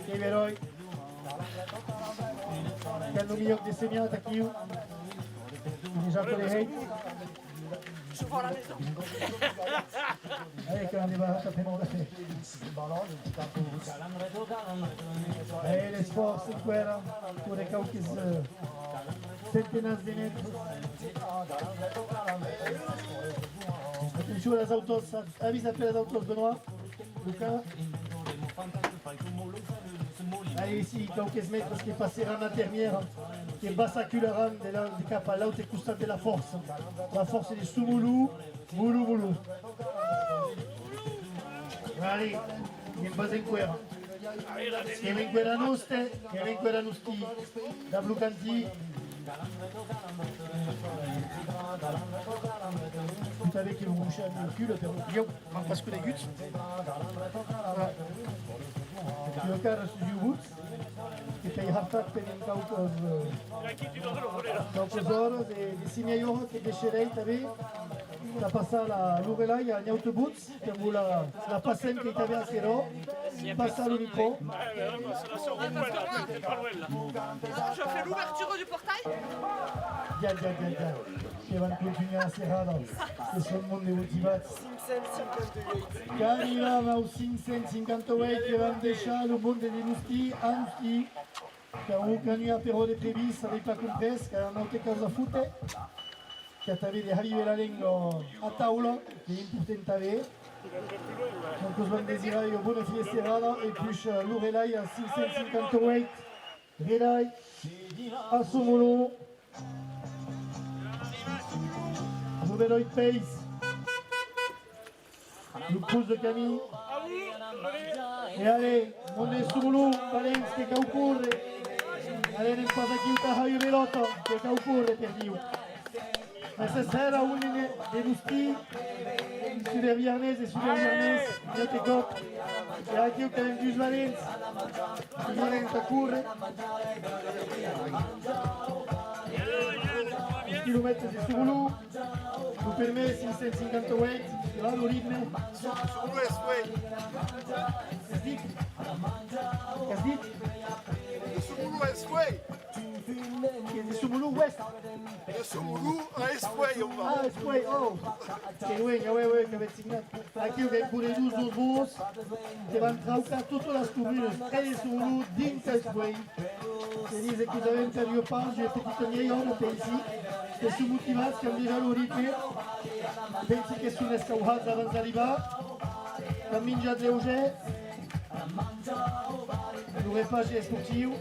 Speaker 1: que veroi, que el millor de semiat aquí, déjà que les hate.
Speaker 2: Je vends la maison.
Speaker 1: Allez, que l'on va taper mon café. Allez, l'esforç en guerra, pour les cauques centenars de mètres. Attention les autos, avis après les autos, Benoît, Lucas. Allez, ici, quelques mètres qui passeront la dernière, qui basculeront de cap à l'autre costat de la force. La force de Soumoulou, Moulou. Allez, in base in guerra. Che in guerra nostre, che in guerra nostri, da Blucanti. Vous savez qu'ils vont boucher le cul, le perroquillon, manque parce que les guts. Le cas de Jubut, qui paye hartat per un caucos. Caucos horas, de Simeyor, qui déchirait, t'avais. La passa a l'Urelai, a Nyautebuts, que vous la passem qui t'avait à Sero, passa le micro.
Speaker 2: Je fais l'ouverture du portail.
Speaker 1: Bien. Qui van continuer a Serrada, que són molt motivats.
Speaker 2: 558.
Speaker 1: Que arribam al 558, que vam deixar el món de Denustí, Anustí, que un canu a Peró de Prévis, n'avait pas compris, que no té causa a fute, que també d'arribar la llengua a taula, que és important també. Donc us vam desirar una bona fiesta Serrada, i puis l'Urelai a 558, Relai, a Somolo, Nouvelle Pace, le pouce de Camille. Et allez, on est sous l'eau, Valens che caucorre. Allez, non passa chi uta haio velota, che caucorre per Dio. Questa sera unine denusti, sulle Viernes, note cop. E anche io che vengo in Valens, che viene a correre. Un chilometro di Soumolo, nous permet 558, et là le rythme.
Speaker 8: Soumolo est sway.
Speaker 1: Qu'est-ce
Speaker 8: Soumolo est sway.
Speaker 1: Che di Soumolo Spray, oh! Que oui, que avete signato. Aqui eu venho por aí dos bons, que vão trocar todas as comunas, eles são dintre Spray. Eles aqui devem ter eu pau, j'ai petit tenir on pensi, que são motivados, que han déjà le ritme, pensi que são escauhados abans d'arribar, que han menjat lleuger, no repàs esportiu,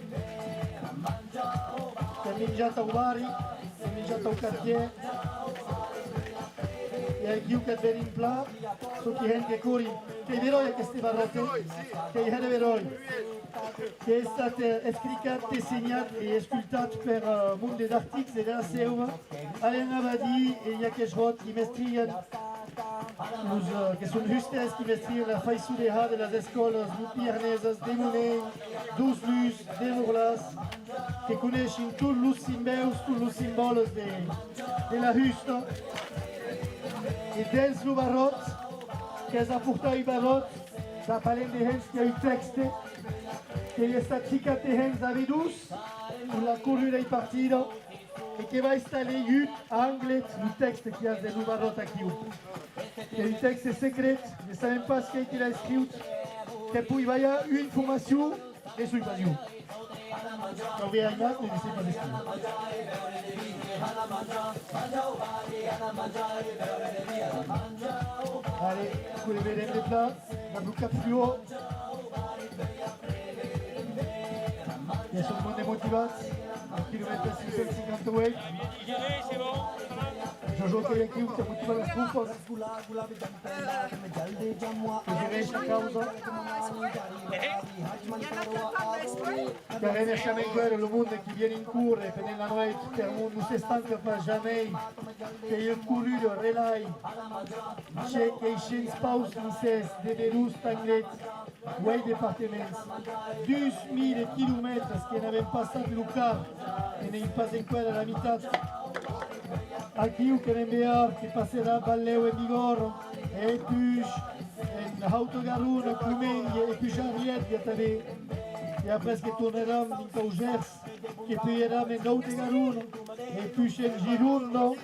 Speaker 1: que han menjat al barri, que han menjat al quartier, e aqui o que è in pla, tutti gente che corri, che è vero che queste barrate, che è vero, che è stato scritto, segnato e ascoltato per mondo d'articoli della SEUM, Alain Abadi e Jacques Roth qui mestriano, che sono justes qui mestriano la faisudea delle scuole lupiarnesas, de Monet, dos Luz, de Morlas, che conoscono tutti i simboli della Husta. E dentro do barrote, que é a porta do barrote, da palém de gente que é o texto, que está ficando de gente avidos, na corrida do partido, e que vai estar em inglês no texto que é do barrote aqui. E o texto é secreto, não sabem pas quem que l'a escrito, que depois vai a uma informação e sua invasão. Não vê ainda, mas não sei pas escrito. Allez, vous levez les plats, la boucle fluo. Il y a sur le monde des motivats, 1 km 658. Jojo che è chiuso, motiva la scufa. Che direbbe a causa. Carene Chamenguer, le monde qui vient in cours, per la notte, per un non si stanca pas jamais, che il couru le relai, c'è che i scens paus lices, de Berus, Tanglet, Way Departements, 2000 km che ne avevano passato Lucar, e ne pas in quella la metà. Aqui o que é melhor, que passerà Balleu e Bigorro, e Puix, e Autogaruna, Clumengue, e Puix Arriette também. E après que tornerão em Caugers, que peirão em Autogaruna, e Puix em Girundo,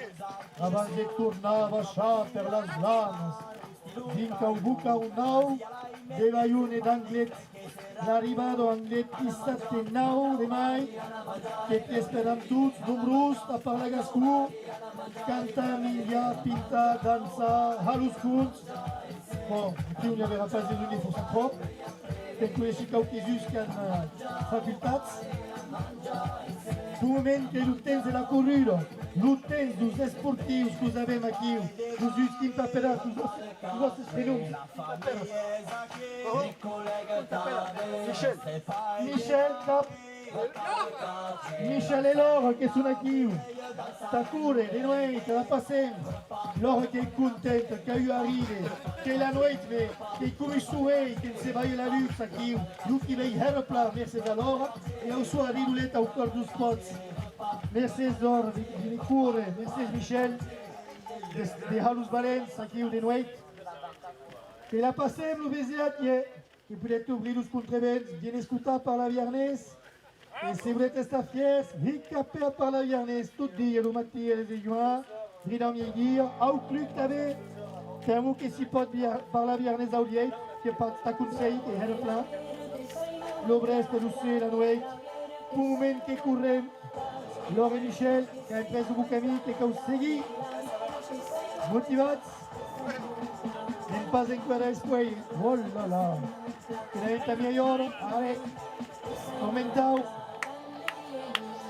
Speaker 1: avant de tornar a baixar per las lamas. Din Caubuca o Nau, de Bayune d'Anglet, l'arribado Anglet 17 de mai, que te esperam tots, nombrosos, a parlar gascú, cantar, millar, pintar, dansar, halus junts. Bon, aquí on n'avera pas de données pour sa propre, que coneixi qualque just que han facultats. Du moment que el temps de la corrida, el temps dels esportius que us avem aquí, us justim paperar, els vostres fenòmens. Michel Cap. Michel e Laura che sono aquí, Takure, le noi che la passiamo, Laura che è contenta, che arriva, che la notte, che come su lei, che se va la luce aquí, lui qui va herpla, merci a Laura, e a sua riduletta au cor dos spots. Merci Laura, di cuore, merci Michel, de Halus Valens, aquí de noi, che la passiamo, vesiat, che peut-être ouvrir los contrevents, bien escutat par la Viernes. E se volete stare fiers, ricapé par la Viernes, tot dia, le matin et les juin, bridant miei dia, au club també, que vous que s'y pot par la Viernes au liet, que pas ta conseil et her pla. L'obrest de l'Ussé, la noite, pour le moment que courrem, Laure et Michel, qui a pres un camí, que heu segui, motivats, nem pas encara espuei, oh là là, que n'avem a millor, allez, aumentau,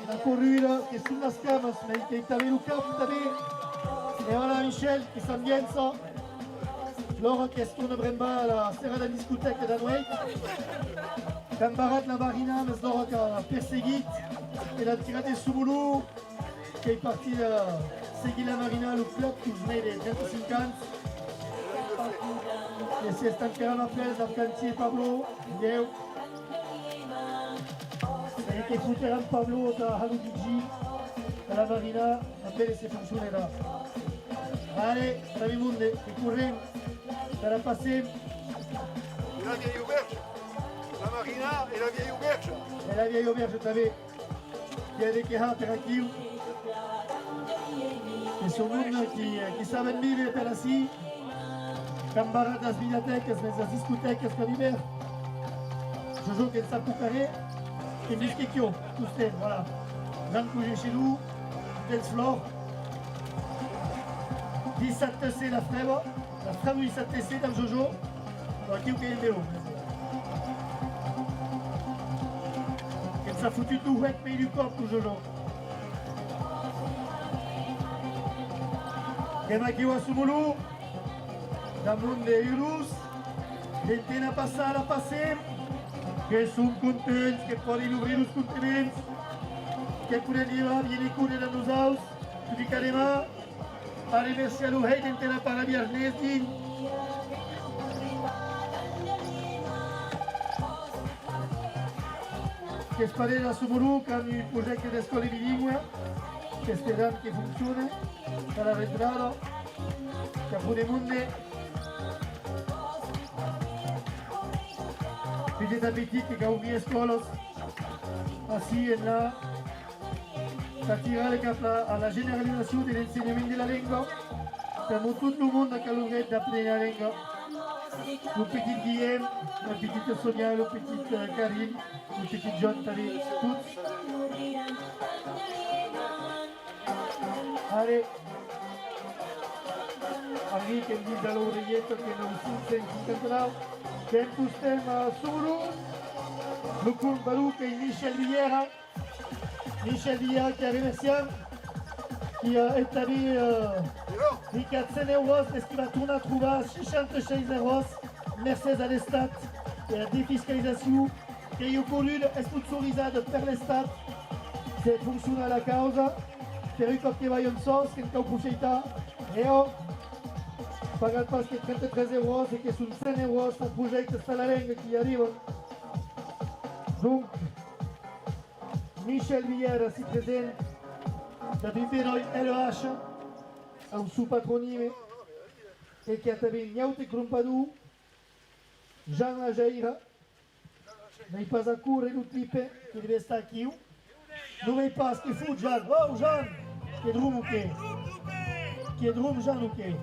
Speaker 1: la corrida che sulle scamas, ma che t'aveva il capo també, e ora Michel che s'ambienza, loro che stanno bremba la sera da discoteca da noi, che han barat la barina, ma loro che ha perseguit, e l'ha tirata su mulu, che è partita a seguire la marina al club, che usmei dei 35 anni, e si è stancato a presa al cantier Pablo, io, e che fotteranno Pablo da Haludigi, dalla marina, appena si funzionerà. Allez, salut monde, et courrem, ça va passer.
Speaker 8: La vieille auberge, la marina et la vieille auberge.
Speaker 1: Et la vieille auberge, t'avais, qui a des quejas per aquí, che sono che saben vivere per así, cambaradas bibliotecas, mesas discotecas con hiver. Jojo qui sa poucaré, et Miskekio, tout ça, voilà. Jean Couget chez nous, Dels Flor. 17 TC la frève 17 TC dans Jojo, dans qui ou qui est vélo. Ça a foutu tout wet pays du corps tout Jojo. Kemakiwa Sumulu, damunt de Urus, l'entena passada passem, que som contents, que poden obrir els contenents, que podem llevar bien i cura de nosaltres, i ficarem a remerciar l'Uhei d'entena per a viernes din. Que esperem a Sumulu, que han un projecte d'escola bilingüe, que esperem que funcione, per a retrado, que podem petit à petit que ont mis escoles así en la tirada cap a la generalisation de l'enseignement de la langue pour tout le monde qui a l'envie d'apprendre la langue. Le petit Guillaume, la petite Sonia, le petit Karine, le petit John, tous. Allez, Henri qui me dit dans l'oreillette que nous sommes 159. Tempus Tema Suru, Lukun Barouk et Michel Villera. Michel Villera qui a remercié, qui a établi 400 euros, parce qu'il va tourner à trouver 66 euros, merci à l'Estat et à la défiscalisation, qui est connue et sponsorisée par l'Estat. C'est fonctionne à la cause, per un cop que va en sens, qui est en prochaine et pagat pas que 33 euros et que sont 100 euros pour projet de Salarengue qui arrive. Donc, Michel Villera si présente, d'abord LH, un sous-patronyme, et qui a été Niaute Krumpadou, Jean Ajaira, mais pas à court et le type qui devait estar aqui. Não me passa que fout Jean, oh Jean, que drum o quê? Que drum Jean o quê?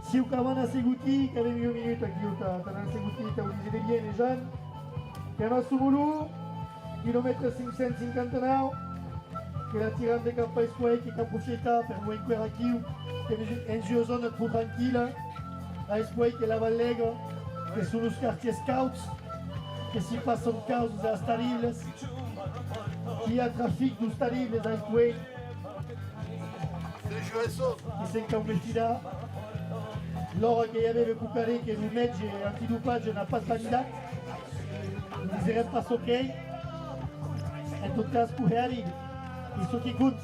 Speaker 1: Si vous avez un seguti, qui avait mis une minute à Kyoto, un seguti, qui a utilisé bien les jeunes, qui a un Sumulu, kilomètre 559, qui a tiré de cap à Esquay, qui a profité pour vous écouter à Kyoto, qui est une zone trop tranquille, à Esquay, qui est la Vallega, qui sont les quartiers scouts, qui s'y passent en cause des Astaribles, qui a trafic des Astaribles à Esquay, qui s'est converti lors qu'il y avait le Koukaré qui nous met antidopage n'a pas de candidat, ils disaient pas ok. En tout cas, pour arriver, il faut qu'il compte.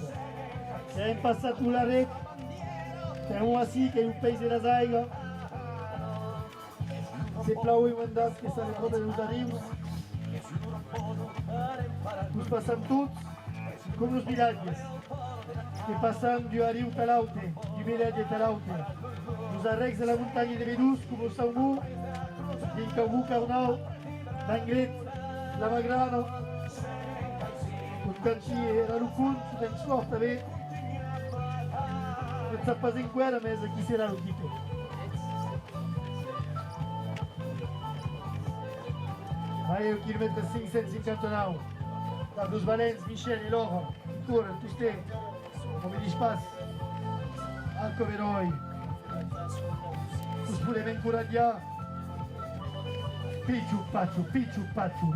Speaker 1: C'est un passage tout l'arrêt, c'est un aussi qui est un pays de la Zaïga. C'est là où il mandat que ça les droits de nous arrivent. Nous passons tous comme les villages. Qui passent du Ariu Talaute, du village de Talaute. Nous arrivons à la montagne de Vénus, comme au Sangou, d'Incabu Carnau, d'Anglet, la Magrano. Quand je era Lucun, c'est un sport avec. Je ne sais pas en quoi, mais qui sera l'équipe. Allez, au kilomètre 559. Carlos Valens, Michel et Laurent, qui courent, tous les. Come di spazi, anche per noi, tu pure ben curaglia, picciu pacciu,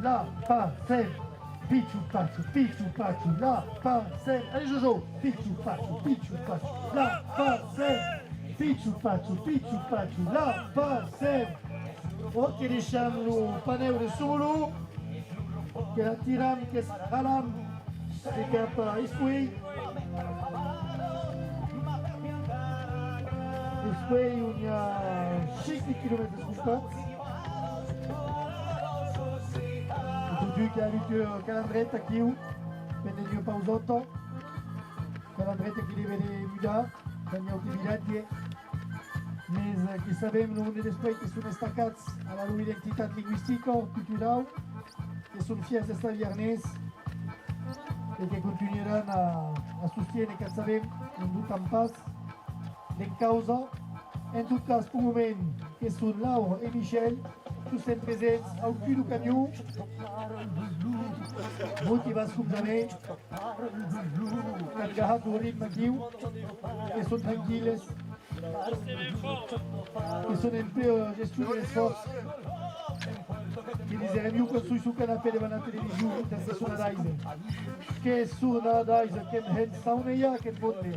Speaker 1: la pa sem, picciu pacciu, la pa sem, allez Jojo, picciu pacciu, la pa sem, picciu pacciu, la pa sem. Ok, lasciamo il paneo di solo, che la tiriamo, che scalam, che capa Esquay. Esquay un 5 km scompati. Tutti che ha avuto calandretta aqui, prende il pausotto, calandretta che deve guidare, dagli autobilati, ma che sappiamo non è Esquay che sono staccati alla loro identità linguistica, culturale, che sono fiers di questa viernes. e che continueranno a sostenere che sapem in tutto un pas in causa in tot cas per moment che sono Laura e Michel tu sempre presents al cul du camion motivats com també encahat un ritme actiu que són tranquil·les que són en ple gestió de l'esforç que dizerem io quan sui sul canapè davant la televisió que són a Daise que són a Daise que hem hen sauna ja que hem pot bé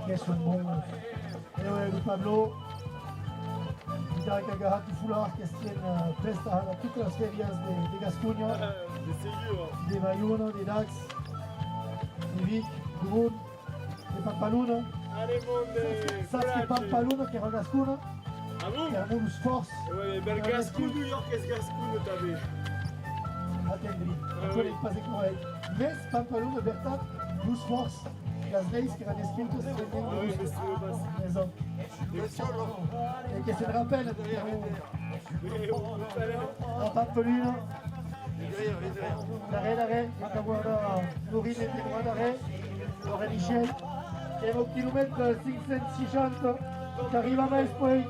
Speaker 1: que són bons e Pablo Italia che ha agarrato i foulard che stiano presta a tutte le ferias de Gascogna, de Bayonne, de Dax, de Vic, de Rhône, de Pampalona. Saps que Pampalona, que era Gascogna, que era molt esforç.
Speaker 6: Per Gascogna, New York és Gascogna també.
Speaker 1: Attendri, ancora il pas correct. Més Pampalona, veritat, l'esforç. Les lleis que eren escrites se venien de maison. E che se ne rappelle a Pampeluna l'arrêt a guardare Norine e guardare Laura Michel che è un chilometro 560 che arriva a Mespoi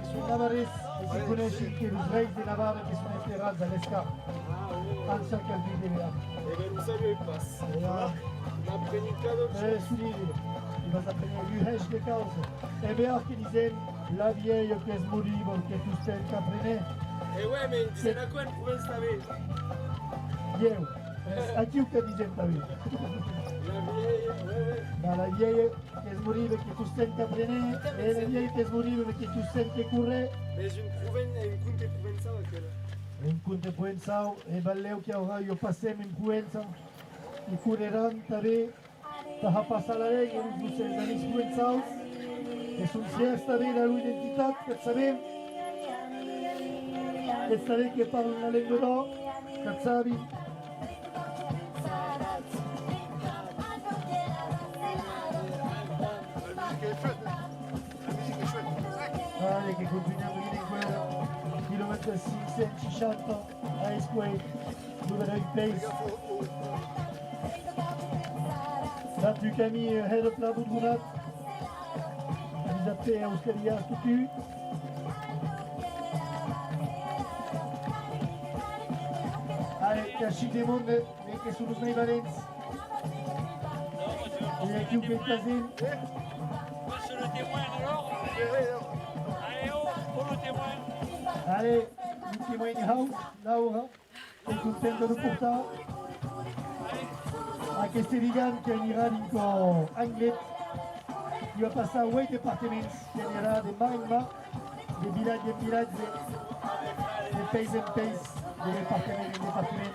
Speaker 1: sul Navarres e si conosce che i reis di Navarre che sono enterrati all'Esca al Calvi di Verano
Speaker 6: non sapevo il passo ma predicado
Speaker 1: il va s'apprendre l'UH de cause et bien qui disait la vieille qui est moribond que tout ce qu'elle apprenait
Speaker 6: et ouais mais c'est la quoi pour installer
Speaker 1: Dieu à qui que disait ta vie la vieille qui est moribond que tout ce qu'elle apprenait et la vieille qui est moribond que tout ce qu'elle courait
Speaker 6: mais une conte provençale
Speaker 1: un conte provençale e balleu che ora io passem in Provenza i cureran també a passar la llei uns docents amics provençals que són certs també de l'identitat que sabem que parlen la llengua d'or que sabin Allez, che continuiamo in guerra chilometro 560 a Esquay dove era il pace Là-dessus Camille head of la boudrounat ils appellent à Oscaria Stutu Allez, cacci des mondes mais che sono nei Valens e qui che casin
Speaker 4: Passe le témoin alors. Allez, pour le témoin.
Speaker 1: Allez, un témoin in house, Laura, è contento di portare a questi vegan che aniran in Anglet, il va passare a 8 departaments, che anirà de mar en mar, de village en village, de pays en pays, de département en département,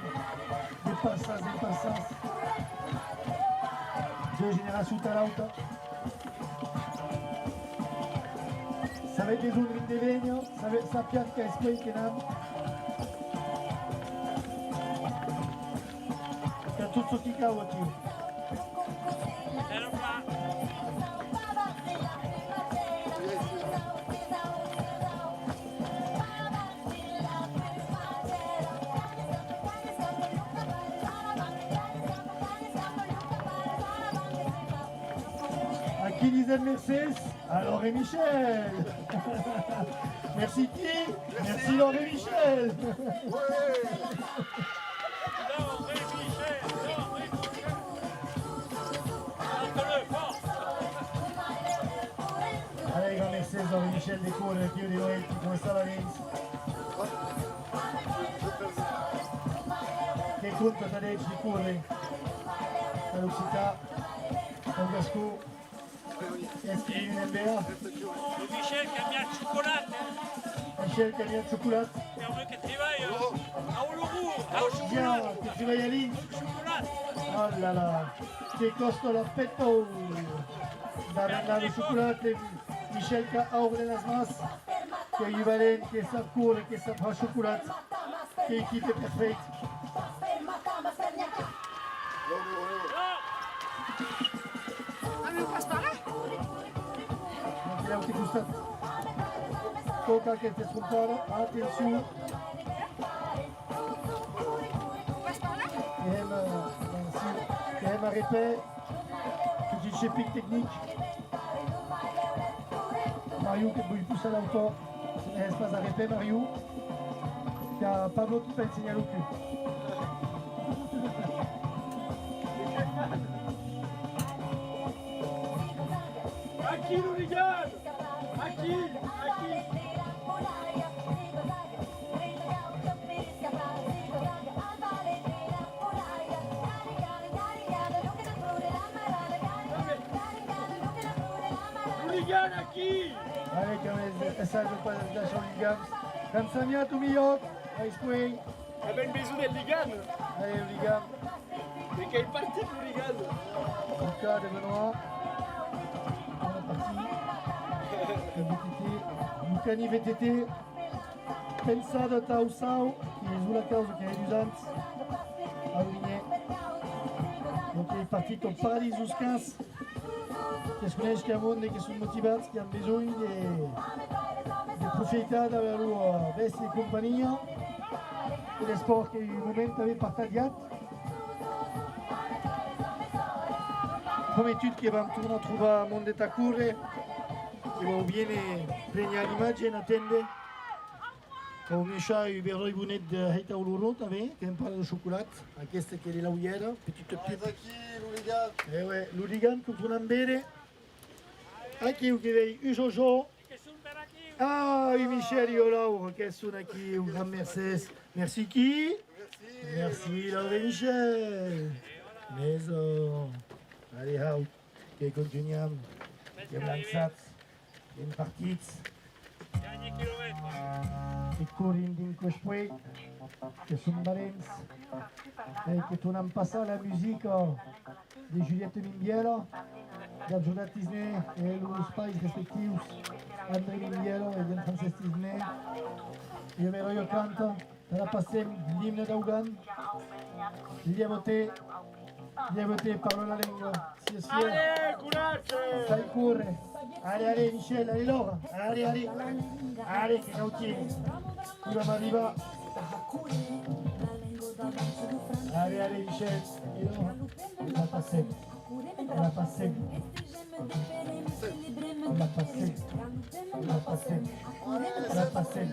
Speaker 1: de passas en passas, de generació a l'altra. Sapete un indegno, sappiate che è spray che non che tutto sti cavoli a chi disait Mercedes alors et Michel merci qui merci Laure et Michel allez grand Mercedes Laure et Michel découvre le Pio di Noël come sta la Renzi che conta Tadej di corre velocità con Gasco est-ce qu'il y a une NBA
Speaker 4: Michel qui a mis la chocolat.
Speaker 1: Michel qui a mis la chocolat
Speaker 4: Et on veut qu'il travaille à Olourou, à chocolat.
Speaker 1: Bien, que tu vas y aller
Speaker 4: Chocolat.
Speaker 1: oh là là che costa la petto da mandare il cioccolato Michel che ha ore nelle mans che è valente, che sa correre, che sa fare cioccolato che equipe perfetta non ti gusta Coca che ti scompara attenzione qui aime à répéter, petit shipping technique. Mario qui bouille plus à l'auto, c'est un espace à répéter, Mario. Il y a Pablo qui t'a enseigné le cul.
Speaker 6: À qui l'hooligan? À qui? L'hooligan à qui?
Speaker 1: Allez, quand même, message de présentation Ligam. Kamsamia, Toumiyok, Ice Queen.
Speaker 6: Ah ben, bisous des Ligan.
Speaker 1: Allez, Ligam.
Speaker 6: Mais quelle partie de l'hooligan?
Speaker 1: Lucas de Benoît. On est parti. VTT. Lucani VTT. Pensado Tausau, qui est sous la cause qui est d'usance. À Aligné. Donc il est parti comme Paradis 15. Che sconosce che a mondo che sono motivati, che hanno bisogno di profitare della loro veste di compagnia e del sport che il momento aveva partagiato. Come tutti che vanno tornare a trovare a Monte Tacure, che va bene prendere l'immagine a tende. Au méchant, il y a eu bonnet de Haïta ou l'Ouro, t'avais, qui aime pas le chocolat, à qu'est-ce qu'il est là où il y a, petite pipe. Eh ouais, l'hooligan, comme on a bene. Aqui o que veio, o Jojo. Ah, oui, Michel et Laure, qui sont aqui, o grand Mercedes. Merci qui? Merci Laure et Michel. Maison. Allez, hau, che continuiamo. Che abbiamo lanciato, che in partita. E correm din Cospui, che sono barens, e che tornano a passare la musica di Giulietta Mimbielo, da Giordat Tisné e loro spais rispettivi, André Mimbielo e Gian Frances Tisné. Io vero io canto, per la passem l'imne d'Augan, lievote parlo la lingua, sia sia.
Speaker 6: Allez, courage!
Speaker 1: Sai corre. Allez, Michel, allez Laura, allez, che cautieri, qui va arrivare. Allez, Michel, et Laura, la passez, la passez, la passez, la passez, la passez.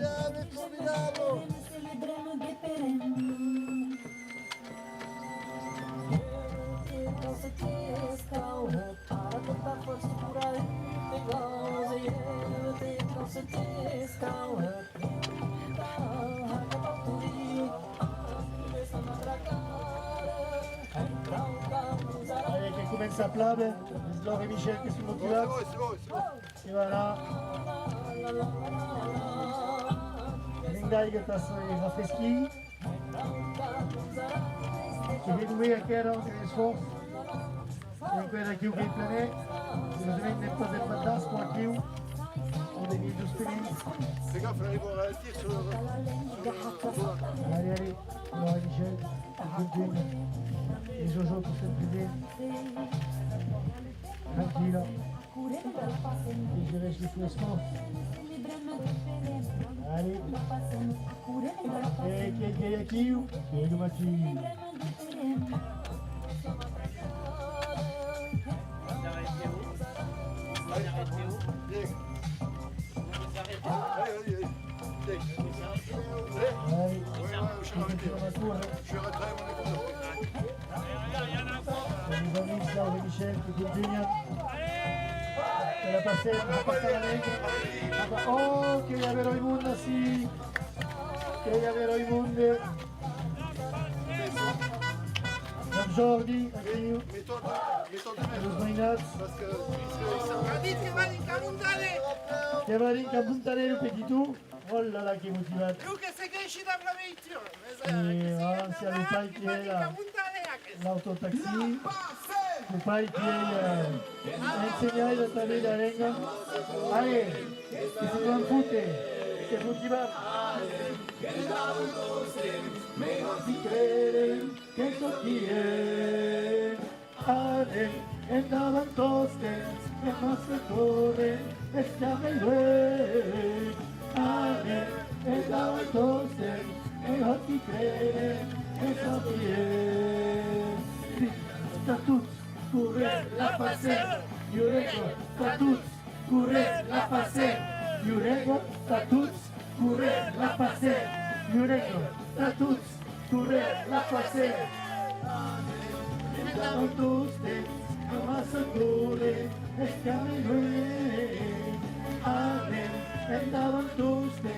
Speaker 1: Allez, che comincia a plave, Laura e Michel che sono motivati. E voilà. Lindai che sta sui raffreschi. Che vedo a chiaro che è sforzo. E quella che il planeta, bisogna un po' del fantasco a chi o dei miei giustini.
Speaker 8: Fais gaffe, là, ils vont ralentir sur le...
Speaker 1: Allez, Laura et Michel, continue. Et Jojo pour cette privé. Tranquille. Et je reste les fouessements. Allez. Et qui est qui ou? Qui est le matin?
Speaker 8: Je suis rentré,
Speaker 1: Les amis, Laura et Michel qui continuent. Se la passare la lega. Oh, che gli avrò i mondi, sì. Che gli avrò i mondi. Dan Jordi, anche io. Lo smainato. Che va in Cabuntanero per tu. Oh là là, che motivato. E ansia, lo fai che è l'autotaxi. Lo fai che è insegnare la tabella renga. Allez, che si confute, che motivato. Si crede che so chi è. Ale, e davantoste, e massa corre, e stiamo in due. Ale, e davantoste, e non si crede
Speaker 10: che so chi è. Sta tutti, curre la pace, Yurego, sta tutti, curre la pace, Yurego, sta tutti, curre la pace, Yurego, sta tutti, curre la pace. Estaban tutti, amassa cuore, escamilue. Amen, andaban tutti,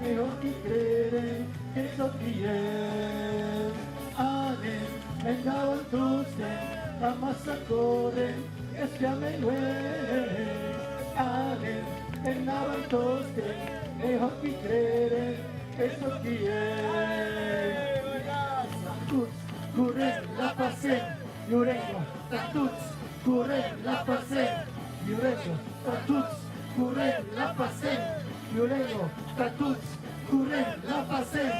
Speaker 10: mejor que creen que so chi è. Amen, andaban tutti, amassa cuore, escamilue. Amen, andaban tutti, mejor que creen que so chi è. Curre la pace, Yurego, tatuts, curre la pace, Yurego, tatuts, curre la pace, Yurego, tatuts, curre la pace,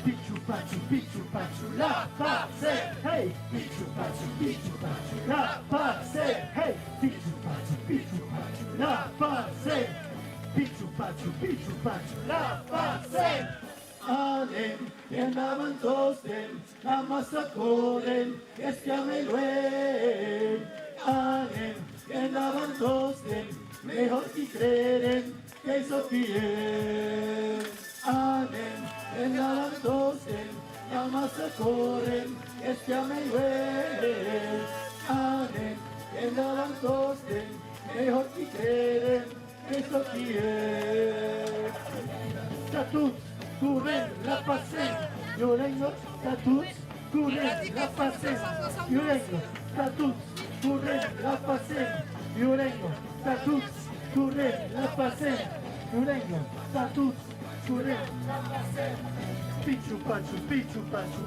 Speaker 10: pichu pachu, la pace, hey, pichu pachu, la pace, hey, pichu pachu, la pace, pichu pachu, la pace. Amen, y andaban todos la masa corren, es que ameluen. Amen, y andaban todos mejor que creen que hizo bien. Amen, y andaban todos la masa corren, es que ameluen. Amen, y andaban todos mejor que creen que hizo bien. Statut. Curren la pace, Yorengo, tatuts, curren la pace, Yorengo, tatuts, curren la pace, Yorengo, tatuts, curren la pace, Yorengo, tatuts, curren la pace, pichu pachu,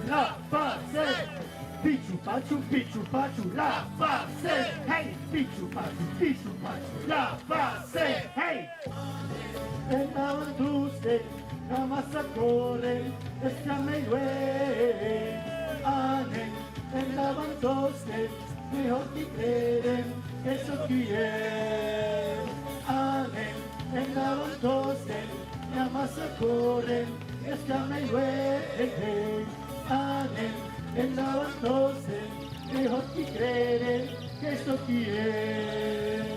Speaker 10: la pace, pichu pachu, la pace, hey, pichu pachu, la pace, hey. Andaban tutti, la massa corre, escamilue. Amen, andaban todos, mejor que creen que so qui è. Amen, andaban todos, la massa corre, escamilue. Amen, andaban todos, mejor que creen que so qui è.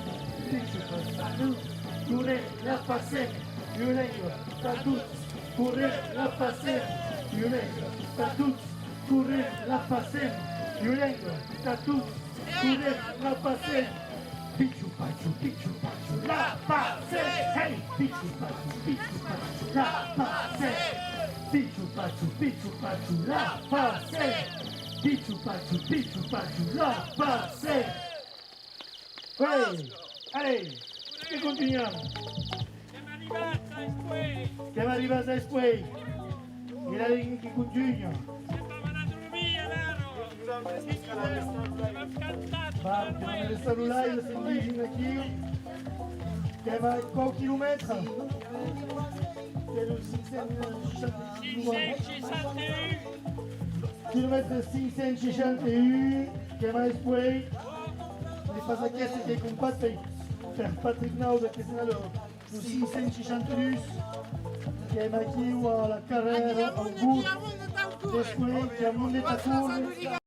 Speaker 10: Curre la pace, Yurengo, tatuts, curre la pace, Yurengo, tatuts, curre la pace, Yurengo, tatuts, curre la pace, pichu pachu, la pace, hey, pichu pachu, la pace, pichu pachu, la pace, pichu pachu, la pace. Hey, hey. Que continuiamo. Siamo arrivati a Espuei. Mirate che continua. Abbiamo le cellulari, le sentite aqui. Siamo a qualche chilometro. Siamo 561 Kilomètre 561. Siamo a Espuei. Les passachiesti che compatti per Patrick Nau perché sennò lo 562 che è qui alla carriera al bout d'Espuei che a Monde Tatour